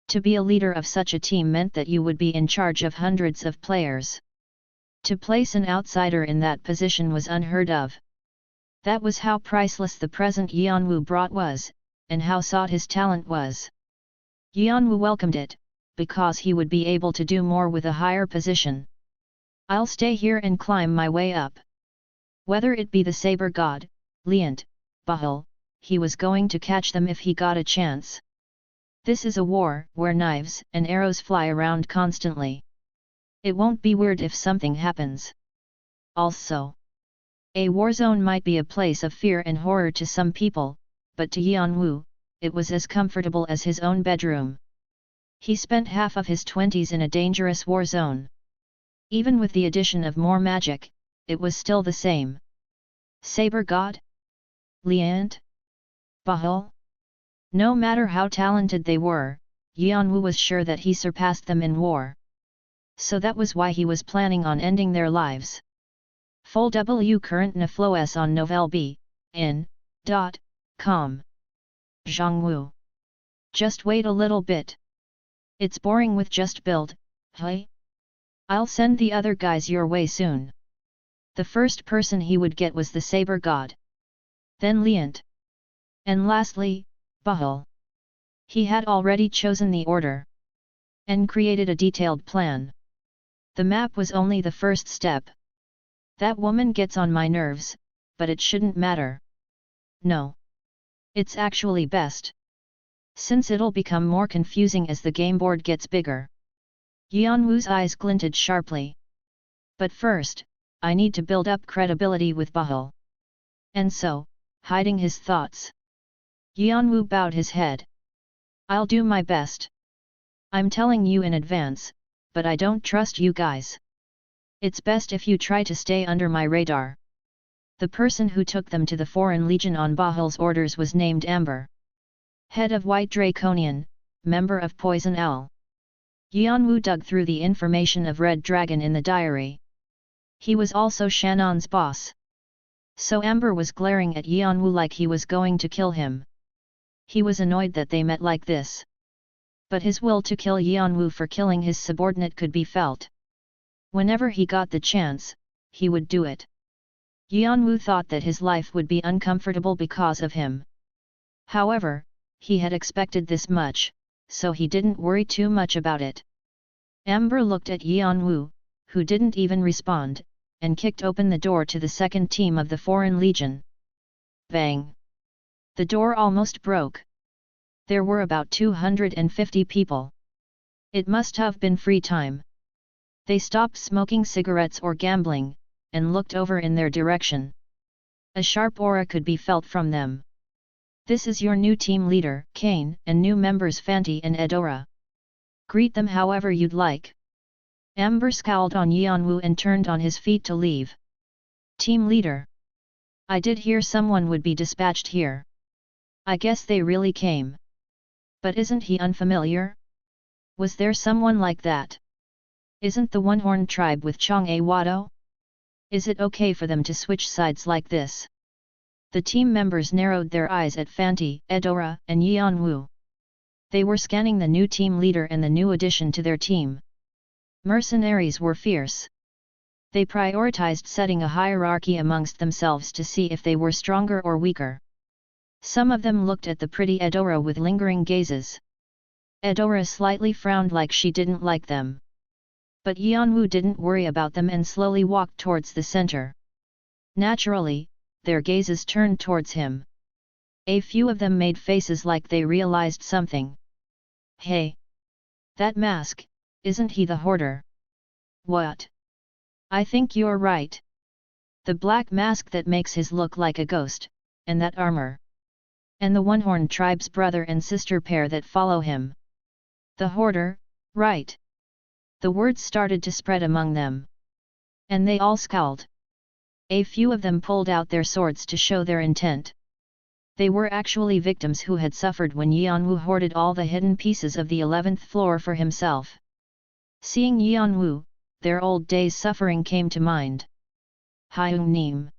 A: To be a leader of such a team meant that you would be in charge of hundreds of players. To place an outsider in that position was unheard of. That was how priceless the present Yeon-woo brought was, and how sought his talent was. Yeon-woo welcomed it, because he would be able to do more with a higher position. I'll stay here and climb my way up. Whether it be the Saber God, Leant, Bahul, he was going to catch them if he got a chance. This is a war where knives and arrows fly around constantly. It won't be weird if something happens. Also, a war zone might be a place of fear and horror to some people, but to Yeon-woo, it was as comfortable as his own bedroom. He spent half of his 20s in a dangerous war zone. Even with the addition of more magic, it was still the same. Saber God? Leant? Bahul? No matter how talented they were, Yeon-woo was sure that he surpassed them in war. So that was why he was planning on ending their lives. Full W current Nafloes on novelb.in.com. Jeong-woo. Just wait a little bit. It's boring with just build, hey? I'll send the other guys your way soon. The first person he would get was the Saber God. Then Leant. And lastly, Bahul. He had already chosen the order. And created a detailed plan. The map was only the first step. That woman gets on my nerves, but it shouldn't matter. No. It's actually best. Since it'll become more confusing as the game board gets bigger. Yeon-woo's eyes glinted sharply. But first, I need to build up credibility with Bahul. And so, hiding his thoughts. Yeon-woo bowed his head. I'll do my best. I'm telling you in advance, but I don't trust you guys. It's best if you try to stay under my radar. The person who took them to the Foreign Legion on Bahul's orders was named Amber. Head of White Draconian, member of Poison Owl. Yeon-woo dug through the information of Red Dragon in the diary. He was also Shannon's boss. So Amber was glaring at Yeon-woo like he was going to kill him. He was annoyed that they met like this. But his will to kill Yeon-woo for killing his subordinate could be felt. Whenever he got the chance, he would do it. Yeon-woo thought that his life would be uncomfortable because of him. However, he had expected this much, so he didn't worry too much about it. Amber looked at Yeon-woo, who didn't even respond, and kicked open the door to the second team of the Foreign Legion. Bang! The door almost broke. There were about 250 people. It must have been free time. They stopped smoking cigarettes or gambling, and looked over in their direction. A sharp aura could be felt from them. This is your new team leader, Kane, and new members Fanti and Edora. Greet them however you'd like. Amber scowled on Yeon-woo and turned on his feet to leave. Team leader. I did hear someone would be dispatched here. I guess they really came. But isn't he unfamiliar? Was there someone like that? Isn't the one-horned tribe with Jeong-woo? Is it okay for them to switch sides like this? The team members narrowed their eyes at Fanti, Eudora, and Yeon-woo. They were scanning the new team leader and the new addition to their team. Mercenaries were fierce. They prioritized setting a hierarchy amongst themselves to see if they were stronger or weaker. Some of them looked at the pretty Eudora with lingering gazes. Eudora slightly frowned like she didn't like them. But Yeon-woo didn't worry about them and slowly walked towards the center. Naturally, their gazes turned towards him. A few of them made faces like they realized something. Hey! That mask, isn't he the hoarder? What? I think you're right. The black mask that makes his look like a ghost, and that armor. And the one-horned tribe's brother and sister pair that follow him. The hoarder, right? The words started to spread among them. And they all scowled. A few of them pulled out their swords to show their intent. They were actually victims who had suffered when Yeon-woo hoarded all the hidden pieces of the 11th floor for himself. Seeing Yeon-woo, their old days' suffering came to mind. Hyung-nim.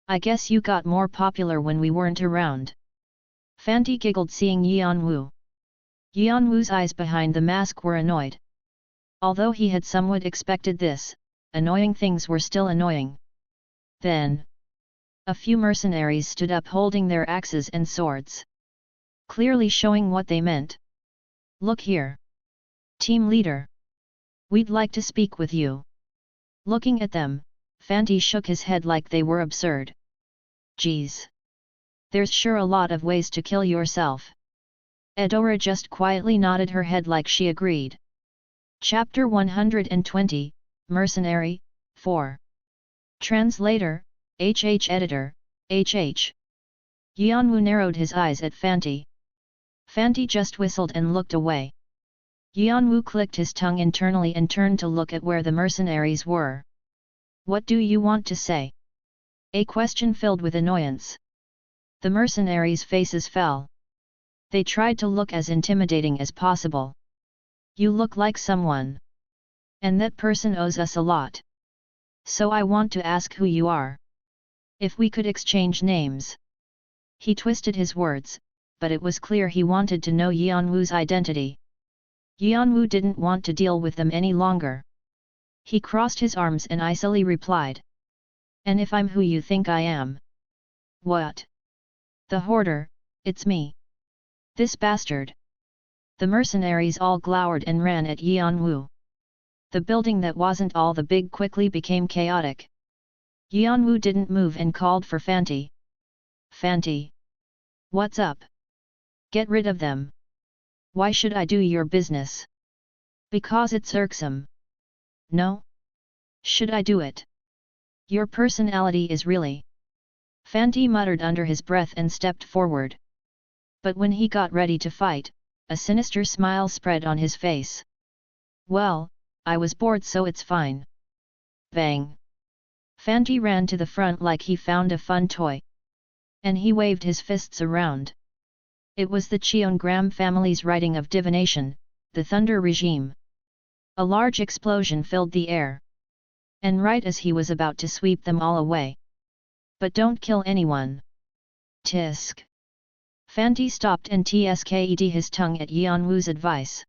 A: I guess you got more popular when we weren't around. Fanti giggled seeing Yeon-woo. Yeon-woo's eyes behind the mask were annoyed. Although he had somewhat expected this, annoying things were still annoying. Then, a few mercenaries stood up holding their axes and swords. Clearly showing what they meant. Look here. Team leader. We'd like to speak with you. Looking at them, Fanti shook his head like they were absurd. Geez. There's sure a lot of ways to kill yourself. Eudora just quietly nodded her head like she agreed. Chapter 120, Mercenary, 4. Translator, HH Editor, HH. Yeon-woo narrowed his eyes at Fanti. Fanti just whistled and looked away. Yeon-woo clicked his tongue internally and turned to look at where the mercenaries were. What do you want to say? A question filled with annoyance. The mercenaries' faces fell. They tried to look as intimidating as possible. You look like someone. And that person owes us a lot. So I want to ask who you are. If we could exchange names. He twisted his words, but it was clear he wanted to know Yeon-woo's identity. Yeon-woo didn't want to deal with them any longer. He crossed his arms and icily replied. And if I'm who you think I am? What? The hoarder, it's me. This bastard. The mercenaries all glowered and ran at Yeon-woo. The building that wasn't all the big quickly became chaotic. Yeon-woo didn't move and called for Fanti. Fanti. What's up? Get rid of them. Why should I do your business? Because it's irksome. No? Should I do it? Your personality is really... Fanti muttered under his breath and stepped forward. But when he got ready to fight, a sinister smile spread on his face. Well, I was bored so it's fine. Bang! Fanti ran to the front like he found a fun toy. And he waved his fists around. It was the Cheongram family's writing of divination, the Thunder Regime. A large explosion filled the air. And right as he was about to sweep them all away. But don't kill anyone. Tisk. Fanti stopped and tsked his tongue at Yeon-woo's advice.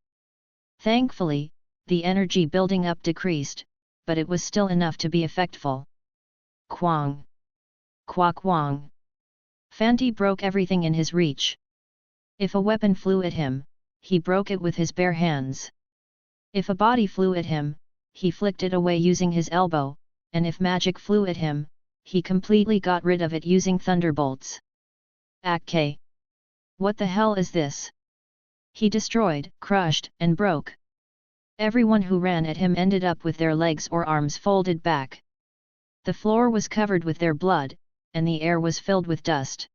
A: Thankfully, the energy building up decreased, but it was still enough to be effectful. Kwang. Kwang. Fanti broke everything in his reach. If a weapon flew at him, he broke it with his bare hands. If a body flew at him, he flicked it away using his elbow, and if magic flew at him, he completely got rid of it using thunderbolts. Ak. What the hell is this? He destroyed, crushed, and broke. Everyone who ran at him ended up with their legs or arms folded back. The floor was covered with their blood, and the air was filled with dust.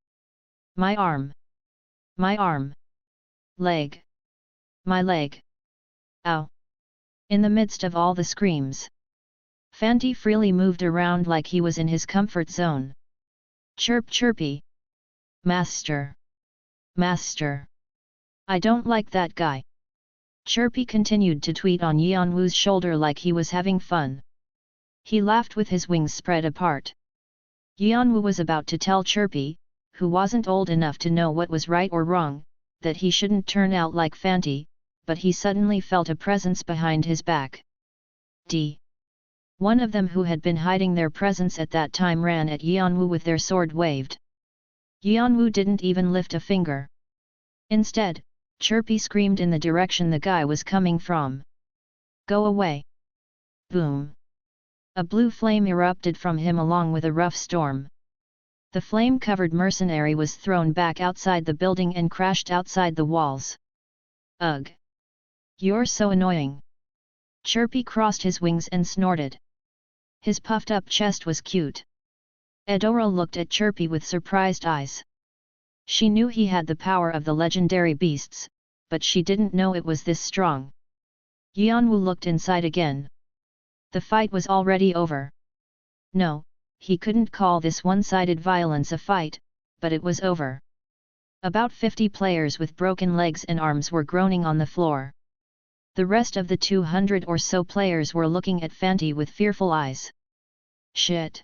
A: My arm. My arm. Leg. My leg. Ow. In the midst of all the screams, Fanti freely moved around like he was in his comfort zone. Chirp chirpy. Master. Master. I don't like that guy. Chirpy continued to tweet on Yeon-woo's shoulder like he was having fun. He laughed with his wings spread apart. Yeon-woo was about to tell Chirpy, who wasn't old enough to know what was right or wrong, that he shouldn't turn out like Fanti, but he suddenly felt a presence behind his back. One of them who had been hiding their presence at that time ran at Yeon-woo with their sword waved. Yeon-woo didn't even lift a finger. Instead, Chirpy screamed in the direction the guy was coming from. Go away! Boom! A blue flame erupted from him along with a rough storm. The flame-covered mercenary was thrown back outside the building and crashed outside the walls. Ugh! You're so annoying! Chirpy crossed his wings and snorted. His puffed-up chest was cute. Eudora looked at Chirpy with surprised eyes. She knew he had the power of the legendary beasts, but she didn't know it was this strong. Yeon-woo looked inside again. The fight was already over. No, he couldn't call this one-sided violence a fight, but it was over. About 50 players with broken legs and arms were groaning on the floor. The rest of the 200 or so players were looking at Fanti with fearful eyes. Shit!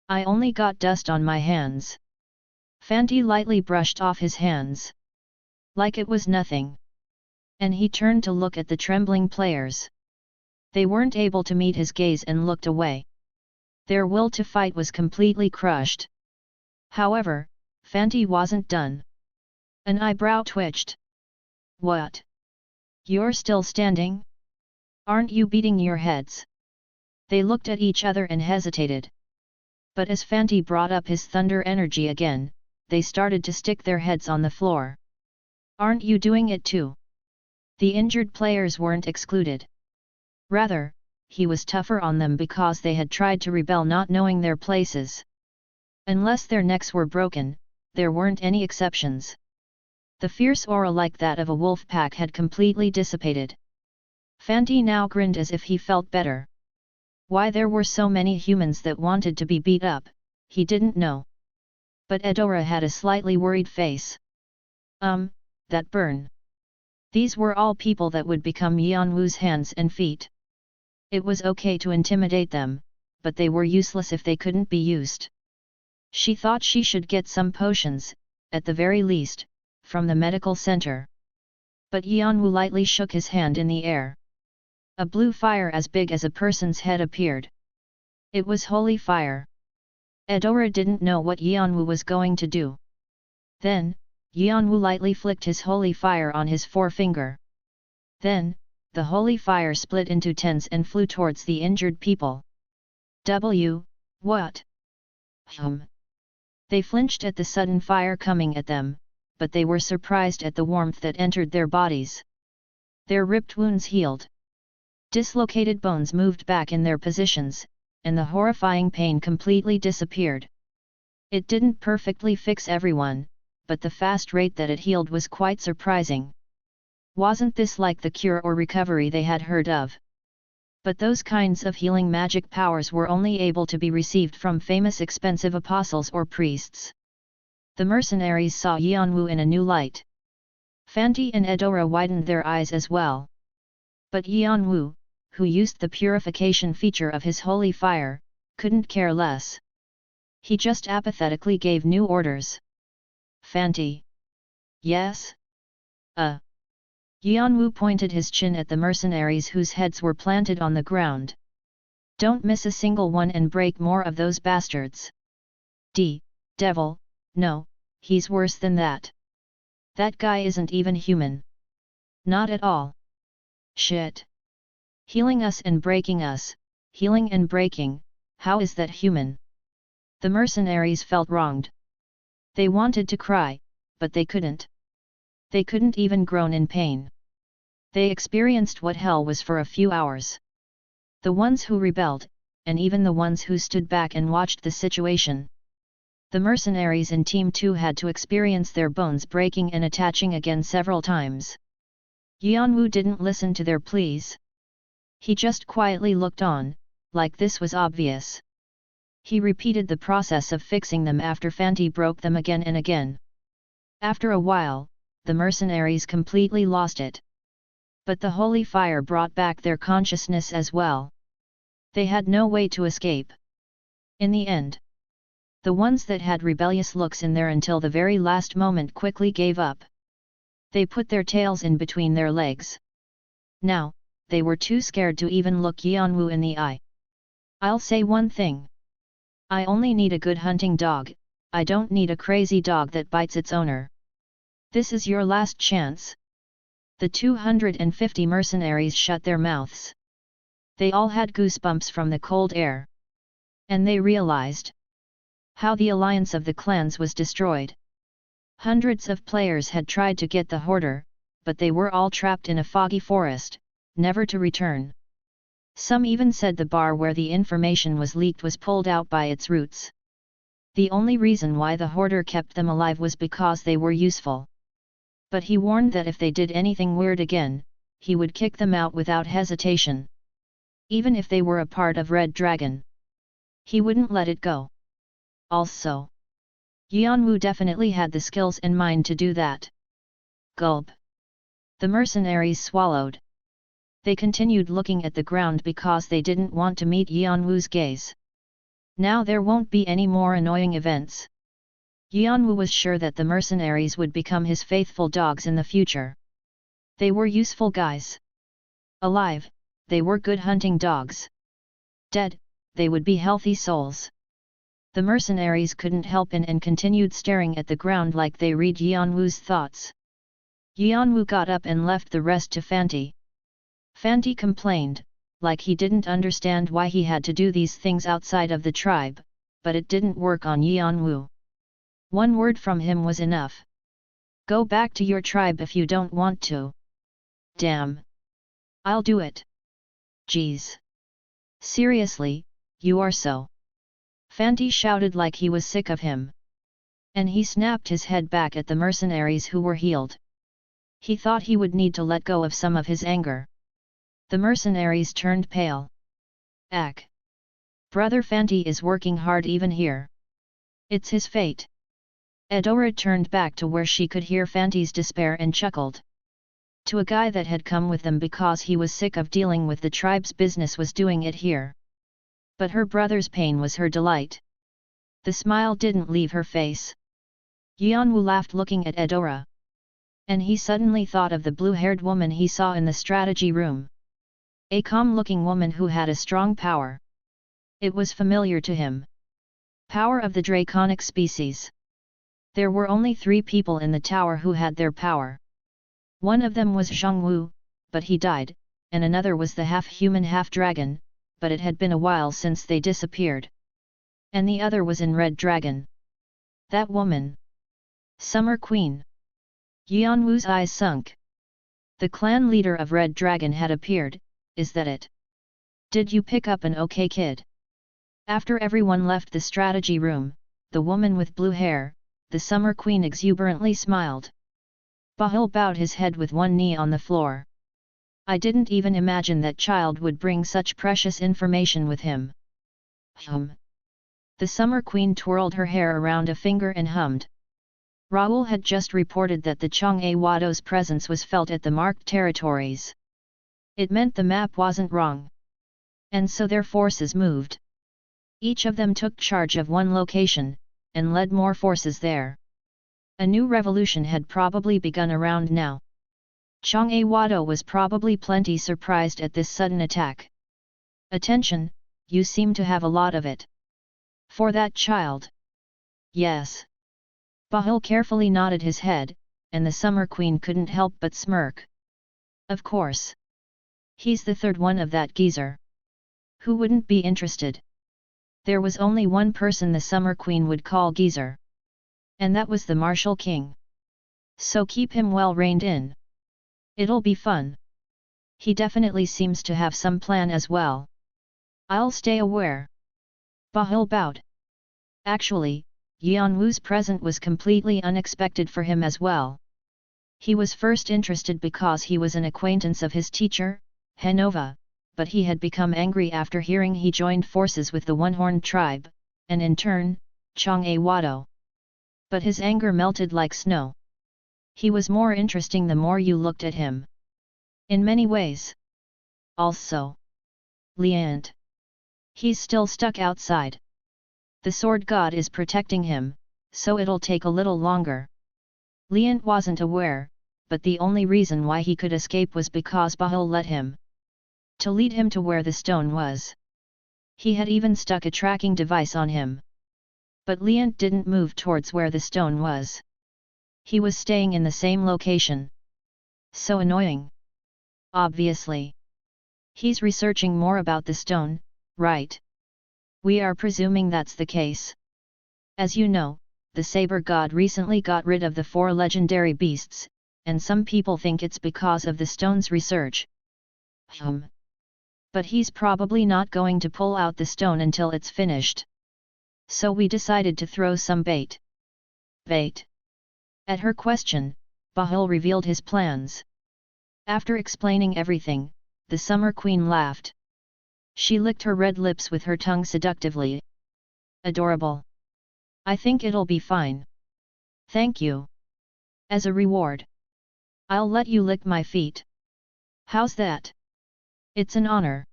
A: I only got dust on my hands. Fanti lightly brushed off his hands. Like it was nothing. And he turned to look at the trembling players. They weren't able to meet his gaze and looked away. Their will to fight was completely crushed. However, Fanti wasn't done. An eyebrow twitched. What? You're still standing? Aren't you beating your heads? They looked at each other and hesitated. But as Fanti brought up his thunder energy again, they started to stick their heads on the floor. Aren't you doing it too? The injured players weren't excluded. Rather, he was tougher on them because they had tried to rebel not knowing their places. Unless their necks were broken, there weren't any exceptions. The fierce aura like that of a wolf pack had completely dissipated. Fanti now grinned as if he felt better. Why there were so many humans that wanted to be beat up, he didn't know. But Eudora had a slightly worried face. That burn. These were all people that would become Yeon-woo's hands and feet. It was okay to intimidate them, but they were useless if they couldn't be used. She thought she should get some potions, at the very least, from the medical center. But Yeon-woo lightly shook his hand in the air. A blue fire as big as a person's head appeared. It was holy fire. Eudora didn't know what Yeon-woo was going to do. Then, Yeon-woo lightly flicked his holy fire on his forefinger. Then, the holy fire split into tens and flew towards the injured people. What? They flinched at the sudden fire coming at them, but they were surprised at the warmth that entered their bodies. Their ripped wounds healed. Dislocated bones moved back in their positions, and the horrifying pain completely disappeared. It didn't perfectly fix everyone, but the fast rate that it healed was quite surprising. Wasn't this like the cure or recovery they had heard of? But those kinds of healing magic powers were only able to be received from famous expensive apostles or priests. The mercenaries saw Yeon-woo in a new light. Fanti and Eudora widened their eyes as well. But Yeon-woo, who used the purification feature of his holy fire, couldn't care less. He just apathetically gave new orders. Fanti. Yes? Yeon-woo pointed his chin at the mercenaries whose heads were planted on the ground. Don't miss a single one and break more of those bastards. Devil, no, he's worse than that. That guy isn't even human. Not at all. Shit. Healing us and breaking us, healing and breaking, how is that human? The mercenaries felt wronged. They wanted to cry, but they couldn't. They couldn't even groan in pain. They experienced what hell was for a few hours. The ones who rebelled, and even the ones who stood back and watched the situation. The mercenaries in Team 2 had to experience their bones breaking and attaching again several times. Yeon-woo didn't listen to their pleas. He just quietly looked on, like this was obvious. He repeated the process of fixing them after Fanti broke them again and again. After a while, the mercenaries completely lost it. But the holy fire brought back their consciousness as well. They had no way to escape. In the end, the ones that had rebellious looks in there until the very last moment quickly gave up. They put their tails in between their legs. Now, they were too scared to even look Yeon-woo in the eye. I'll say one thing. I only need a good hunting dog, I don't need a crazy dog that bites its owner. This is your last chance. The 250 mercenaries shut their mouths. They all had goosebumps from the cold air. And they realized how the alliance of the clans was destroyed. Hundreds of players had tried to get the hoarder, but they were all trapped in a foggy forest, never to return. Some even said the bar where the information was leaked was pulled out by its roots. The only reason why the hoarder kept them alive was because they were useful. But he warned that if they did anything weird again, he would kick them out without hesitation. Even if they were a part of Red Dragon, he wouldn't let it go. Also, Yeon-woo definitely had the skills and mind to do that. Gulp. The mercenaries swallowed. They continued looking at the ground because they didn't want to meet Yeon-woo's gaze. Now there won't be any more annoying events. Yeon-woo was sure that the mercenaries would become his faithful dogs in the future. They were useful guys. Alive, they were good hunting dogs. Dead, they would be healthy souls. The mercenaries couldn't help and continued staring at the ground like they read Yeon-woo's thoughts. Yeon-woo got up and left the rest to Fanti. Fanti complained, like he didn't understand why he had to do these things outside of the tribe, but it didn't work on Yeon-woo. One word from him was enough. Go back to your tribe if you don't want to. Damn. I'll do it. Geez. Seriously, you are so. Fanti shouted like he was sick of him. And he snapped his head back at the mercenaries who were healed. He thought he would need to let go of some of his anger. The mercenaries turned pale. Ack. Brother Fanti is working hard even here. It's his fate. Eudora turned back to where she could hear Fanti's despair and chuckled. To a guy that had come with them because he was sick of dealing with the tribe's business was doing it here. But her brother's pain was her delight. The smile didn't leave her face. Yeon-woo laughed looking at Eudora. And he suddenly thought of the blue-haired woman he saw in the strategy room. A calm-looking woman who had a strong power. It was familiar to him. Power of the draconic species. There were only 3 people in the tower who had their power. One of them was Jeong-woo, but he died, and another was the half-human half-dragon, but it had been a while since they disappeared. And the other was in Red Dragon. That woman. Summer Queen. Yeon-woo's eyes sunk. The clan leader of Red Dragon had appeared, is that it? Did you pick up an okay kid? After everyone left the strategy room, the woman with blue hair, the Summer Queen exuberantly smiled. Bahul bowed his head with one knee on the floor. I didn't even imagine that child would bring such precious information with him. The Summer Queen twirled her hair around a finger and hummed. Raoul had just reported that the Jeong-woo presence was felt at the marked territories. It meant the map wasn't wrong. And so their forces moved. Each of them took charge of one location, and led more forces there. A new revolution had probably begun around now. Jeong-woo was probably plenty surprised at this sudden attack. Attention, you seem to have a lot of it. For that child? Yes. Bahul carefully nodded his head, and the Summer Queen couldn't help but smirk. Of course. He's the third one of that geezer. Who wouldn't be interested? There was only one person the Summer Queen would call geezer. And that was the Martial King. So keep him well reined in. It'll be fun. He definitely seems to have some plan as well. I'll stay aware. Bahul bowed. Actually, Yeon-woo's present was completely unexpected for him as well. He was first interested because he was an acquaintance of his teacher, Hanova, but he had become angry after hearing he joined forces with the one-horned tribe, and in turn, Jeong-woo. But his anger melted like snow. He was more interesting the more you looked at him. In many ways. Also. Liant. He's still stuck outside. The sword god is protecting him, so it'll take a little longer. Liant wasn't aware, but the only reason why he could escape was because Bahul let him. To lead him to where the stone was. He had even stuck a tracking device on him. But Liant didn't move towards where the stone was. He was staying in the same location. So annoying. Obviously. He's researching more about the stone, right? We are presuming that's the case. As you know, the Saber God recently got rid of the 4 legendary beasts, and some people think it's because of the stone's research. But he's probably not going to pull out the stone until it's finished. So we decided to throw some bait. Bait? At her question, Bahul revealed his plans. After explaining everything, the Summer Queen laughed. She licked her red lips with her tongue seductively. Adorable. I think it'll be fine. Thank you. As a reward, I'll let you lick my feet. How's that? It's an honor.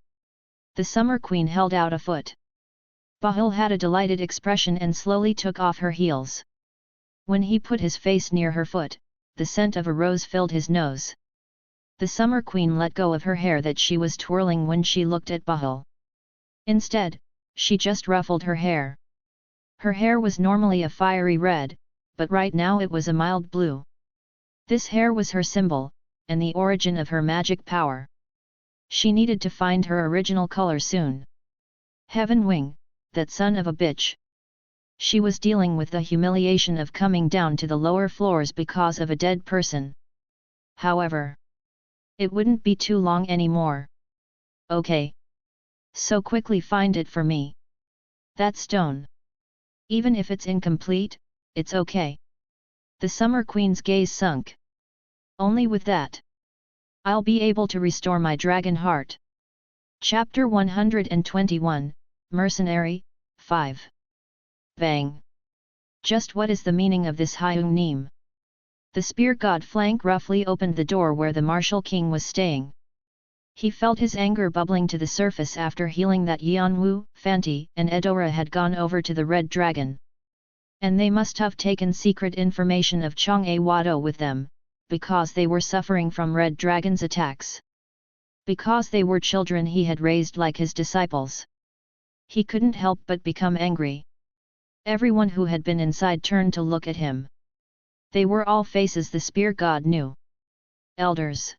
A: The Summer Queen held out a foot. Bahul had a delighted expression and slowly took off her heels. When he put his face near her foot, the scent of a rose filled his nose. The Summer Queen let go of her hair that she was twirling when she looked at Bahul. Instead, she just ruffled her hair. Her hair was normally a fiery red, but right now it was a mild blue. This hair was her symbol, and the origin of her magic power. She needed to find her original color soon. Heaven Wing, that son of a bitch. She was dealing with the humiliation of coming down to the lower floors because of a dead person. However, it wouldn't be too long anymore. Okay. So quickly find it for me. That stone. Even if it's incomplete, it's okay. The Summer Queen's gaze sunk. Only with that, I'll be able to restore my dragon heart. Chapter 121, Mercenary, 5. Bang. Just what is the meaning of this Hyung Neem? The spear god flank roughly opened the door where the Martial King was staying. He felt his anger bubbling to the surface after hearing that Yeon-woo, Fanti and Edora had gone over to the Red Dragon. And they must have taken secret information of Jeong-woo with them, because they were suffering from Red Dragon's attacks. Because they were children he had raised like his disciples. He couldn't help but become angry. Everyone who had been inside turned to look at him. They were all faces the spear god knew. Elders.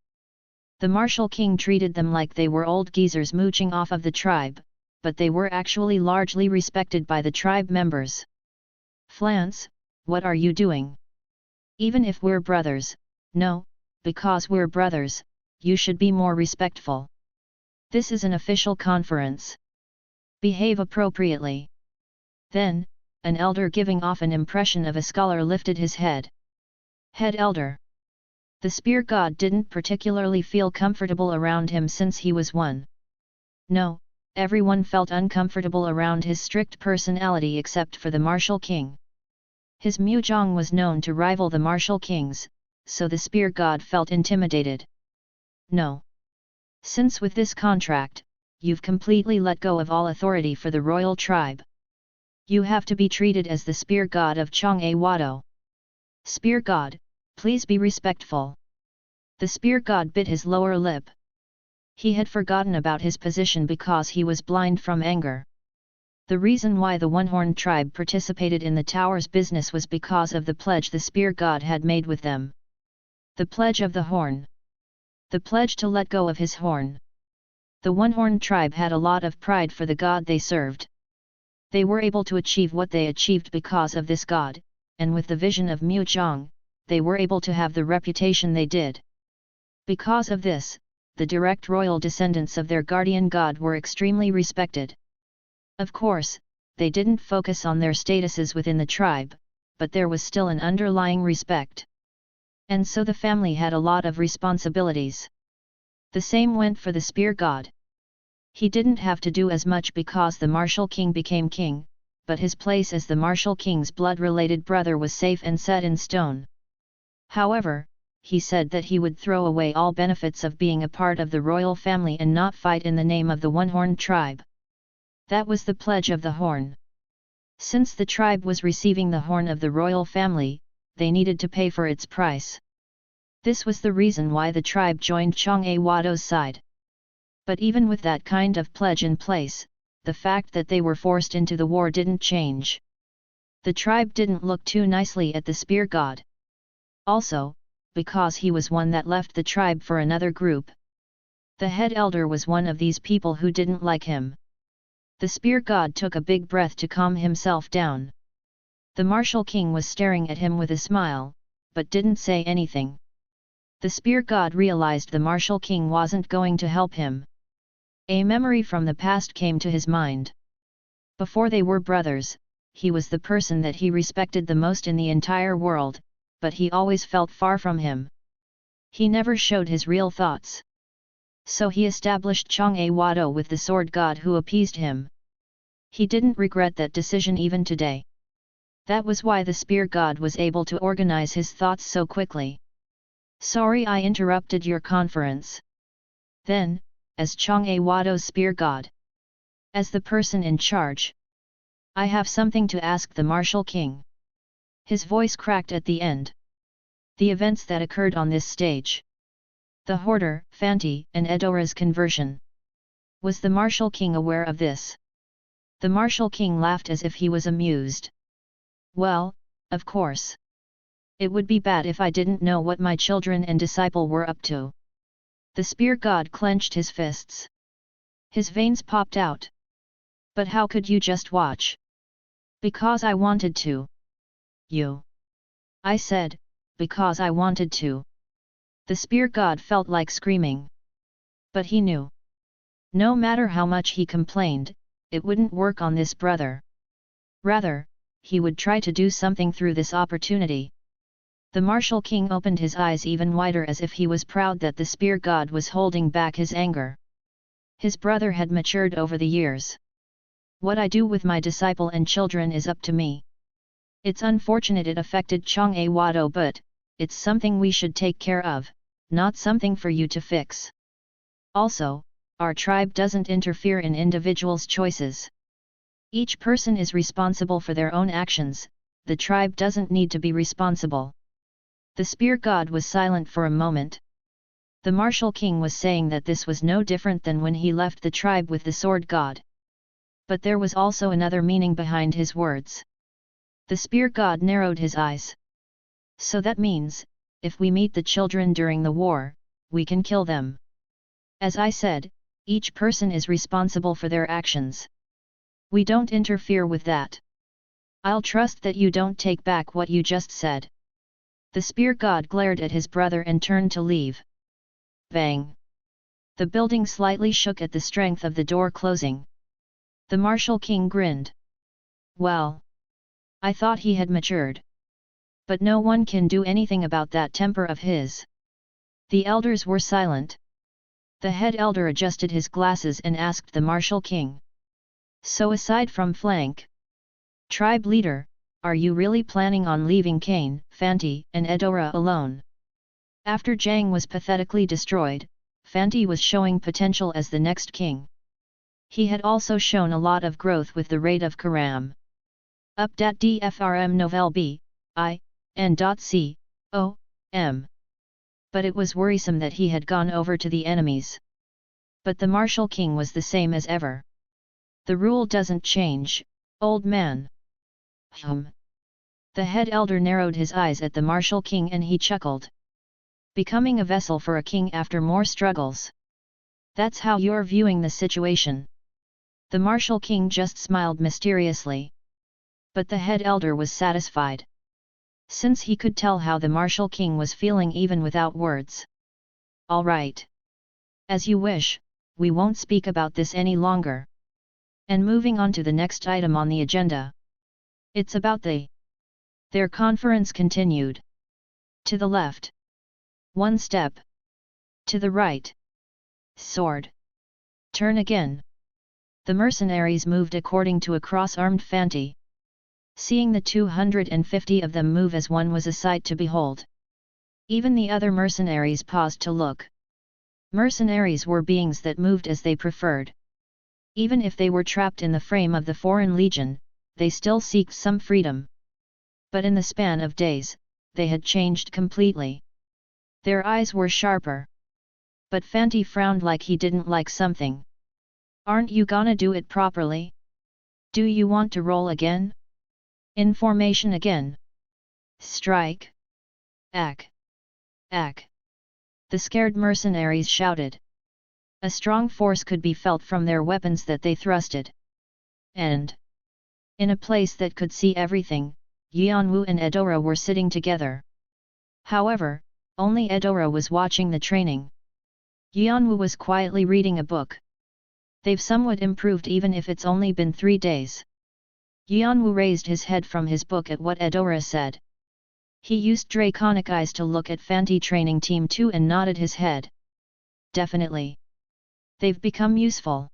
A: The Martial King treated them like they were old geezers mooching off of the tribe, but they were actually largely respected by the tribe members. Flance, what are you doing? Even if we're brothers, no, because we're brothers, you should be more respectful. This is an official conference. Behave appropriately. Then, an elder giving off an impression of a scholar lifted his head. Head elder. The spear god didn't particularly feel comfortable around him since he was one. No, everyone felt uncomfortable around his strict personality except for the Martial King. His Mujong was known to rival the Martial King's, so the spear god felt intimidated. No. Since with this contract, you've completely let go of all authority for the royal tribe. You have to be treated as the spear god of Jeong-woo. Spear god, please be respectful. The spear god bit his lower lip. He had forgotten about his position because he was blind from anger. The reason why the one-horned tribe participated in the tower's business was because of the pledge the spear god had made with them. The pledge of the horn. The pledge to let go of his horn. The one-horned tribe had a lot of pride for the god they served. They were able to achieve what they achieved because of this god, and with the vision of Mujong, they were able to have the reputation they did. Because of this, the direct royal descendants of their guardian god were extremely respected. Of course, they didn't focus on their statuses within the tribe, but there was still an underlying respect. And so the family had a lot of responsibilities. The same went for the spear god. He didn't have to do as much because the martial king became king, but his place as the martial king's blood-related brother was safe and set in stone. However, he said that he would throw away all benefits of being a part of the royal family and not fight in the name of the one-horned tribe. That was the pledge of the horn. Since the tribe was receiving the horn of the royal family, they needed to pay for its price. This was the reason why the tribe joined Jeong-woo-cha's side. But even with that kind of pledge in place, the fact that they were forced into the war didn't change. The tribe didn't look too nicely at the spear god. Also, because he was one that left the tribe for another group. The head elder was one of these people who didn't like him. The spear god took a big breath to calm himself down. The martial king was staring at him with a smile, but didn't say anything. The spear god realized the martial king wasn't going to help him. A memory from the past came to his mind. Before they were brothers, he was the person that he respected the most in the entire world, but he always felt far from him. He never showed his real thoughts. So he established Jeong-woo with the sword god who appeased him. He didn't regret that decision even today. That was why the spear god was able to organize his thoughts so quickly. Sorry I interrupted your conference. Then, as Jeong-woo's spear god, as the person in charge, I have something to ask the martial king. His voice cracked at the end. The events that occurred on this stage. The hoarder, Fanti, and Edora's conversion. Was the martial king aware of this? The martial king laughed as if he was amused. Well, of course. It would be bad if I didn't know what my children and disciple were up to. The spear god clenched his fists. His veins popped out. But how could you just watch? Because I wanted to. You. I said, because I wanted to. The spear god felt like screaming. But he knew. No matter how much he complained, it wouldn't work on this brother. Rather, he would try to do something through this opportunity. The martial king opened his eyes even wider as if he was proud that the spear god was holding back his anger. His brother had matured over the years. What I do with my disciple and children is up to me. It's unfortunate it affected Jeong-woo, but it's something we should take care of, not something for you to fix. Also, our tribe doesn't interfere in individuals' choices. Each person is responsible for their own actions, the tribe doesn't need to be responsible. The spear god was silent for a moment. The martial king was saying that this was no different than when he left the tribe with the sword god. But there was also another meaning behind his words. The spear god narrowed his eyes. So that means, if we meet the children during the war, we can kill them. As I said, each person is responsible for their actions. We don't interfere with that. I'll trust that you don't take back what you just said. The spear god glared at his brother and turned to leave. Bang! The building slightly shook at the strength of the door closing. The martial king grinned. Well, I thought he had matured. But no one can do anything about that temper of his. The elders were silent. The head elder adjusted his glasses and asked the martial king. So aside from flank tribe leader, are you really planning on leaving Kane, Fanti, and Edora alone? After Jang was pathetically destroyed, Fanti was showing potential as the next king. He had also shown a lot of growth with the raid of Karam. Up.dfrm Novel B, I, N.C, O, M. But it was worrisome that he had gone over to the enemies. But the martial king was the same as ever. The rule doesn't change, old man. The head elder narrowed his eyes at the martial king and he chuckled. Becoming a vessel for a king after more struggles. That's how you're viewing the situation. The martial king just smiled mysteriously. But the head elder was satisfied. Since he could tell how the martial king was feeling even without words. All right. As you wish, we won't speak about this any longer. And moving on to the next item on the agenda. It's about Their conference continued. To the left. One step. To the right. Sword. Turn again. The mercenaries moved according to a cross-armed Fanti. Seeing the 250 of them move as one was a sight to behold. Even the other mercenaries paused to look. Mercenaries were beings that moved as they preferred. Even if they were trapped in the frame of the foreign legion, they still seeked some freedom. But in the span of days, they had changed completely. Their eyes were sharper. But Fanti frowned like he didn't like something. "Aren't you gonna do it properly? Do you want to roll again? In formation again? Strike! Ack! Ack!" The scared mercenaries shouted. A strong force could be felt from their weapons that they thrusted. And in a place that could see everything, Yeon-woo and Eudora were sitting together. However, only Eudora was watching the training. Yeon-woo was quietly reading a book. "They've somewhat improved even if it's only been 3 days. Yeon-woo raised his head from his book at what Eudora said. He used draconic eyes to look at Fanti Training Team 2 and nodded his head. "Definitely. They've become useful."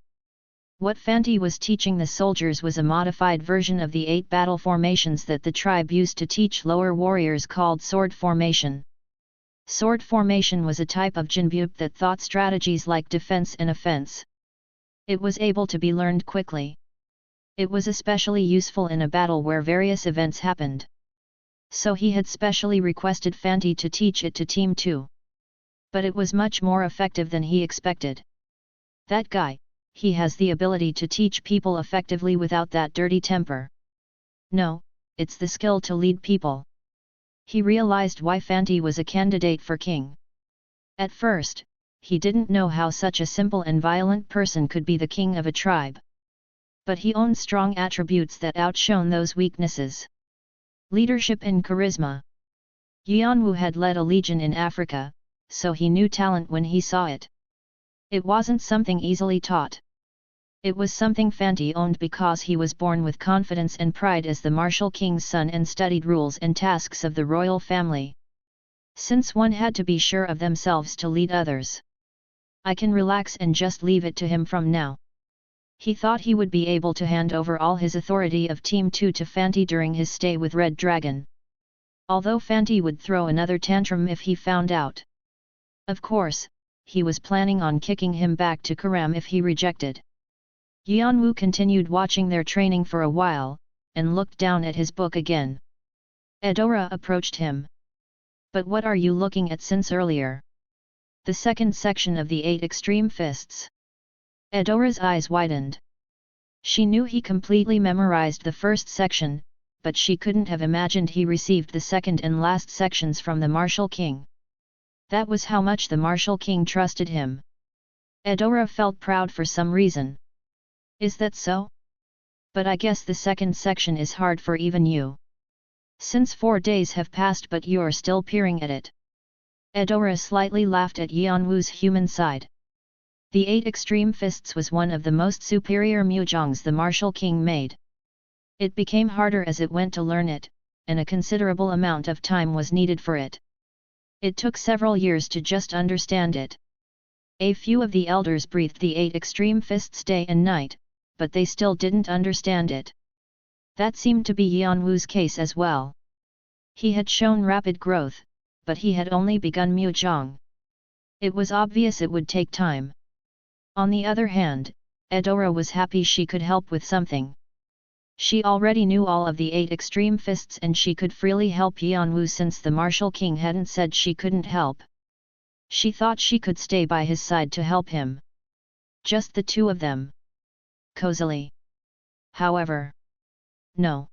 A: What Fanti was teaching the soldiers was a modified version of the 8 battle formations that the tribe used to teach lower warriors called sword formation. Sword formation was a type of jinbyup that thought strategies like defense and offense. It was able to be learned quickly. It was especially useful in a battle where various events happened. So he had specially requested Fanti to teach it to Team 2. But it was much more effective than he expected. That guy, he has the ability to teach people effectively without that dirty temper. No, it's the skill to lead people. He realized why Fanti was a candidate for king. At first, he didn't know how such a simple and violent person could be the king of a tribe. But he owned strong attributes that outshone those weaknesses. Leadership and charisma. Yeon-woo had led a legion in Africa, so he knew talent when he saw it. It wasn't something easily taught. It was something Fanti owned because he was born with confidence and pride as the martial king's son and studied rules and tasks of the royal family. Since one had to be sure of themselves to lead others. "I can relax and just leave it to him from now." He thought he would be able to hand over all his authority of Team 2 to Fanti during his stay with Red Dragon. Although Fanti would throw another tantrum if he found out. Of course, he was planning on kicking him back to Karam if he rejected. Yeon-woo continued watching their training for a while, and looked down at his book again. Eudora approached him. "But what are you looking at since earlier?" "The second section of the 8 extreme fists." Eudora's eyes widened. She knew he completely memorized the first section, but she couldn't have imagined he received the second and last sections from the Martial King. That was how much the Martial King trusted him. Eudora felt proud for some reason. "Is that so? But I guess the second section is hard for even you. Since 4 days have passed but you're still peering at it." Eudora slightly laughed at Yeon-woo's human side. The 8 extreme fists was one of the most superior mujongs the Martial King made. It became harder as it went to learn it, and a considerable amount of time was needed for it. It took several years to just understand it. A few of the elders breathed the 8 extreme fists day and night, but they still didn't understand it. That seemed to be Yeon-woo's case as well. He had shown rapid growth, but he had only begun mujong. It was obvious it would take time. On the other hand, Eudora was happy she could help with something. She already knew all of the 8 extreme fists and she could freely help Yeon-woo since the Martial King hadn't said she couldn't help. She thought she could stay by his side to help him. Just the two of them. Cozily. However. No.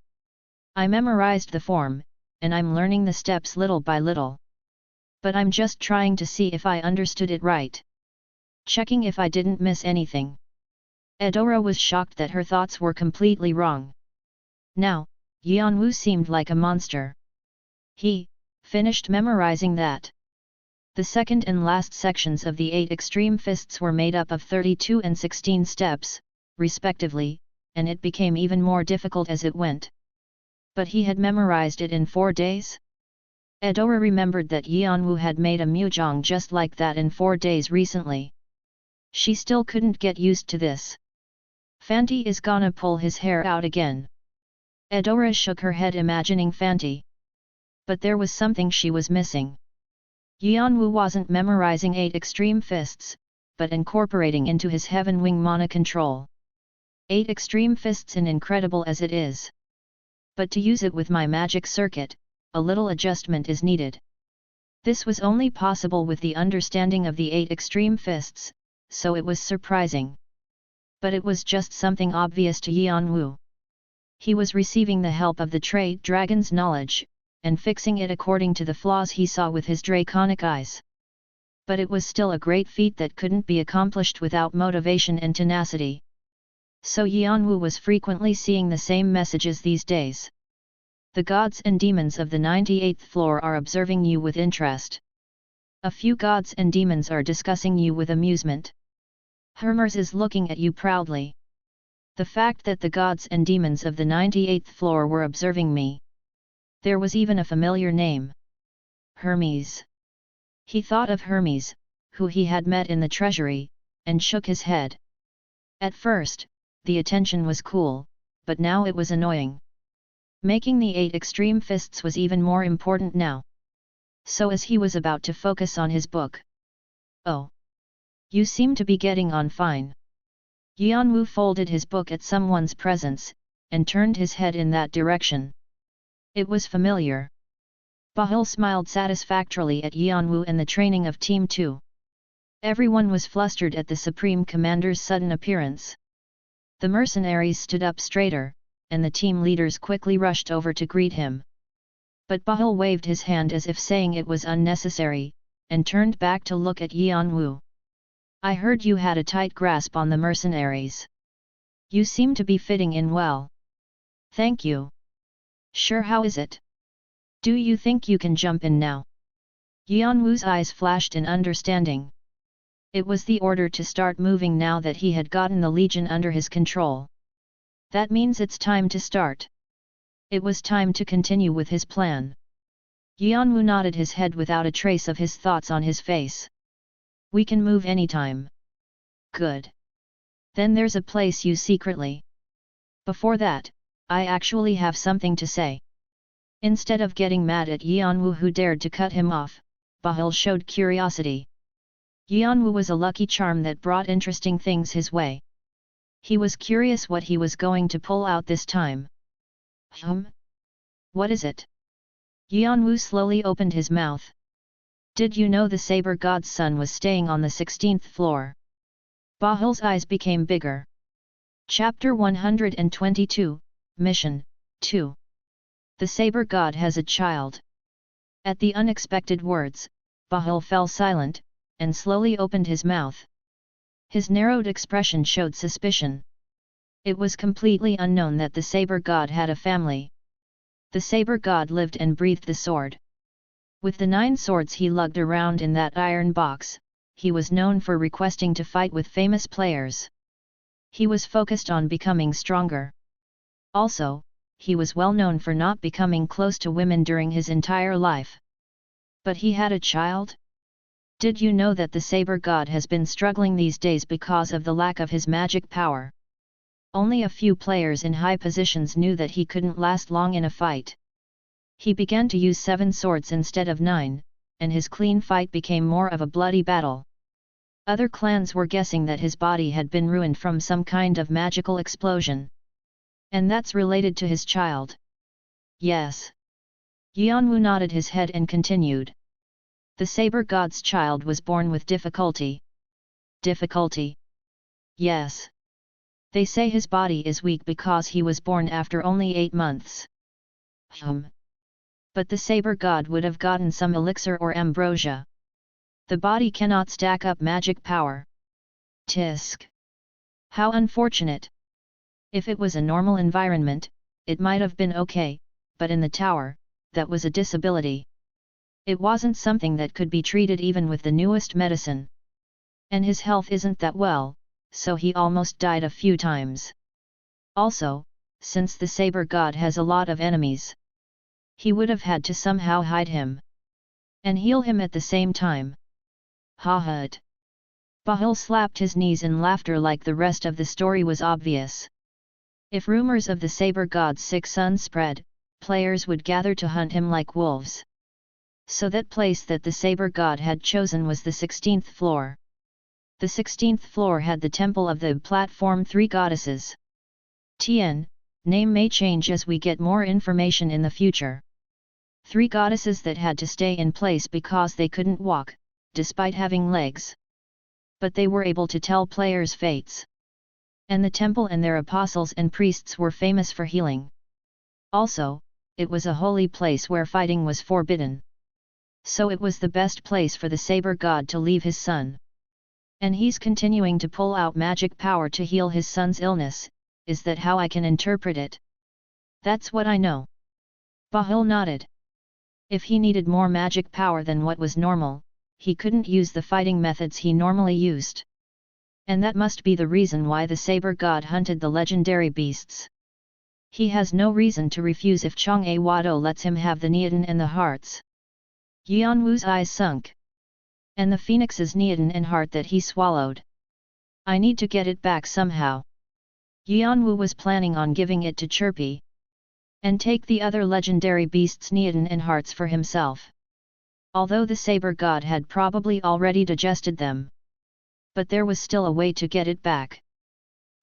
A: I memorized the form, and I'm learning the steps little by little. But I'm just trying to see if I understood it right. Checking if I didn't miss anything. Eudora was shocked that her thoughts were completely wrong. Now, Yeon-woo seemed like a monster. He finished memorizing that. The second and last sections of the 8 extreme fists were made up of 32 and 16 steps, respectively, and it became even more difficult as it went. But he had memorized it in 4 days? Eudora remembered that Yeon-woo had made a mujong just like that in 4 days recently. She still couldn't get used to this. Fanti is gonna pull his hair out again. Eudora shook her head imagining Fanti. But there was something she was missing. Yeon-woo wasn't memorizing 8 extreme fists, but incorporating into his heaven wing mana control. 8 extreme fists in incredible as it is. But to use it with my magic circuit, a little adjustment is needed. This was only possible with the understanding of the 8 extreme fists, so it was surprising. But it was just something obvious to Yeon-woo. He was receiving the help of the trade dragon's knowledge, and fixing it according to the flaws he saw with his draconic eyes. But it was still a great feat that couldn't be accomplished without motivation and tenacity. So Yeon-woo was frequently seeing the same messages these days. The gods and demons of the 98th floor are observing you with interest. A few gods and demons are discussing you with amusement. Hermes is looking at you proudly. The fact that the gods and demons of the 98th floor were observing me. There was even a familiar name. Hermes. He thought of Hermes, who he had met in the treasury, and shook his head. At first, the attention was cool, but now it was annoying. Making the 8 extreme fists was even more important now. So as he was about to focus on his book. Oh. You seem to be getting on fine. Yeon-woo folded his book at someone's presence, and turned his head in that direction. It was familiar. Bahul smiled satisfactorily at Yeon-woo and the training of Team 2. Everyone was flustered at the Supreme Commander's sudden appearance. The mercenaries stood up straighter, and the team leaders quickly rushed over to greet him. But Bahul waved his hand as if saying it was unnecessary, and turned back to look at Yeon-woo. I heard you had a tight grasp on the mercenaries. You seem to be fitting in well. Thank you. Sure, how is it? Do you think you can jump in now? Yeon-woo's eyes flashed in understanding. It was the order to start moving now that he had gotten the Legion under his control. That means it's time to start. It was time to continue with his plan. Yeon-woo nodded his head without a trace of his thoughts on his face. We can move anytime. Good. Then there's a place you secretly. Before that, I actually have something to say. Instead of getting mad at Yeon-woo who dared to cut him off, Bahul showed curiosity. Yeon-woo was a lucky charm that brought interesting things his way. He was curious what he was going to pull out this time. What is it? Yeon-woo slowly opened his mouth. Did you know the Saber God's son was staying on the 16th floor? Bahul's eyes became bigger. Chapter 122, Mission 2. The Saber God has a child. At the unexpected words, Bahul fell silent, and slowly opened his mouth. His narrowed expression showed suspicion. It was completely unknown that the Saber God had a family. The Saber God lived and breathed the sword. With the 9 swords he lugged around in that iron box, he was known for requesting to fight with famous players. He was focused on becoming stronger. Also, he was well known for not becoming close to women during his entire life. But he had a child? Did you know that the Saber God has been struggling these days because of the lack of his magic power? Only a few players in high positions knew that he couldn't last long in a fight. He began to use 7 swords instead of 9, and his clean fight became more of a bloody battle. Other clans were guessing that his body had been ruined from some kind of magical explosion. And that's related to his child. Yes. Yeon-woo nodded his head and continued. The Saber God's child was born with difficulty. Difficulty? Yes. They say his body is weak because he was born after only 8 months. But the Saber God would have gotten some elixir or ambrosia. The body cannot stack up magic power. Tisk. How unfortunate. If it was a normal environment, it might have been okay, but in the tower, that was a disability. It wasn't something that could be treated even with the newest medicine. And his health isn't that well, so he almost died a few times. Also, since the Saber God has a lot of enemies, he would have had to somehow hide him. And heal him at the same time. Ha ha. Bahul slapped his knees in laughter like the rest of the story was obvious. If rumors of the Saber God's sick son spread, players would gather to hunt him like wolves. So that place that the Saber God had chosen was the 16th floor. The 16th floor had the temple of the platform 3 goddesses. Tien, name may change as we get more information in the future. 3 goddesses that had to stay in place because they couldn't walk, despite having legs. But they were able to tell players' fates. And the temple and their apostles and priests were famous for healing. Also, it was a holy place where fighting was forbidden. So it was the best place for the Saber God to leave his son. And he's continuing to pull out magic power to heal his son's illness. Is that how I can interpret it? That's what I know. Bahul nodded. If he needed more magic power than what was normal, he couldn't use the fighting methods he normally used. And that must be the reason why the Saber God hunted the legendary beasts. He has no reason to refuse if Jeong-woo lets him have the Neoden and the hearts. Yeon-woo's eyes sunk. And the phoenix's Neoden and heart that he swallowed. I need to get it back somehow. Yeon-woo was planning on giving it to Chirpy. And take the other legendary beasts' Neoden and hearts for himself. Although the Saber God had probably already digested them. But there was still a way to get it back.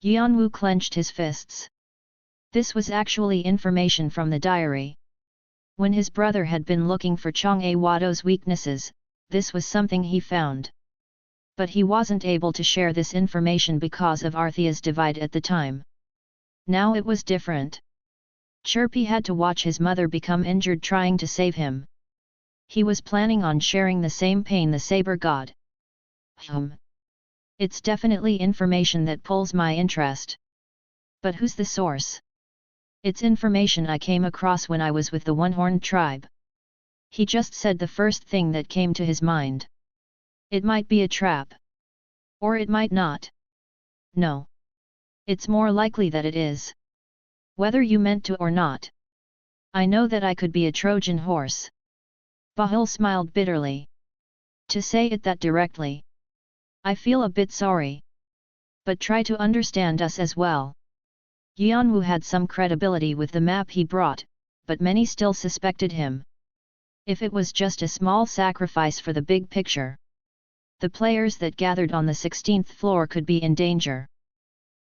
A: Yeon-woo clenched his fists. This was actually information from the diary. When his brother had been looking for Jeong-woo's weaknesses, this was something he found. But he wasn't able to share this information because of Arthea's divide at the time. Now it was different. Chirpy had to watch his mother become injured trying to save him. He was planning on sharing the same pain the Saber God. It's definitely information that pulls my interest. But who's the source? It's information I came across when I was with the One-Horned tribe. He just said the first thing that came to his mind. It might be a trap. Or it might not. No. It's more likely that it is. Whether you meant to or not. I know that I could be a Trojan horse. Bahul smiled bitterly. To say it that directly. I feel a bit sorry. But try to understand us as well. Yeon-woo had some credibility with the map he brought, but many still suspected him. If it was just a small sacrifice for the big picture. The players that gathered on the 16th floor could be in danger.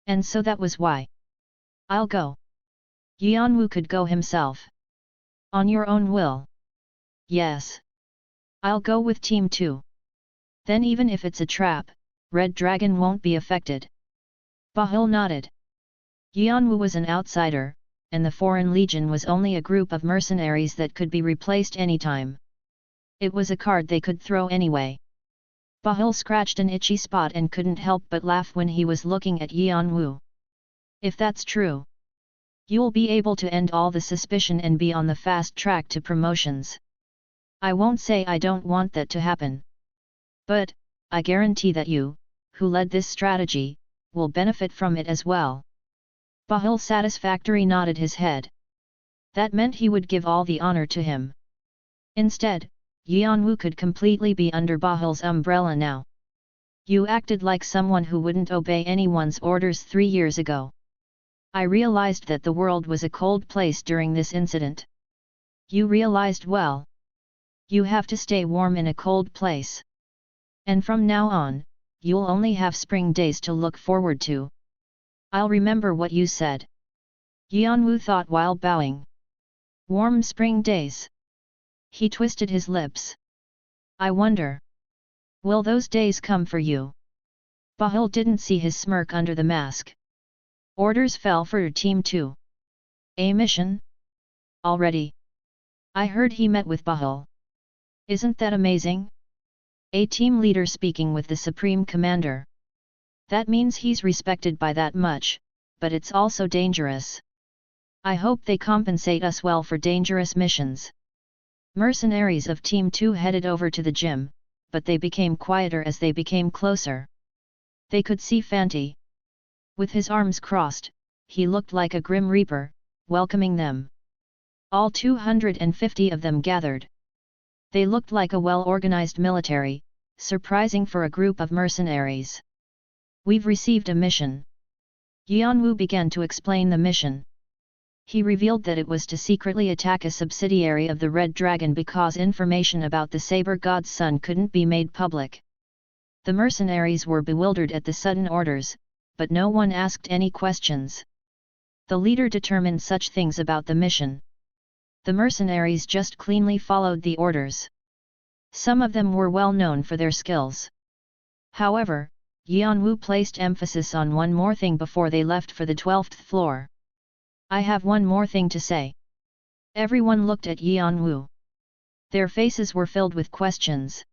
A: And so that was why. I'll go. Yeon-woo could go himself. On your own will. Yes. I'll go with Team 2. Then even if it's a trap, Red Dragon won't be affected. Bahul nodded. Yeon-woo was an outsider, and the Foreign Legion was only a group of mercenaries that could be replaced anytime. It was a card they could throw anyway. Bahul scratched an itchy spot and couldn't help but laugh when he was looking at Yeon-woo. If that's true, you'll be able to end all the suspicion and be on the fast track to promotions. I won't say I don't want that to happen. But, I guarantee that you, who led this strategy, will benefit from it as well. Bahul satisfactorily nodded his head. That meant he would give all the honor to him. Instead, Yeon-woo could completely be under Bahul's umbrella now. You acted like someone who wouldn't obey anyone's orders 3 years ago. I realized that the world was a cold place during this incident. You realized well. You have to stay warm in a cold place. And from now on, you'll only have spring days to look forward to. I'll remember what you said. Yeon-woo thought while bowing. Warm spring days. He twisted his lips. I wonder. Will those days come for you? Bahul didn't see his smirk under the mask. Orders fell for Team 2. A mission? Already. I heard he met with Bahul. Isn't that amazing? A team leader speaking with the Supreme Commander. That means he's respected by that much, but it's also dangerous. I hope they compensate us well for dangerous missions. Mercenaries of Team 2 headed over to the gym, but they became quieter as they became closer. They could see Fanti. With his arms crossed, he looked like a grim reaper, welcoming them. All 250 of them gathered. They looked like a well-organized military, surprising for a group of mercenaries. We've received a mission. Yeon-woo began to explain the mission. He revealed that it was to secretly attack a subsidiary of the Red Dragon because information about the Saber God's son couldn't be made public. The mercenaries were bewildered at the sudden orders, but no one asked any questions. The leader determined such things about the mission. The mercenaries just cleanly followed the orders. Some of them were well known for their skills. However, Yeon-woo placed emphasis on one more thing before they left for the 12th floor. I have one more thing to say. Everyone looked at Yeon-woo. Their faces were filled with questions.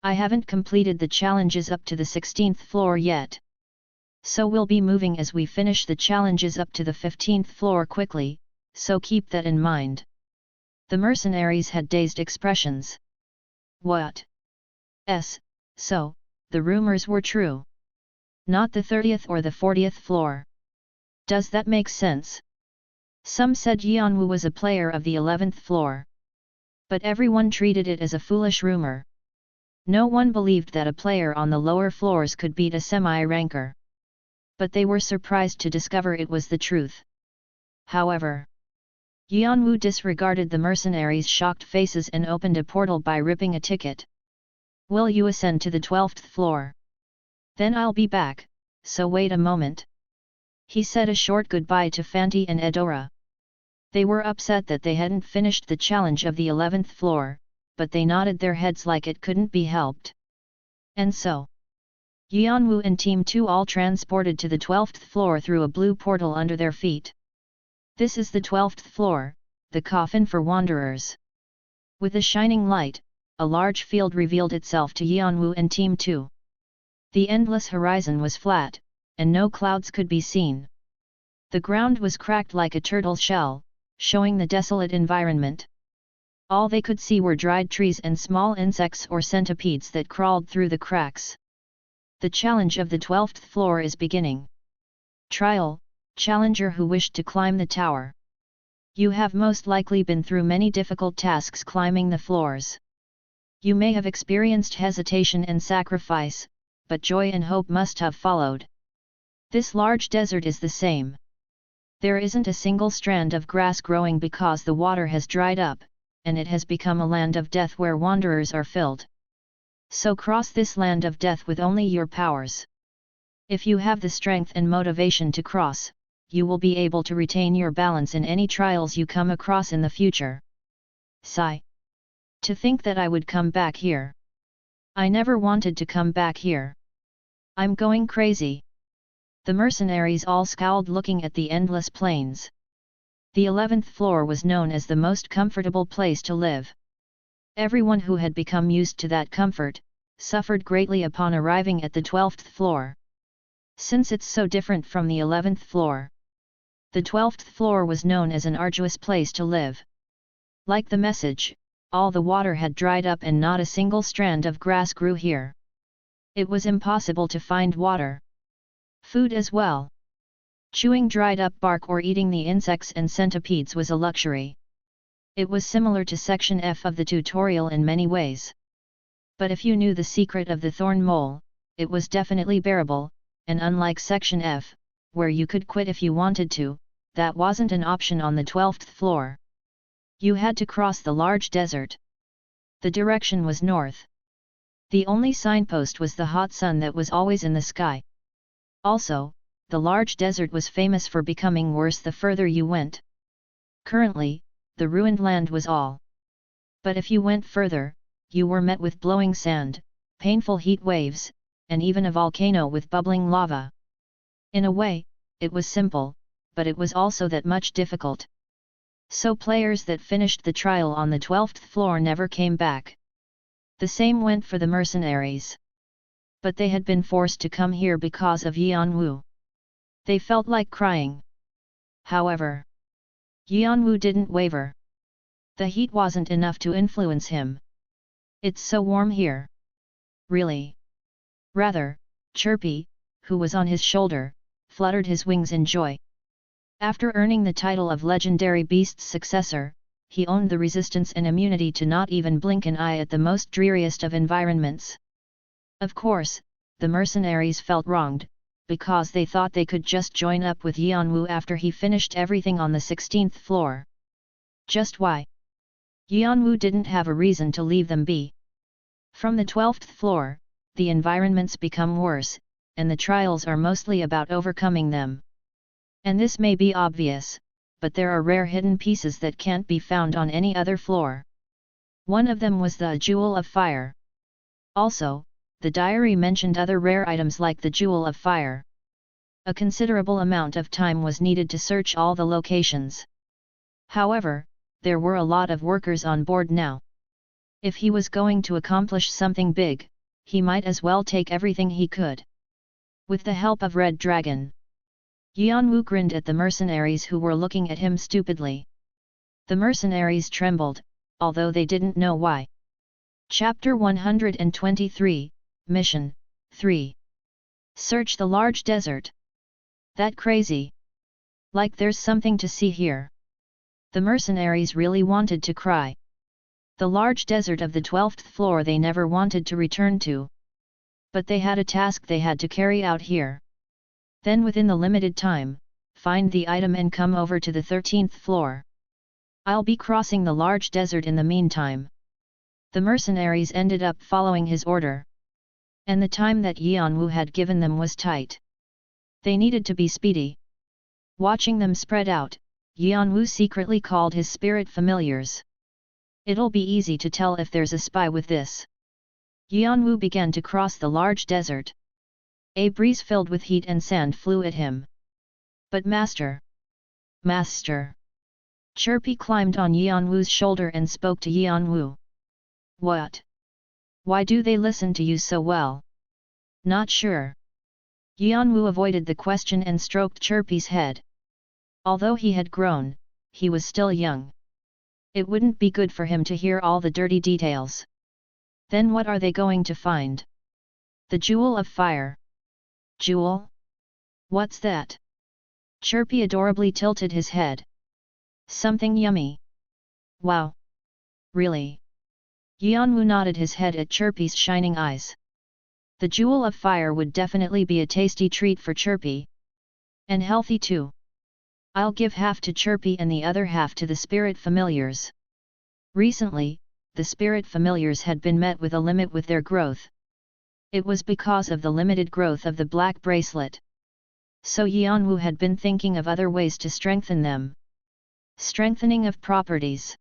A: I haven't completed the challenges up to the 16th floor yet. So we'll be moving as we finish the challenges up to the 15th floor quickly, so keep that in mind. The mercenaries had dazed expressions. What? So, the rumors were true. Not the 30th or the 40th floor. Does that make sense? Some said Yeon-woo was a player of the 11th floor. But everyone treated it as a foolish rumor. No one believed that a player on the lower floors could beat a semi-ranker. But they were surprised to discover it was the truth. However, Yeon-woo disregarded the mercenaries' shocked faces and opened a portal by ripping a ticket. Will you ascend to the 12th floor? Then I'll be back, so wait a moment. He said a short goodbye to Fanti and Edora. They were upset that they hadn't finished the challenge of the 11th floor, but they nodded their heads like it couldn't be helped. And so, Yeon-woo and Team 2 all transported to the 12th floor through a blue portal under their feet. This is the 12th floor, the coffin for wanderers. With a shining light, a large field revealed itself to Yeon-woo and Team 2. The endless horizon was flat, and no clouds could be seen. The ground was cracked like a turtle shell, showing the desolate environment. All they could see were dried trees and small insects or centipedes that crawled through the cracks. The challenge of the 12th floor is beginning. Trial, challenger who wished to climb the tower. You have most likely been through many difficult tasks climbing the floors. You may have experienced hesitation and sacrifice, but joy and hope must have followed. This large desert is the same. There isn't a single strand of grass growing because the water has dried up, and it has become a land of death where wanderers are filled. So cross this land of death with only your powers. If you have the strength and motivation to cross, you will be able to retain your balance in any trials you come across in the future. Sigh. To think that I would come back here. I never wanted to come back here. I'm going crazy. The mercenaries all scowled looking at the endless plains. The 11th floor was known as the most comfortable place to live. Everyone who had become used to that comfort, suffered greatly upon arriving at the 12th floor. Since it's so different from the 11th floor. The 12th floor was known as an arduous place to live. Like the message, all the water had dried up and not a single strand of grass grew here. It was impossible to find water. Food as well. Chewing dried up bark or eating the insects and centipedes was a luxury. It was similar to Section F of the tutorial in many ways. But if you knew the secret of the thorn mole, it was definitely bearable, and unlike Section F, where you could quit if you wanted to, that wasn't an option on the 12th floor. You had to cross the large desert. The direction was north. The only signpost was the hot sun that was always in the sky. Also, the large desert was famous for becoming worse the further you went. Currently, the ruined land was all. But if you went further, you were met with blowing sand, painful heat waves, and even a volcano with bubbling lava. In a way, it was simple, but it was also that much difficult. So players that finished the trial on the 12th floor never came back. The same went for the mercenaries. But they had been forced to come here because of Yeon-woo. They felt like crying. However, Yeon-woo didn't waver. The heat wasn't enough to influence him. It's so warm here. Really? Rather, Chirpy, who was on his shoulder, fluttered his wings in joy. After earning the title of Legendary Beast's successor, he owned the resistance and immunity to not even blink an eye at the most dreariest of environments. Of course, the mercenaries felt wronged, because they thought they could just join up with Yeon-woo after he finished everything on the 16th floor. Just why? Yeon-woo didn't have a reason to leave them be. From the 12th floor, the environments become worse, and the trials are mostly about overcoming them. And this may be obvious, but there are rare hidden pieces that can't be found on any other floor. One of them was the Jewel of Fire. Also, the diary mentioned other rare items like the Jewel of Fire. A considerable amount of time was needed to search all the locations. However, there were a lot of workers on board now. If he was going to accomplish something big, he might as well take everything he could. With the help of Red Dragon. Yeon-woo grinned at the mercenaries who were looking at him stupidly. The mercenaries trembled, although they didn't know why. Chapter 123, Mission 3. Search the large desert. That crazy. Like there's something to see here. The mercenaries really wanted to cry. The large desert of the 12th floor they never wanted to return to. But they had a task they had to carry out here. Then within the limited time, find the item and come over to the 13th floor. I'll be crossing the large desert in the meantime. The mercenaries ended up following his order. And the time that Yeon-woo had given them was tight. They needed to be speedy. Watching them spread out, Yeon-woo secretly called his spirit familiars. It'll be easy to tell if there's a spy with this. Yeon-woo began to cross the large desert. A breeze filled with heat and sand flew at him. But Master! Master! Chirpy climbed on Yeon-woo's shoulder and spoke to Yeon-woo. What? Why do they listen to you so well? Not sure. Yeon-woo avoided the question and stroked Chirpy's head. Although he had grown, he was still young. It wouldn't be good for him to hear all the dirty details. Then what are they going to find? The Jewel of Fire. Jewel? What's that? Chirpy adorably tilted his head. Something yummy. Wow. Really? Yeon-woo nodded his head at Chirpy's shining eyes. The Jewel of Fire would definitely be a tasty treat for Chirpy. And healthy too. I'll give half to Chirpy and the other half to the spirit familiars. Recently, the spirit familiars had been met with a limit with their growth. It was because of the limited growth of the black bracelet. So Yeon-woo had been thinking of other ways to strengthen them. Strengthening of properties.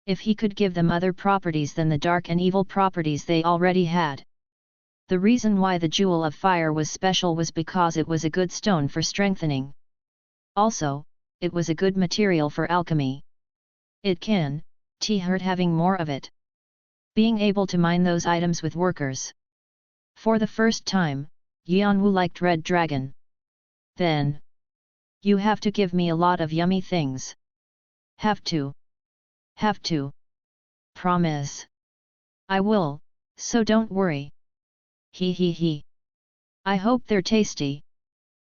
A: If he could give them other properties than the dark and evil properties they already had. The reason why the Jewel of Fire was special was because it was a good stone for strengthening. Also, it was a good material for alchemy. It hurt having more of it. Being able to mine those items with workers. For the first time, Yeon-woo liked Red Dragon. Then. You have to give me a lot of yummy things. Have to. Have to. Promise. I will, so don't worry. He. I hope they're tasty.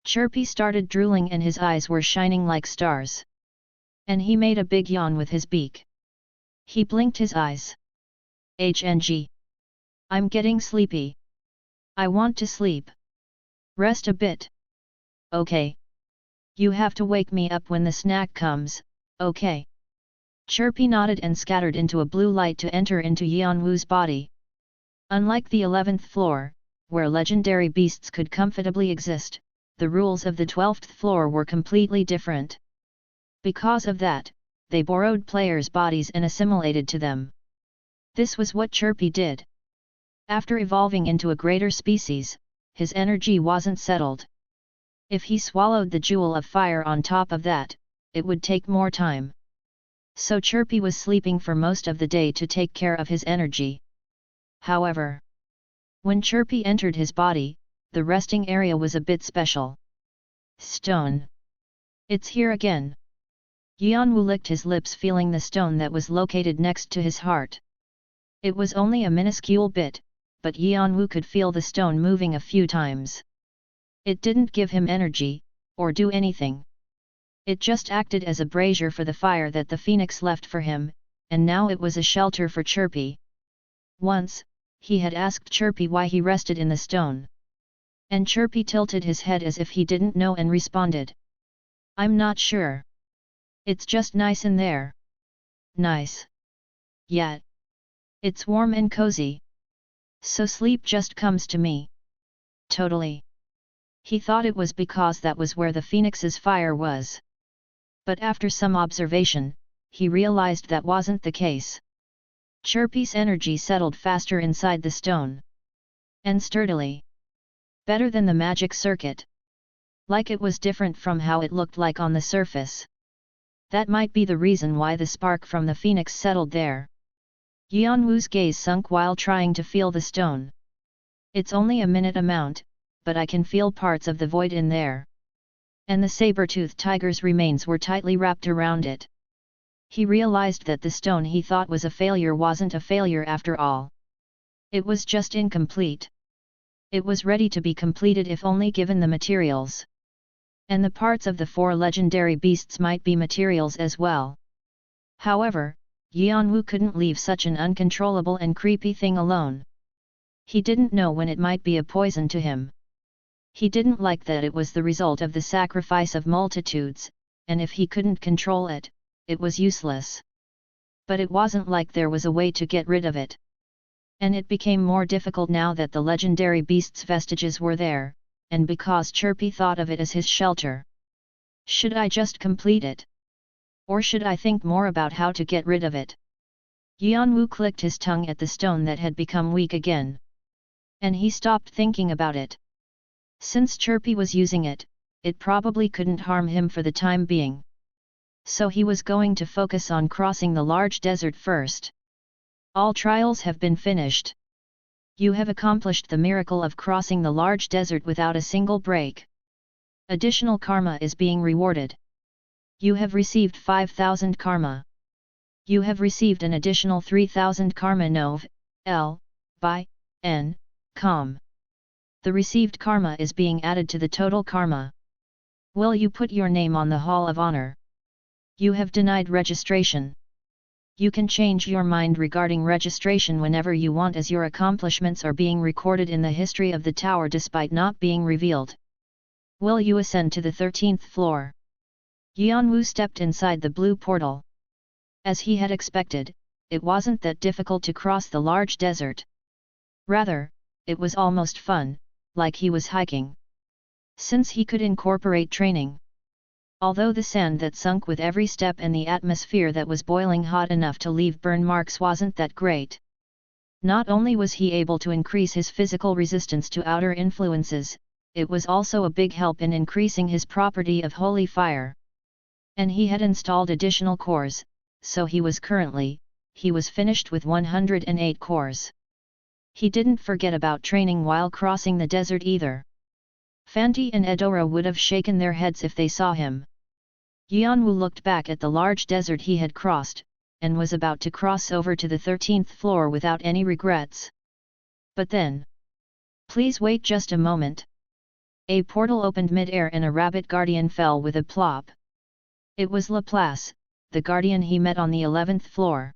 A: Chirpy started drooling and his eyes were shining like stars. And he made a big yawn with his beak. He blinked his eyes. HNG. I'm getting sleepy. I want to sleep. Rest a bit. Okay. You have to wake me up when the snack comes, okay? Chirpy nodded and scattered into a blue light to enter into Yeon-woo's body. Unlike the 11th floor, where legendary beasts could comfortably exist, the rules of the 12th floor were completely different. Because of that, they borrowed players' bodies and assimilated to them. This was what Chirpy did. After evolving into a greater species, his energy wasn't settled. If he swallowed the Jewel of Fire on top of that, it would take more time. So Chirpy was sleeping for most of the day to take care of his energy. However, when Chirpy entered his body, the resting area was a bit special. Stone. It's here again. Yeon-woo licked his lips feeling the stone that was located next to his heart. It was only a minuscule bit, but Yeon-woo could feel the stone moving a few times. It didn't give him energy, or do anything. It just acted as a brazier for the fire that the phoenix left for him, and now it was a shelter for Chirpy. Once, he had asked Chirpy why he rested in the stone. And Chirpy tilted his head as if he didn't know and responded. I'm not sure. It's just nice in there. Nice. Yet. It's warm and cozy. So sleep just comes to me. Totally. He thought it was because that was where the phoenix's fire was. But after some observation, he realized that wasn't the case. Chirpy's energy settled faster inside the stone. And sturdily. Better than the magic circuit. Like it was different from how it looked like on the surface. That might be the reason why the spark from the phoenix settled there. Yeon-woo's gaze sunk while trying to feel the stone. It's only a minute amount, but I can feel parts of the void in there. And the saber-toothed tiger's remains were tightly wrapped around it. He realized that the stone he thought was a failure wasn't a failure after all. It was just incomplete. It was ready to be completed if only given the materials. And the parts of the 4 legendary beasts might be materials as well. However, Yeon-woo couldn't leave such an uncontrollable and creepy thing alone. He didn't know when it might be a poison to him. He didn't like that it was the result of the sacrifice of multitudes, and if he couldn't control it, it was useless. But it wasn't like there was a way to get rid of it. And it became more difficult now that the legendary beast's vestiges were there, and because Chirpy thought of it as his shelter. Should I just complete it? Or should I think more about how to get rid of it? Yeon-woo clicked his tongue at the stone that had become weak again. And he stopped thinking about it. Since Chirpy was using it, it probably couldn't harm him for the time being. So he was going to focus on crossing the large desert first. All trials have been finished. You have accomplished the miracle of crossing the large desert without a single break. Additional karma is being rewarded. You have received 5,000 karma. You have received an additional 3,000 karma nov, l, by, n, com. The received karma is being added to the total karma. Will you put your name on the Hall of Honor? You have denied registration. You can change your mind regarding registration whenever you want as your accomplishments are being recorded in the history of the tower despite not being revealed. Will you ascend to the 13th floor? Yeon-woo stepped inside the blue portal. As he had expected, it wasn't that difficult to cross the large desert. Rather, it was almost fun, like he was hiking. Since he could incorporate training. Although the sand that sunk with every step and the atmosphere that was boiling hot enough to leave burn marks wasn't that great. Not only was he able to increase his physical resistance to outer influences, it was also a big help in increasing his property of holy fire. And he had installed additional cores, so he was finished with 108 cores. He didn't forget about training while crossing the desert either. Fanti and Edora would have shaken their heads if they saw him. Yeon-woo looked back at the large desert he had crossed, and was about to cross over to the 13th floor without any regrets. But then... Please wait just a moment. A portal opened mid-air and a rabbit guardian fell with a plop. It was Laplace, the guardian he met on the 11th floor.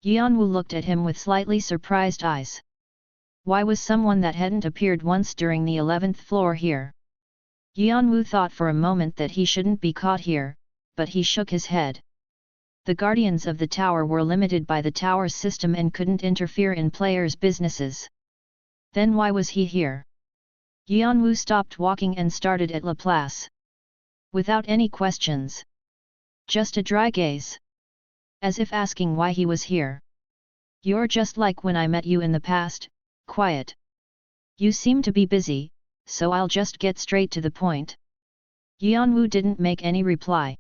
A: Yeon-woo looked at him with slightly surprised eyes. Why was someone that hadn't appeared once during the 11th floor here? Yeon-woo thought for a moment that he shouldn't be caught here, but he shook his head. The guardians of the tower were limited by the tower's system and couldn't interfere in players' businesses. Then why was he here? Yeon-woo stopped walking and started at Laplace. Without any questions. Just a dry gaze. As if asking why he was here. You're just like when I met you in the past, quiet. You seem to be busy, so I'll just get straight to the point. Yeon-woo didn't make any reply.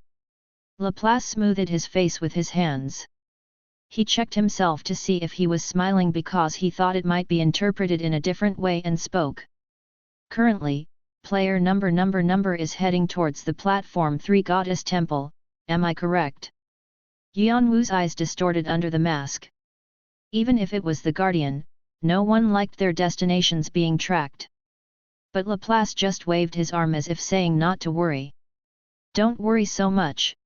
A: Laplace smoothed his face with his hands. He checked himself to see if he was smiling because he thought it might be interpreted in a different way and spoke. Currently, player number is heading towards the Platform 3 Goddess Temple, am I correct? Yeon-woo's eyes distorted under the mask. Even if it was the Guardian, no one liked their destinations being tracked. But Laplace just waved his arm as if saying not to worry. Don't worry so much.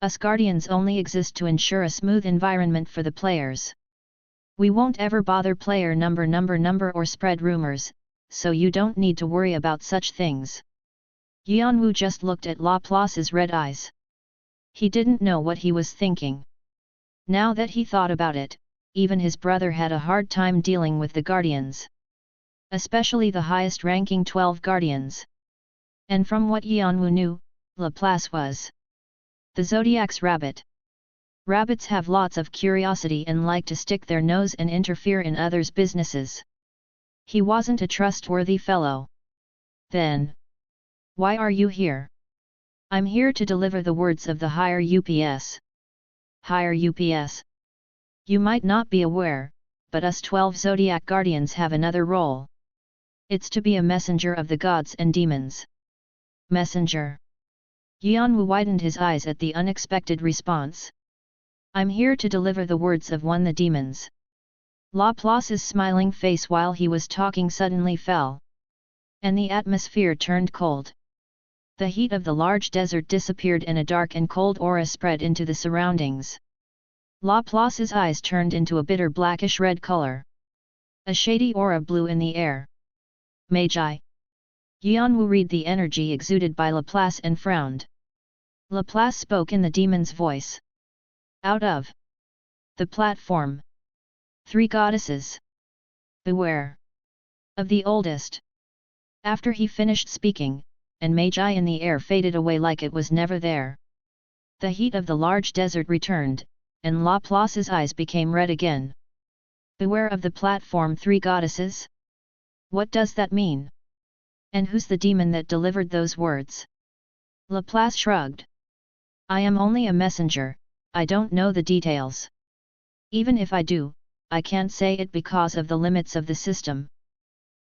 A: Us Guardians only exist to ensure a smooth environment for the players. We won't ever bother player number or spread rumors, so you don't need to worry about such things. Yeon-woo just looked at Laplace's red eyes. He didn't know what he was thinking. Now that he thought about it, even his brother had a hard time dealing with the guardians. Especially the highest-ranking 12 guardians. And from what Yeon-woo knew, Laplace was the Zodiac's rabbit. Rabbits have lots of curiosity and like to stick their nose and interfere in others' businesses. He wasn't a trustworthy fellow. Then, why are you here? I'm here to deliver the words of the higher UPS. Higher UPS. You might not be aware, but us 12 Zodiac Guardians have another role. It's to be a messenger of the gods and demons. Messenger. Yeon-woo widened his eyes at the unexpected response. I'm here to deliver the words of the demons. Laplace's smiling face while he was talking suddenly fell. And the atmosphere turned cold. The heat of the large desert disappeared and a dark and cold aura spread into the surroundings. Laplace's eyes turned into a bitter blackish-red color. A shady aura blew in the air. Magi. Yeon-woo read the energy exuded by Laplace and frowned. Laplace spoke in the demon's voice. Out of the platform. 3 goddesses. Beware of the oldest. After he finished speaking, and Magi in the air faded away like it was never there. The heat of the large desert returned, and Laplace's eyes became red again. Beware of the platform 3 goddesses? What does that mean? And who's the demon that delivered those words? Laplace shrugged. I am only a messenger, I don't know the details. Even if I do, I can't say it because of the limits of the system.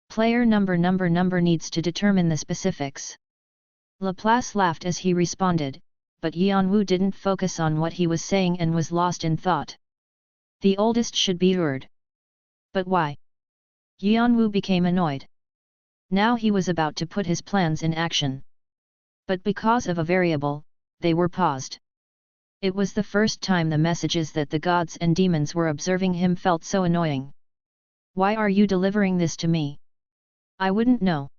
A: Player number needs to determine the specifics. Laplace laughed as he responded, but Yeon-woo didn't focus on what he was saying and was lost in thought. The oldest should be heard. But why? Yeon-woo became annoyed. Now he was about to put his plans in action. But because of a variable, they were paused. It was the first time the messages that the gods and demons were observing him felt so annoying. Why are you delivering this to me? I wouldn't know.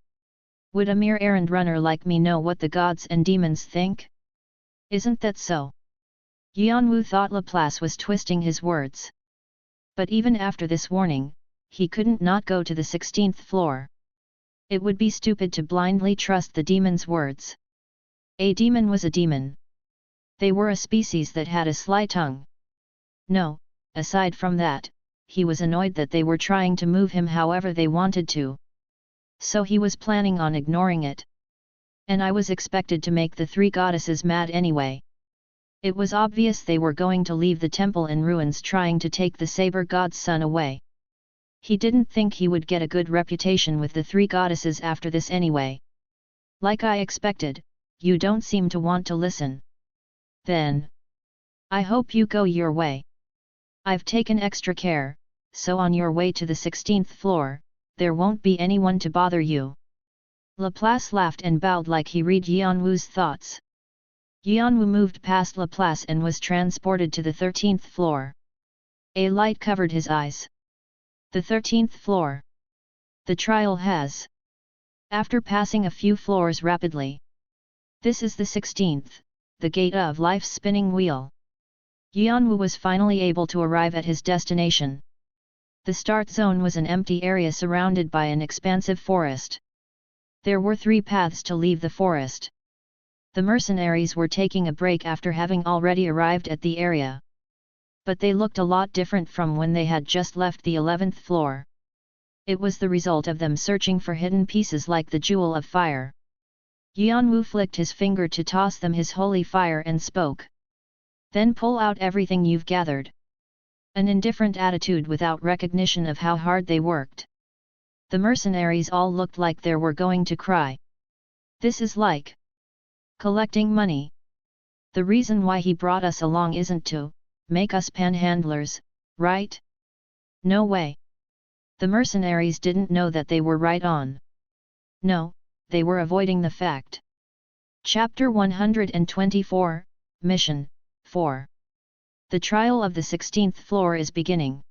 A: Would a mere errand runner like me know what the gods and demons think? Isn't that so? Yeon-woo thought Laplace was twisting his words. But even after this warning, he couldn't not go to the 16th floor. It would be stupid to blindly trust the demon's words. A demon was a demon. They were a species that had a sly tongue. No, aside from that, he was annoyed that they were trying to move him however they wanted to. So he was planning on ignoring it. And I was expected to make the 3 goddesses mad anyway. It was obvious they were going to leave the temple in ruins trying to take the saber god's son away. He didn't think he would get a good reputation with the 3 goddesses after this anyway. Like I expected, you don't seem to want to listen. Then, I hope you go your way. I've taken extra care, so on your way to the 16th floor, there won't be anyone to bother you. Laplace laughed and bowed like he read Yeon-woo's thoughts. Yeon-woo moved past Laplace and was transported to the 13th floor. A light covered his eyes. The 13th floor. The trial has. After passing a few floors rapidly. This is the 16th, the gate of life's spinning wheel. Yeon-woo was finally able to arrive at his destination. The start zone was an empty area surrounded by an expansive forest. There were 3 paths to leave the forest. The mercenaries were taking a break after having already arrived at the area. But they looked a lot different from when they had just left the 11th floor. It was the result of them searching for hidden pieces like the Jewel of Fire. Yeon-woo flicked his finger to toss them his holy fire and spoke. Then pull out everything you've gathered. An indifferent attitude without recognition of how hard they worked. The mercenaries all looked like they were going to cry. This is like collecting money. The reason why he brought us along isn't to make us panhandlers, right? No way. The mercenaries didn't know that they were right on. No, they were avoiding the fact. Chapter 124, Mission 4. The trial of the 16th floor is beginning.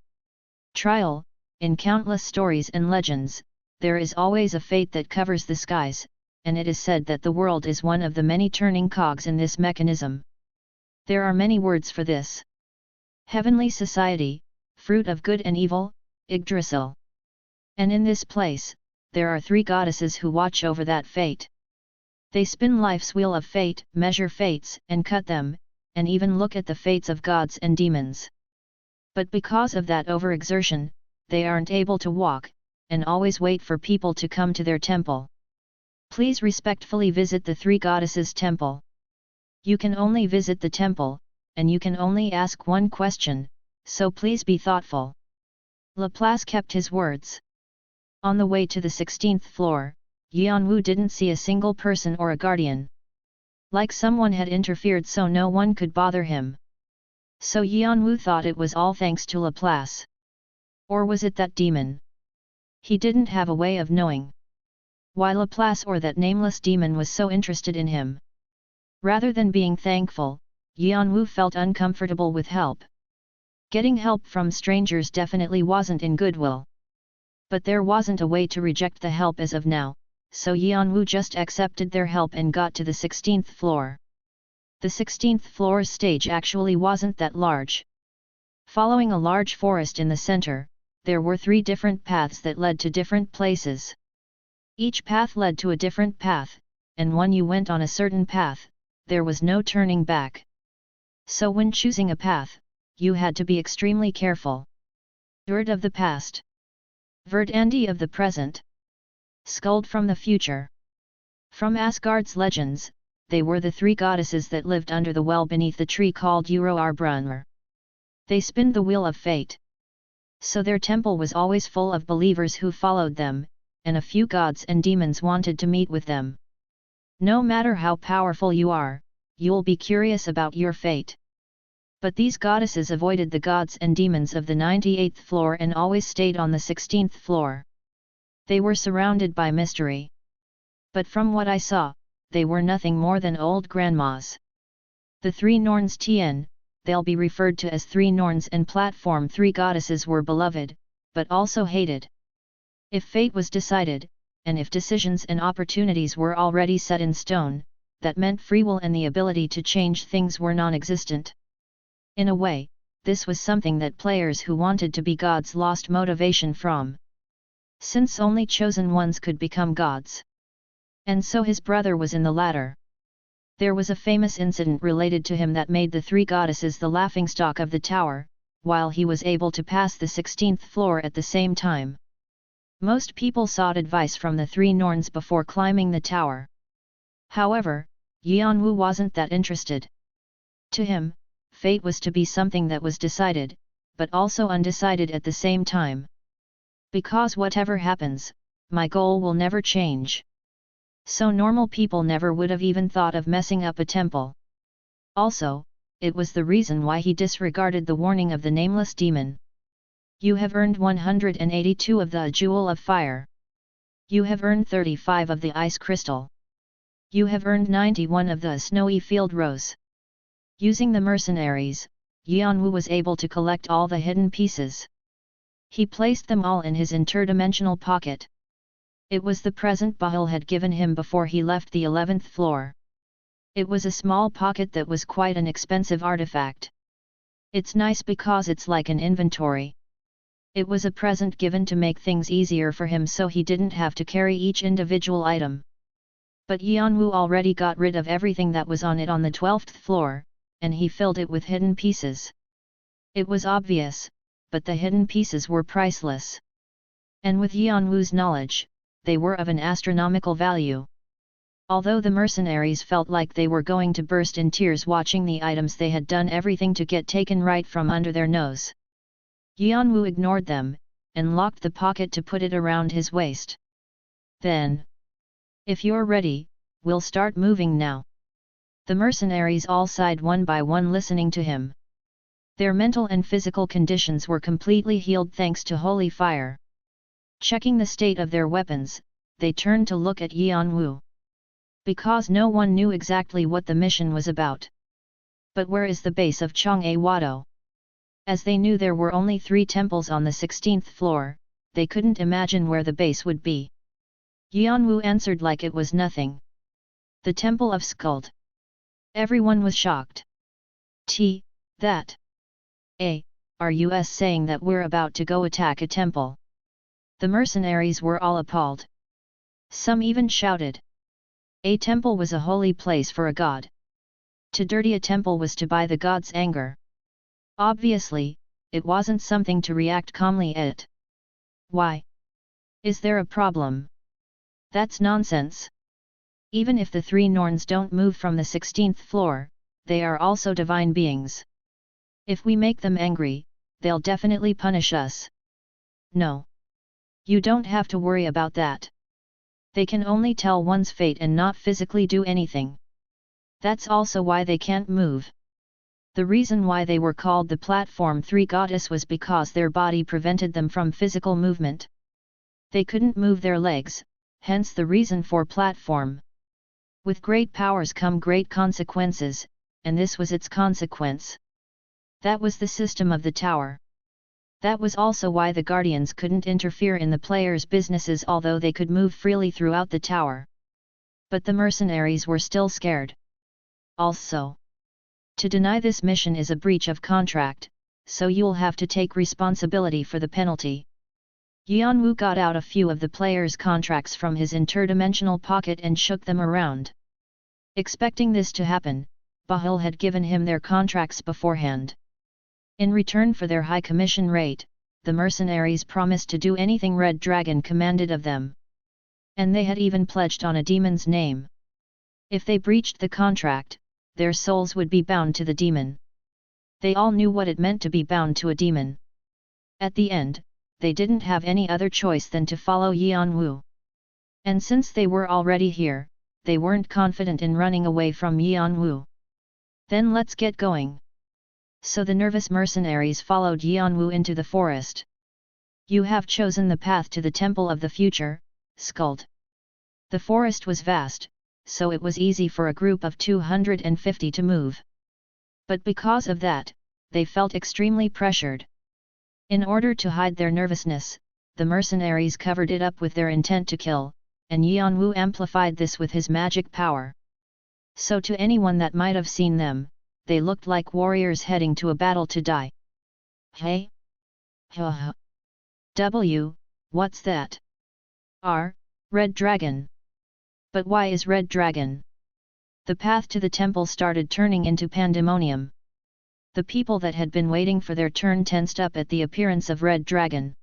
A: Trial. In countless stories and legends, there is always a fate that covers the skies, and it is said that the world is one of the many turning cogs in this mechanism. There are many words for this. Heavenly society, fruit of good and evil, Yggdrasil. And in this place, there are 3 goddesses who watch over that fate. They spin life's wheel of fate, measure fates, and cut them, and even look at the fates of gods and demons. But because of that overexertion, they aren't able to walk, and always wait for people to come to their temple. Please respectfully visit the 3 goddesses' temple. You can only visit the temple, and you can only ask one question, so please be thoughtful. Laplace kept his words. On the way to the 16th floor, Yeon-woo didn't see a single person or a guardian. Like someone had interfered so no one could bother him. So Yeon-woo thought it was all thanks to Laplace. Or was it that demon? He didn't have a way of knowing why Laplace or that nameless demon was so interested in him. Rather than being thankful, Yeon-woo felt uncomfortable with help. Getting help from strangers definitely wasn't in goodwill. But there wasn't a way to reject the help as of now, so Yeon-woo just accepted their help and got to the 16th floor. The 16th floor's stage actually wasn't that large. Following a large forest in the center, there were 3 different paths that led to different places. Each path led to a different path, and when you went on a certain path, there was no turning back. So when choosing a path, you had to be extremely careful. Verd of the past. Verdandi of the present. Skuld from the future. From Asgard's legends, they were the 3 goddesses that lived under the well beneath the tree called Uroarbrunner. They spinned the wheel of fate. So their temple was always full of believers who followed them, and a few gods and demons wanted to meet with them. No matter how powerful you are, you'll be curious about your fate. But these goddesses avoided the gods and demons of the 98th floor and always stayed on the 16th floor. They were surrounded by mystery. But from what I saw, they were nothing more than old grandmas. The 3 Norns Tien, they'll be referred to as 3 Norns and platform 3 goddesses were beloved, but also hated. If fate was decided, and if decisions and opportunities were already set in stone, that meant free will and the ability to change things were non-existent. In a way, this was something that players who wanted to be gods lost motivation from. Since only chosen ones could become gods. And so his brother was in the latter. There was a famous incident related to him that made the 3 goddesses the laughingstock of the tower, while he was able to pass the 16th floor at the same time. Most people sought advice from the 3 Norns before climbing the tower. However, Yeon-woo wasn't that interested. To him, fate was to be something that was decided, but also undecided at the same time. Because whatever happens, my goal will never change. So normal people never would have even thought of messing up a temple. Also, it was the reason why he disregarded the warning of the nameless demon. You have earned 182 of the Jewel of Fire. You have earned 35 of the Ice Crystal. You have earned 91 of the Snowy Field Rose. Using the mercenaries, Yeon-woo was able to collect all the hidden pieces. He placed them all in his interdimensional pocket. It was the present Bahul had given him before he left the 11th floor. It was a small pocket that was quite an expensive artifact. It's nice because it's like an inventory. It was a present given to make things easier for him so he didn't have to carry each individual item. But Yeon-woo already got rid of everything that was on it on the 12th floor, and he filled it with hidden pieces. It was obvious, but the hidden pieces were priceless. And with Yeon-woo's knowledge, they were of an astronomical value. Although the mercenaries felt like they were going to burst in tears watching the items they had done everything to get taken right from under their nose. Yeon-woo ignored them, and locked the pocket to put it around his waist. Then, if you're ready, we'll start moving now. The mercenaries all sighed one by one listening to him. Their mental and physical conditions were completely healed thanks to holy fire. Checking the state of their weapons, they turned to look at Yeon-woo. Because no one knew exactly what the mission was about. But where is the base of Jeong-woo Cha? As they knew there were only 3 temples on the 16th floor, they couldn't imagine where the base would be. Yeon-woo answered like it was nothing. The Temple of Skuld. Everyone was shocked. That. Are you saying that we're about to go attack a temple? The mercenaries were all appalled. Some even shouted. A temple was a holy place for a god. To dirty a temple was to buy the god's anger. Obviously, it wasn't something to react calmly at. Why? Is there a problem? That's nonsense. Even if the 3 Norns don't move from the 16th floor, they are also divine beings. If we make them angry, they'll definitely punish us. No. You don't have to worry about that. They can only tell one's fate and not physically do anything. That's also why they can't move. The reason why they were called the Platform 3 Goddess was because their body prevented them from physical movement. They couldn't move their legs, hence the reason for platform. With great powers come great consequences, and this was its consequence. That was the system of the tower. That was also why the guardians couldn't interfere in the players' businesses, although they could move freely throughout the tower. But the mercenaries were still scared. Also, to deny this mission is a breach of contract, so you'll have to take responsibility for the penalty. Yeon-woo got out a few of the players' contracts from his interdimensional pocket and shook them around. Expecting this to happen, Bahul had given him their contracts beforehand. In return for their high commission rate, the mercenaries promised to do anything Red Dragon commanded of them. And they had even pledged on a demon's name. If they breached the contract, their souls would be bound to the demon. They all knew what it meant to be bound to a demon. At the end, they didn't have any other choice than to follow Yeon-woo. And since they were already here, they weren't confident in running away from Yeon-woo. Then let's get going. So the nervous mercenaries followed Yeon-woo into the forest. You have chosen the path to the Temple of the Future, Skuld. The forest was vast, so it was easy for a group of 250 to move. But because of that, they felt extremely pressured. In order to hide their nervousness, the mercenaries covered it up with their intent to kill, and Yeon-woo amplified this with his magic power. So to anyone that might have seen them, they looked like warriors heading to a battle to die. Hey? What's that? Red Dragon. But why is Red Dragon? The path to the temple started turning into pandemonium. The people that had been waiting for their turn tensed up at the appearance of Red Dragon.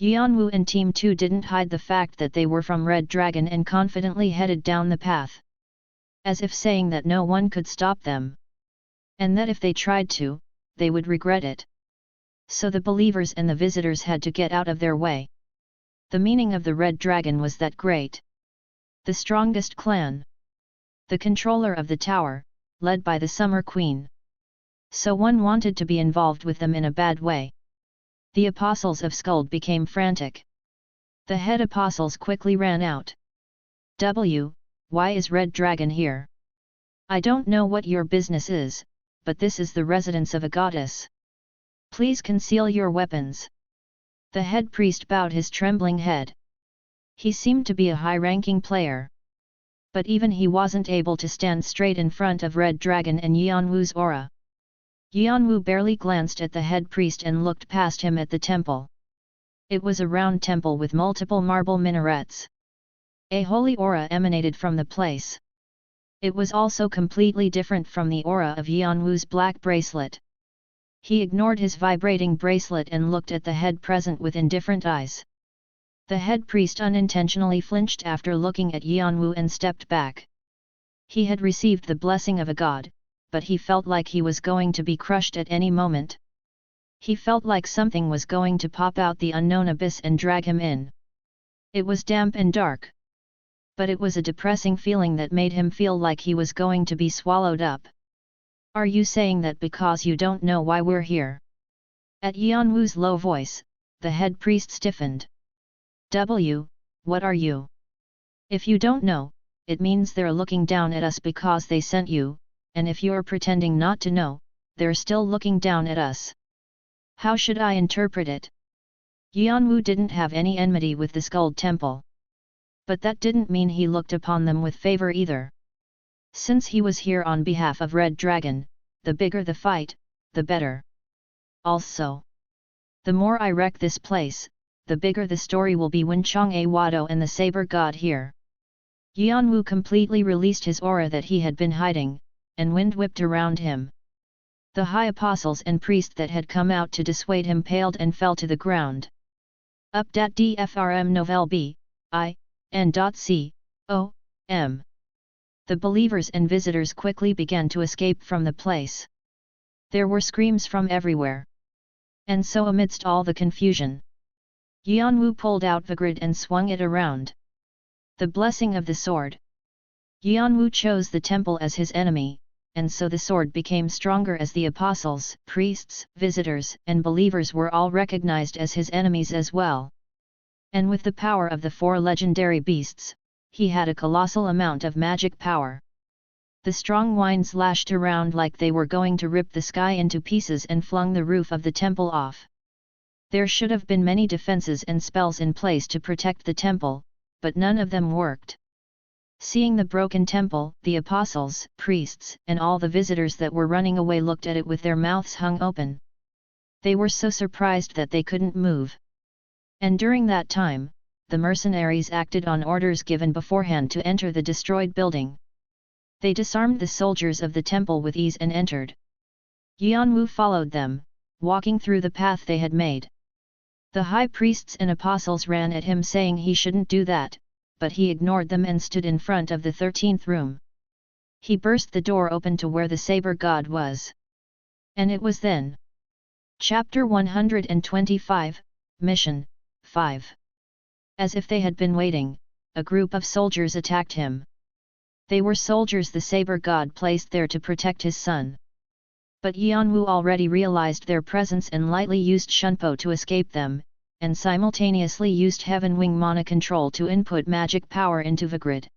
A: Yeon-woo and Team 2 didn't hide the fact that they were from Red Dragon and confidently headed down the path. As if saying that no one could stop them. And that if they tried to, they would regret it. So the believers and the visitors had to get out of their way. The meaning of the Red Dragon was that great. The strongest clan. The controller of the tower, led by the Summer Queen. So one wanted to be involved with them in a bad way. The apostles of Skuld became frantic. The head apostles quickly ran out. Why is Red Dragon here? I don't know what your business is, but this is the residence of a goddess. Please conceal your weapons. The head priest bowed his trembling head. He seemed to be a high-ranking player. But even he wasn't able to stand straight in front of Red Dragon and Yeon-woo's aura. Yeon-woo barely glanced at the head priest and looked past him at the temple. It was a round temple with multiple marble minarets. A holy aura emanated from the place. It was also completely different from the aura of Yeon-woo's black bracelet. He ignored his vibrating bracelet and looked at the head present with indifferent eyes. The head priest unintentionally flinched after looking at Yeon-woo and stepped back. He had received the blessing of a god, but he felt like he was going to be crushed at any moment. He felt like something was going to pop out the unknown abyss and drag him in. It was damp and dark. But it was a depressing feeling that made him feel like he was going to be swallowed up. Are you saying that because you don't know why we're here? At Yeon-woo's low voice, the head priest stiffened. What are you? If you don't know, it means they're looking down at us because they sent you, and if you're pretending not to know, they're still looking down at us. How should I interpret it? Yeon-woo didn't have any enmity with the Skull Temple. But that didn't mean he looked upon them with favor either. Since he was here on behalf of Red Dragon, the bigger the fight, the better. Also, the more I wreck this place, the bigger the story will be when Jeong-woo Cha and the Saber God here. Yeon-woo completely released his aura that he had been hiding, and wind whipped around him. The high apostles and priest that had come out to dissuade him paled and fell to the ground. Updat DFRM Novel B, I, N.C, O, M. The believers and visitors quickly began to escape from the place. There were screams from everywhere. And so amidst all the confusion, Yeon-woo pulled out Vigrid and swung it around. The blessing of the sword. Yeon-woo chose the temple as his enemy, and so the sword became stronger as the apostles, priests, visitors, and believers were all recognized as his enemies as well. And with the power of the 4 legendary beasts, he had a colossal amount of magic power. The strong winds lashed around like they were going to rip the sky into pieces and flung the roof of the temple off. There should have been many defenses and spells in place to protect the temple, but none of them worked. Seeing the broken temple, the apostles, priests, and all the visitors that were running away looked at it with their mouths hung open. They were so surprised that they couldn't move. And during that time, the mercenaries acted on orders given beforehand to enter the destroyed building. They disarmed the soldiers of the temple with ease and entered. Yeon-woo followed them, walking through the path they had made. The high priests and apostles ran at him saying he shouldn't do that, but he ignored them and stood in front of the 13th room. He burst the door open to where the Saber God was. And it was then. Chapter 125, Mission 5. As if they had been waiting, a group of soldiers attacked him. They were soldiers the Saber God placed there to protect his son. But Yeon-woo already realized their presence and lightly used Shunpo to escape them, and simultaneously used Heaven Wing Mana Control to input magic power into Vigrid.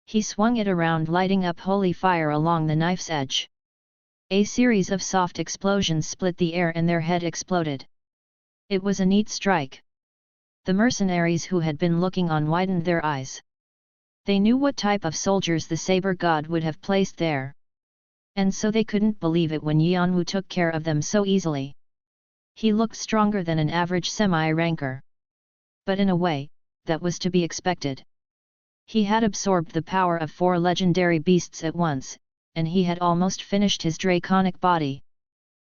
A: He swung it around, lighting up holy fire along the knife's edge. A series of soft explosions split the air and their head exploded. It was a neat strike. The mercenaries who had been looking on widened their eyes. They knew what type of soldiers the Saber God would have placed there. And so they couldn't believe it when Yeon-woo took care of them so easily. He looked stronger than an average semi-ranker. But in a way, that was to be expected. He had absorbed the power of 4 legendary beasts at once, and he had almost finished his draconic body.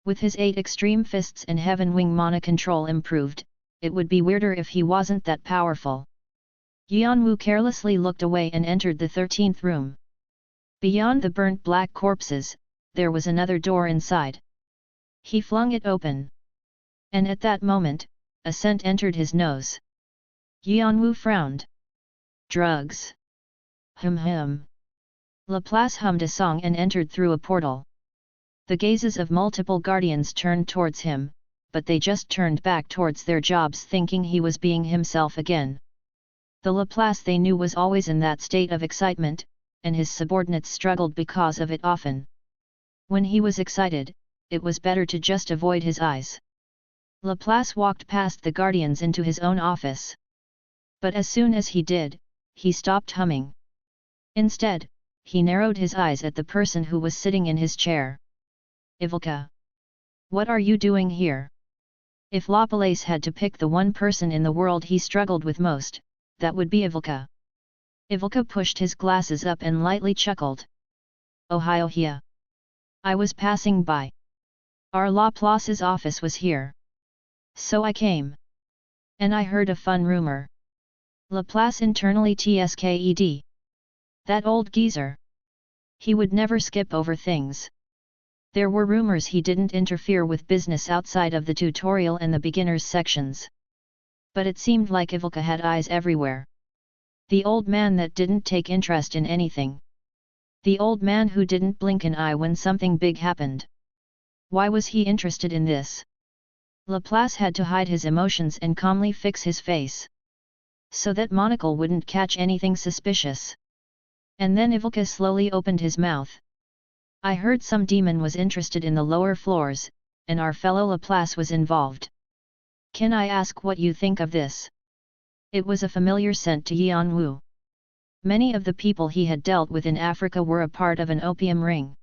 A: With his 8 extreme fists and Heaven Wing Mana Control improved, it would be weirder if he wasn't that powerful. Yeon-woo carelessly looked away and entered the 13th room. Beyond the burnt black corpses, there was another door inside. He flung it open. And at that moment, a scent entered his nose. Yeon-woo frowned. Drugs. Hum. Laplace hummed a song and entered through a portal. The gazes of multiple guardians turned towards him, but they just turned back towards their jobs thinking he was being himself again. The Laplace they knew was always in that state of excitement, and his subordinates struggled because of it often. When he was excited, it was better to just avoid his eyes. Laplace walked past the guardians into his own office. But as soon as he did, he stopped humming. Instead, he narrowed his eyes at the person who was sitting in his chair. Ivilka. What are you doing here? If Laplace had to pick the one person in the world he struggled with most, that would be Ivilka. Ivilka pushed his glasses up and lightly chuckled. Ohio here. I was passing by. Our Laplace's office was here. So I came. And I heard a fun rumor. Laplace internally tsked. That old geezer. He would never skip over things. There were rumors he didn't interfere with business outside of the tutorial and the beginners sections. But it seemed like Ivilka had eyes everywhere. The old man that didn't take interest in anything. The old man who didn't blink an eye when something big happened. Why was he interested in this? Laplace had to hide his emotions and calmly fix his face. So that Monocle wouldn't catch anything suspicious. And then Ivilka slowly opened his mouth. I heard some demon was interested in the lower floors, and our fellow Laplace was involved. Can I ask what you think of this? It was a familiar scent to Yeon-woo. Many of the people he had dealt with in Africa were a part of an opium ring.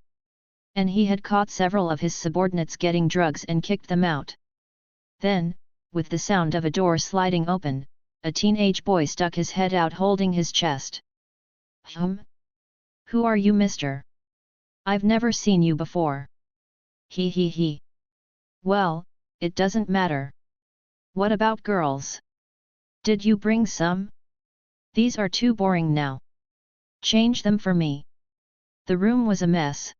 A: And he had caught several of his subordinates getting drugs and kicked them out. Then, with the sound of a door sliding open, a teenage boy stuck his head out holding his chest. Who are you, mister? I've never seen you before. He. Well, it doesn't matter. What about girls? Did you bring some? These are too boring now. Change them for me. The room was a mess.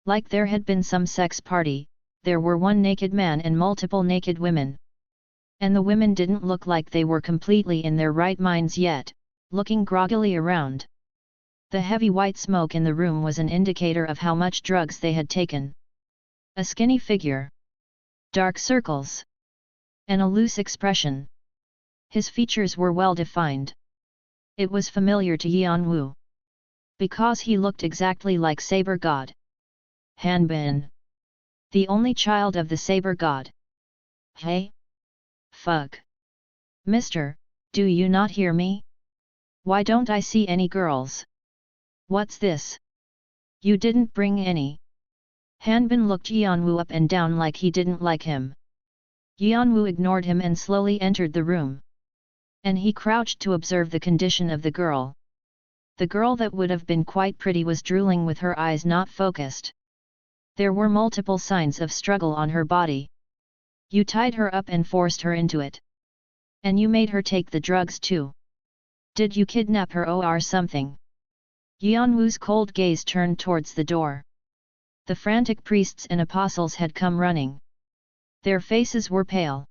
A: Like there had been some sex party, there were one naked man and multiple naked women. And the women didn't look like they were completely in their right minds yet, looking groggily around. The heavy white smoke in the room was an indicator of how much drugs they had taken. A skinny figure. Dark circles. And a loose expression. His features were well defined. It was familiar to Yeon-woo. Because he looked exactly like Saber God. Hanbin. The only child of the Saber God. Hey? Fuck. Mister, do you not hear me? Why don't I see any girls? What's this? You didn't bring any. Hanbin looked Yeon-woo up and down like he didn't like him. Yeon-woo ignored him and slowly entered the room. And he crouched to observe the condition of the girl. The girl that would have been quite pretty was drooling with her eyes not focused. There were multiple signs of struggle on her body. You tied her up and forced her into it. And you made her take the drugs too. Did you kidnap her or something? Yeon-woo's cold gaze turned towards the door. The frantic priests and apostles had come running. Their faces were pale.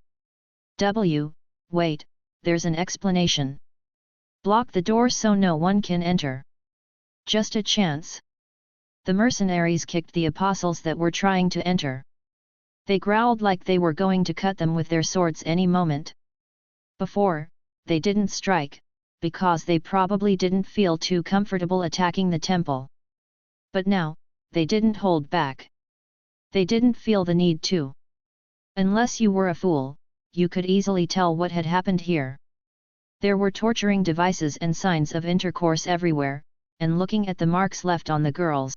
A: Wait, there's an explanation. Block the door so no one can enter. Just a chance. The mercenaries kicked the apostles that were trying to enter. They growled like they were going to cut them with their swords any moment. Before, they didn't strike, because they probably didn't feel too comfortable attacking the temple. But now, they didn't hold back. They didn't feel the need to. Unless you were a fool, you could easily tell what had happened here. There were torturing devices and signs of intercourse everywhere, and looking at the marks left on the girls,